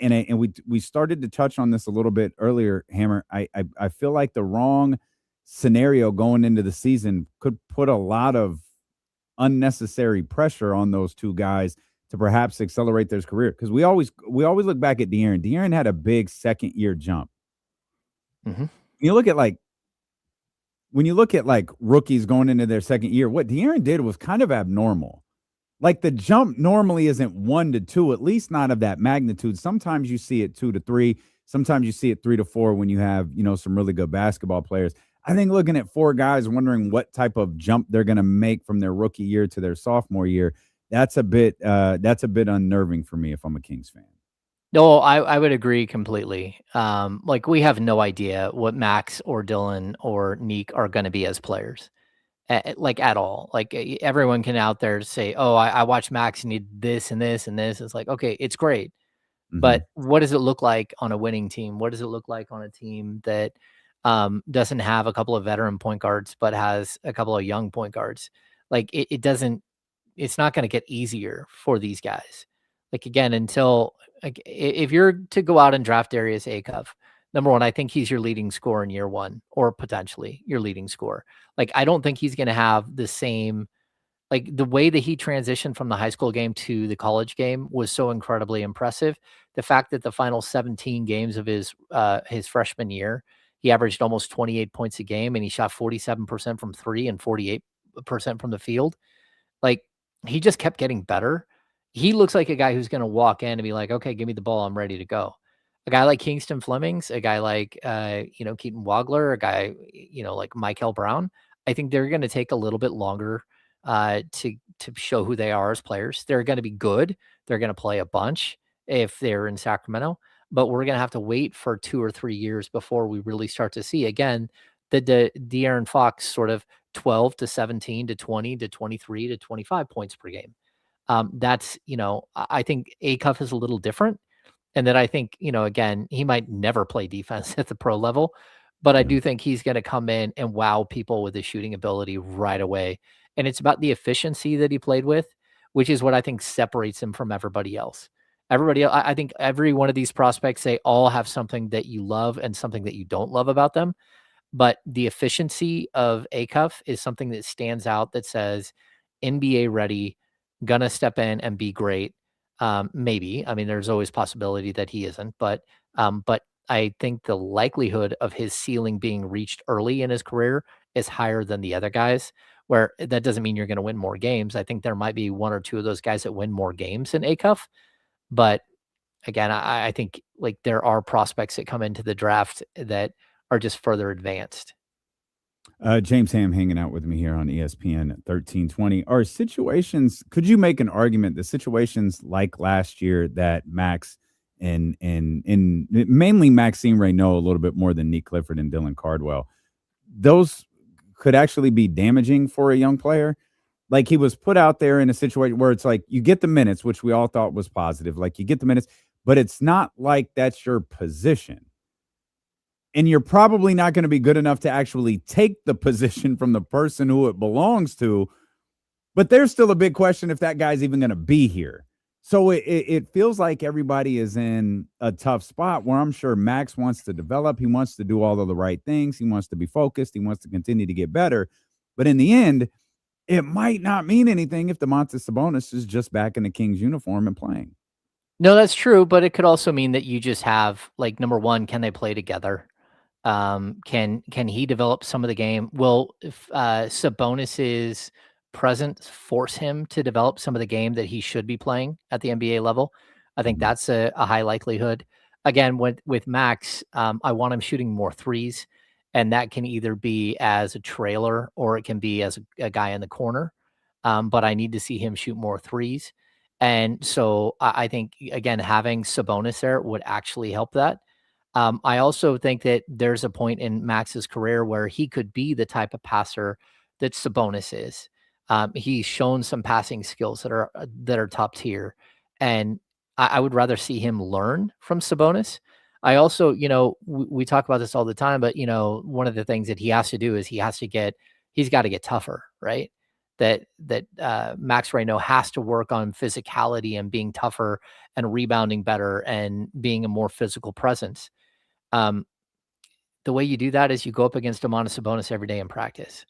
Speaker 7: we started to touch on this a little bit earlier, Hammer. I feel like the wrong scenario going into the season could put a lot of unnecessary pressure on those two guys to perhaps accelerate their career. Because we always look back at De'Aaron. De'Aaron had a big second-year jump.
Speaker 11: Mm-hmm.
Speaker 7: You look at when you look at like rookies going into their second year, what De'Aaron did was kind of abnormal. Like the jump normally isn't 1 to 2, at least not of that magnitude. Sometimes you see it 2 to 3. Sometimes you see it 3 to 4 when you have, some really good basketball players. I think looking at 4 guys wondering what type of jump they're going to make from their rookie year to their sophomore year, that's a bit unnerving for me if I'm a Kings fan.
Speaker 11: No, I would agree completely. Like we have no idea what Max or Dylan or Neek are going to be as players. Like at all. Like everyone can out there say, "Oh, I watched Max and he did this and this and this." It's like, okay, it's great, but what does it look like on a winning team? What does it look like on a team that doesn't have a couple of veteran point guards but has a couple of young point guards? Like it doesn't. It's not going to get easier for these guys. Like again, until if you're to go out and draft Darius Acuff, number one, I think he's your leading scorer in year 1, or potentially your leading scorer. Like, I don't think he's going to have the same, like the way that he transitioned from the high school game to the college game was so incredibly impressive. The fact that the final 17 games of his freshman year, he averaged almost 28 points a game and he shot 47% from 3 and 48% from the field. Like, he just kept getting better. He looks like a guy who's going to walk in and be like, okay, give me the ball. I'm ready to go. A guy like Kingston Flemings, a guy like, Keaton Wagler, a guy, like Michael Brown, I think they're going to take a little bit longer to show who they are as players. They're going to be good. They're going to play a bunch if they're in Sacramento, but we're going to have to wait for 2 or 3 years before we really start to see again the De'Aaron Fox sort of 12 to 17 to 20 to 23 to 25 points per game. That's, I think Acuff is a little different. And then I think, again, he might never play defense at the pro level, but I do think he's going to come in and wow people with his shooting ability right away. And it's about the efficiency that he played with, which is what I think separates him from everybody else. I think every one of these prospects, they all have something that you love and something that you don't love about them. But the efficiency of Acuff is something that stands out that says NBA ready, gonna step in and be great. Maybe. I mean, there's always possibility that he isn't, but I think the likelihood of his ceiling being reached early in his career is higher than the other guys, where that doesn't mean you're going to win more games. I think there might be 1 or 2 of those guys that win more games than Acuff. But again, I think like there are prospects that come into the draft that are just further advanced.
Speaker 7: James Ham hanging out with me here on ESPN 1320. Are situations, could you make an argument that situations like last year that Max and mainly Maxime Reynaud a little bit more than Nick Clifford and Dylan Cardwell, those could actually be damaging for a young player? Like he was put out there in a situation where it's like you get the minutes, which we all thought was positive. Like you get the minutes, but it's not like that's your position. And you're probably not going to be good enough to actually take the position from the person who it belongs to. But there's still a big question if that guy's even going to be here. So it feels like everybody is in a tough spot where I'm sure Max wants to develop. He wants to do all of the right things. He wants to be focused. He wants to continue to get better. But in the end, it might not mean anything if Domantas Sabonis is just back in the Kings uniform and playing.
Speaker 11: No, that's true. But it could also mean that you just have, like, number one, can they play together? Can he develop some of the game? Will Sabonis's presence force him to develop some of the game that he should be playing at the NBA level? I think that's a high likelihood. Again, with Max, I want him shooting more threes, and that can either be as a trailer or it can be as a guy in the corner. But I need to see him shoot more threes. And so I think, again, having Sabonis there would actually help that. I also think that there's a point in Max's career where he could be the type of passer that Sabonis is. He's shown some passing skills that are top tier, and I would rather see him learn from Sabonis. I also, we talk about this all the time, but one of the things that he has to do is he's got to get tougher, right? That Max Reynaud has to work on physicality and being tougher and rebounding better and being a more physical presence. The way you do that is you go up against Domantas Sabonis every day in practice.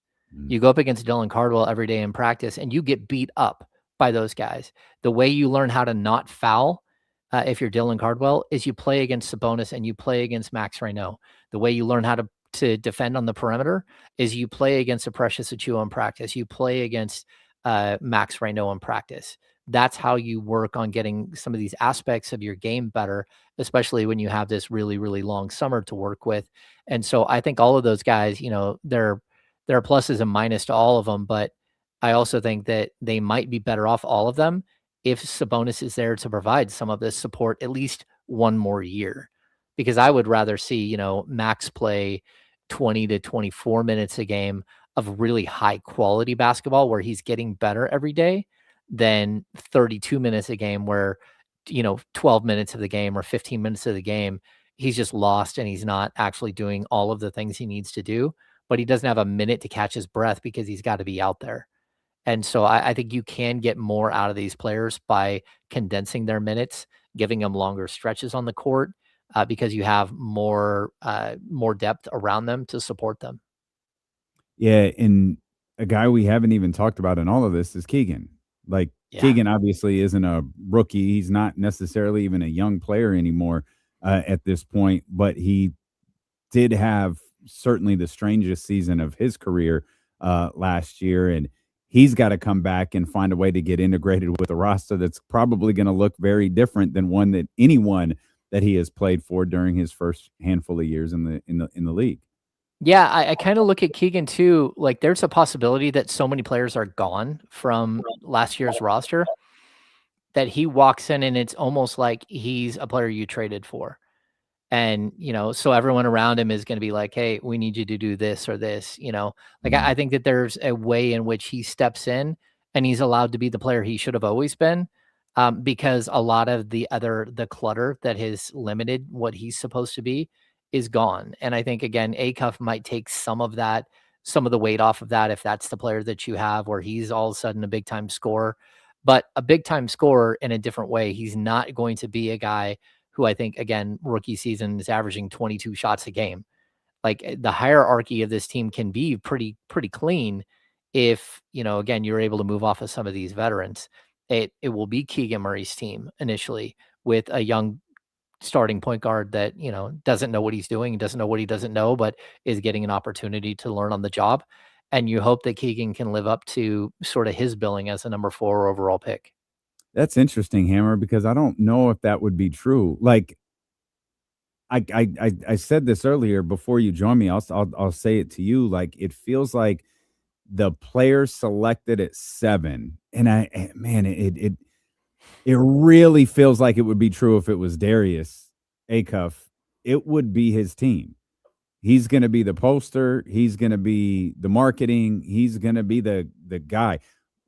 Speaker 11: You go up against Dylan Cardwell every day in practice, and you get beat up by those guys. The way you learn how to not foul, if you're Dylan Cardwell, is you play against Sabonis and you play against Max Reynaud. The way you learn how to defend on the perimeter is you play against a Precious Achiuwa in practice. You play against Max Reynaud in practice. That's how you work on getting some of these aspects of your game better, especially when you have this really, really long summer to work with. And so I think all of those guys, there are pluses and minuses to all of them, but I also think that they might be better off, all of them, if Sabonis is there to provide some of this support at least one more year. Because I would rather see, Max play 20 to 24 minutes a game of really high quality basketball where he's getting better every day than 32 minutes a game where, 12 minutes of the game or 15 minutes of the game, he's just lost and he's not actually doing all of the things he needs to do, but he doesn't have a minute to catch his breath because he's got to be out there. And so I think you can get more out of these players by condensing their minutes, giving them longer stretches on the court, because you have more depth around them to support them.
Speaker 7: Yeah, and a guy we haven't even talked about in all of this is Keegan. Like, Keegan obviously isn't a rookie. He's not necessarily even a young player anymore at this point, but he did have certainly the strangest season of his career last year, and he's got to come back and find a way to get integrated with a roster that's probably going to look very different than one that anyone that he has played for during his first handful of years in the league.
Speaker 11: Yeah, I kind of look at Keegan too. Like, there's a possibility that so many players are gone from last year's roster that he walks in and it's almost like he's a player you traded for. And, so everyone around him is going to be like, hey, we need you to do this or this, I think that there's a way in which he steps in and he's allowed to be the player he should have always been, because a lot of the clutter that has limited what he's supposed to be is gone. And I think, again, Acuff might take some of the weight off of that if that's the player that you have where he's all of a sudden a big time scorer, but a big time scorer in a different way. He's not going to be a guy who I think, again, rookie season is averaging 22 shots a game. Like, the hierarchy of this team can be pretty clean if, again, you're able to move off of some of these veterans. It will be Keegan Murray's team initially with a young starting point guard that, doesn't know what he's doing, doesn't know what he doesn't know, but is getting an opportunity to learn on the job. And you hope that Keegan can live up to sort of his billing as a number 4 overall pick.
Speaker 7: That's interesting, Hammer, because I don't know if that would be true. Like, I said this earlier before you joined me. I'll say it to you. Like, it feels like the players selected at 7, and it really feels like it would be true if it was Darius Acuff. It would be his team. He's going to be the poster. He's going to be the marketing. He's going to be the guy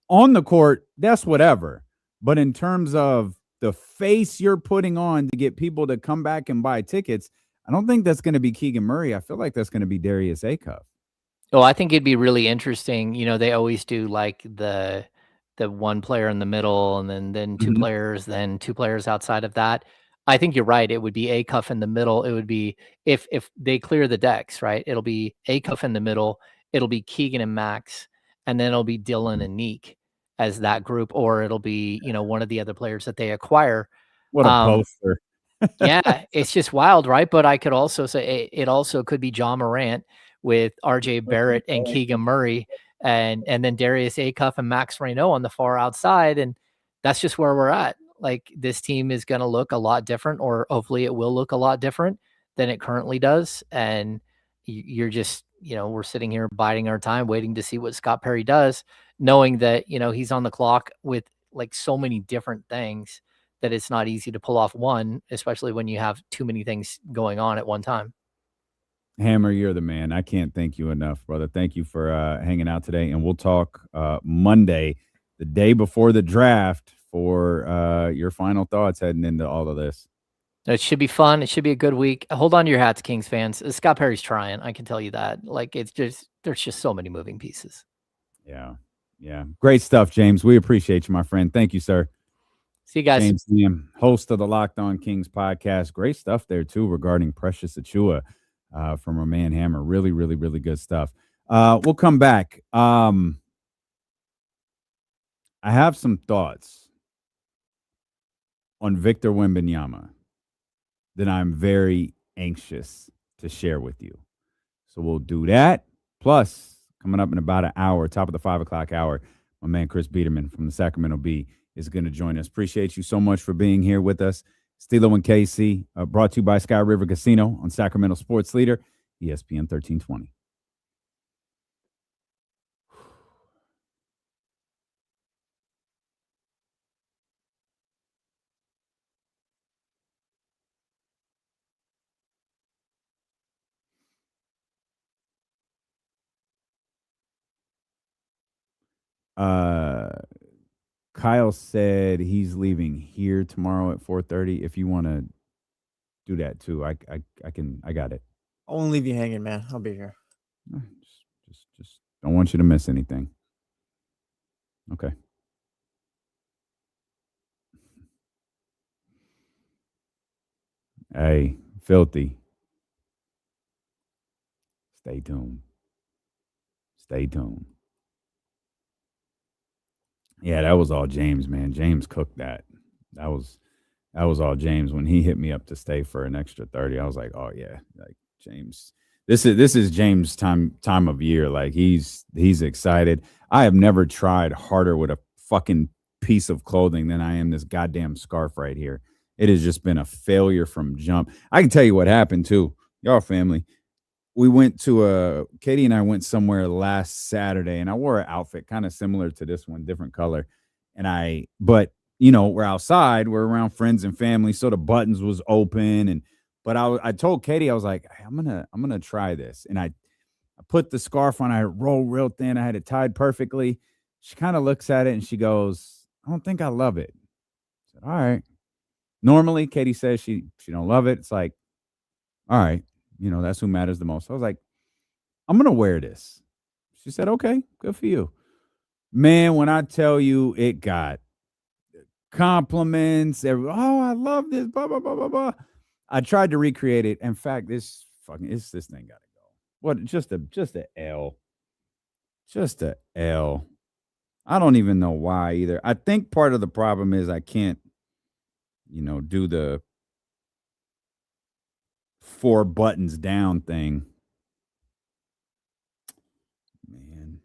Speaker 7: on the court. That's whatever. But in terms of the face you're putting on to get people to come back and buy tickets, I don't think that's going to be Keegan Murray. I feel like that's going to be Darius Acuff.
Speaker 11: Oh, I think it'd be really interesting. They always do like the one player in the middle and then 2 players, then 2 players outside of that. I think you're right. It would be Acuff in the middle. It would be if they clear the decks, right? It'll be Acuff in the middle. It'll be Keegan and Max, and then it'll be Dylan and Neek as that group, or it'll be, one of the other players that they acquire.
Speaker 7: What a poster.
Speaker 11: Yeah, it's just wild, right? But I could also say it also could be John Morant with RJ Barrett and Keegan Murray and then Darius Acuff and Max Reynaud on the far outside. And that's just where we're at. Like, this team is going to look a lot different, or hopefully it will look a lot different than it currently does. And you're just, we're sitting here biding our time, waiting to see what Scott Perry does, knowing that, he's on the clock with like so many different things that it's not easy to pull off one, especially when you have too many things going on at one time.
Speaker 7: Hammer, you're the man. I can't thank you enough, brother. Thank you for hanging out today. And we'll talk Monday, the day before the draft, for your final thoughts heading into all of this.
Speaker 11: It should be fun. It should be a good week. Hold on to your hats, Kings fans. Scott Perry's trying. I can tell you that. Like, there's just so many moving pieces.
Speaker 7: Yeah. Great stuff, James. We appreciate you, my friend. Thank you, sir.
Speaker 11: See you guys.
Speaker 7: James Liam, host of the Locked On Kings podcast. Great stuff there, too, regarding Precious Achiuwa from our man Hammer. Really, really, really good stuff. We'll come back. I have some thoughts on Victor Wembanyama that I'm very anxious to share with you. So we'll do that. Plus, coming up in about an hour, top of the 5 o'clock hour, my man Chris Biderman from the Sacramento Bee is going to join us. Appreciate you so much for being here with us. Stilo and KC, brought to you by Sky River Casino on Sacramento Sports Leader, ESPN 1320. Kyle said he's leaving here tomorrow at 4:30. If you want to do that too, I got it.
Speaker 4: I won't leave you hanging, man. I'll be here.
Speaker 7: Just don't want you to miss anything. Okay. Hey, filthy. Stay tuned. Stay tuned. Yeah, that was all James, man. James cooked that. That was all James. When he hit me up to stay for an extra 30, I was like, oh yeah, like James. This is James' time of year. Like he's excited. I have never tried harder with a fucking piece of clothing than I am this goddamn scarf right here. It has just been a failure from jump. I can tell you what happened too. Y'all family. We went to Katie and I went somewhere last Saturday, and I wore an outfit kind of similar to this one, different color. But you know, we're outside, we're around friends and family, so the buttons was open, but I told Katie, I was like, hey, I'm gonna try this, and I put the scarf on, I rolled real thin, I had it tied perfectly. She kind of looks at it and she goes, I don't think I love it. I said, all right. Normally, Katie says she don't love it. It's like, all right. You know, that's who matters the most. I was like, I'm going to wear this. She said, okay, good for you. Man, when I tell you it got compliments, oh, I love this, blah, blah, blah, blah, blah. I tried to recreate it. In fact, this thing got to go. What? Just a L. Just a L. I don't even know why either. I think part of the problem is I can't, do the 4 buttons down thing. Man,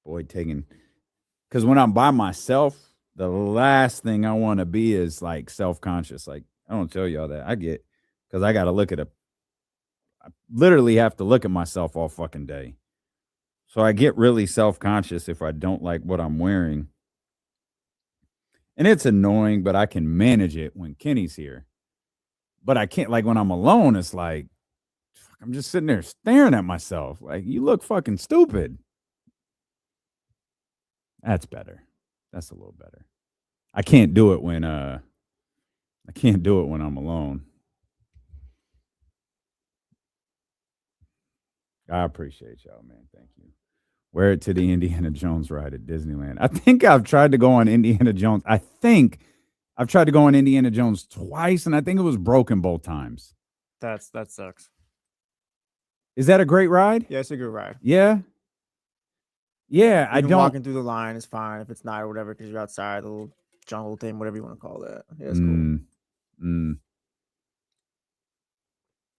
Speaker 7: boy, because when I'm by myself, the last thing I want to be is like self-conscious. Like, I don't tell y'all that. I get, because I got to look at I literally have to look at myself all fucking day. So I get really self-conscious if I don't like what I'm wearing. And it's annoying, but I can manage it when Kenny's here. But I can't, like when I'm alone, it's like, I'm just sitting there staring at myself. Like, you look fucking stupid. That's better. That's a little better. I can't do it when I'm alone. I appreciate y'all, man. Thank you. Wear it to the Indiana Jones ride at Disneyland. I think I've tried to go on Indiana Jones. I've tried to go on Indiana Jones twice, and I think it was broken both times.
Speaker 4: That sucks.
Speaker 7: Is that a great ride?
Speaker 4: Yeah, it's a good ride.
Speaker 7: Yeah. Yeah, I don't.
Speaker 4: Walking through the line is fine if it's not or whatever, because you're outside, the little jungle thing, whatever you want to call that. Yeah, it's cool.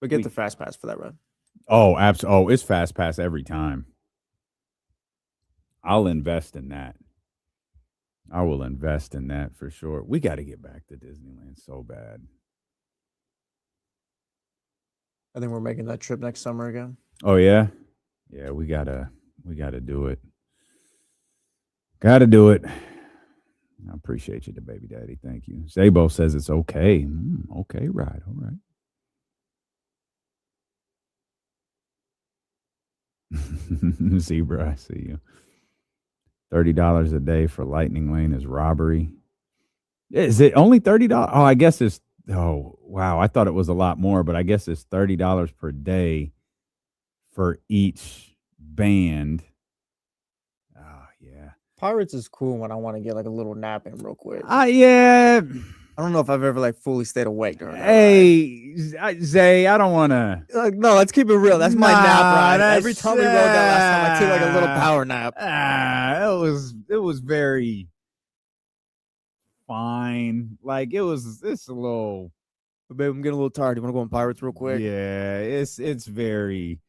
Speaker 4: But get the fast pass for that ride.
Speaker 7: Oh, absolutely. Oh, it's fast pass every time. I'll invest in that. I will invest in that for sure. We got to get back to Disneyland so bad.
Speaker 4: I think we're making that trip next summer again.
Speaker 7: Oh yeah, yeah. We gotta do it. Got to do it. I appreciate you, the baby daddy. Thank you. Zabo says it's okay. Okay, right. All right. Zebra, I see you. $30 a day for Lightning Lane is robbery. Is it only $30? Oh, I guess it's. Oh, wow. I thought it was a lot more, but I guess it's $30 per day for each band. Oh, yeah.
Speaker 4: Pirates is cool when I want to get like a little nap in real quick.
Speaker 7: Yeah.
Speaker 4: I don't know if I've ever like fully stayed awake during that.
Speaker 7: Hey, Zay, I don't want to.
Speaker 4: No, let's keep it real. That's my nap ride. Every time we rode that last time, I took like a little power nap.
Speaker 7: It was very fine. Like it's a little.
Speaker 4: But babe, I'm getting a little tired. You want to go on Pirates real quick?
Speaker 7: Yeah, it's very.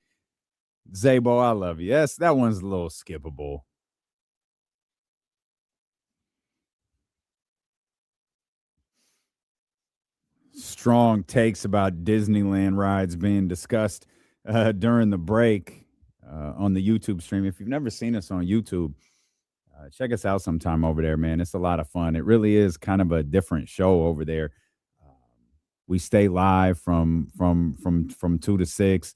Speaker 7: Zabo, I love you. Yes, that one's a little skippable. Strong takes about Disneyland rides being discussed during the break on the YouTube stream. If you've never seen us on YouTube, check us out sometime over there, man. It's a lot of fun. It really is kind of a different show over there. We stay live from 2 to 6.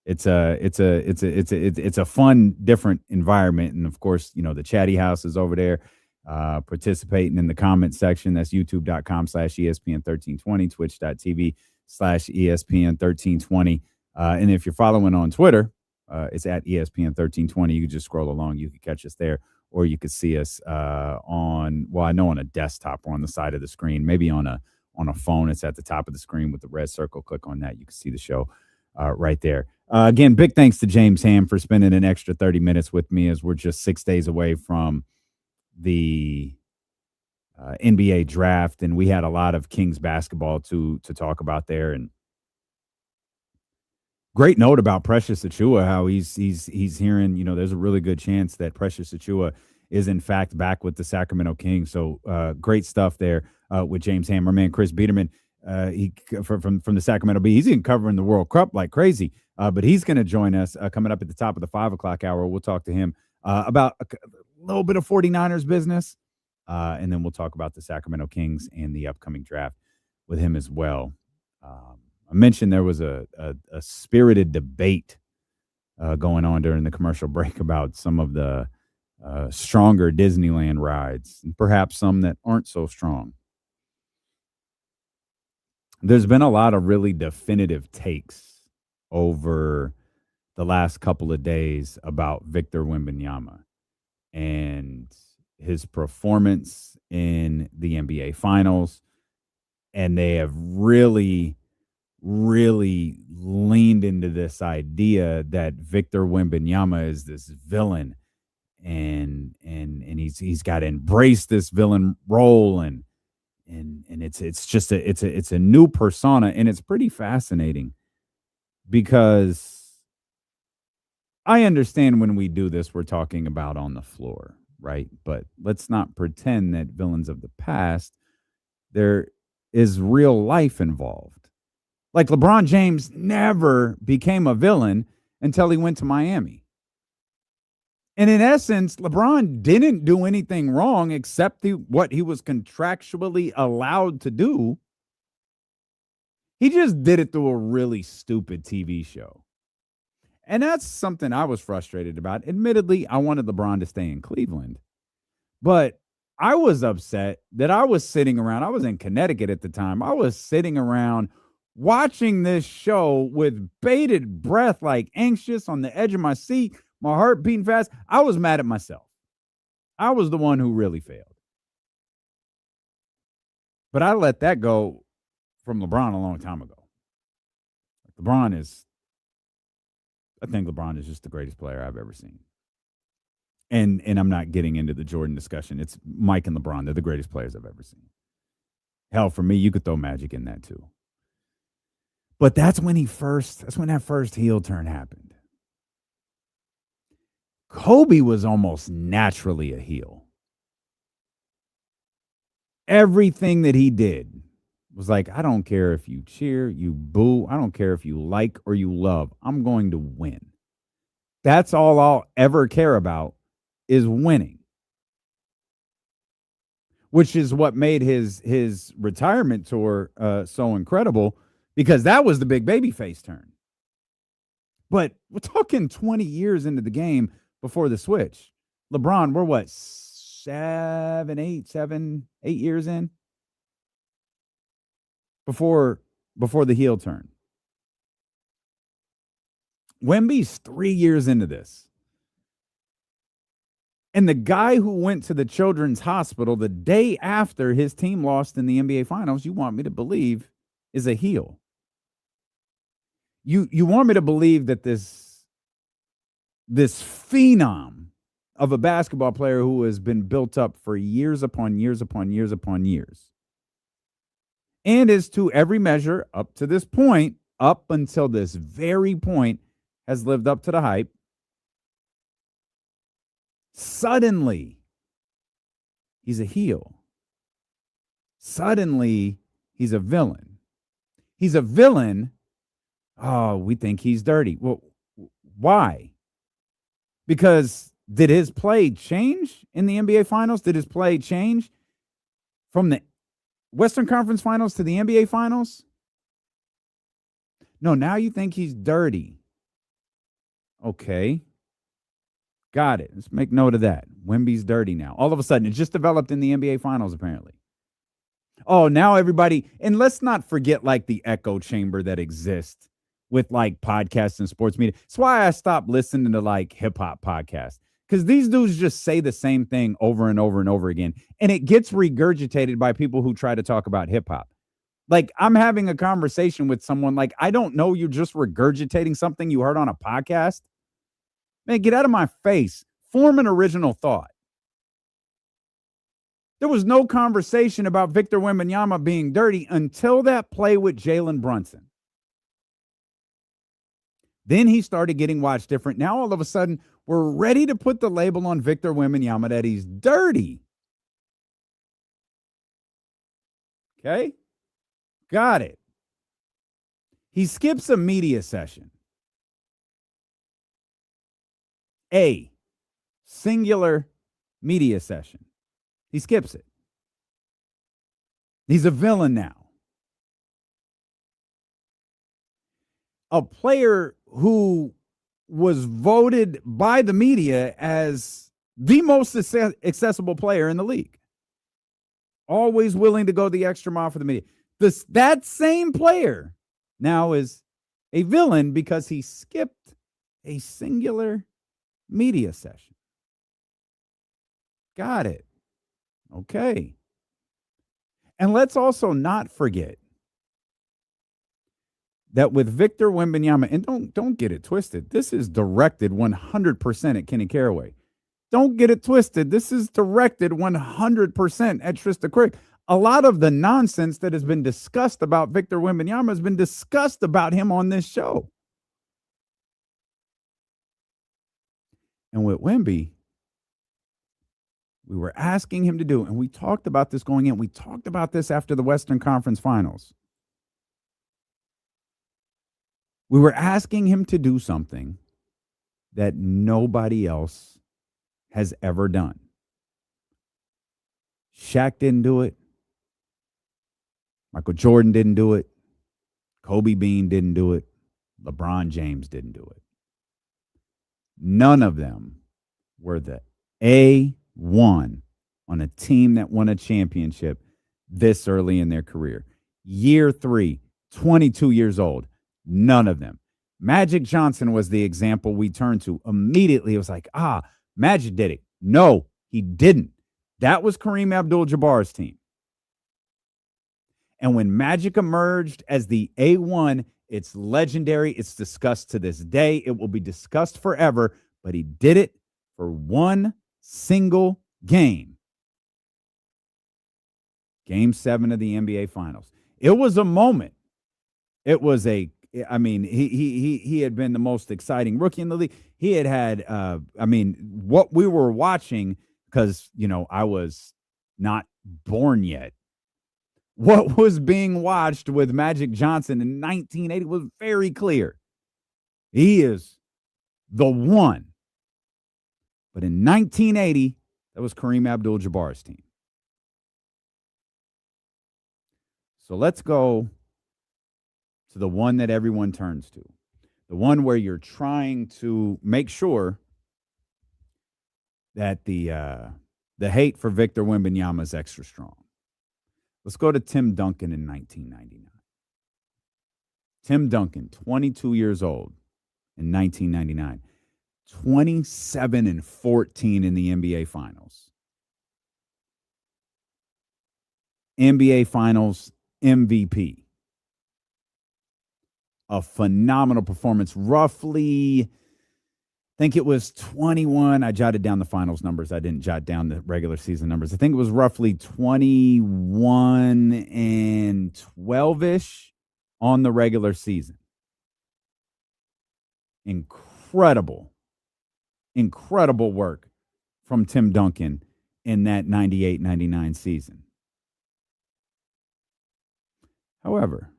Speaker 7: It's a fun, different environment, and of course, you know, the chatty house is over there. Participating in the comment section. That's youtube.com/ESPN1320, twitch.tv/ESPN1320. And if you're following on Twitter, it's at ESPN1320. You can just scroll along. You can catch us there, or you could see us on a desktop or on the side of the screen, maybe on a phone. It's at the top of the screen with the red circle. Click on that. You can see the show right there. Again, big thanks to James Ham for spending an extra 30 minutes with me as we're just 6 days away from the NBA draft, and we had a lot of Kings basketball to talk about there. And great note about Precious Achiuwa, how he's hearing, you know, there's a really good chance that Precious Achiuwa is in fact back with the Sacramento Kings. So great stuff there with James Ham. Our man Chris Biderman, he from the Sacramento Bee. He's even covering the World Cup like crazy, but he's going to join us coming up at the top of the 5 o'clock hour. We'll talk to him about a little bit of 49ers business, and then we'll talk about the Sacramento Kings and the upcoming draft with him as well. I mentioned there was a spirited debate going on during the commercial break about some of the stronger Disneyland rides, and perhaps some that aren't so strong. There's been a lot of really definitive takes over the last couple of days about Victor Wembanyama and his performance in the NBA Finals. And they have really, really leaned into this idea that Victor Wembanyama is this villain, and he's got to embrace this villain role, and it's a new persona, and it's pretty fascinating because I understand when we do this, we're talking about on the floor, right? But let's not pretend that villains of the past, there is real life involved. Like LeBron James never became a villain until he went to Miami. And in essence, LeBron didn't do anything wrong except what he was contractually allowed to do. He just did it through a really stupid TV show. And that's something I was frustrated about. Admittedly, I wanted LeBron to stay in Cleveland. But I was upset that I was sitting around. I was in Connecticut at the time. I was sitting around watching this show with bated breath, like anxious, on the edge of my seat, my heart beating fast. I was mad at myself. I was the one who really failed. But I let that go from LeBron a long time ago. I think LeBron is just the greatest player I've ever seen. And I'm not getting into the Jordan discussion. It's Mike and LeBron. They're the greatest players I've ever seen. Hell, for me, you could throw Magic in that too. But that's when that first heel turn happened. Kobe was almost naturally a heel. Everything that he did was like, I don't care if you cheer, you boo. I don't care if you like or you love. I'm going to win. That's all I'll ever care about is winning. Which is what made his retirement tour so incredible, because that was the big babyface turn. But we're talking 20 years into the game before the switch. LeBron, we're what, 8 years in? Before the heel turn. Wemby's 3 years into this. And the guy who went to the Children's Hospital the day after his team lost in the NBA Finals, you want me to believe, is a heel. You want me to believe that this phenom of a basketball player who has been built up for years upon years upon years upon years, and is to every measure up to this point up until this very point has lived up to the hype. Suddenly, he's a heel. Suddenly, he's a villain. He's a villain. Oh, we think he's dirty. Well, why? Because did his play change in the NBA Finals? Did his play change from the Western Conference Finals to the NBA Finals? No, now you think he's dirty. Okay. Got it. Let's make note of that. Wemby's dirty now. All of a sudden, it just developed in the NBA Finals, apparently. Oh, now everybody, and let's not forget like the echo chamber that exists with like podcasts and sports media. That's why I stopped listening to like hip hop podcasts, because these dudes just say the same thing over and over and over again. And it gets regurgitated by people who try to talk about hip hop. Like I'm having a conversation with someone like, I don't know, you're just regurgitating something you heard on a podcast. Man, get out of my face. Form an original thought. There was no conversation about Victor Wembanyama being dirty until that play with Jalen Brunson. Then he started getting watched different. Now, all of a sudden, we're ready to put the label on Victor Wembanyama that he's dirty. Okay? Got it. He skips a media session. A singular media session. He skips it. He's a villain now. A player who was voted by the media as the most accessible player in the league. Always willing to go the extra mile for the media. That same player now is a villain because he skipped a singular media session. Got it. Okay. And let's also not forget that with Victor Wembanyama, and don't get it twisted, this is directed 100% at Kenny Caraway. Don't get it twisted. This is directed 100% at Trista Crick. A lot of the nonsense that has been discussed about Victor Wembanyama has been discussed about him on this show. And with Wemby, we were asking him to do, and we talked about this going in. We talked about this after the Western Conference Finals. We were asking him to do something that nobody else has ever done. Shaq didn't do it. Michael Jordan didn't do it. Kobe Bean didn't do it. LeBron James didn't do it. None of them were the A1 on a team that won a championship this early in their career. Year 3, 22 years old. None of them. Magic Johnson was the example we turned to immediately. It was like, Magic did it. No, he didn't. That was Kareem Abdul-Jabbar's team. And when Magic emerged as the A1, it's legendary. It's discussed to this day. It will be discussed forever. But he did it for one single game. Game 7 of the NBA Finals. It was a moment. It was he had been the most exciting rookie in the league. He had what we were watching, because, I was not born yet. What was being watched with Magic Johnson in 1980 was very clear. He is the one. But in 1980, that was Kareem Abdul-Jabbar's team. So let's go to the one that everyone turns to. The one where you're trying to make sure that the hate for Victor Wembanyama is extra strong. Let's go to Tim Duncan in 1999. Tim Duncan, 22 years old in 1999. 27-14 in the NBA Finals. NBA Finals MVP. A phenomenal performance. Roughly, I think it was 21. I jotted down the finals numbers. I didn't jot down the regular season numbers. I think it was roughly 21 and 12-ish on the regular season. incredible work from Tim Duncan in that 98-99 season. However,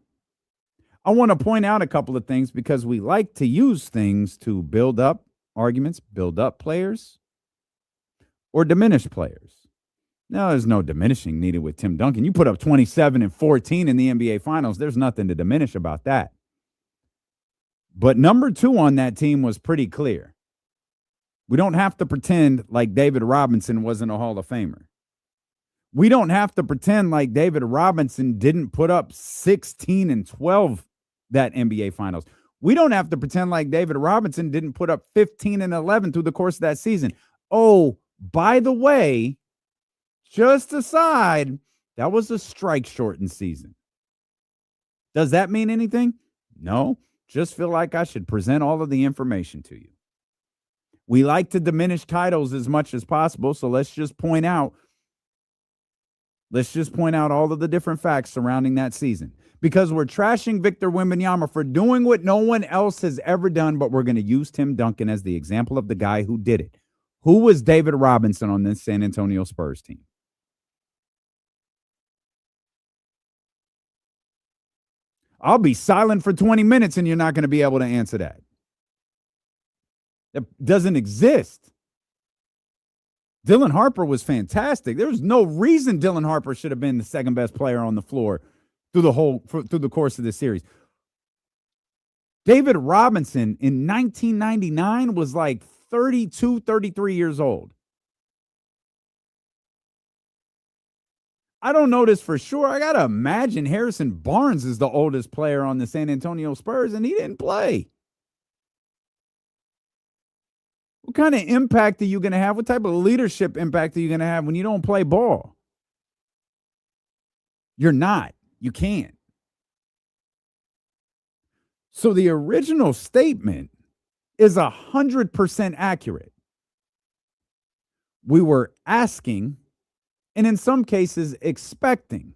Speaker 7: I want to point out a couple of things because we like to use things to build up arguments, build up players, or diminish players. Now, there's no diminishing needed with Tim Duncan. You put up 27 and 14 in the NBA Finals. There's nothing to diminish about that. But number 2 on that team was pretty clear. We don't have to pretend like David Robinson wasn't a Hall of Famer. We don't have to pretend like David Robinson didn't put up 16 and 12 that NBA Finals. We don't have to pretend like David Robinson didn't put up 15 and 11 through the course of that season. Oh, by the way, just aside, that was a strike-shortened season. Does that mean anything? No. Just feel like I should present all of the information to you. We like to diminish titles as much as possible, so let's just point out all of the different facts surrounding that season. Because we're trashing Victor Wembanyama for doing what no one else has ever done, but we're going to use Tim Duncan as the example of the guy who did it. Who was David Robinson on this San Antonio Spurs team? I'll be silent for 20 minutes and you're not going to be able to answer that. That doesn't exist. Dylan Harper was fantastic. There was no reason Dylan Harper should have been the second best player on the floor through the course of this series. David Robinson in 1999 was like 32, 33 years old. I don't know this for sure. I got to imagine Harrison Barnes is the oldest player on the San Antonio Spurs, and he didn't play. What kind of impact are you going to have? What type of leadership impact are you going to have when you don't play ball? You're not. You can't. So the original statement is 100% accurate. We were asking, and in some cases expecting,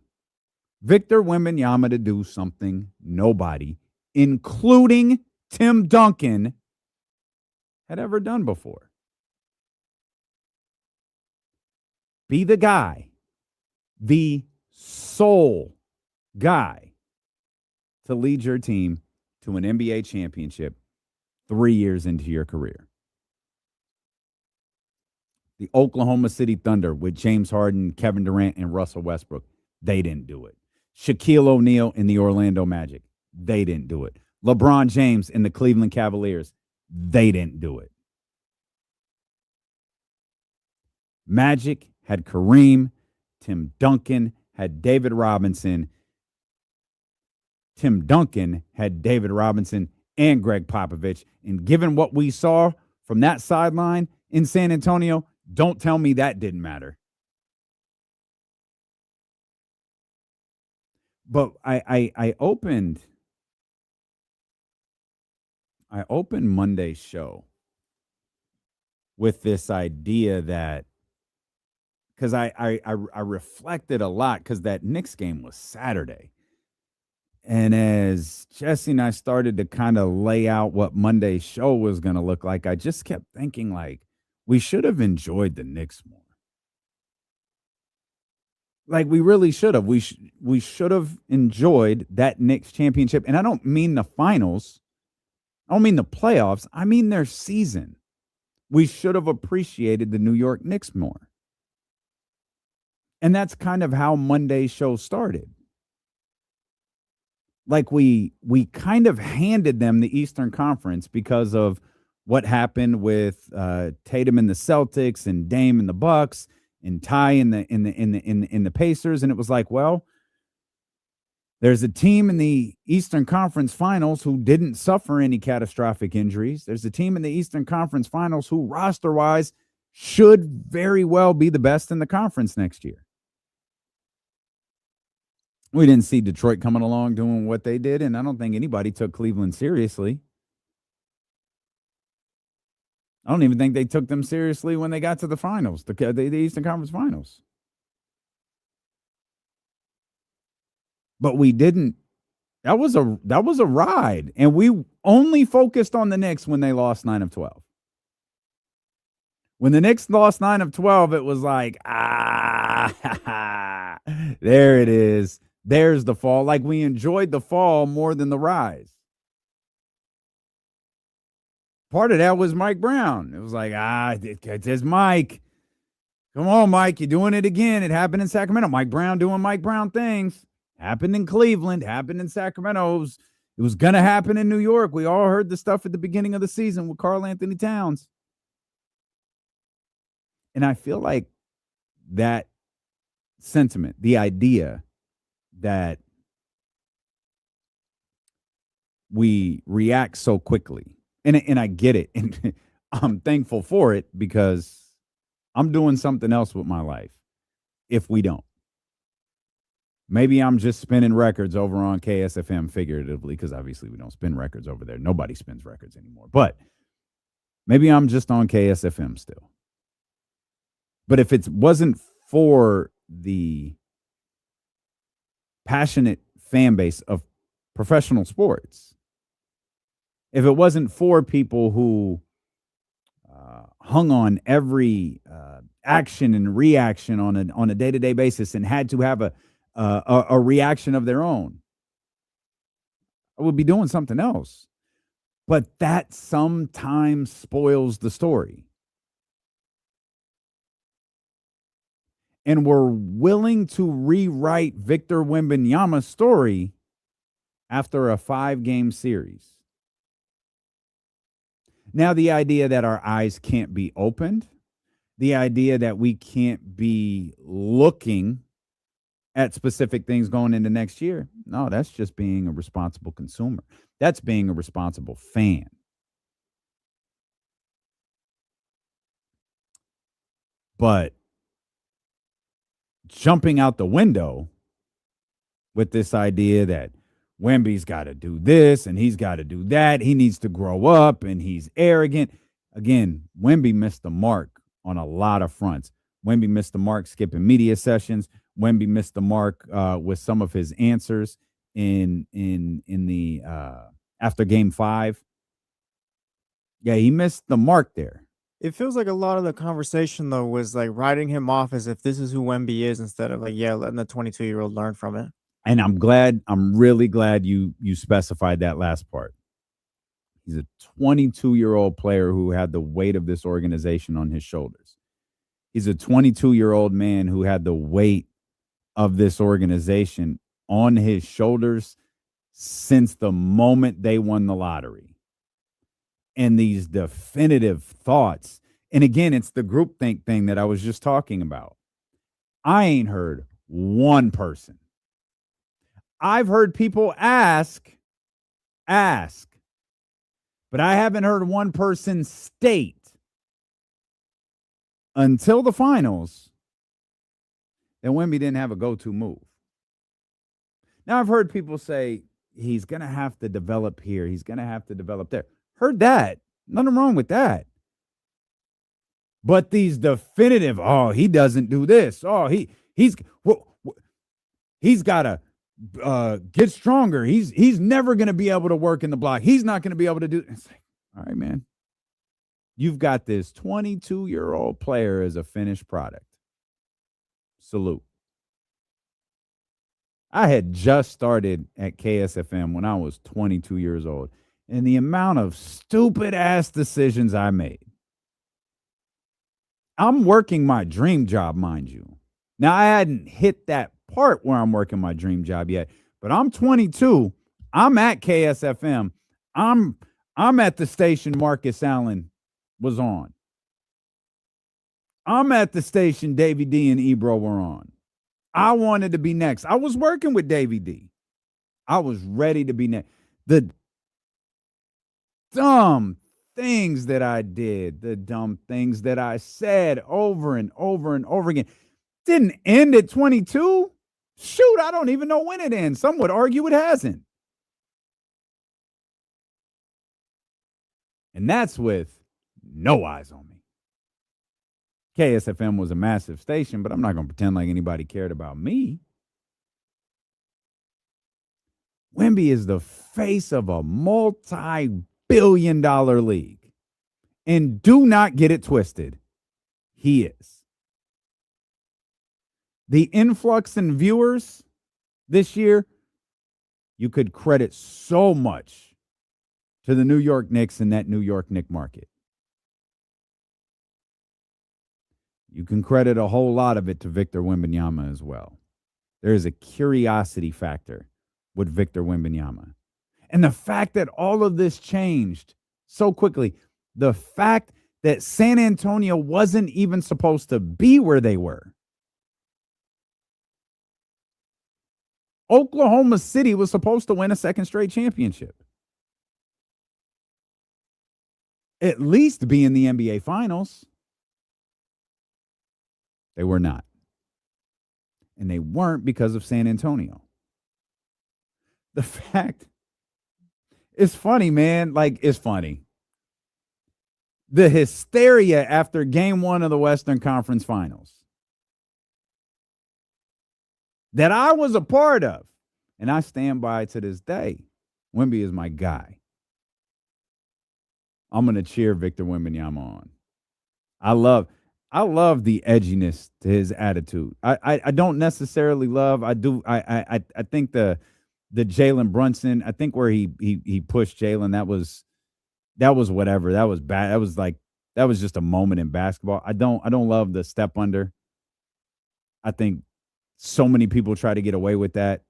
Speaker 7: Victor Wembanyama to do something nobody, including Tim Duncan, had ever done before. Be the guy, the sole guy to lead your team to an NBA championship 3 years into your career. The Oklahoma City Thunder with James Harden, Kevin Durant, and Russell Westbrook, they didn't do it. Shaquille O'Neal and the Orlando Magic, they didn't do it. LeBron James and the Cleveland Cavaliers, they didn't do it. Magic had Kareem. Tim Duncan had David Robinson. Tim Duncan had David Robinson and Greg Popovich. And given what we saw from that sideline in San Antonio, don't tell me that didn't matter. But I opened Monday's show with this idea that, because I reflected a lot, because that Knicks game was Saturday. And as Jesse and I started to kind of lay out what Monday's show was going to look like, I just kept thinking, like, we should have enjoyed the Knicks more. Like, we really should have. We should have enjoyed that Knicks championship. And I don't mean the finals. I don't mean the playoffs. I mean their season. We should have appreciated the New York Knicks more. And that's kind of how Monday's show started. Like, we kind of handed them the Eastern Conference because of what happened with Tatum and the Celtics and Dame and the Bucks and Ty in the Pacers. And it was like, well, there's a team in the Eastern Conference Finals who didn't suffer any catastrophic injuries. There's a team in the Eastern Conference Finals who, roster-wise, should very well be the best in the conference next year. We didn't see Detroit coming along doing what they did, and I don't think anybody took Cleveland seriously. I don't even think they took them seriously when they got to the finals, the Eastern Conference Finals. But we didn't That was a ride, and we only focused on the Knicks when they lost 9 of 12. When the Knicks lost 9 of 12, it was like, there it is. There's the fall. Like, we enjoyed the fall more than the rise. Part of that was Mike Brown. It was like, it's Mike. Come on, Mike, you're doing it again. It happened in Sacramento. Mike Brown doing Mike Brown things. Happened in Cleveland, happened in Sacramento. It was going to happen in New York. We all heard the stuff at the beginning of the season with Karl Anthony Towns. And I feel like that sentiment, the idea that we react so quickly, and I get it, and I'm thankful for it because I'm doing something else with my life if we don't. Maybe I'm just spinning records over on KSFM figuratively, because obviously we don't spin records over there. Nobody spins records anymore. But maybe I'm just on KSFM still. But if it wasn't for the passionate fan base of professional sports, if it wasn't for people who hung on every action and reaction on a day-to-day basis and had to have a reaction of their own, I would be doing something else. But that sometimes spoils the story. And we're willing to rewrite Victor Wembanyama's story after a 5-game series. Now, the idea that our eyes can't be opened, the idea that we can't be looking at specific things going into next year, no, that's just being a responsible consumer. That's being a responsible fan. But jumping out the window with this idea that Wemby's got to do this and he's got to do that, he needs to grow up and he's arrogant. Again, Wemby missed the mark on a lot of fronts. Wemby missed the mark skipping media sessions. Wemby missed the mark with some of his answers in the after Game 5. Yeah, he missed the mark there.
Speaker 2: It feels like a lot of the conversation, though, was like writing him off as if this is who Wemby is instead of like, letting the 22-year-old learn from it.
Speaker 7: And I'm really glad you specified that last part. He's a 22-year-old player who had the weight of this organization on his shoulders. He's a 22-year-old man who had the weight of this organization on his shoulders since the moment they won the lottery. And these definitive thoughts. And again, it's the groupthink thing that I was just talking about. I ain't heard one person. I've heard people ask, but I haven't heard one person state until the finals that Wemby didn't have a go-to move. Now, I've heard people say he's going to have to develop here. He's going to have to develop there. Heard that. Nothing wrong with that. But these definitive, he doesn't do this. He's got to get stronger. He's never going to be able to work in the block. He's not going to be able to do. It's like, all right, man. You've got this 22-year-old player as a finished product. Salute. I had just started at KSFM when I was 22 years old, and the amount of stupid-ass decisions I made. I'm working my dream job, mind you. Now, I hadn't hit that part where I'm working my dream job yet, but I'm 22. I'm at KSFM. I'm at the station Marcus Allen was on. I'm at the station Davey D and Ebro were on. I wanted to be next. I was working with Davey D. I was ready to be next. The dumb things that I did, the dumb things that I said over and over and over again didn't end at 22. Shoot, I don't even know when it ends. Some would argue it hasn't. And that's with no eyes on me. KSFM was a massive station, but I'm not going to pretend like anybody cared about me. Wemby is the face of a multi-billion-dollar league. And do not get it twisted. He is. The influx in viewers this year, you could credit so much to the New York Knicks and that New York Knick market. You can credit a whole lot of it to Victor Wembanyama as well. There is a curiosity factor with Victor Wembanyama. And the fact that all of this changed so quickly, the fact that San Antonio wasn't even supposed to be where they were. Oklahoma City was supposed to win a second straight championship. At least be in the NBA Finals. They were not. And they weren't because of San Antonio. The fact, it's funny, man. Like, it's funny. The hysteria after game 1 of the Western Conference Finals that I was a part of, and I stand by to this day. Wemby is my guy. I'm going to cheer Victor Wembanyama on. I love the edginess to his attitude. I don't necessarily love. I think the Jalen Brunson. I think where he pushed Jalen. That was whatever. That was bad. That was just a moment in basketball. I don't love the step under. I think so many people try to get away with that,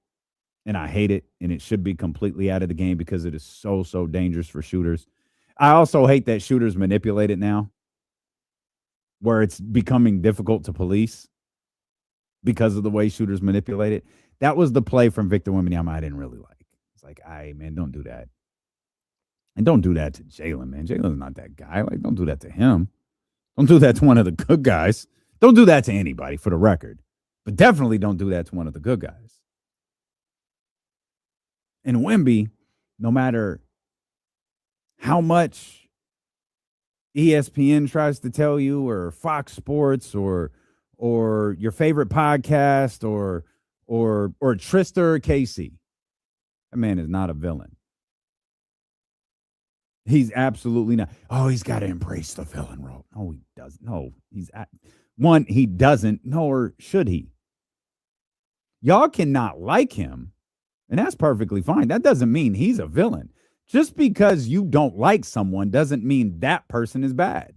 Speaker 7: and I hate it. And it should be completely out of the game because it is so dangerous for shooters. I also hate that shooters manipulate it now, where it's becoming difficult to police because of the way shooters manipulate it. That was the play from Victor Wembanyama I didn't really like. It's like, man, don't do that. And don't do that to Jalen, man. Jalen's not that guy. Like, don't do that to him. Don't do that to one of the good guys. Don't do that to anybody, for the record. But definitely don't do that to one of the good guys. And Wemby, no matter how much ESPN tries to tell you, or Fox Sports, or your favorite podcast, or Trista or Casey, that man is not a villain. He's absolutely not. Oh, he's got to embrace the villain role. No, he doesn't. No, he doesn't, nor should he. Y'all cannot like him, and that's perfectly fine. That doesn't mean he's a villain. Just because you don't like someone doesn't mean that person is bad.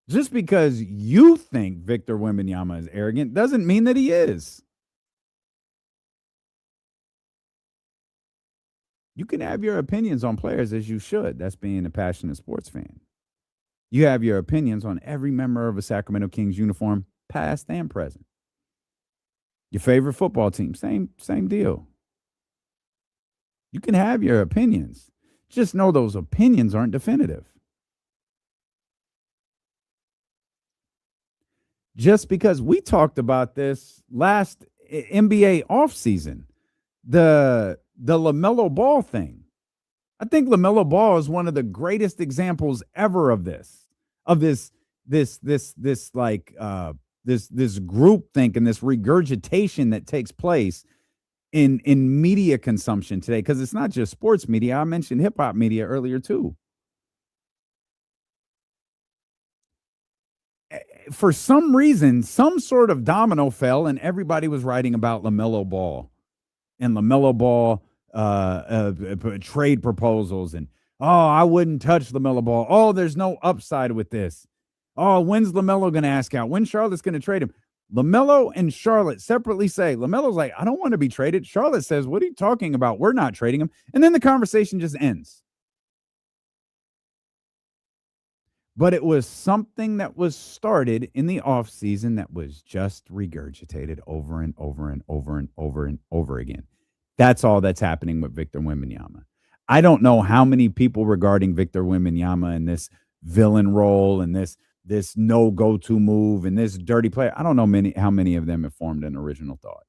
Speaker 7: Just because you think Victor Wembanyama is arrogant doesn't mean that he is. You can have your opinions on players, as you should. That's being a passionate sports fan. You have your opinions on every member of a Sacramento Kings uniform, past and present. Your favorite football team, same deal. You can have your opinions. Just know those opinions aren't definitive. Just because we talked about this last NBA offseason, the LaMelo Ball thing. I think LaMelo Ball is one of the greatest examples ever of this group think and this regurgitation that takes place in media consumption today, because it's not just sports media. I mentioned hip hop media earlier too. For some reason, some sort of domino fell, and everybody was writing about LaMelo Ball and LaMelo Ball trade proposals, and I wouldn't touch LaMelo Ball. Oh, there's no upside with this. Oh, when's LaMelo going to ask out? When Charlotte's going to trade him? LaMelo and Charlotte separately say, LaMelo's like, I don't want to be traded. Charlotte says, what are you talking about? We're not trading him. And then the conversation just ends. But it was something that was started in the offseason that was just regurgitated over and over and over and over and over again. That's all that's happening with Victor Wembanyama. I don't know how many people regarding Victor Wembanyama and this villain role and this no go-to move and this dirty play. I don't know how many of them have formed an original thought.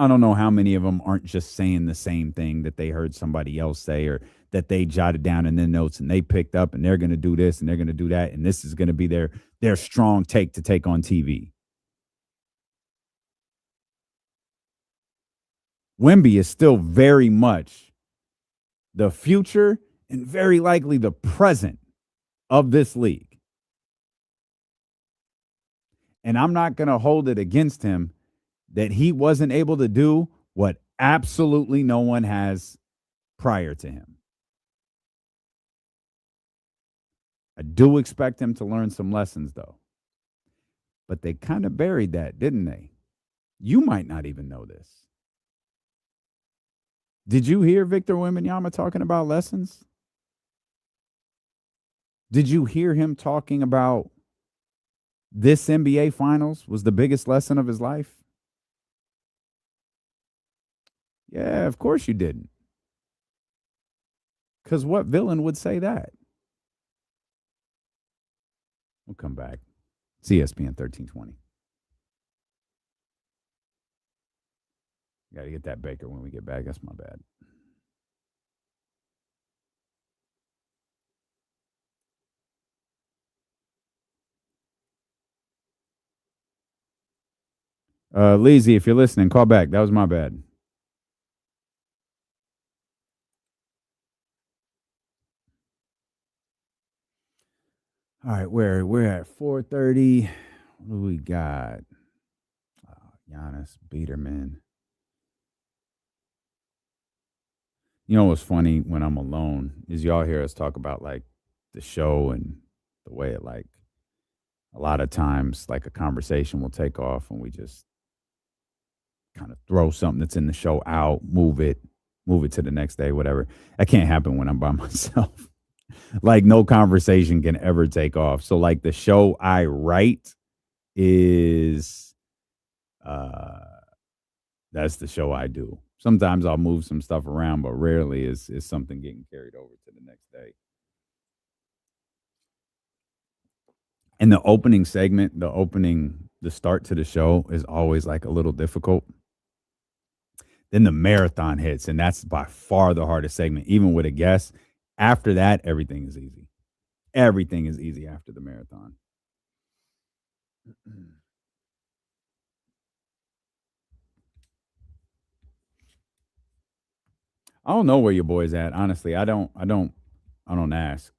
Speaker 7: I don't know how many of them aren't just saying the same thing that they heard somebody else say or that they jotted down in their notes and they picked up and they're going to do this and they're going to do that. And this is going to be their strong take to take on TV. Wemby is still very much the future and very likely the present of this league. And I'm not going to hold it against him that he wasn't able to do what absolutely no one has prior to him. I do expect him to learn some lessons, though. But they kind of buried that, didn't they? You might not even know this. Did you hear Victor Wembanyama talking about lessons? Did you hear him talking about this NBA Finals was the biggest lesson of his life? Yeah, of course you didn't. Because what villain would say that? We'll come back. It's ESPN 1320. Got to get that Baker when we get back. That's my bad. Leezy, if you're listening, call back. That was my bad. All right, we're at 4:30. What do we got? Giannis, Biderman. You know what's funny when I'm alone is y'all hear us talk about like the show and the way it like a lot of times like a conversation will take off and we just kind of throw something that's in the show out, move it to the next day, whatever. That can't happen when I'm by myself. Like no conversation can ever take off. So like the show I write is that's the show I do. Sometimes I'll move some stuff around, but rarely is something getting carried over to the next day. And the opening segment, the start to the show is always like a little difficult. Then the marathon hits, and that's by far the hardest segment, even with a guest. After that, everything is easy. Everything is easy after the marathon. I don't know where your boy's at. Honestly, I don't ask.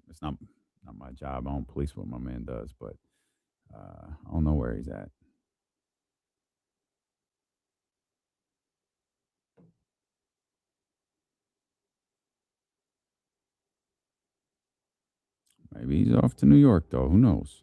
Speaker 7: It's not my job. I don't police what my man does, but I don't know where he's at. Maybe he's off to New York, though. Who knows?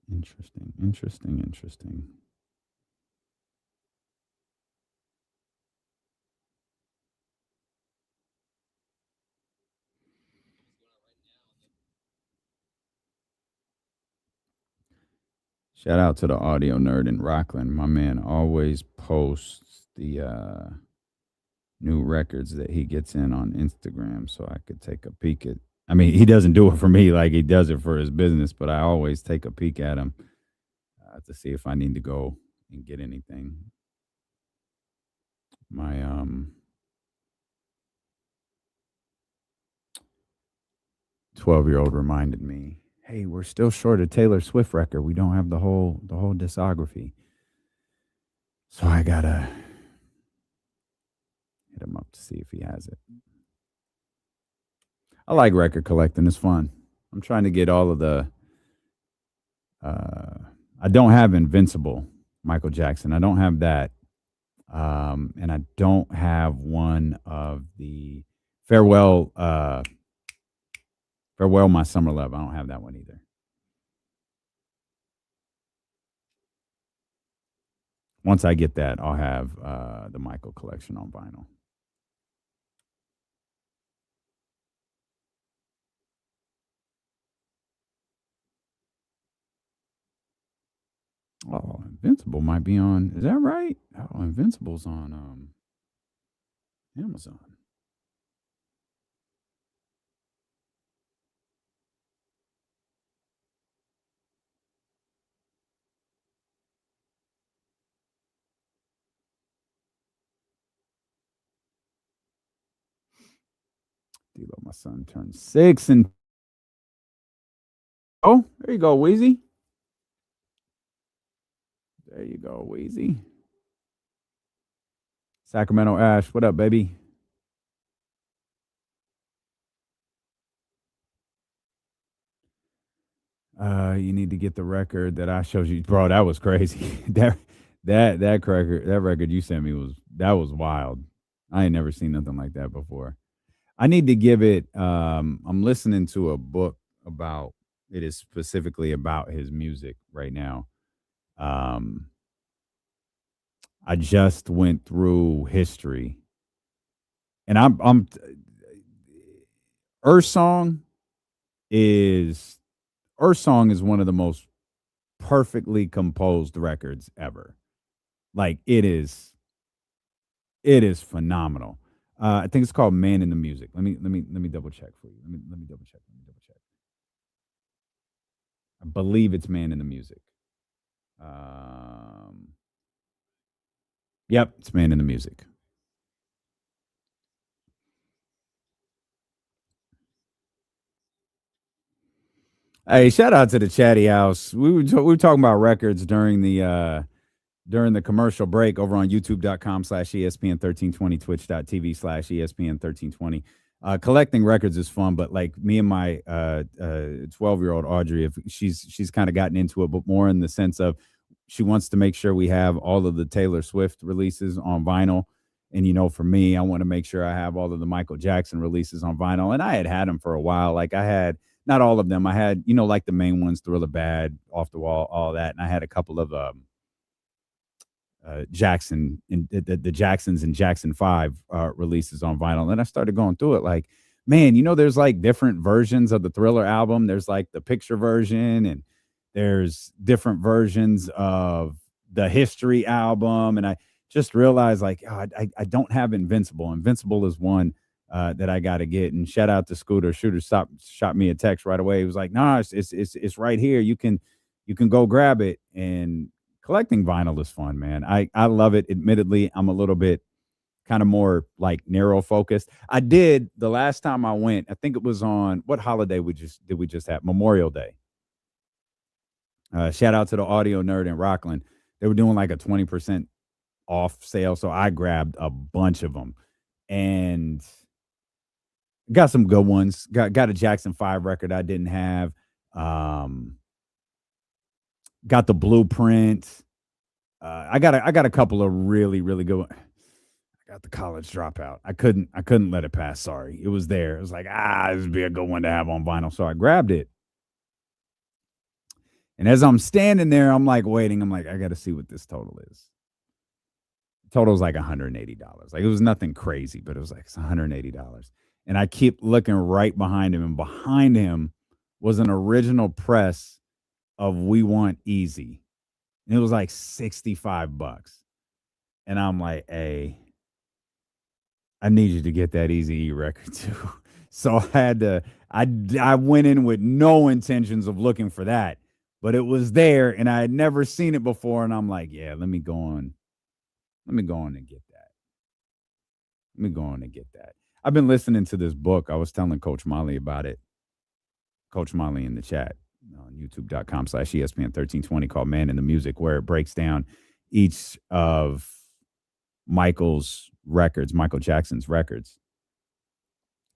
Speaker 7: Interesting. Shout out to the audio nerd in Rockland. My man always posts the new records that he gets in on Instagram so I could take a peek at. I mean, he doesn't do it for me like he does it for his business, but I always take a peek at him to see if I need to go and get anything. My 12-year-old reminded me, hey, we're still short a Taylor Swift record. We don't have the whole discography. So I gotta hit him up to see if he has it. I like record collecting. It's fun. I'm trying to get all of the I don't have Invincible, Michael Jackson. I don't have that. And I don't have one of the Farewell, Farewell, My Summer Love. I don't have that one either. Once I get that, I'll have the Michael collection on vinyl. Oh, Invincible might be on. Is that right? Oh, Invincible's on Amazon. D-Lo, my son turned 6 and oh, there you go, Wheezy. There you go, Wheezy. Sacramento Ash, what up, baby? You need to get the record that I showed you, bro. That was crazy. that record you sent me was wild. I ain't never seen nothing like that before. I need to give it. I'm listening to a book about it. Is specifically about his music right now. I just went through history, and I'm Earth Song is one of the most perfectly composed records ever. Like it is phenomenal. I think it's called Man in the Music. Let me double check for you. Let me double check. I believe it's Man in the Music. Yep, it's Man in the Music. Hey, shout out to the Chatty House. We were talking about records during the commercial break over on youtube.com/ESPN1320, twitch.tv/ESPN1320. Collecting records is fun, but like me and my 12-year-old Audrey, if she's kind of gotten into it, but more in the sense of she wants to make sure we have all of the Taylor Swift releases on vinyl. And, you know, for me, I want to make sure I have all of the Michael Jackson releases on vinyl. And I had them for a while. Like I had, not all of them. I had, you know, like the main ones, Thriller Bad, Off the Wall, all that. And I had a couple of Jackson and the Jacksons and Jackson 5 releases on vinyl. And I started going through it like, man, you know, there's like different versions of the Thriller album. There's like the picture version, and there's different versions of the History album. And I just realized like, I don't have Invincible. Invincible is one that I got to get. And shout out to Scooter. Shooter shot me a text right away. He was like, "Nah, it's right here. You can go grab it." And collecting vinyl is fun, man. I love it. Admittedly, I'm a little bit kind of more like narrow focused. I did the last time I went. I think it was on what holiday did we just have? Memorial Day. Shout out to the Audio Nerd in Rockland. They were doing like a 20% off sale, so I grabbed a bunch of them and got some good ones. Got a Jackson 5 record I didn't have. Got the Blueprint. I got a couple of really, really good ones. I got the College Dropout. I couldn't let it pass. Sorry. It was there. It was like, this would be a good one to have on vinyl. So I grabbed it. And as I'm standing there, I'm like waiting. I'm like, I got to see what this total is. Total was like $180. Like it was nothing crazy, but it was like it's $180. And I keep looking right behind him, and behind him was an original press of We Want Easy. And it was like $65. And I'm like, hey, I need you to get that Eazy-E record too. So I went in with no intentions of looking for that, but it was there and I had never seen it before. And I'm like, yeah, let me go on and get that. Let me go on and get that. I've been listening to this book. I was telling Coach Molly about it. Coach Molly in the chat on youtube.com/ESPN1320 called Man in the Music, where it breaks down each of Michael's records, Michael Jackson's records.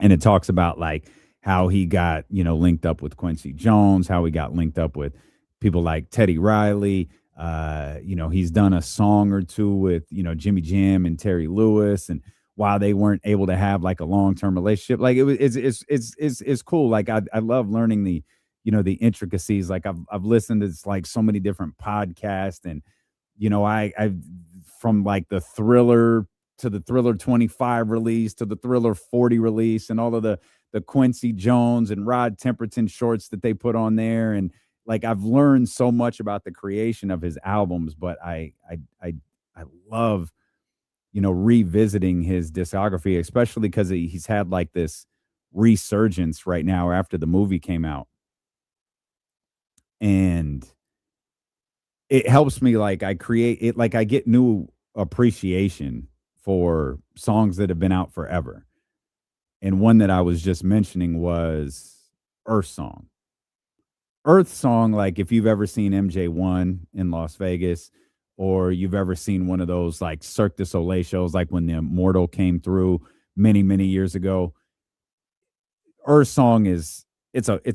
Speaker 7: And it talks about like how he got, linked up with Quincy Jones, how he got linked up with people like Teddy Riley. He's done a song or two with, Jimmy Jam and Terry Lewis. And why they weren't able to have like a long-term relationship. Like it's cool. Like I love learning the, the intricacies. Like I've listened to like so many different podcasts, and I from like the Thriller to the Thriller 25 release to the Thriller 40 release, and all of the Quincy Jones and Rod Temperton shorts that they put on there. And like I've learned so much about the creation of his albums, but I love revisiting his discography, especially because he's had like this resurgence right now after the movie came out. And it helps me, like I create it, like I get new appreciation for songs that have been out forever. And one that I was just mentioning was Earth Song. Earth Song, like if you've ever seen MJ1 in Las Vegas, or you've ever seen one of those like Cirque du Soleil shows, like when the Immortal came through many, many years ago, Earth Song it's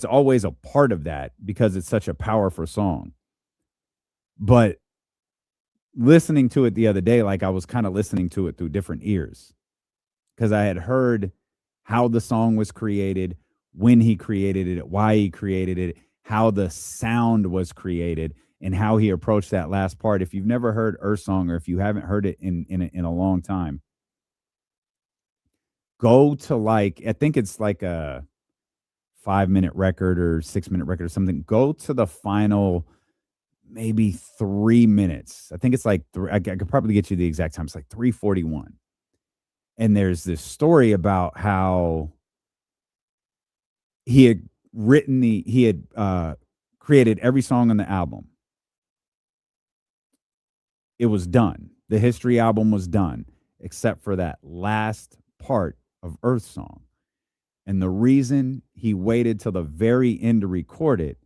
Speaker 7: always a part of that because it's such a powerful song. But listening to it the other day, like I was kind of listening to it through different ears, because I had heard how the song was created, when he created it, why he created it, how the sound was created, and how he approached that last part. If you've never heard Earth Song, or if you haven't heard it in a long time, go to like, I think it's like a 5-minute record or 6-minute record or something. Go to the final maybe 3 minutes. I think it's like I could probably get you the exact time. It's like 3:41. And there's this story about how he had created every song on the album. It was done. The History album was done, except for that last part of Earth Song. And the reason he waited till the very end to record it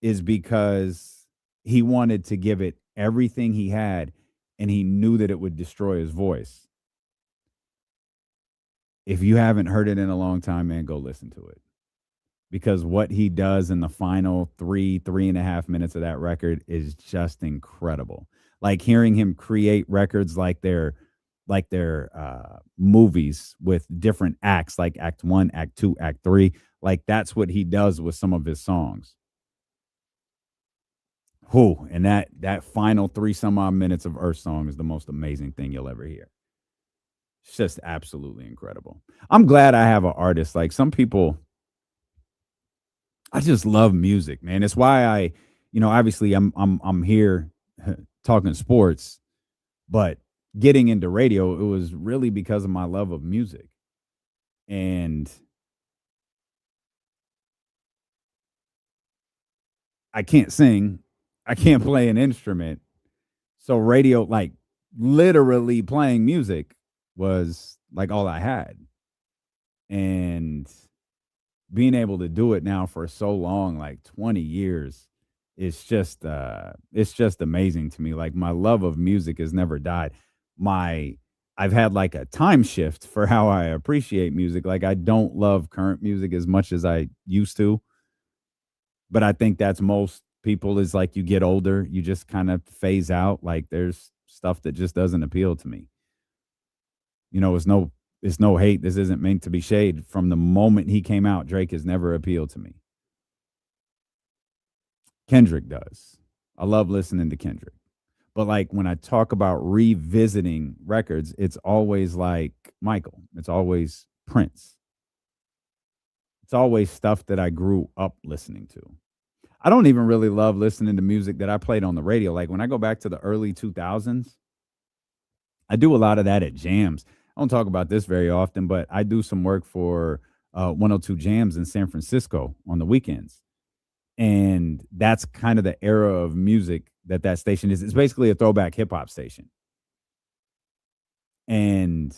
Speaker 7: is because he wanted to give it everything he had, and he knew that it would destroy his voice. If you haven't heard it in a long time, man, go listen to it. Because what he does in the final 3.5 minutes of that record is just incredible. Like hearing him create records like they're movies with different acts, like Act 1, Act 2, Act 3. Like that's what he does with some of his songs. Whew, and that final 3 some odd minutes of Earth Song is the most amazing thing you'll ever hear. It's just absolutely incredible. I'm glad I have an artist. Like some people, I just love music, man. It's why I, obviously I'm here talking sports, but getting into radio, it was really because of my love of music. And I can't sing, I can't play an instrument. So radio, like literally playing music, was like all I had. And being able to do it now for so long, like 20 years, it's just amazing to me. Like my love of music has never died. I've had like a time shift for how I appreciate music. Like I don't love current music as much as I used to. But I think that's most people, is like you get older, you just kind of phase out. Like there's stuff that just doesn't appeal to me. It's no hate. This isn't meant to be shade. From the moment he came out, Drake has never appealed to me. Kendrick does. I love listening to Kendrick. But like when I talk about revisiting records, it's always like Michael. It's always Prince. It's always stuff that I grew up listening to. I don't even really love listening to music that I played on the radio. Like when I go back to the early 2000s, I do a lot of that at jams. I don't talk about this very often, but I do some work for 102 Jams in San Francisco on the weekends. And that's kind of the era of music that station is. It's basically a throwback hip hop station. And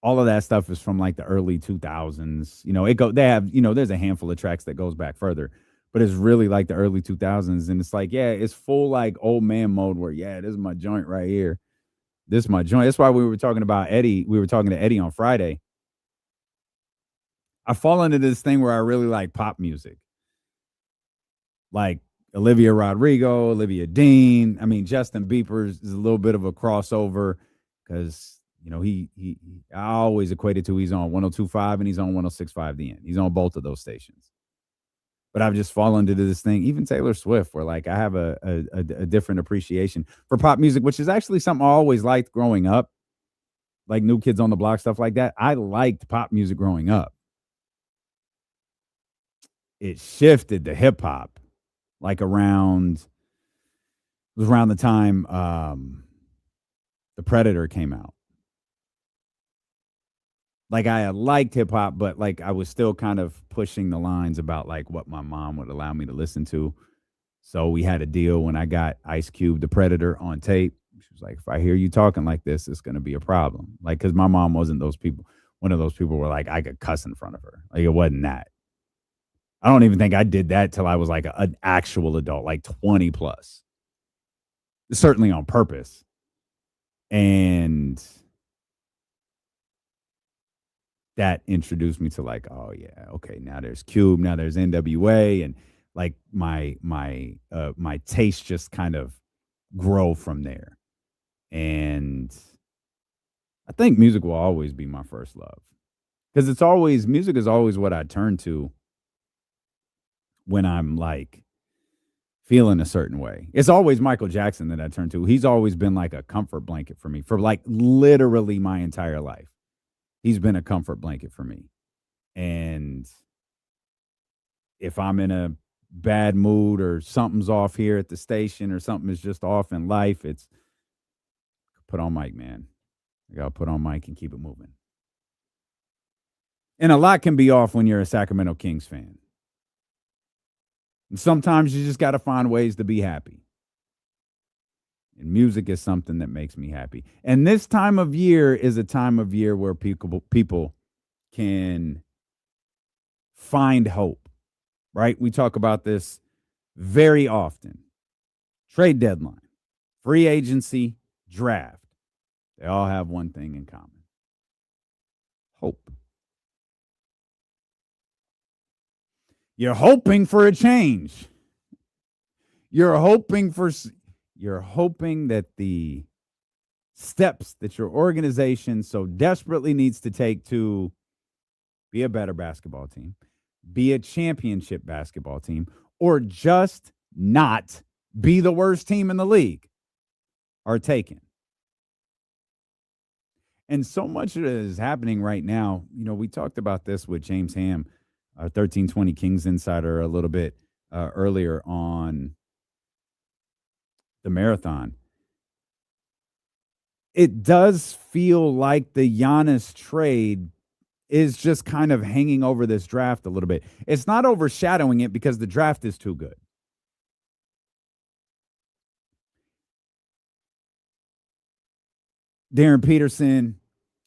Speaker 7: all of that stuff is from like the early 2000s. They have, there's a handful of tracks that goes back further, but it's really like the early 2000s. And it's like, yeah, it's full like old man mode where, yeah, this is my joint right here. This is my joint. That's why we were talking about Eddie. We were talking to Eddie on Friday. I fall into this thing where I really like pop music. Like Olivia Rodrigo, Olivia Dean. I mean, Justin Bieber is a little bit of a crossover because, You know, I always equated to he's on 102.5 and he's on 106.5 The End. He's on both of those stations. But I've just fallen into this thing, even Taylor Swift, where like I have a different appreciation for pop music, which is actually something I always liked growing up, like New Kids on the Block, stuff like that. I liked pop music growing up. It shifted to hip hop, like it was around the time The Predator came out. Like I liked hip hop, but like I was still kind of pushing the lines about like what my mom would allow me to listen to. So we had a deal when I got Ice Cube, The Predator, on tape. She was like, if I hear you talking like this, it's going to be a problem. Like, because my mom wasn't one of those people where like I could cuss in front of her. Like it wasn't that. I don't even think I did that till I was like an actual adult, like 20 plus. Certainly on purpose. And that introduced me to like, oh yeah, okay, now there's Cube, now there's NWA, and like my taste just kind of grow from there. And I think music will always be my first love, because music is always what I turn to when I'm like feeling a certain way. It's always Michael Jackson that I turn to. He's always been like a comfort blanket for me for like literally my entire life. He's been a comfort blanket for me. And if I'm in a bad mood or something's off here at the station or something is just off in life, it's put on mic, man. I got to put on mic and keep it moving. And a lot can be off when you're a Sacramento Kings fan. And sometimes you just got to find ways to be happy. And music is something that makes me happy. And this time of year is a time of year where people can find hope, right? We talk about this very often. Trade deadline, free agency, draft. They all have one thing in common: hope. You're hoping for a change. You're hoping that the steps that your organization so desperately needs to take to be a better basketball team, be a championship basketball team, or just not be the worst team in the league are taken. And so much of it is happening right now. You know, we talked about this with James Ham, our 1320 Kings insider, a little bit earlier on the marathon. It does feel like the Giannis trade is just kind of hanging over this draft a little bit. It's not overshadowing it because the draft is too good. Darren Peterson,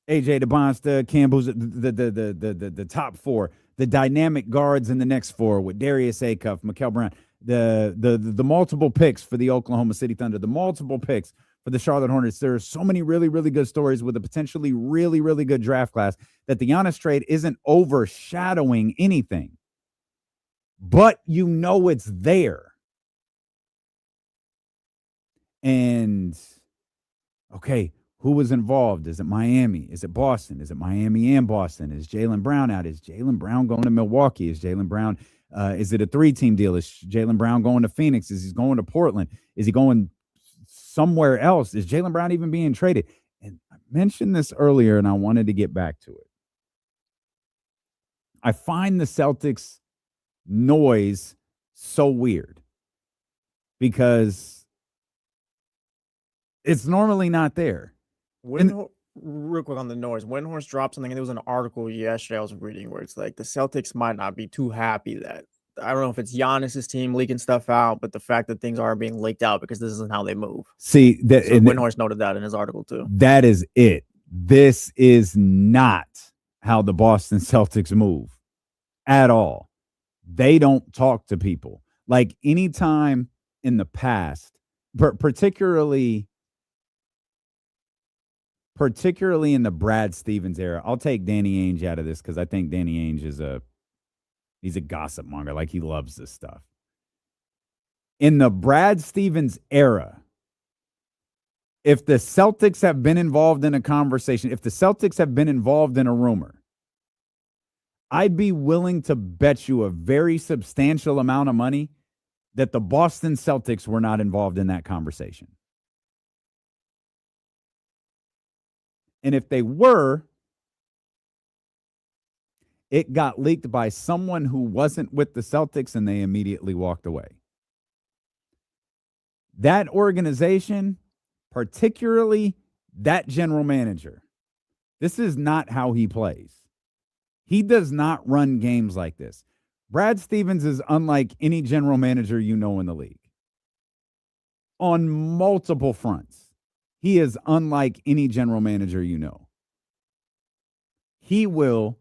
Speaker 7: AJ DeBonsta, Cam Boozer, the top four, the dynamic guards in the next four with Darius Acuff, Mikal Brown, the multiple picks for the Oklahoma City Thunder, the multiple picks for the Charlotte Hornets. There are so many really, really good stories with a potentially really, really good draft class that the Giannis trade isn't overshadowing anything. But you know it's there. And, okay, who was involved? Is it Miami? Is it Boston? Is it Miami and Boston? Is Jaylen Brown out? Is Jaylen Brown going to Milwaukee? Is Jaylen Brown, is it a 3-team deal? Is Jaylen Brown going to Phoenix? Is he going to Portland? Is he going somewhere else? Is Jaylen Brown even being traded? And I mentioned this earlier, and I wanted to get back to it. I find the Celtics noise so weird because it's normally not there.
Speaker 4: Real quick on the noise. Windhorst dropped something, and there was an article yesterday I was reading where it's like the Celtics might not be too happy that, I don't know if it's Giannis's team leaking stuff out, but the fact that things are being leaked out because this isn't how they move.
Speaker 7: See, that
Speaker 4: so Windhorst noted that in his article too.
Speaker 7: That is it. This is not how the Boston Celtics move at all. They don't talk to people. Like anytime in the past, particularly in the Brad Stevens era. I'll take Danny Ainge out of this because I think Danny Ainge is he's a gossip monger. Like, he loves this stuff. In the Brad Stevens era, if the Celtics have been involved in a conversation, if the Celtics have been involved in a rumor, I'd be willing to bet you a very substantial amount of money that the Boston Celtics were not involved in that conversation. And if they were, it got leaked by someone who wasn't with the Celtics and they immediately walked away. That organization, particularly that general manager, this is not how he plays. He does not run games like this. Brad Stevens is unlike any general manager you know in the league. On multiple fronts, he is unlike any general manager you know. He will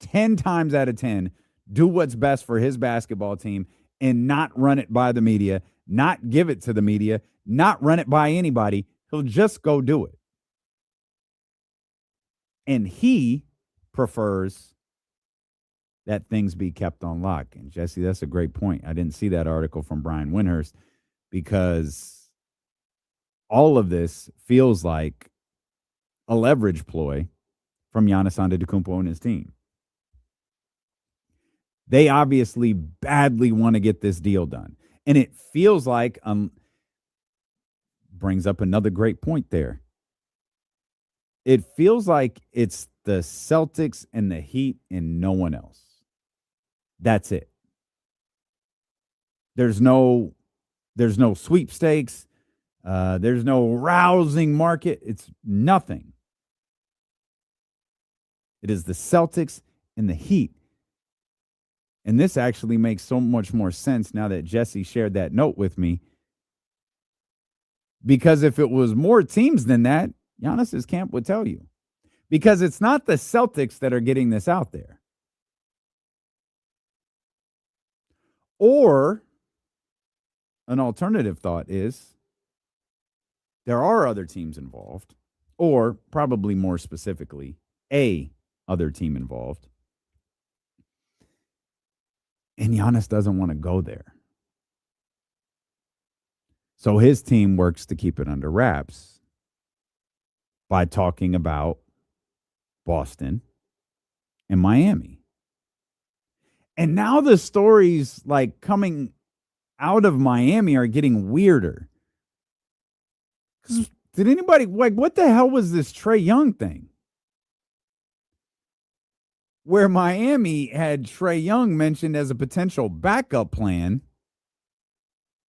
Speaker 7: 10 times out of 10 do what's best for his basketball team and not run it by the media, not give it to the media, not run it by anybody. He'll just go do it. And he prefers that things be kept on lock. And Jesse, that's a great point. I didn't see that article from Brian Windhurst because all of this feels like a leverage ploy from Giannis Antetokounmpo and his team. They obviously badly want to get this deal done. And it feels like, brings up another great point there. It feels like it's the Celtics and the Heat and no one else. That's it. There's no sweepstakes. There's no rousing market. It's nothing. It is the Celtics and the Heat. And this actually makes so much more sense now that Jesse shared that note with me. Because if it was more teams than that, Giannis's camp would tell you. Because it's not the Celtics that are getting this out there. Or an alternative thought is there are other teams involved, or probably more specifically, a other team involved. And Giannis doesn't want to go there. So his team works to keep it under wraps by talking about Boston and Miami. And now the stories like coming out of Miami are getting weirder. Did anybody, like, what the hell was this Trae Young thing? Where Miami had Trae Young mentioned as a potential backup plan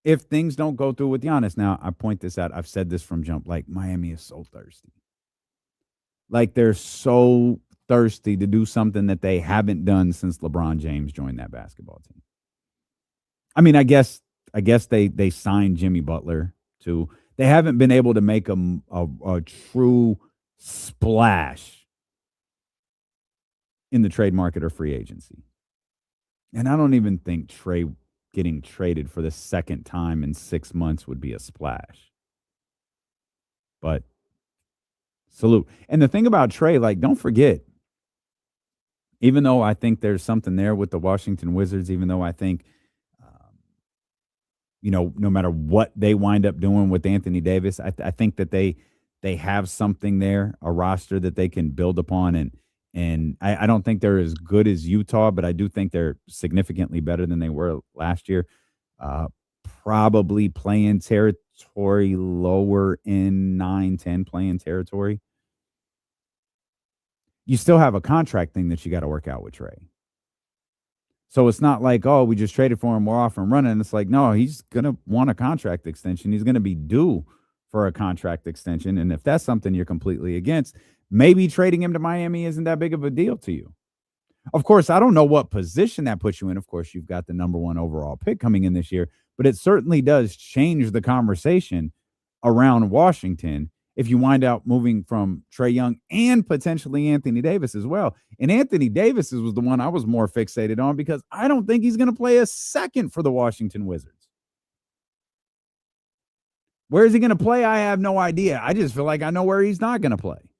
Speaker 7: if things don't go through with Giannis. Now, I point this out. I've said this from jump. Like, Miami is so thirsty. Like, they're so thirsty to do something that they haven't done since LeBron James joined that basketball team. I mean, I guess they signed Jimmy Butler too. They haven't been able to make a true splash in the trade market or free agency. And I don't even think Trae getting traded for the second time in 6 months would be a splash. But salute. And the thing about Trae, like, don't forget, even though I think there's something there with the Washington Wizards, even though I think, no matter what they wind up doing with Anthony Davis, I think that they have something there, a roster that they can build upon. And I don't think they're as good as Utah, but I do think they're significantly better than they were last year. Probably playing territory lower in 9-10 playing territory. You still have a contract thing that you got to work out with Trae. So it's not like, oh, we just traded for him, we're off and running. It's like, no, he's going to want a contract extension. He's going to be due for a contract extension. And if that's something you're completely against, maybe trading him to Miami isn't that big of a deal to you. Of course, I don't know what position that puts you in. Of course, you've got the number 1 overall pick coming in this year, but it certainly does change the conversation around Washington if you wind up moving from Trae Young and potentially Anthony Davis as well. And Anthony Davis was the one I was more fixated on because I don't think he's going to play a second for the Washington Wizards. Where is he going to play? I have no idea. I just feel like I know where he's not going to play.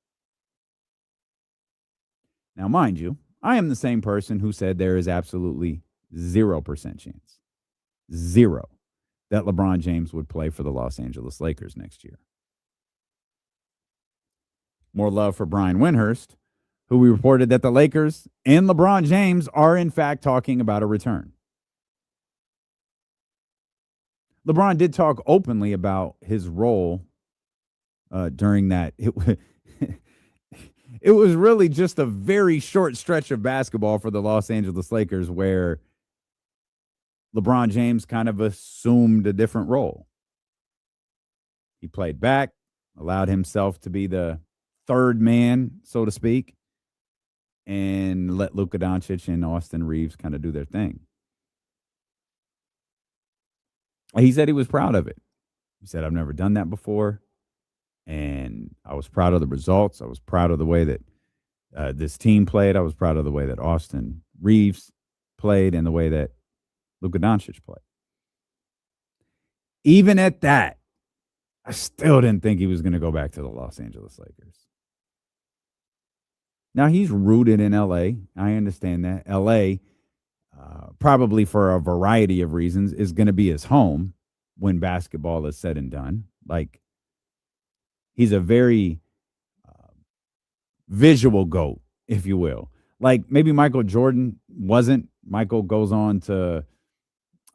Speaker 7: Now, mind you, I am the same person who said there is absolutely 0% chance, 0, that LeBron James would play for the Los Angeles Lakers next year. More love for Brian Windhorst, who we reported that the Lakers and LeBron James are in fact talking about a return. LeBron did talk openly about his role during that. It was really just a very short stretch of basketball for the Los Angeles Lakers where LeBron James kind of assumed a different role. He played back, allowed himself to be the third man, so to speak, and let Luka Doncic and Austin Reeves kind of do their thing. He said he was proud of it. He said, I've never done that before, and I was proud of the results. I was proud of the way that this team played. I was proud of the way that Austin Reeves played and the way that Luka Doncic played. Even at that, I still didn't think he was going to go back to the Los Angeles Lakers. Now, he's rooted in L.A. I understand that. L.A., probably for a variety of reasons, is going to be his home when basketball is said and done. Like, he's a very visual GOAT, if you will. Like, maybe Michael Jordan wasn't. Michael goes on to,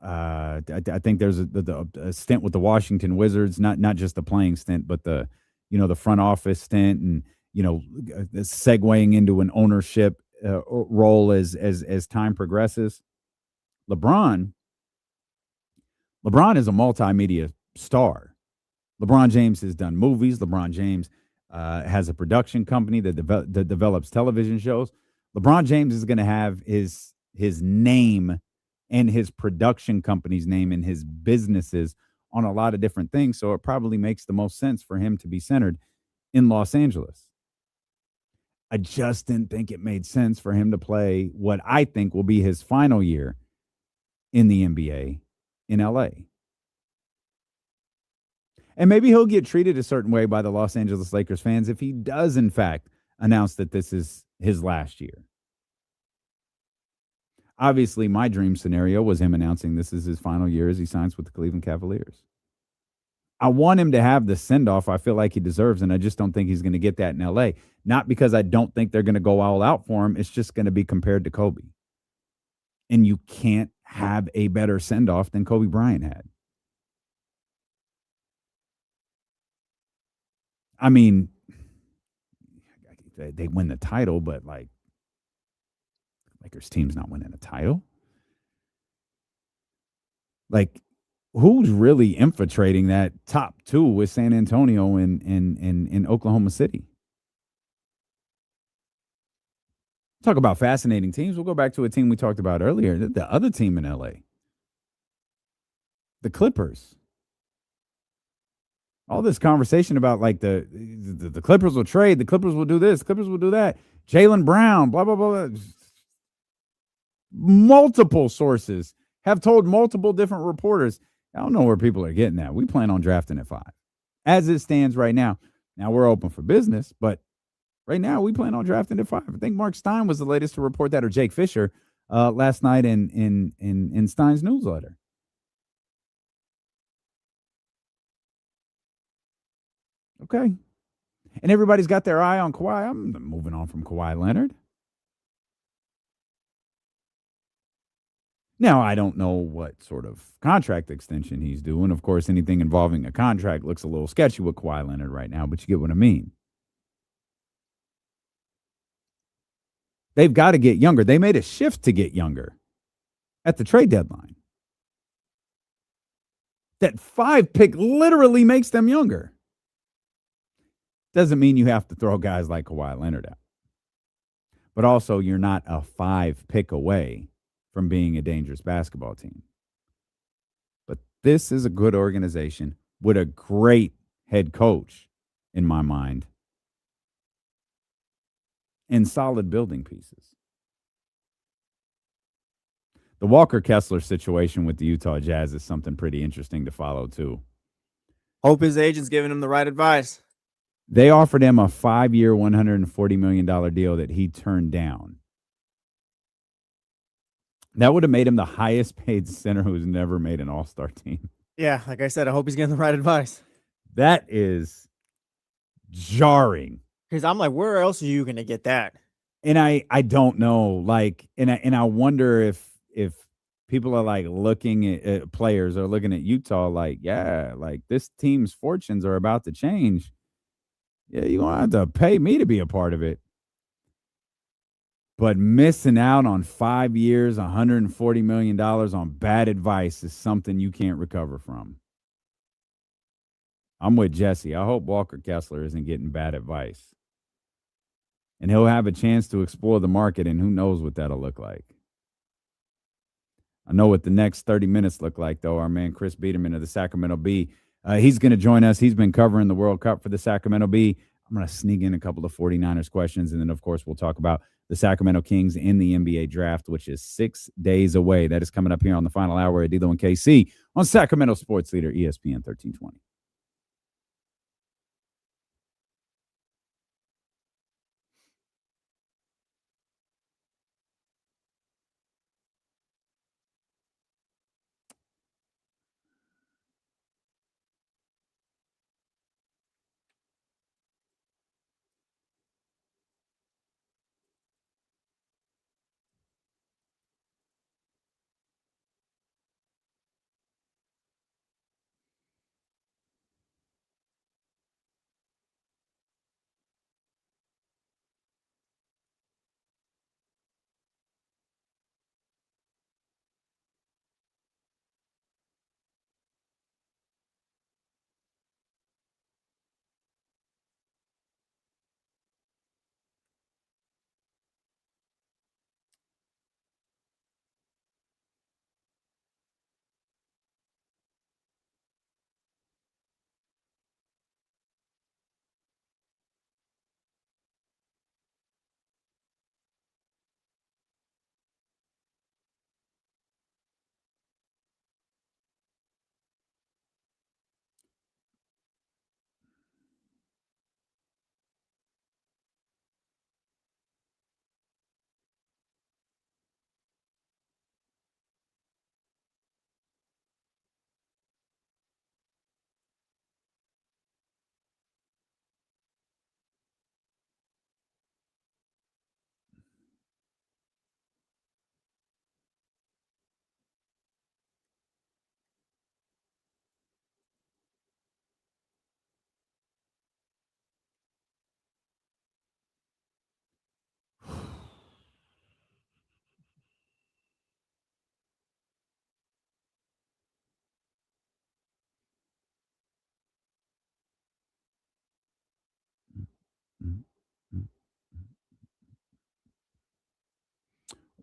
Speaker 7: I think there's a stint with the Washington Wizards, not just the playing stint, but the front office stint and, segueing into an ownership role as time progresses. LeBron is a multimedia star. LeBron James has done movies. LeBron James has a production company that develops television shows. LeBron James is going to have his name and his production company's name and his businesses on a lot of different things. So it probably makes the most sense for him to be centered in Los Angeles. I just didn't think it made sense for him to play what I think will be his final year in the NBA in LA. And maybe he'll get treated a certain way by the Los Angeles Lakers fans if he does, in fact, announce that this is his last year. Obviously, my dream scenario was him announcing this is his final year as he signs with the Cleveland Cavaliers. I want him to have the send-off I feel like he deserves, and I just don't think he's going to get that in L.A. Not because I don't think they're going to go all out for him. It's just going to be compared to Kobe. And you can't have a better send-off than Kobe Bryant had. I mean, they win the title, but like, Lakers team's not winning a title. Like, who's really infiltrating that top two with San Antonio and Oklahoma City? Talk about fascinating teams. We'll go back to a team we talked about earlier, the other team in LA, the Clippers. All this conversation about like the Clippers will trade, the Clippers will do this, the Clippers will do that. Jaylen Brown, blah, blah, blah, blah. Multiple sources have told multiple different reporters. I don't know where people are getting that. We plan on drafting at 5. As it stands right now. Now we're open for business, but right now we plan on drafting at 5. I think Mark Stein was the latest to report that, or Jake Fisher last night in Stein's newsletter. Okay. And everybody's got their eye on Kawhi. I'm moving on from Kawhi Leonard. Now, I don't know what sort of contract extension he's doing. Of course, anything involving a contract looks a little sketchy with Kawhi Leonard right now, but you get what I mean. They've got to get younger. They made a shift to get younger at the trade deadline. That 5 pick literally makes them younger. Doesn't mean you have to throw guys like Kawhi Leonard out. But also, you're not a 5 pick away from being a dangerous basketball team. But this is a good organization with a great head coach, in my mind, and solid building pieces. The Walker Kessler situation with the Utah Jazz is something pretty interesting to follow, too.
Speaker 4: Hope his agent's giving him the right advice.
Speaker 7: They offered him a 5-year, $140 million deal that he turned down. That would have made him the highest paid center who's never made an all-star team.
Speaker 4: Yeah, like I said, I hope he's getting the right advice.
Speaker 7: That is jarring
Speaker 4: Because I'm like, where else are you gonna get that?
Speaker 7: And I don't know, like, and I wonder if people are like looking at players or looking at Utah like, yeah, like this team's fortunes are about to change. Yeah, you're gonna have to pay me to be a part of it. But missing out on 5 years, $140 million on bad advice is something you can't recover from. I'm with Jesse. I hope Walker Kessler isn't getting bad advice. And he'll have a chance to explore the market, and who knows what that'll look like. I know what the next 30 minutes look like, though. Our man Chris Biderman of the Sacramento Bee, he's going to join us. He's been covering the World Cup for the Sacramento Bee. I'm going to sneak in a couple of 49ers questions, and then, of course, we'll talk about the Sacramento Kings in the NBA draft, which is 6 days away. That is coming up here on the final hour of D'Lo and KC on Sacramento Sports Leader, ESPN 1320.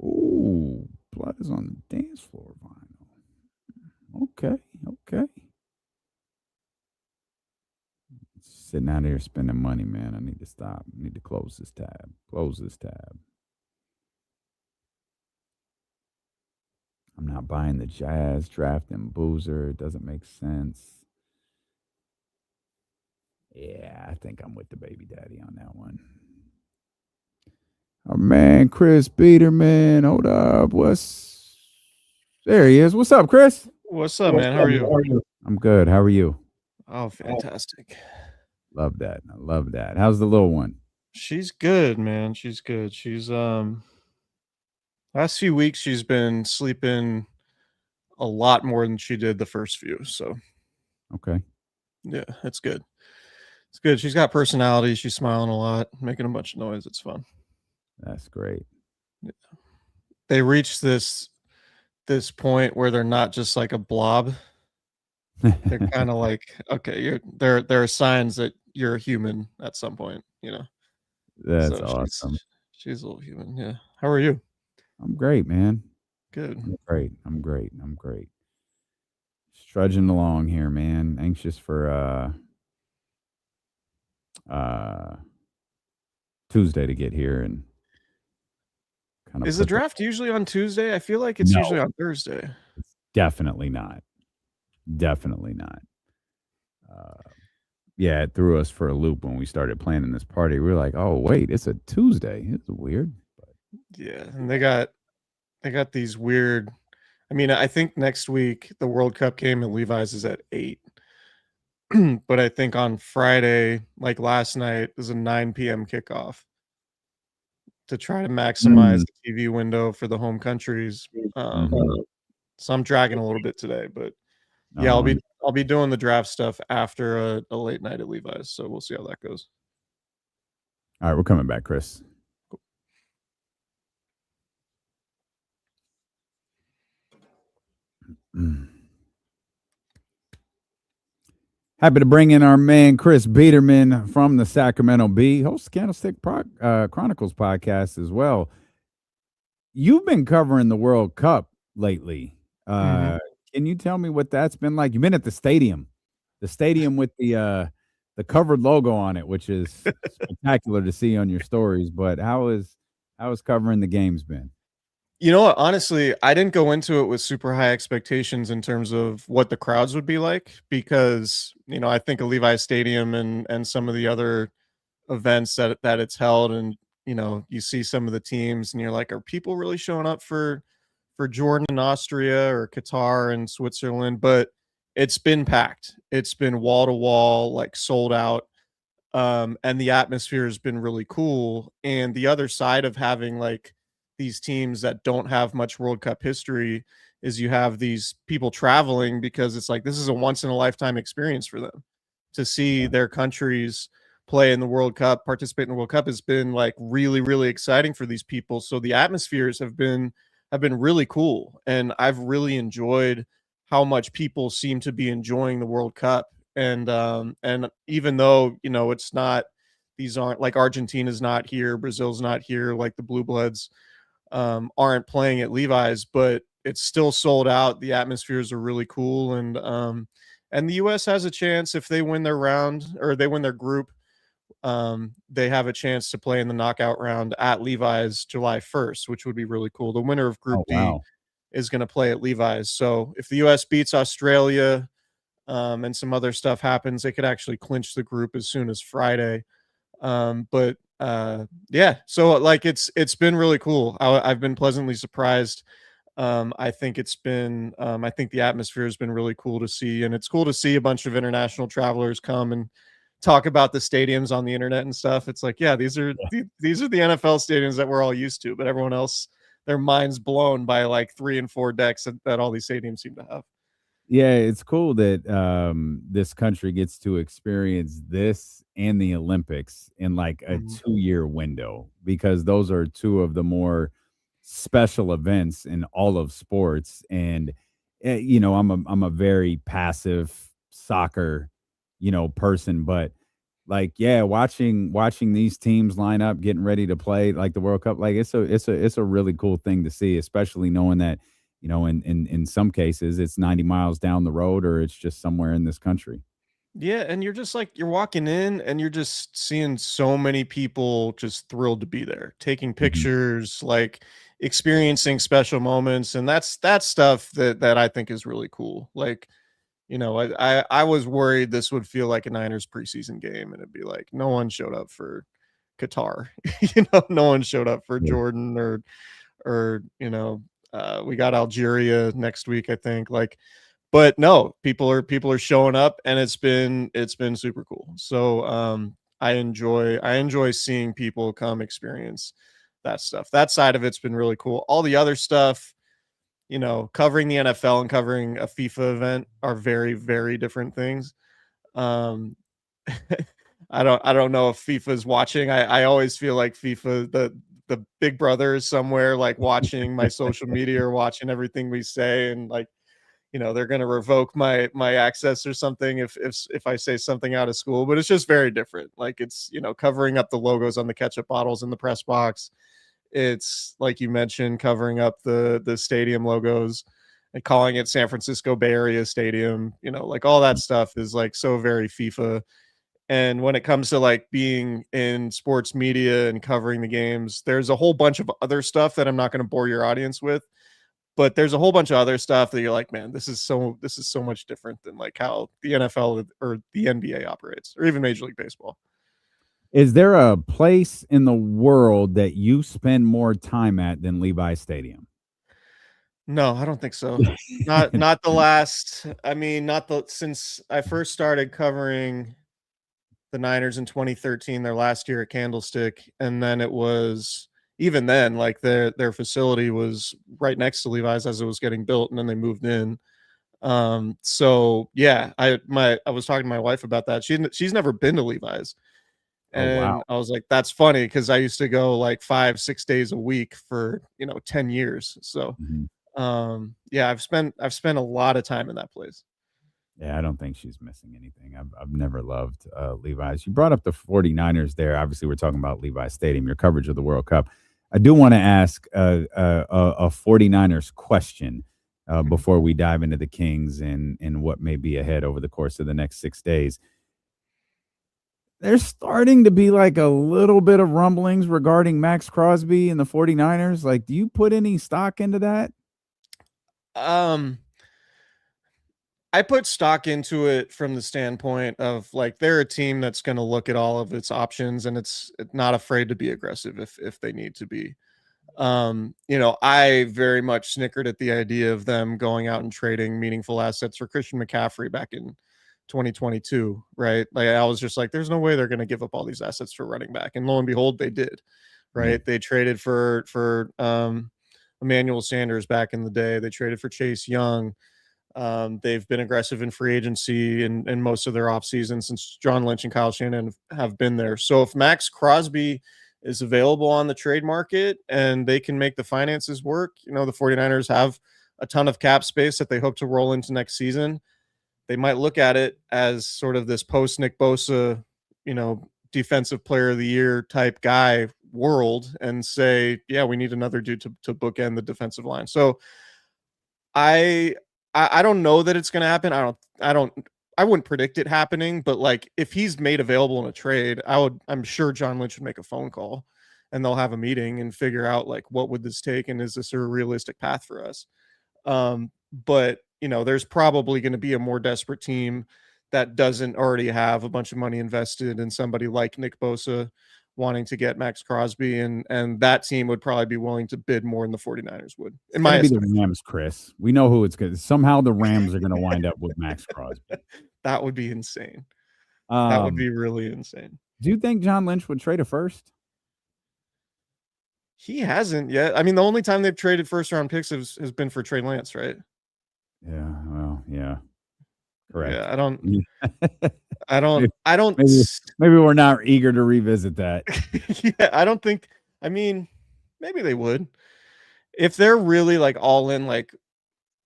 Speaker 7: Ooh, blood is on the dance floor vinyl. Okay. Sitting out here spending money, man. I need to stop. I need to close this tab. I'm not buying the Jazz draft and Boozer. It doesn't make sense. Yeah, I think I'm with the baby daddy on that one. Oh, man, Chris Biderman. Hold up. There he is. What's up, Chris?
Speaker 12: What's up, man? How are you?
Speaker 7: I'm good. How are you?
Speaker 12: Oh, fantastic.
Speaker 7: Love that. I love that. How's the little one?
Speaker 12: She's good, man. She's good. She's last few weeks she's been sleeping a lot more than she did the first few. So
Speaker 7: Okay.
Speaker 12: yeah, it's good. It's good. She's got personality. She's smiling a lot, making a bunch of noise. It's fun.
Speaker 7: That's great.
Speaker 12: Yeah. They reached this point where they're not just like a blob. They're kind of like, okay, there are signs that you're a human at some point, you know.
Speaker 7: That's
Speaker 12: So
Speaker 7: awesome.
Speaker 12: She's a little human, yeah. How are you?
Speaker 7: I'm great, man.
Speaker 12: Good.
Speaker 7: I'm great. Just trudging along here, man. Anxious for Tuesday to get here and kind of
Speaker 12: Is the draft usually on Tuesday? I feel like it's usually on Thursday.
Speaker 7: It's definitely not. Yeah, it threw us for a loop when we started planning this party. We were like, oh wait, it's a Tuesday. It's weird.
Speaker 12: Yeah, and they got these weird. I mean, I think next week the World Cup game at Levi's is at 8. but I think on Friday, like last night, is a 9 p.m. kickoff to try to maximize the TV window for the home countries. So I'm dragging a little bit today, but yeah, I'll be doing the draft stuff after a late night at Levi's. So we'll see how that goes.
Speaker 7: All right, we're coming back, Chris. Happy to bring in our man Chris Biderman from the Sacramento Bee, hosts Candlestick Chronicles podcast as well. You've been covering the World Cup lately. Can you tell me what that's been like? You've been at the stadium with the covered logo on it, which is spectacular to see on your stories. But how is covering the games been?
Speaker 12: You know what? Honestly, I didn't go into it with super high expectations in terms of what the crowds would be like because, I think of Levi's Stadium and some of the other events that it's held, and you see some of the teams and you're like, are people really showing up for Jordan and Austria or Qatar and Switzerland? But it's been packed. It's been wall to wall, like sold out. And the atmosphere has been really cool. And the other side of having like these teams that don't have much World Cup history is you have these people traveling because it's like this is a once in a lifetime experience for them to see their countries play in the World Cup, participate in the World Cup has been like really, really exciting for these people. So the atmospheres have been really cool. And I've really enjoyed how much people seem to be enjoying the World Cup. And even though, it's not, these aren't like Argentina's not here, Brazil's not here, like the Blue Bloods aren't playing at Levi's, but it's still sold out. The atmospheres are really cool. And the US has a chance if they win their round or they win their group. They have a chance to play in the knockout round at Levi's July 1st, which would be really cool. The winner of Group D is going to play at Levi's. So if the US beats Australia and some other stuff happens, they could actually clinch the group as soon as Friday. Yeah, so like it's been really cool. I've been pleasantly surprised. I think it's been I think the atmosphere has been really cool to see, and it's cool to see a bunch of international travelers come and talk about the stadiums on the internet and stuff. It's like, yeah, these are the NFL stadiums that we're all used to, but everyone else, their minds blown by like 3 and 4 decks that all these stadiums seem to have.
Speaker 7: Yeah, it's cool that this country gets to experience this and the Olympics in like a 2-year window, because those are two of the more special events in all of sports. And I'm a very passive soccer person, but like, yeah, watching these teams line up, getting ready to play like the World Cup, like it's a really cool thing to see, especially knowing that in some cases it's 90 miles down the road or it's just somewhere in this country.
Speaker 12: Yeah, and you're just like, you're walking in and you're just seeing so many people just thrilled to be there, taking pictures, like experiencing special moments, and that's stuff that I think is really cool. Like, I was worried this would feel like a Niners preseason game, and it'd be like no one showed up for Qatar, no one showed up for Jordan or we got Algeria next week, I think. Like, but no, people are showing up, and it's been super cool. So I enjoy seeing people come experience that stuff. That side of it's been really cool. All the other stuff, covering the NFL and covering a FIFA event are very, very different things. I don't know if FIFA is watching. I always feel like FIFA, the big brother is somewhere like watching my social media or watching everything we say, and like, they're going to revoke my access or something if I say something out of school. But it's just very different. Like, it's, covering up the logos on the ketchup bottles in the press box. It's like you mentioned, covering up the stadium logos and calling it San Francisco Bay Area Stadium, like all that stuff is like so very FIFA. And when it comes to like being in sports media and covering the games, there's a whole bunch of other stuff that I'm not going to bore your audience with, but there's a whole bunch of other stuff that you're like, man, this is so much different than like how the NFL or the NBA operates, or even Major League Baseball.
Speaker 7: Is there a place in the world that you spend more time at than Levi's Stadium?
Speaker 12: No, I don't think so. Not the last. I mean, not the since I first started covering the Niners in 2013, their last year at Candlestick, and then it was even then like their facility was right next to Levi's as it was getting built, and then they moved in. So yeah, I was talking to my wife about that. She's never been to Levi's.
Speaker 7: Oh wow.
Speaker 12: And I was like, that's funny because I used to go like 5-6 days a week for 10 years. So
Speaker 7: Mhm.
Speaker 12: yeah, I've spent a lot of time in that place.
Speaker 7: Yeah, I don't think she's missing anything. I've never loved Levi's. You brought up the 49ers there. Obviously, we're talking about Levi's Stadium, your coverage of the World Cup. I do want to ask a 49ers question before we dive into the Kings and what may be ahead over the course of the next 6 days. There's starting to be like a little bit of rumblings regarding Max Crosby and the 49ers. Like, do you put any stock into that?
Speaker 12: I put stock into it from the standpoint of like they're a team that's going to look at all of its options and it's not afraid to be aggressive if they need to be. I very much snickered at the idea of them going out and trading meaningful assets for Christian McCaffrey back in 2022, right? Like I was just like, there's no way they're going to give up all these assets for running back, and lo and behold, they did. Right? They traded for Emmanuel Sanders back in the day. They traded for Chase Young. They've been aggressive in free agency and most of their offseason since John Lynch and Kyle Shanahan have been there. So if Max Crosby is available on the trade market and they can make the finances work, the 49ers have a ton of cap space that they hope to roll into next season. They might look at it as sort of this post Nick Bosa, defensive player of the year type guy world and say, yeah, we need another dude to bookend the defensive line. So I don't know that it's going to happen. I wouldn't predict it happening, but like if he's made available in a trade, I'm sure John Lynch would make a phone call and they'll have a meeting and figure out like, what would this take? And is this a realistic path for us? But there's probably going to be a more desperate team that doesn't already have a bunch of money invested in somebody like Nick Bosa wanting to get Max Crosby, and that team would probably be willing to bid more than the 49ers would.
Speaker 7: It might be the Rams, Chris. We know who it's going to. Somehow the Rams are going to wind up with Max Crosby.
Speaker 12: That would be insane. That would be really insane.
Speaker 7: Do you think John Lynch would trade a first?
Speaker 12: He hasn't yet. I mean, the only time they've traded first round picks has been for Trey Lance, right?
Speaker 7: Yeah. Well, yeah. Correct.
Speaker 12: Yeah, I don't.
Speaker 7: Maybe we're not eager to revisit that.
Speaker 12: Yeah, I don't think. I mean, maybe they would if they're really like all in. Like,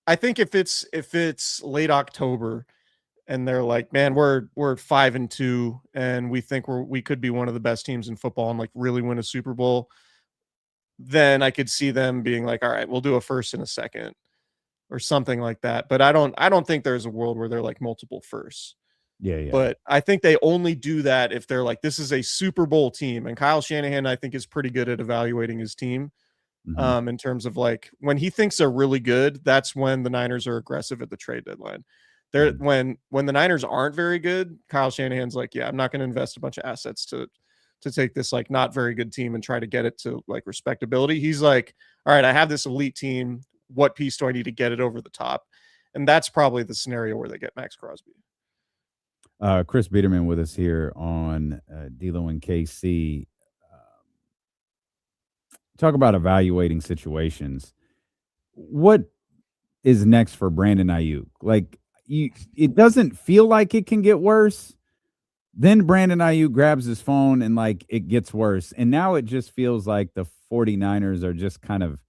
Speaker 12: I think if it's late October and they're like, man, we're 5-2 and we think we could be one of the best teams in football and like really win a Super Bowl, then I could see them being like, all right, we'll do a first and a second or something like that. But I don't think there's a world where they're like multiple firsts.
Speaker 7: Yeah.
Speaker 12: But I think they only do that if they're like, this is a Super Bowl team. And Kyle Shanahan, I think, is pretty good at evaluating his team in terms of like when he thinks they're really good, that's when the Niners are aggressive at the trade deadline. When the Niners aren't very good, Kyle Shanahan's like, yeah, I'm not going to invest a bunch of assets to take this like not very good team and try to get it to like respectability. He's like, all right, I have this elite team. What piece do I need to get it over the top? And that's probably the scenario where they get Max Crosby.
Speaker 7: Chris Biderman with us here on D'Lo and KC. Talk about evaluating situations. What is next for Brandon Ayuk? Like, it doesn't feel like it can get worse. Then Brandon Ayuk grabs his phone and like it gets worse. And now it just feels like the 49ers are just kind of,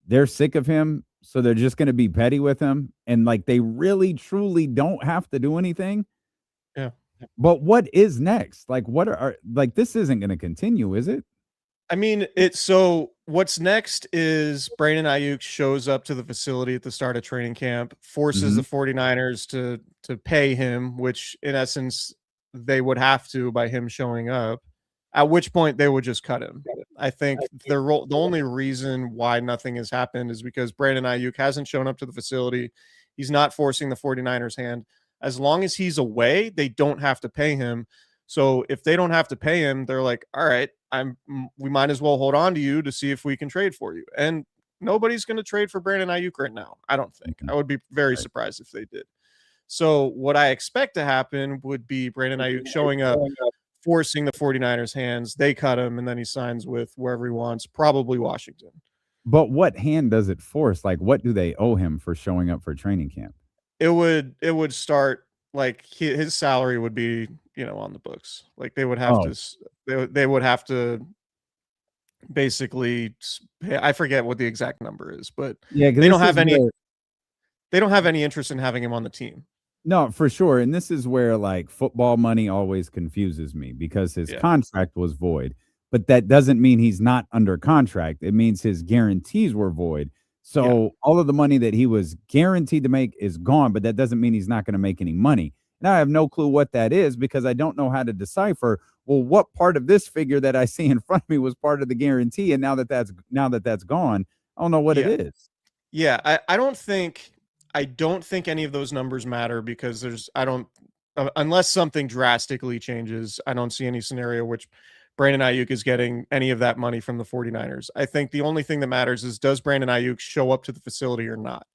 Speaker 7: they're sick of him. So they're just going to be petty with him. And like, they really, truly don't have to do anything.
Speaker 12: Yeah.
Speaker 7: But what is next? Like, what are like, this isn't going to continue, is it?
Speaker 12: I mean, so what's next is Brandon Ayuk shows up to the facility at the start of training camp, forces the 49ers to pay him, which in essence they would have to by him showing up, at which point they would just cut him. I think the only reason why nothing has happened is because Brandon Ayuk hasn't shown up to the facility. He's not forcing the 49ers' hand. As long as he's away, they don't have to pay him. So if they don't have to pay him, they're like, all right, we might as well hold on to you to see if we can trade for you. And nobody's going to trade for Brandon Ayuk right now. I don't think. I would be very surprised if they did. So what I expect to happen would be Brandon Ayuk showing up, forcing the 49ers' hands. They cut him, and then he signs with wherever he wants, probably Washington.
Speaker 7: But what hand does it force? Like, what do they owe him for showing up for training camp?
Speaker 12: It would start like his salary would be, on the books. Like they would have they would have to basically, I forget what the exact number is, but
Speaker 7: yeah,
Speaker 12: they don't have any. They don't have any interest in having him on the team.
Speaker 7: No, for sure. And this is where like football money always confuses me because his contract was void, but that doesn't mean he's not under contract. It means his guarantees were void. So all of the money that he was guaranteed to make is gone, but that doesn't mean he's not going to make any money. And I have no clue what that is because I don't know how to decipher, well, what part of this figure that I see in front of me was part of the guarantee. And now that that's gone, I don't know what it is.
Speaker 12: Yeah. I don't think any of those numbers matter because unless something drastically changes, I don't see any scenario which Brandon Ayuk is getting any of that money from the 49ers. I think the only thing that matters is, does Brandon Ayuk show up to the facility or not?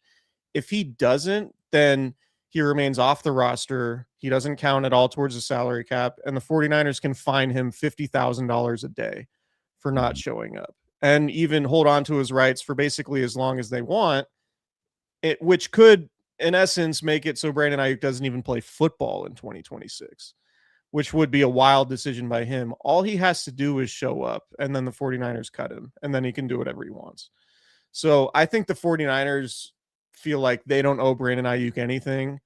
Speaker 12: If he doesn't, then he remains off the roster. He doesn't count at all towards the salary cap, and the 49ers can fine him $50,000 a day for not showing up and even hold on to his rights for basically as long as they want, which could, in essence, make it so Brandon Ayuk doesn't even play football in 2026. Which would be a wild decision by him. All he has to do is show up, and then the 49ers cut him, and then he can do whatever he wants. So I think the 49ers feel like they don't owe Brandon Ayuk anything.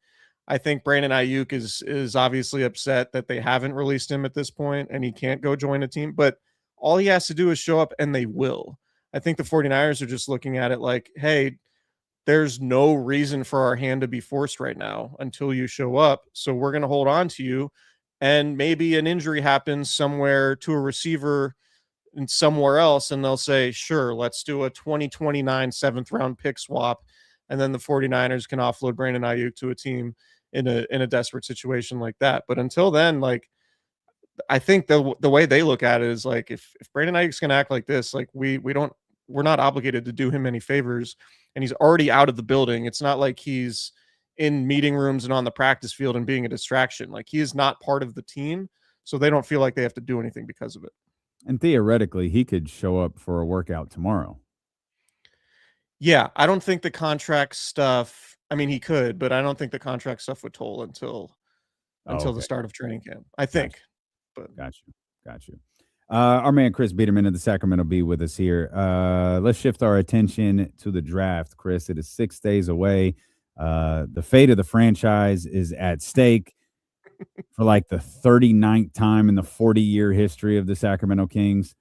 Speaker 12: I think Brandon Ayuk is obviously upset that they haven't released him at this point, and he can't go join a team. But all he has to do is show up, and they will. I think the 49ers are just looking at it like, hey, there's no reason for our hand to be forced right now until you show up. So we're going to hold on to you. And maybe an injury happens somewhere to a receiver and somewhere else, and they'll say, sure, let's do a 2029 7th-round pick swap, and then the 49ers can offload Brandon Ayuk to a team in a desperate situation like that. But until then, like, I think the way they look at it is like, if Brandon Ayuk's going to act like this, like we're not obligated to do him any favors, and he's already out of the building. It's not like he's in meeting rooms and on the practice field and being a distraction. Like, he is not part of the team, so they don't feel like they have to do anything because of it.
Speaker 7: And theoretically, he could show up for a workout tomorrow.
Speaker 12: Yeah, I don't think the contract stuff, I mean, he could, but I don't think the contract stuff would toll until the start of training camp, I think.
Speaker 7: Got you. Our man Chris Biderman of the Sacramento Bee with us here. Let's shift our attention to the draft, Chris. It is 6 days away. The fate of the franchise is at stake for like the 39th time in the 40-year history of the Sacramento Kings.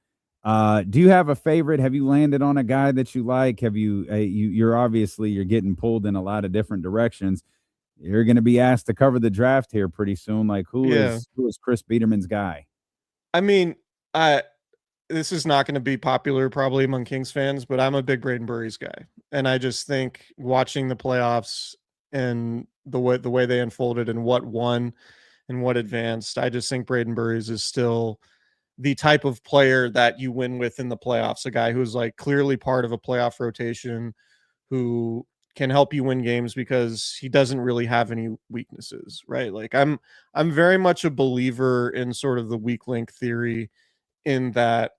Speaker 7: Do you have a favorite? Have you landed on a guy that you like? Have you're obviously you're getting pulled in a lot of different directions. You're going to be asked to cover the draft here pretty soon. Like, who is Chris Biderman's guy?
Speaker 12: I mean, this is not going to be popular probably among Kings fans, but I'm a big Braden Burries guy. And I just think watching the playoffs and the way they unfolded and what won and what advanced, I just think Braden Burries is still the type of player that you win with in the playoffs. A guy who's like clearly part of a playoff rotation, who can help you win games because he doesn't really have any weaknesses, right? Like I'm very much a believer in sort of the weak link theory, in that,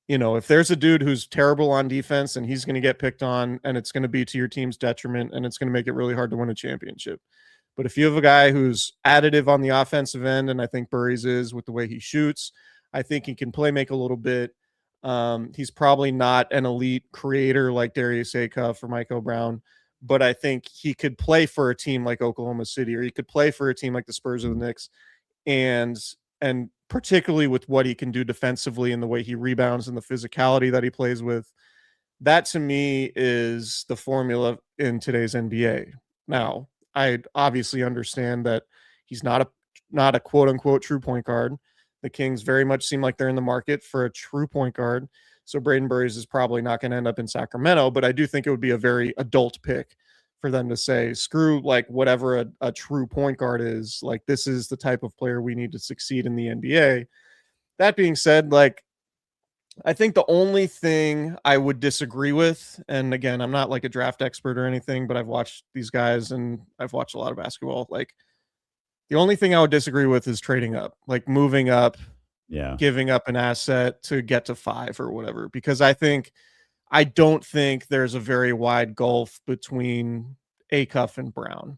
Speaker 12: you know, if there's a dude who's terrible on defense and he's going to get picked on, and it's going to be to your team's detriment, and it's going to make it really hard to win a championship. But if you have a guy who's additive on the offensive end, and I think Burries is with the way he shoots, I think he can play make a little bit. He's probably not an elite creator like Darius Acuff or Michael Brown, but I think he could play for a team like Oklahoma City, or he could play for a team like the Spurs or the Knicks. And particularly with what he can do defensively and the way he rebounds and the physicality that he plays with, that to me is the formula in today's NBA. Now, I obviously understand that he's not a quote unquote true point guard. The Kings very much seem like they're in the market for a true point guard. So Braden Burries is probably not going to end up in Sacramento, but I do think it would be a very adult pick for them to say, screw like whatever a true point guard is. Like, this is the type of player we need to succeed in the NBA. That being said, like, I think the only thing I would disagree with, and again, I'm not like a draft expert or anything, but I've watched these guys and I've watched a lot of basketball. Like, the only thing I would disagree with is trading up, like moving up,
Speaker 7: Yeah.
Speaker 12: giving up an asset to get to 5 or whatever, because I don't think there's a very wide gulf between Acuff and Brown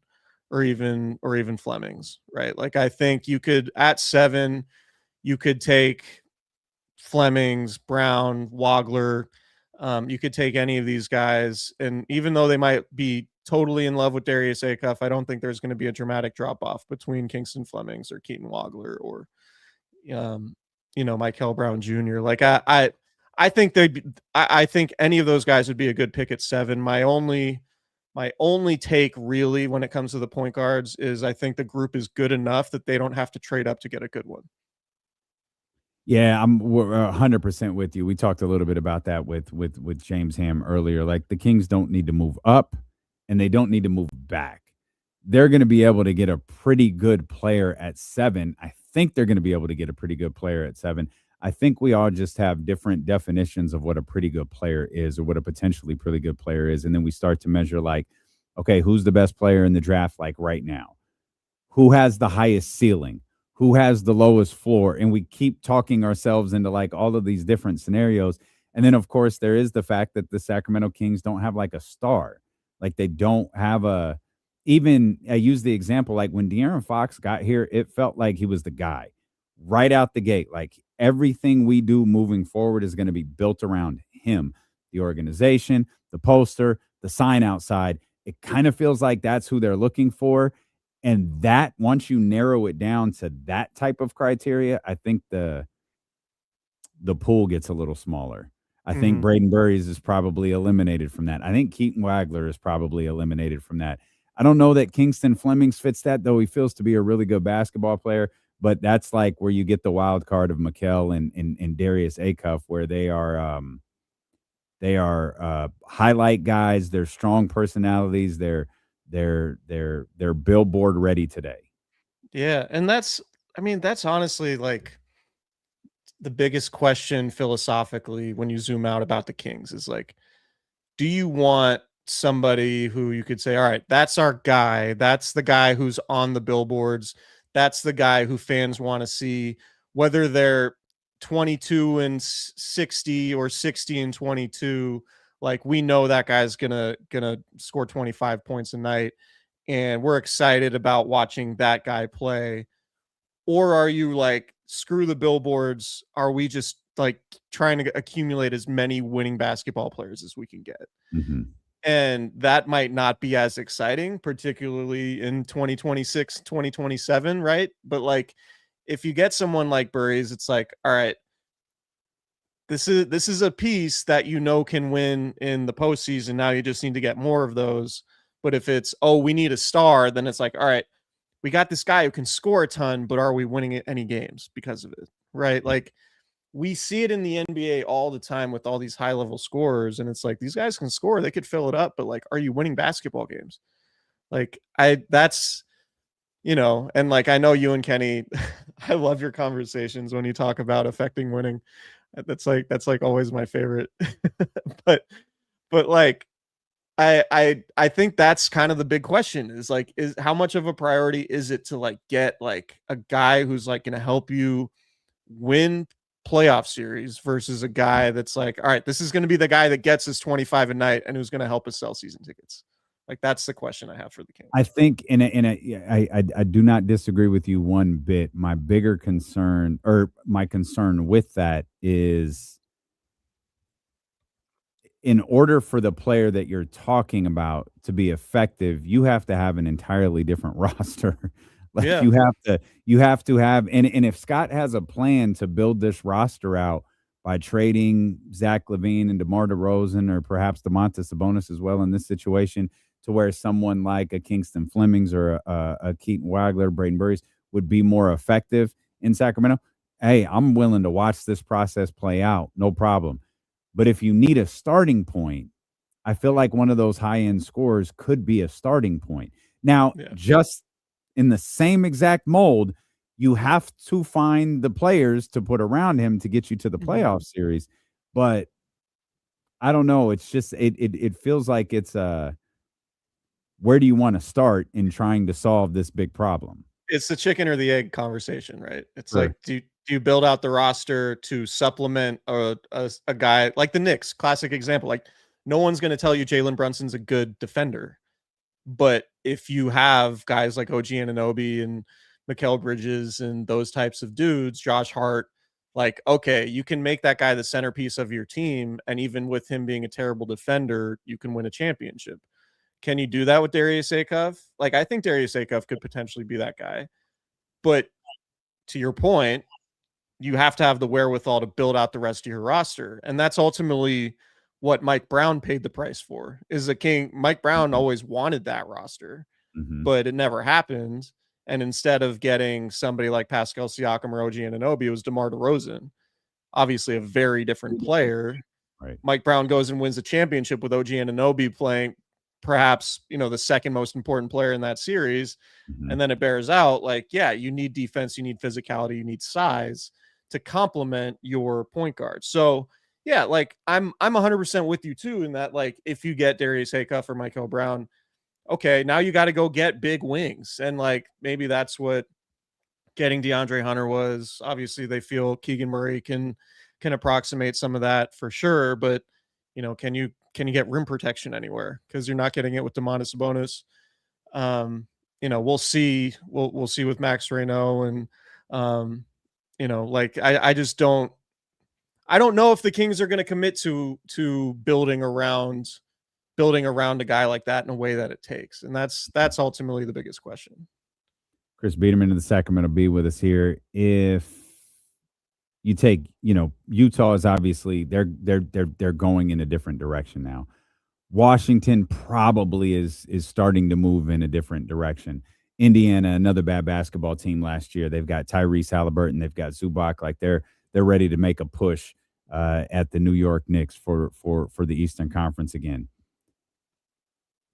Speaker 12: or even Flemings, right? Like, I think you could at 7, you could take Flemings, Brown, Wagler. You could take any of these guys, and even though they might be totally in love with Darius Acuff, I don't think there's going to be a dramatic drop off between Kingston Flemings or Keaton Wagler or Michael Brown Jr. Like, I think I think any of those guys would be a good pick at 7. My only take really when it comes to the point guards is I think the group is good enough that they don't have to trade up to get a good one.
Speaker 7: Yeah, we're 100% with you. We talked a little bit about that with James Ham earlier. Like, the Kings don't need to move up and they don't need to move back. They're going to be able to get a pretty good player at 7. I think they're going to be able to get a pretty good player at 7. I think we all just have different definitions of what a pretty good player is or what a potentially pretty good player is. And then we start to measure, like, okay, who's the best player in the draft, like, right now? Who has the highest ceiling? Who has the lowest floor? And we keep talking ourselves into, like, all of these different scenarios. And then, of course, there is the fact that the Sacramento Kings don't have, like, a star. Like, they don't have even I use the example, like, when De'Aaron Fox got here, it felt like he was the guy right out the gate. Like, everything we do moving forward is going to be built around him, the organization, the poster, the sign outside. It kind of feels like that's who they're looking for. And that, once you narrow it down to that type of criteria, I think the pool gets a little smaller. I think Braden Burries is probably eliminated from that. I think Keaton Wagler is probably eliminated from that. I don't know that Kingston Flemings fits that, though he feels to be a really good basketball player. But that's like where you get the wild card of Mikal and Darius Acuff, where they are highlight guys. They're strong personalities. They're billboard ready today.
Speaker 12: Yeah, and that's honestly, like, the biggest question philosophically when you zoom out about the Kings is, like, do you want somebody who you could say, all right, that's our guy. That's the guy who's on the billboards. That's the guy who fans want to see, whether they're 22 and 60 or 60 and 22. Like, we know that guy's gonna score 25 points a night, and we're excited about watching that guy play. Or are you like, screw the billboards? Are we just, like, trying to accumulate as many winning basketball players as we can get?
Speaker 7: Mm-hmm.
Speaker 12: And that might not be as exciting, particularly in 2026, 2027, right? But, like, if you get someone like Burries, it's like, all right, this is a piece that can win in the postseason. Now you just need to get more of those. But if it's, oh, we need a star, then it's like, all right, we got this guy who can score a ton, but are we winning any games because of it? Right? Like, we see it in the NBA all the time with all these high level scorers. And it's like, these guys can score, they could fill it up, but, like, are you winning basketball games? Like, and like, I know you and Kenny, I love your conversations when you talk about affecting winning. That's like always my favorite. but like, I think that's kind of the big question is, like, is how much of a priority is it to, like, get, like, a guy who's, like, going to help you win playoff series versus a guy that's like, all right, this is going to be the guy that gets us 25 a night and who's going to help us sell season tickets. Like, that's the question I have for the Kings.
Speaker 7: I think I do not disagree with you one bit. My bigger concern, or my concern with that, is in order for the player that you're talking about to be effective, you have to have an entirely different roster. Like,
Speaker 12: Yeah.
Speaker 7: you have to have, and if Scott has a plan to build this roster out by trading Zach LaVine and DeMar DeRozan, or perhaps Domantas Sabonis as well in this situation, to where someone like a Kingston Flemings or a Keaton Wagler, Braden Burries would be more effective in Sacramento, hey, I'm willing to watch this process play out, no problem. But if you need a starting point, I feel like one of those high-end scorers could be a starting point. Now, just in the same exact mold, you have to find the players to put around him to get you to the playoff series. but I don't know. It's just it feels like it's where do you want to start in trying to solve this big problem?
Speaker 12: It's the chicken or the egg conversation, right? It's
Speaker 7: Sure.
Speaker 12: like, do you build out the roster to supplement a guy like the Knicks? Classic example. Like, no one's going to tell you Jalen Brunson's a good defender, but if you have guys like OG Anunoby and Mikal Bridges and those types of dudes, Josh Hart, like, okay, you can make that guy the centerpiece of your team, and even with him being a terrible defender, you can win a championship. Can you do that with Darius Akov? Like, I think Darius Akov could potentially be that guy. But to your point, you have to have the wherewithal to build out the rest of your roster. And that's ultimately what Mike Brown paid the price for. Is the King. Mike Brown always wanted that roster, but it never happened. And instead of getting somebody like Pascal Siakam or OG Anunoby, it was DeMar DeRozan. Obviously a very different player.
Speaker 7: Right.
Speaker 12: Mike Brown goes and wins the championship with OG Anunoby playing perhaps, the second most important player in that series. And then it bears out like, yeah, you need defense, you need physicality, you need size to complement your point guard. So yeah, like I'm 100% with you too, in that, like, if you get Darius Akov or Michael Brown, okay, now you got to go get big wings. And like, maybe that's what getting DeAndre Hunter was. Obviously they feel Keegan Murray can approximate some of that for sure. But can you get rim protection anywhere? Because you're not getting it with Domantas Sabonis. We'll see. We'll see with Max Reno, and like I just don't. I don't know if the Kings are going to commit to building around a guy like that in a way that it takes, and that's ultimately the biggest question.
Speaker 7: Chris Biderman of the Sacramento Bee with us here. If you take, Utah is obviously they're going in a different direction now. Washington probably is starting to move in a different direction. Indiana, another bad basketball team last year. They've got Tyrese Halliburton, they've got Zubac. Like they're ready to make a push at the New York Knicks for the Eastern Conference again.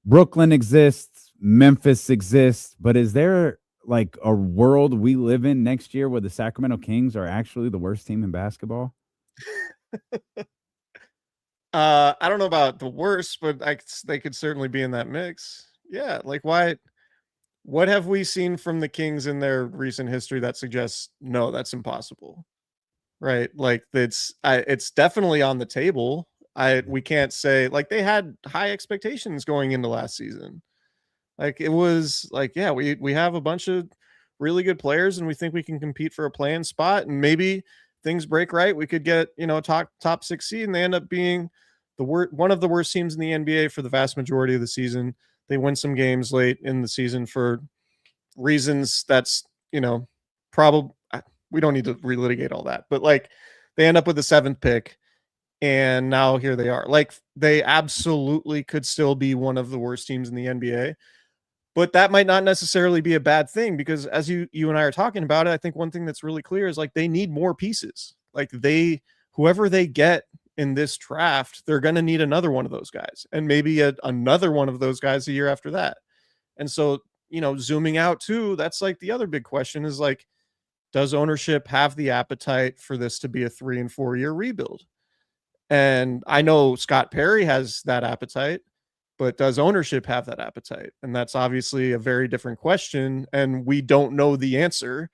Speaker 7: Brooklyn exists, Memphis exists, but is there like a world we live in next year where the Sacramento Kings are actually the worst team in basketball?
Speaker 12: I don't know about the worst, but they could certainly be in that mix. Yeah, like what have we seen from the Kings in their recent history that suggests no, that's impossible? Right? Like it's definitely on the table. We can't say, like, they had high expectations going into last season. Like it was like, yeah, we have a bunch of really good players and we think we can compete for a play-in spot, and maybe things break right. We could get, top 6 seed, and they end up being one of the worst teams in the NBA for the vast majority of the season. They win some games late in the season for reasons that's, probably, we don't need to relitigate all that, but like they end up with the 7th pick. And now here they are. Like they absolutely could still be one of the worst teams in the NBA. But that might not necessarily be a bad thing, because as you and I are talking about it, I think one thing that's really clear is like they need more pieces. Like whoever they get in this draft, they're going to need another one of those guys, and maybe another one of those guys a year after that. And so, zooming out too, that's like the other big question is like, does ownership have the appetite for this to be a 3 and 4 year rebuild? And I know Scott Perry has that appetite, but does ownership have that appetite? And that's obviously a very different question. And we don't know the answer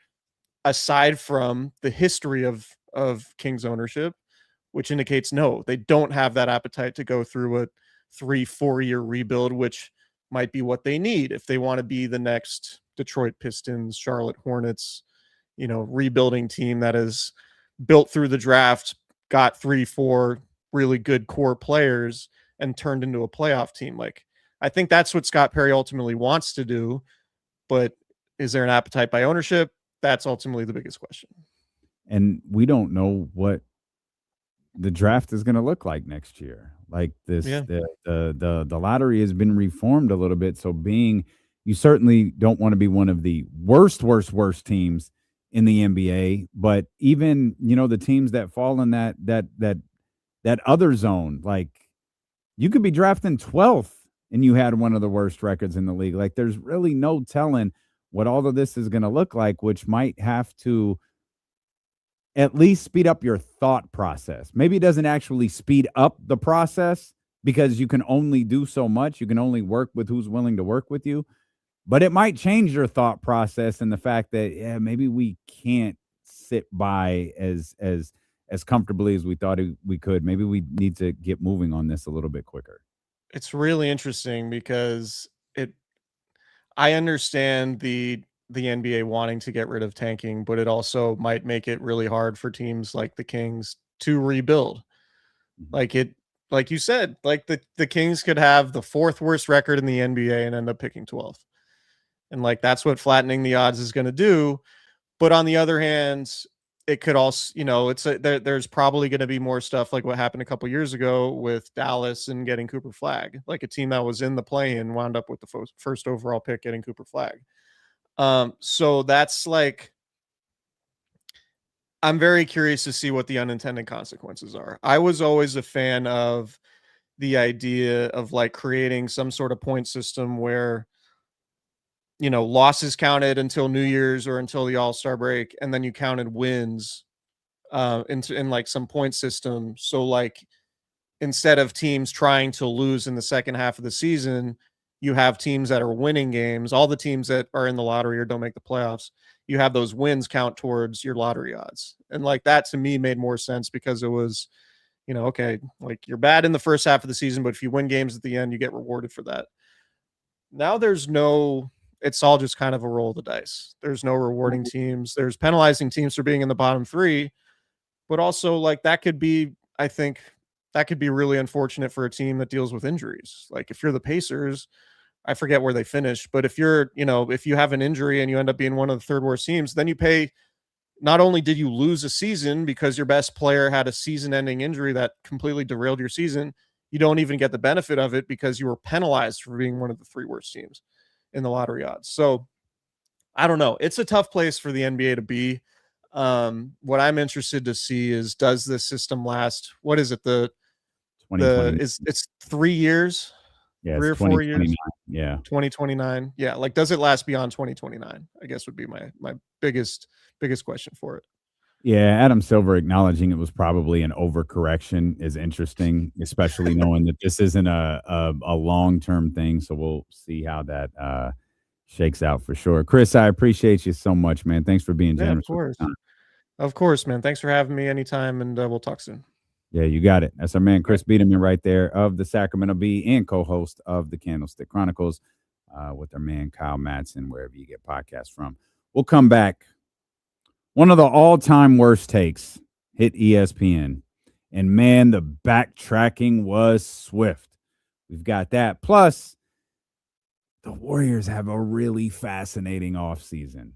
Speaker 12: aside from the history of Kings ownership, which indicates no, they don't have that appetite to go through a 3-4 year rebuild, which might be what they need if they want to be the next Detroit Pistons, Charlotte Hornets, rebuilding team that is built through the draft, got 3-4 really good core players and turned into a playoff team. Like, I think that's what Scott Perry ultimately wants to do, but is there an appetite by ownership? That's ultimately the biggest question.
Speaker 7: And we don't know what the draft is going to look like next year. Like this, the lottery has been reformed a little bit. So you certainly don't want to be one of the worst teams in the NBA, but even, the teams that fall in that other zone, like you could be drafting 12th and you had one of the worst records in the league. Like there's really no telling what all of this is going to look like, which might have to at least speed up your thought process. Maybe it doesn't actually speed up the process because you can only do so much. You can only work with who's willing to work with you. But it might change your thought process and the fact that maybe we can't sit by as comfortably as we thought we could. Maybe we need to get moving on this a little bit quicker.
Speaker 12: It's really interesting because I understand the NBA wanting to get rid of tanking, but it also might make it really hard for teams like the Kings to rebuild. Like you said, like the Kings could have the fourth worst record in the NBA and end up picking 12th. And like that's what flattening the odds is going to do. But on the other hand, it could also, there's probably going to be more stuff like what happened a couple years ago with Dallas and getting Cooper Flag, like a team that was in the play and wound up with the first overall pick getting Cooper Flag. So that's like, I'm very curious to see what the unintended consequences are. I was always a fan of the idea of like creating some sort of point system where, losses counted until New Year's or until the All-Star break, and then you counted wins in like some point system. So like instead of teams trying to lose in the second half of the season, you have teams that are winning games. All the teams that are in the lottery or don't make the playoffs, you have those wins count towards your lottery odds. And like that to me made more sense because it was, okay, like you're bad in the first half of the season, but if you win games at the end, you get rewarded for that. Now it's all just kind of a roll of the dice. There's no rewarding teams. There's penalizing teams for being in the bottom three, but also like I think that could be really unfortunate for a team that deals with injuries. Like if you're the Pacers, I forget where they finished, but if you have an injury and you end up being one of the third worst teams, then you pay. Not only did you lose a season because your best player had a season-ending injury that completely derailed your season, you don't even get the benefit of it because you were penalized for being one of the three worst teams in the lottery odds. So I don't know. It's a tough place for the NBA to be. What I'm interested to see is, does this system last? What is it? It's 3 years,
Speaker 7: Yeah,
Speaker 12: 3 or
Speaker 7: it's
Speaker 12: 4 years.
Speaker 7: 2029. Yeah.
Speaker 12: 2029. Yeah. Like, does it last beyond 2029? I guess would be my biggest question for it.
Speaker 7: Yeah, Adam Silver acknowledging it was probably an overcorrection is interesting, especially knowing that this isn't a long-term thing. So we'll see how that shakes out for sure. Chris, I appreciate you so much, man. Thanks for being
Speaker 12: Yeah,
Speaker 7: generous.
Speaker 12: of course. Of course, man. Thanks for having me anytime, and we'll talk soon.
Speaker 7: Yeah, you got it. That's our man, Chris Biderman, right there, of the Sacramento Bee and co-host of the Candlestick Chronicles, with our man, Kyle Madson, wherever you get podcasts from. We'll come back. One of the all-time worst takes hit ESPN, and man, the backtracking was swift. We've got that. Plus, the Warriors have a really fascinating offseason.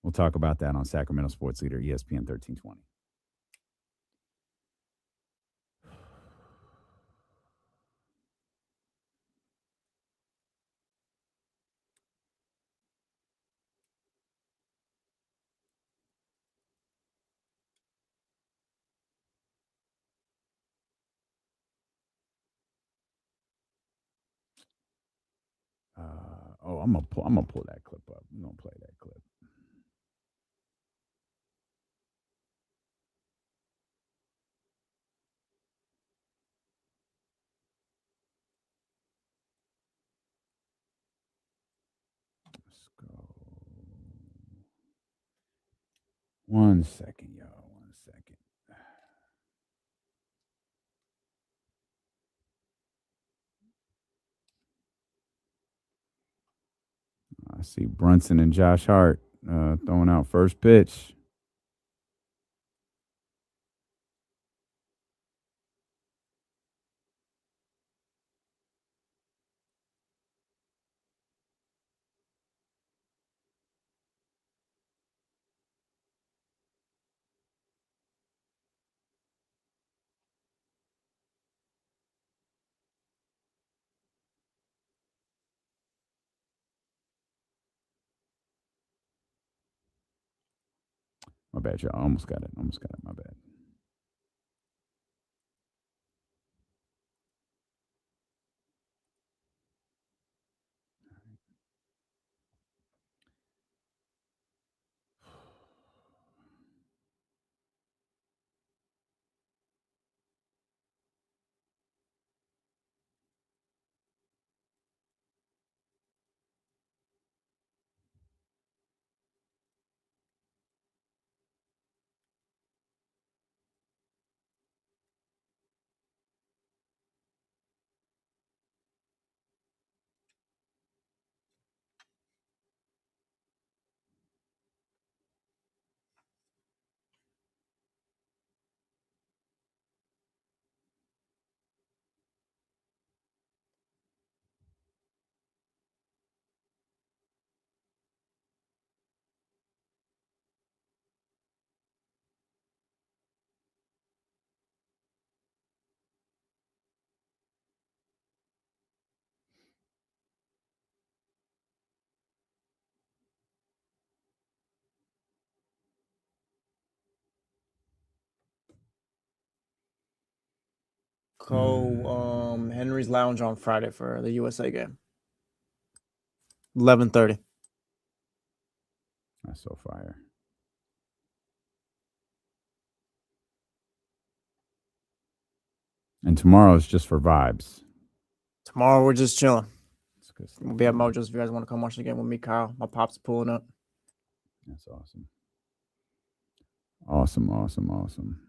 Speaker 7: We'll talk about that on Sacramento Sports Leader, ESPN 1320. I'm gonna pull that clip up. I'm gonna play that clip. Let's go. 1 second, y'all. 1 second. I see Brunson and Josh Hart throwing out first pitch. My bad, y'all. Almost got it. My bad.
Speaker 4: Go Henry's Lounge on Friday for the USA game. 11:30.
Speaker 7: That's so fire. And tomorrow is just for vibes.
Speaker 4: Tomorrow we're just chilling.
Speaker 7: That's good stuff,
Speaker 4: We'll be at
Speaker 7: man.
Speaker 4: Mojo's if you guys want to come watch the game with me, Kyle. My pop's pulling up.
Speaker 7: That's awesome. Awesome.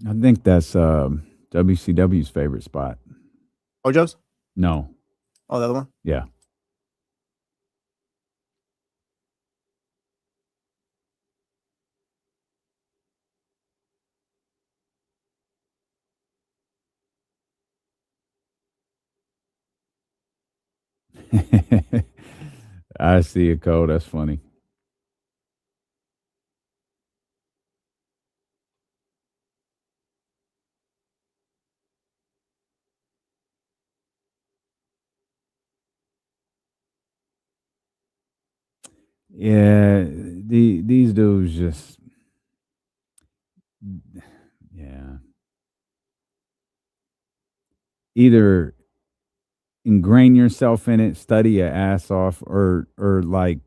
Speaker 7: I think that's WCW's favorite spot.
Speaker 4: Mojo's?
Speaker 7: No.
Speaker 4: Oh, the other one?
Speaker 7: Yeah. I see a code. That's funny. Yeah, these dudes just, yeah. Either ingrain yourself in it, study your ass off, or like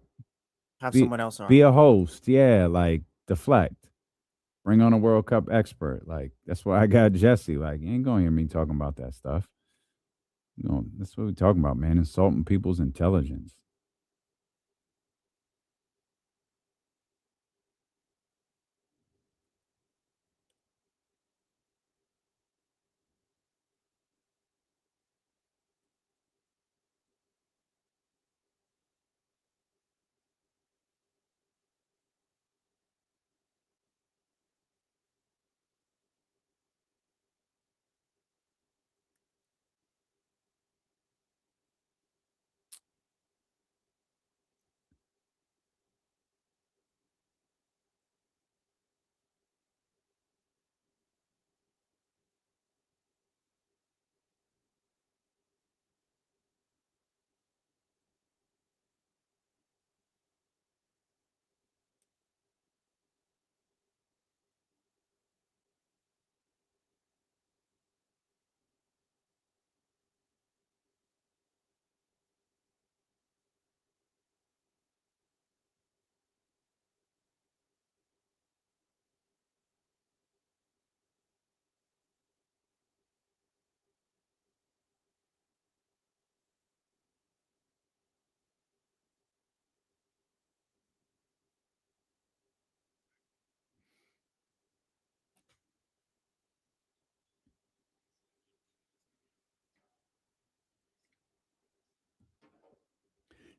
Speaker 4: Have
Speaker 7: be,
Speaker 4: someone else on.
Speaker 7: be a host. Yeah, like deflect. Bring on a World Cup expert. Like that's why I got Jesse. Like you ain't gonna hear me talking about that stuff. You know, that's what we're talking about, man. Insulting people's intelligence.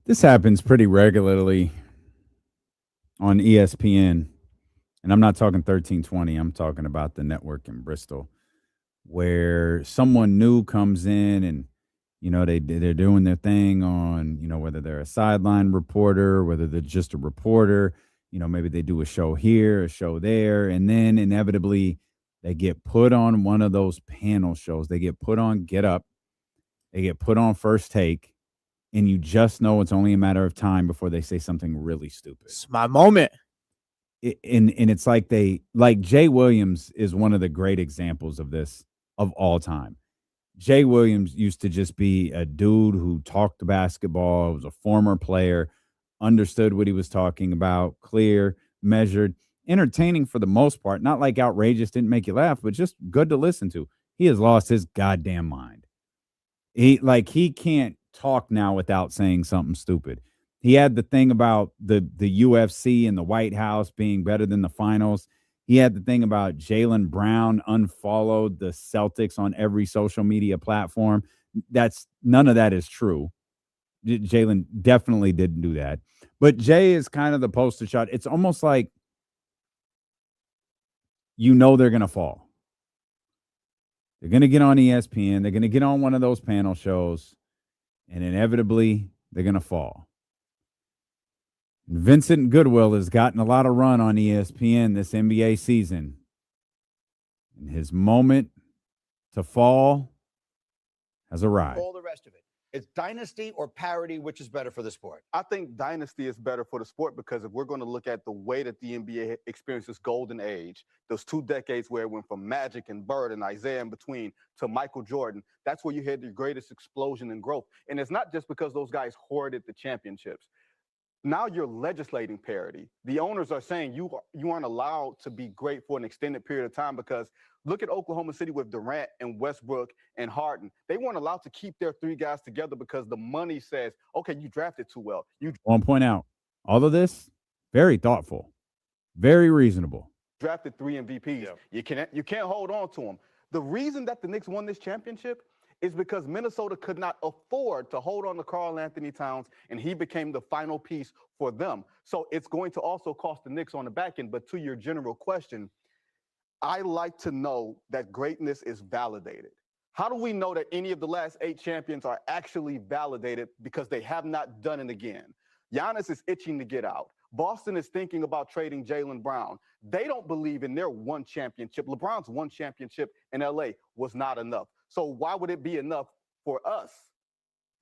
Speaker 7: This happens pretty regularly on ESPN. And I'm not talking 1320. I'm talking about the network in Bristol, where someone new comes in and, you know, they're doing their thing on, you know, whether they're a sideline reporter, whether they're just a reporter, you know, maybe they do a show here, a show there, and then inevitably they get put on one of those panel shows. They get put on Get Up, they get put on First Take, and you just know it's only a matter of time before they say something really stupid.
Speaker 4: It's my moment.
Speaker 7: And it's like Jay Williams is one of the great examples of this of all time. Jay Williams used to just be a dude who talked basketball, was a former player, understood what he was talking about, clear, measured, entertaining for the most part, not like outrageous, didn't make you laugh, but just good to listen to. He has lost his goddamn mind. He can't talk now without saying something stupid. He had the thing about the UFC and the White House being better than the finals. He had the thing about Jaylen Brown unfollowed the Celtics on every social media platform. None of that is true. Jaylen definitely didn't do that. But Jay is kind of the poster child. It's almost like, you know, they're going to fall. They're going to get on ESPN. They're going to get on one of those panel shows, and inevitably they're going to fall. Vincent Goodwill has gotten a lot of run on ESPN this NBA season. And his moment to fall has arrived.
Speaker 13: All the rest of it. It's dynasty or parity, which is better for the sport?
Speaker 14: I think dynasty is better for the sport because if we're going to look at the way that the NBA experienced this golden age, those 2 decades where it went from Magic and Bird and Isaiah in between to Michael Jordan, that's where you had the greatest explosion in growth. And it's not just because those guys hoarded the championships. Now you're legislating parity. The owners are saying you aren't allowed to be great for an extended period of time because look at Oklahoma City with Durant and Westbrook and Harden. They weren't allowed to keep their 3 guys together because the money says, okay, you drafted too well.
Speaker 7: One point out, all of this, very thoughtful, very reasonable.
Speaker 14: Drafted 3 MVPs. Yeah. You can't hold on to them. The reason that the Knicks won this championship is because Minnesota could not afford to hold on to Karl Anthony Towns, and he became the final piece for them. So it's going to also cost the Knicks on the back end. But to your general question, I like to know that greatness is validated. How do we know that any of the last 8 champions are actually validated because they have not done it again? Giannis is itching to get out. Boston is thinking about trading Jaylen Brown. They don't believe in their 1 championship. LeBron's 1 championship in LA was not enough. So why would it be enough for us?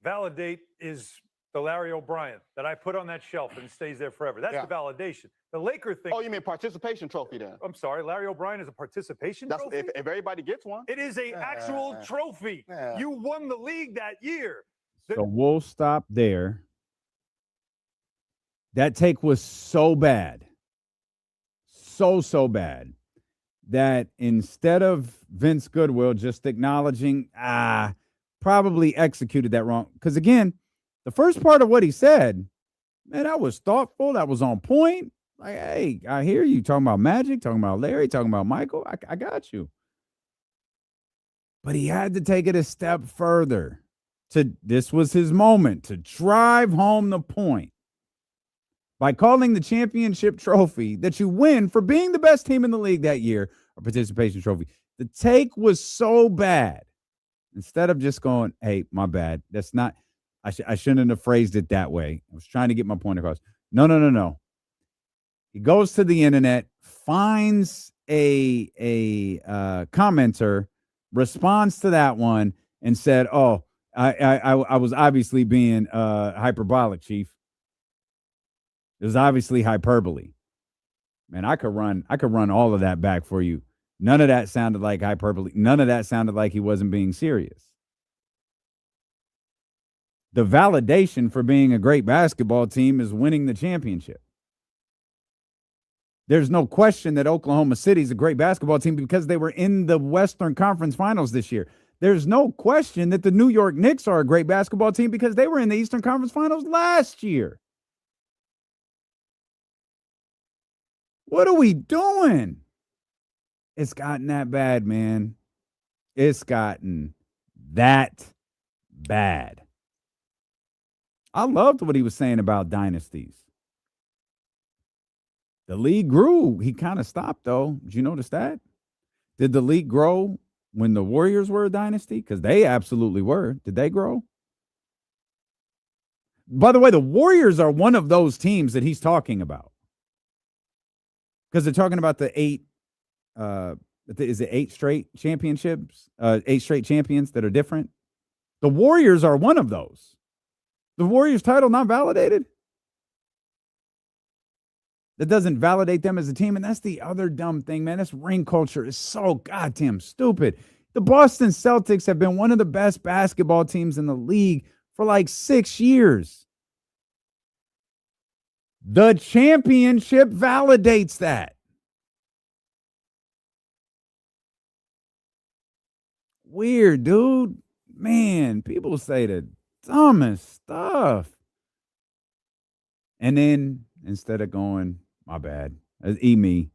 Speaker 15: Validate is the Larry O'Brien that I put on that shelf and stays there forever. That's the validation. The Laker thing.
Speaker 14: Oh, you mean participation trophy then?
Speaker 15: I'm sorry, Larry O'Brien is a participation trophy?
Speaker 14: If everybody gets one.
Speaker 15: It is an actual trophy. You won the league that year.
Speaker 7: So we'll stop there. That take was so bad, so bad, that instead of Vince Goodwill just acknowledging, probably executed that wrong. Because again, the first part of what he said, man, that was thoughtful. That was on point. Like, hey, I hear you talking about Magic, talking about Larry, talking about Michael. I got you. But he had to take it a step further. This was his moment to drive home the point by calling the championship trophy that you win for being the best team in the league that year a participation trophy. The take was so bad. Instead of just going, hey, my bad. That's not, I shouldn't have phrased it that way. I was trying to get my point across. No. He goes to the internet, finds a commenter, responds to that one, and said, oh, I was obviously being hyperbolic, Chief. It was obviously hyperbole. Man, I could run all of that back for you. None of that sounded like hyperbole. None of that sounded like he wasn't being serious. The validation for being a great basketball team is winning the championship. There's no question that Oklahoma City is a great basketball team because they were in the Western Conference Finals this year. There's no question that the New York Knicks are a great basketball team because they were in the Eastern Conference Finals last year. What are we doing? It's gotten that bad, man. It's gotten that bad. I loved what he was saying about dynasties. The league grew. He kind of stopped, though. Did you notice that? Did the league grow when the Warriors were a dynasty? Because they absolutely were. Did they grow? By the way, the Warriors are one of those teams that he's talking about. Because they're talking about the 8 straight championships, 8 straight champions that are different. The Warriors are one of those. The Warriors title not validated. That doesn't validate them as a team. And that's the other dumb thing, man. This ring culture is so goddamn stupid. The Boston Celtics have been one of the best basketball teams in the league for like 6 years. The championship validates that. Weird, dude. Man, people say the dumbest stuff. And then instead of going, my bad, me.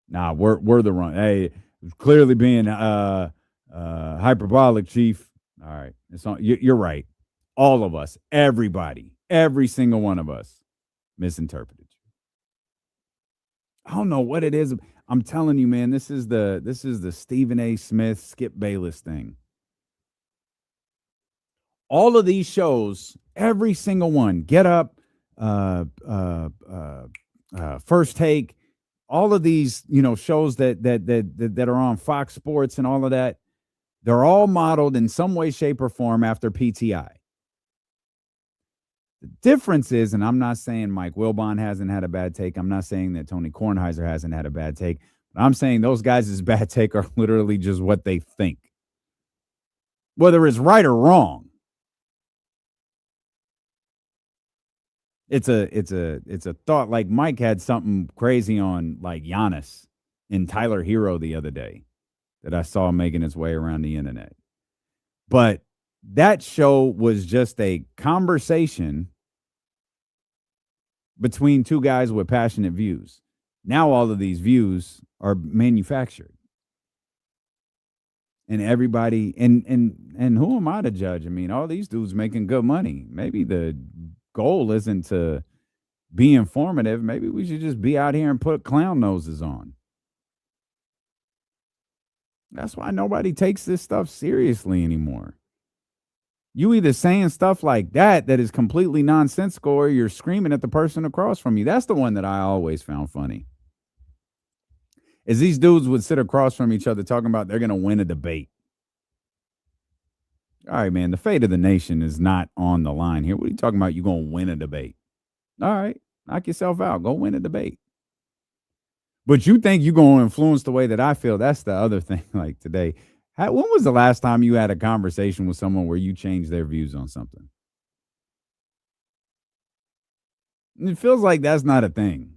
Speaker 7: Nah, we're the wrong. Hey, clearly being hyperbolic, Chief. All right, it's on. You're right. All of us, everybody, every single one of us misinterpreted you. I don't know what it is. I'm telling you, man, this is the Stephen A. Smith, Skip Bayless thing. All of these shows, every single one, Get Up, First Take, all of these, shows that are on Fox Sports and all of that, They're all modeled in some way, shape, or form after PTI. The difference is, and I'm not saying Mike Wilbon hasn't had a bad take. I'm not saying that Tony Kornheiser hasn't had a bad take. But I'm saying those guys' bad take are literally just what they think. Whether it's right or wrong. It's a thought. Like Mike had something crazy on like Giannis and Tyler Hero the other day that I saw making its way around the internet. But that show was just a conversation between two guys with passionate views. Now all of these views are manufactured. And everybody, and who am I to judge? I mean, all these dudes making good money. Maybe the goal isn't to be informative. Maybe we should just be out here and put clown noses on. That's why nobody takes this stuff seriously anymore. You either saying stuff like that is completely nonsensical, or you're screaming at the person across from you. That's the one that I always found funny. Is these dudes would sit across from each other talking about they're going to win a debate. All right, man, the fate of the nation is not on the line here. What are you talking about? You're going to win a debate. All right, knock yourself out. Go win a debate. But you think you're going to influence the way that I feel. That's the other thing. Like today, when was the last time you had a conversation with someone where you changed their views on something? It feels like that's not a thing.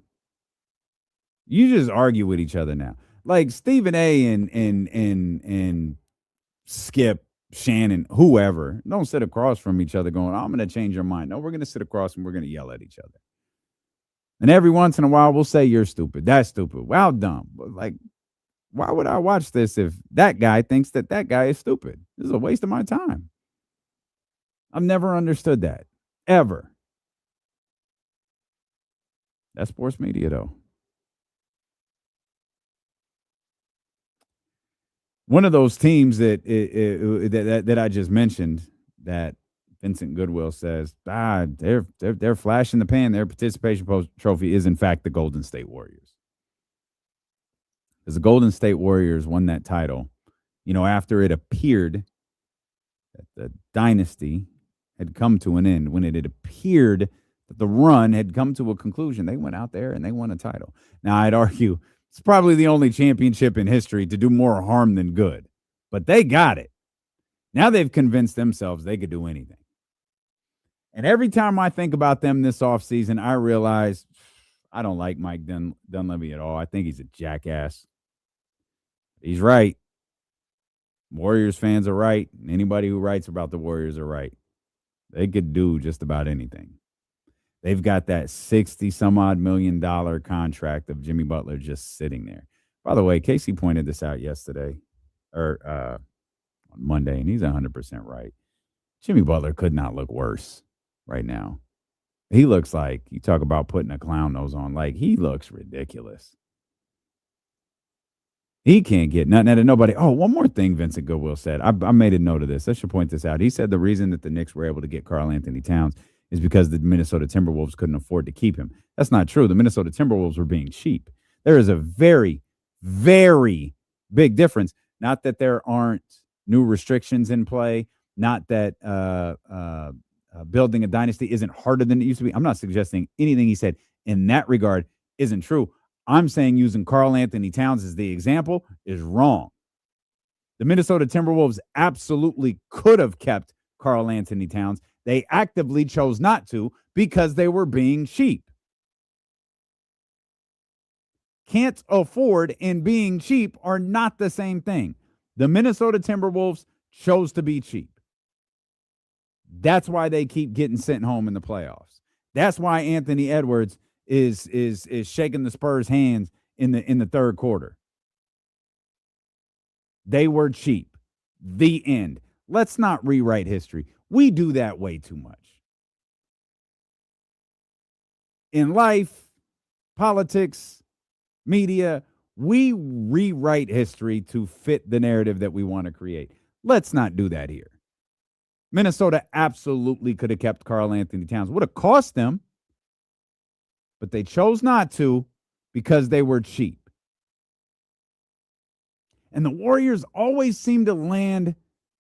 Speaker 7: You just argue with each other now. Like Stephen A. and Skip, Shannon, whoever, don't sit across from each other going, I'm going to change your mind. No, we're going to sit across and we're going to yell at each other. And every once in a while, we'll say, you're stupid. That's stupid. Well, dumb. But like, why would I watch this if that guy thinks that guy is stupid? This is a waste of my time. I've never understood that. Ever. That's sports media, though. One of those teams that I just mentioned that Vincent Goodwill says, they're flash in the pan. Their participation trophy is, in fact, the Golden State Warriors. Because the Golden State Warriors won that title, after it appeared that the dynasty had come to an end, when it had appeared that the run had come to a conclusion, they went out there and they won a title. Now, I'd argue it's probably the only championship in history to do more harm than good. But they got it. Now they've convinced themselves they could do anything. And every time I think about them this offseason, I realize I don't like Mike Dunleavy at all. I think he's a jackass. He's right. Warriors fans are right. Anybody who writes about the Warriors are right. They could do just about anything. They've got that $60-some-odd million contract of Jimmy Butler just sitting there. By the way, Casey pointed this out yesterday or on Monday, and he's 100% right. Jimmy Butler could not look worse right now. He looks like, you talk about putting a clown nose on, like he looks ridiculous. He can't get nothing out of nobody. Oh, one more thing Vincent Goodwill said. I made a note of this. I should point this out. He said the reason that the Knicks were able to get Karl Anthony Towns is because the Minnesota Timberwolves couldn't afford to keep him. That's not true. The Minnesota Timberwolves were being cheap. There is a very, very big difference. Not that there aren't new restrictions in play, not that building a dynasty isn't harder than it used to be. I'm not suggesting anything he said in that regard isn't true. I'm saying using Karl Anthony Towns as the example is wrong. The Minnesota Timberwolves absolutely could have kept Karl Anthony Towns. They actively chose not to because they were being cheap. Can't afford and being cheap are not the same thing. The Minnesota Timberwolves chose to be cheap. That's why they keep getting sent home in the playoffs. That's why Anthony Edwards is shaking the Spurs' hands in the third quarter. They were cheap. The end. Let's not rewrite history. We do that way too much. In life, politics, media, we rewrite history to fit the narrative that we want to create. Let's not do that here. Minnesota absolutely could have kept Karl Anthony Towns. Would have cost them, but they chose not to because they were cheap. And the Warriors always seem to land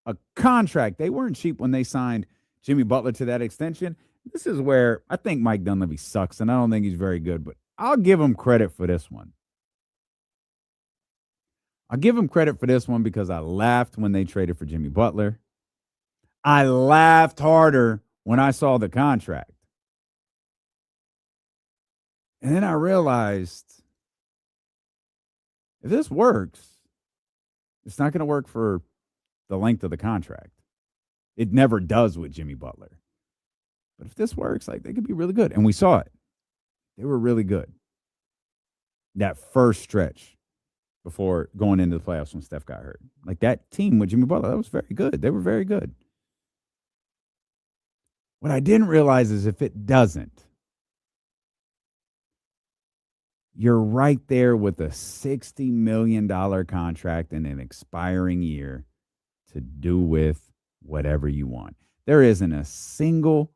Speaker 7: a contract. They weren't cheap when they signed Jimmy Butler to that extension. This is where I think Mike Dunleavy sucks, and I don't think he's very good, but I'll give him credit for this one. I'll give him credit for this one because I laughed when they traded for Jimmy Butler. I laughed harder when I saw the contract. And then I realized if this works, it's not going to work for the length of the contract. It never does with Jimmy Butler. But if this works, like, they could be really good. And we saw it. They were really good. That first stretch before going into the playoffs when Steph got hurt. Like, that team with Jimmy Butler, that was very good. They were very good. What I didn't realize is if it doesn't, you're right there with a $60 million contract and an expiring year to do with whatever you want. There isn't a single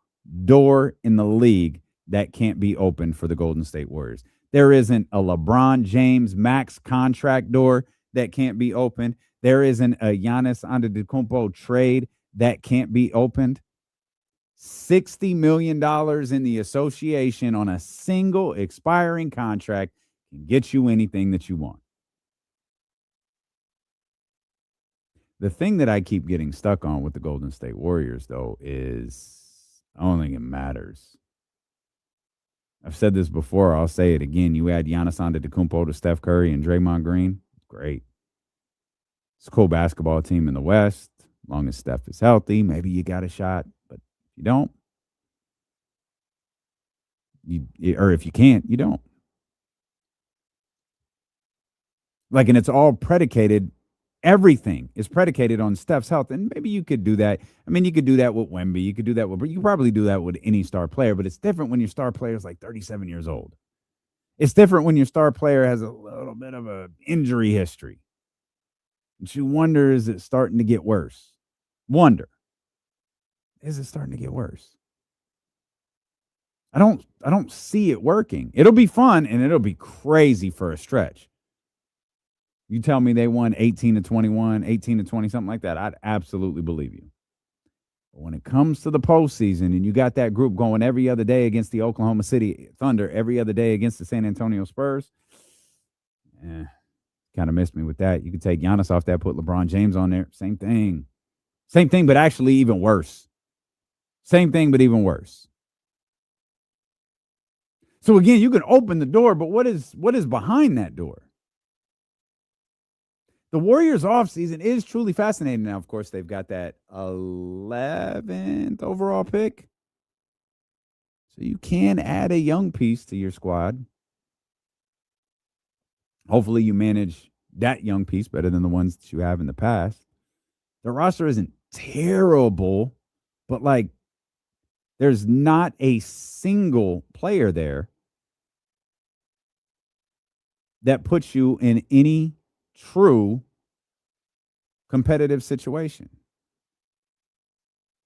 Speaker 7: door in the league that can't be opened for the Golden State Warriors. There isn't a LeBron James max contract door that can't be opened. There isn't a Giannis Antetokounmpo trade that can't be opened. $60 million in the association on a single expiring contract can get you anything that you want. The thing that I keep getting stuck on with the Golden State Warriors, though, is I don't think it matters. I've said this before. I'll say it again. You add Giannis Antetokounmpo to Steph Curry and Draymond Green. Great. It's a cool basketball team in the West. As long as Steph is healthy, maybe you got a shot. But if you don't, or if you can't, you don't. Like, and it's all predicated. Everything is predicated on Steph's health. And maybe you could do that. I mean, you could do that with Wemby. You could do that with, you probably do that with any star player, but it's different when your star player is like 37 years old. It's different when your star player has a little bit of an injury history. And you wonder, is it starting to get worse? Wonder, is it starting to get worse? I don't see it working. It'll be fun and it'll be crazy for a stretch. You tell me they won 18-21, 18-20, something like that, I'd absolutely believe you. But when it comes to the postseason and you got that group going every other day against the Oklahoma City Thunder, every other day against the San Antonio Spurs, kind of missed me with that. You could take Giannis off that, put LeBron James on there. Same thing. Same thing, but actually even worse. Same thing, but even worse. So again, you can open the door, but what is behind that door? The Warriors offseason is truly fascinating. Now, of course, they've got that 11th overall pick. So you can add a young piece to your squad. Hopefully you manage that young piece better than the ones that you have in the past. The roster isn't terrible, but like there's not a single player there that puts you in any true competitive situation.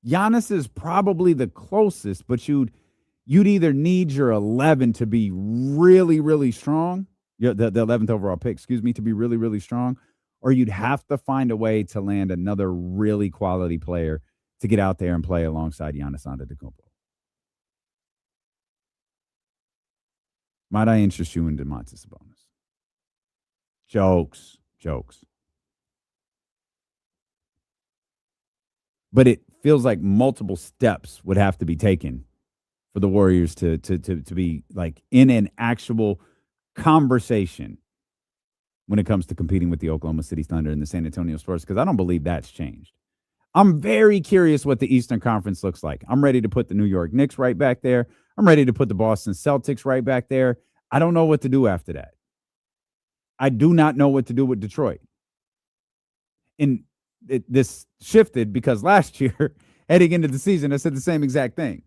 Speaker 7: Giannis is probably the closest, but you'd either need your 11 to be really, really strong, the 11th overall pick, to be really, really strong, or you'd have to find a way to land another really quality player to get out there and play alongside Giannis Antetokounmpo. Might I interest you in Domantas Sabonis? Jokes. But it feels like multiple steps would have to be taken for the Warriors to be like in an actual conversation when it comes to competing with the Oklahoma City Thunder and the San Antonio Spurs, because I don't believe that's changed. I'm very curious what the Eastern Conference looks like. I'm ready to put the New York Knicks right back there. I'm ready to put the Boston Celtics right back there. I don't know what to do after that. I do not know what to do with Detroit. And this shifted because last year, heading into the season, I said the same exact thing.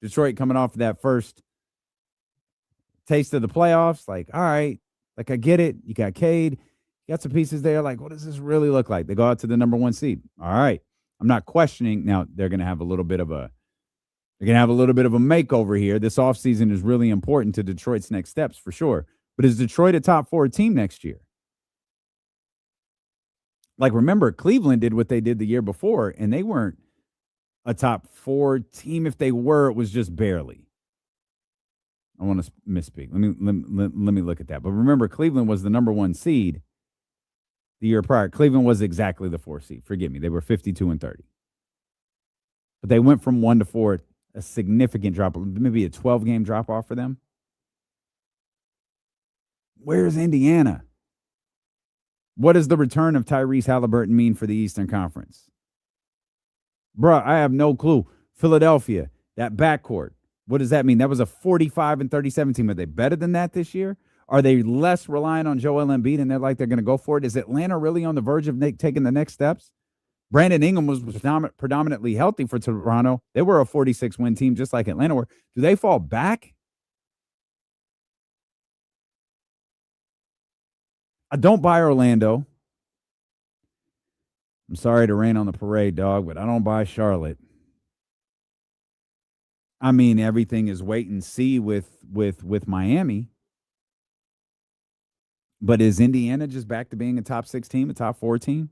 Speaker 7: Detroit coming off of that first taste of the playoffs, like, all right, like I get it. You got Cade, you got some pieces there. Like, what does this really look like? They go out to the number 1 seed. All right. I'm not questioning. Now they're going to have a little bit of a makeover here. This offseason is really important to Detroit's next steps for sure. But is Detroit a top 4 team next year? Like, remember, Cleveland did what they did the year before, and they weren't a top 4 team. If they were, it was just barely. I want to misspeak. Let me look at that. But remember, Cleveland was the number 1 seed the year prior. Cleveland was exactly the 4 seed. Forgive me. They were 52-30. But they went from 1 to 4, a significant drop, maybe a 12-game drop-off for them. Where's Indiana? What does the return of Tyrese Halliburton mean for the Eastern Conference? Bruh, I have no clue. Philadelphia, that backcourt. What does that mean? That was a 45-37 team. Are they better than that this year? Are they less reliant on Joel Embiid and they're going to go for it? Is Atlanta really on the verge of taking the next steps? Brandon Ingram was predominantly healthy for Toronto. They were a 46-win team just like Atlanta were. Do they fall back? I don't buy Orlando. I'm sorry to rain on the parade, dog, but I don't buy Charlotte. I mean, everything is wait and see with Miami. But is Indiana just back to being a top 6 team, a top 4 team?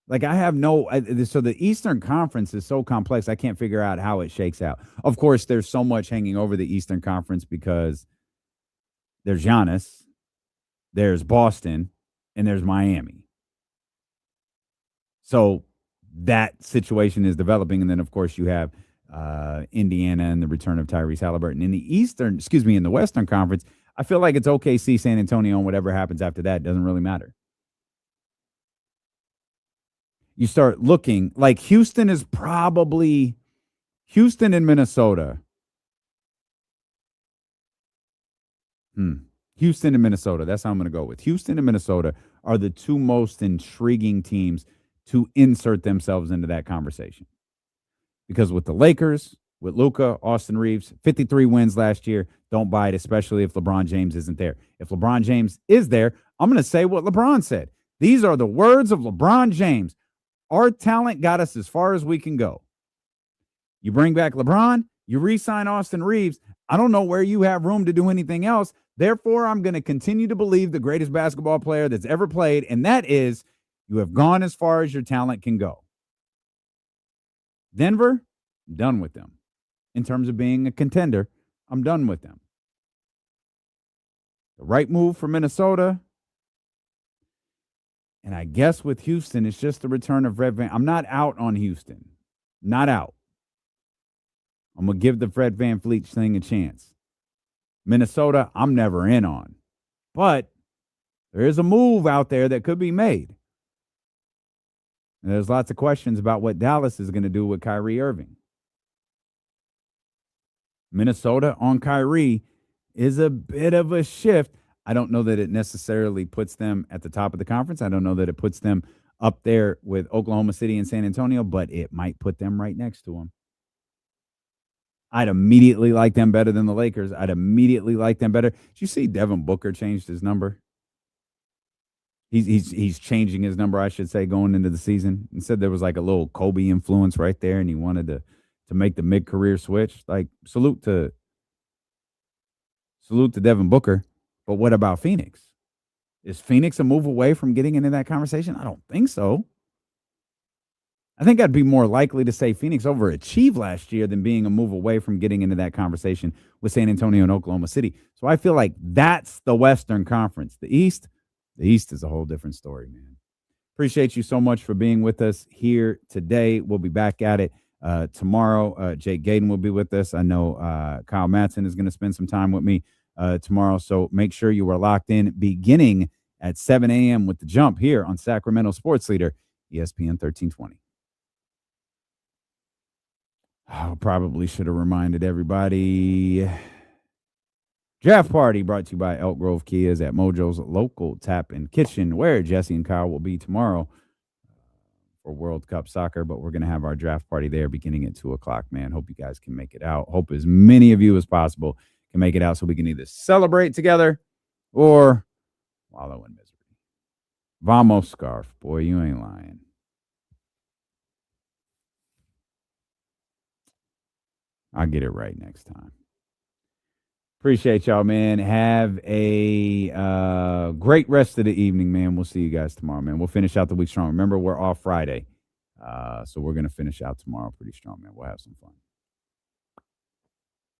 Speaker 7: Like, I have so the Eastern Conference is so complex, I can't figure out how it shakes out. Of course, there's so much hanging over the Eastern Conference because there's Giannis, there's Boston, and there's Miami. So that situation is developing. And then, of course, you have Indiana and the return of Tyrese Halliburton. In the Western Conference, I feel like it's OKC, San Antonio, and whatever happens after that doesn't really matter. You start looking like Houston is probably Houston and Minnesota. Houston and Minnesota. That's how I'm going to go with. Houston and Minnesota are the 2 most intriguing teams to insert themselves into that conversation. Because with the Lakers, with Luka, Austin Reeves, 53 wins last year, don't buy it, especially if LeBron James isn't there. If LeBron James is there, I'm going to say what LeBron said. These are the words of LeBron James. Our talent got us as far as we can go. You bring back LeBron, you re-sign Austin Reeves. I don't know where you have room to do anything else. Therefore, I'm going to continue to believe the greatest basketball player that's ever played, and that is you have gone as far as your talent can go. Denver, I'm done with them. In terms of being a contender, I'm done with them. The right move for Minnesota. And I guess with Houston, it's just the return of Fred Van. I'm not out on Houston. Not out. I'm going to give the Fred VanVleet thing a chance. Minnesota, I'm never in on. But there is a move out there that could be made. And there's lots of questions about what Dallas is going to do with Kyrie Irving. Minnesota on Kyrie is a bit of a shift. I don't know that it necessarily puts them at the top of the conference. I don't know that it puts them up there with Oklahoma City and San Antonio, but it might put them right next to them. I'd immediately like them better than the Lakers. I'd immediately like them better. Did you see Devin Booker changed his number? He's changing his number, I should say, going into the season. He said there was like a little Kobe influence right there, and he wanted to make the mid-career switch. Like, salute to Devin Booker. But what about Phoenix? Is Phoenix a move away from getting into that conversation? I don't think so. I think I'd be more likely to say Phoenix overachieved last year than being a move away from getting into that conversation with San Antonio and Oklahoma City. So I feel like that's the Western Conference. The East is a whole different story, man. Appreciate you so much for being with us here today. We'll be back at it tomorrow. Jake Gaden will be with us. I know Kyle Madson is going to spend some time with me tomorrow. So make sure you are locked in beginning at 7 a.m. with The Jump here on Sacramento Sports Leader, ESPN 1320. I probably should have reminded everybody. Draft Party brought to you by Elk Grove Kias at Mojo's local tap and kitchen, where Jesse and Kyle will be tomorrow for World Cup soccer. But we're going to have our draft party there beginning at 2 o'clock, man. Hope you guys can make it out. Hope as many of you as possible can make it out so we can either celebrate together or wallow in misery. Vamos, Scarf. Boy, you ain't lying. I'll get it right next time. Appreciate y'all, man. Have a great rest of the evening, man. We'll see you guys tomorrow, man. We'll finish out the week strong. Remember, we're off Friday. So we're going to finish out tomorrow pretty strong, man. We'll have some fun.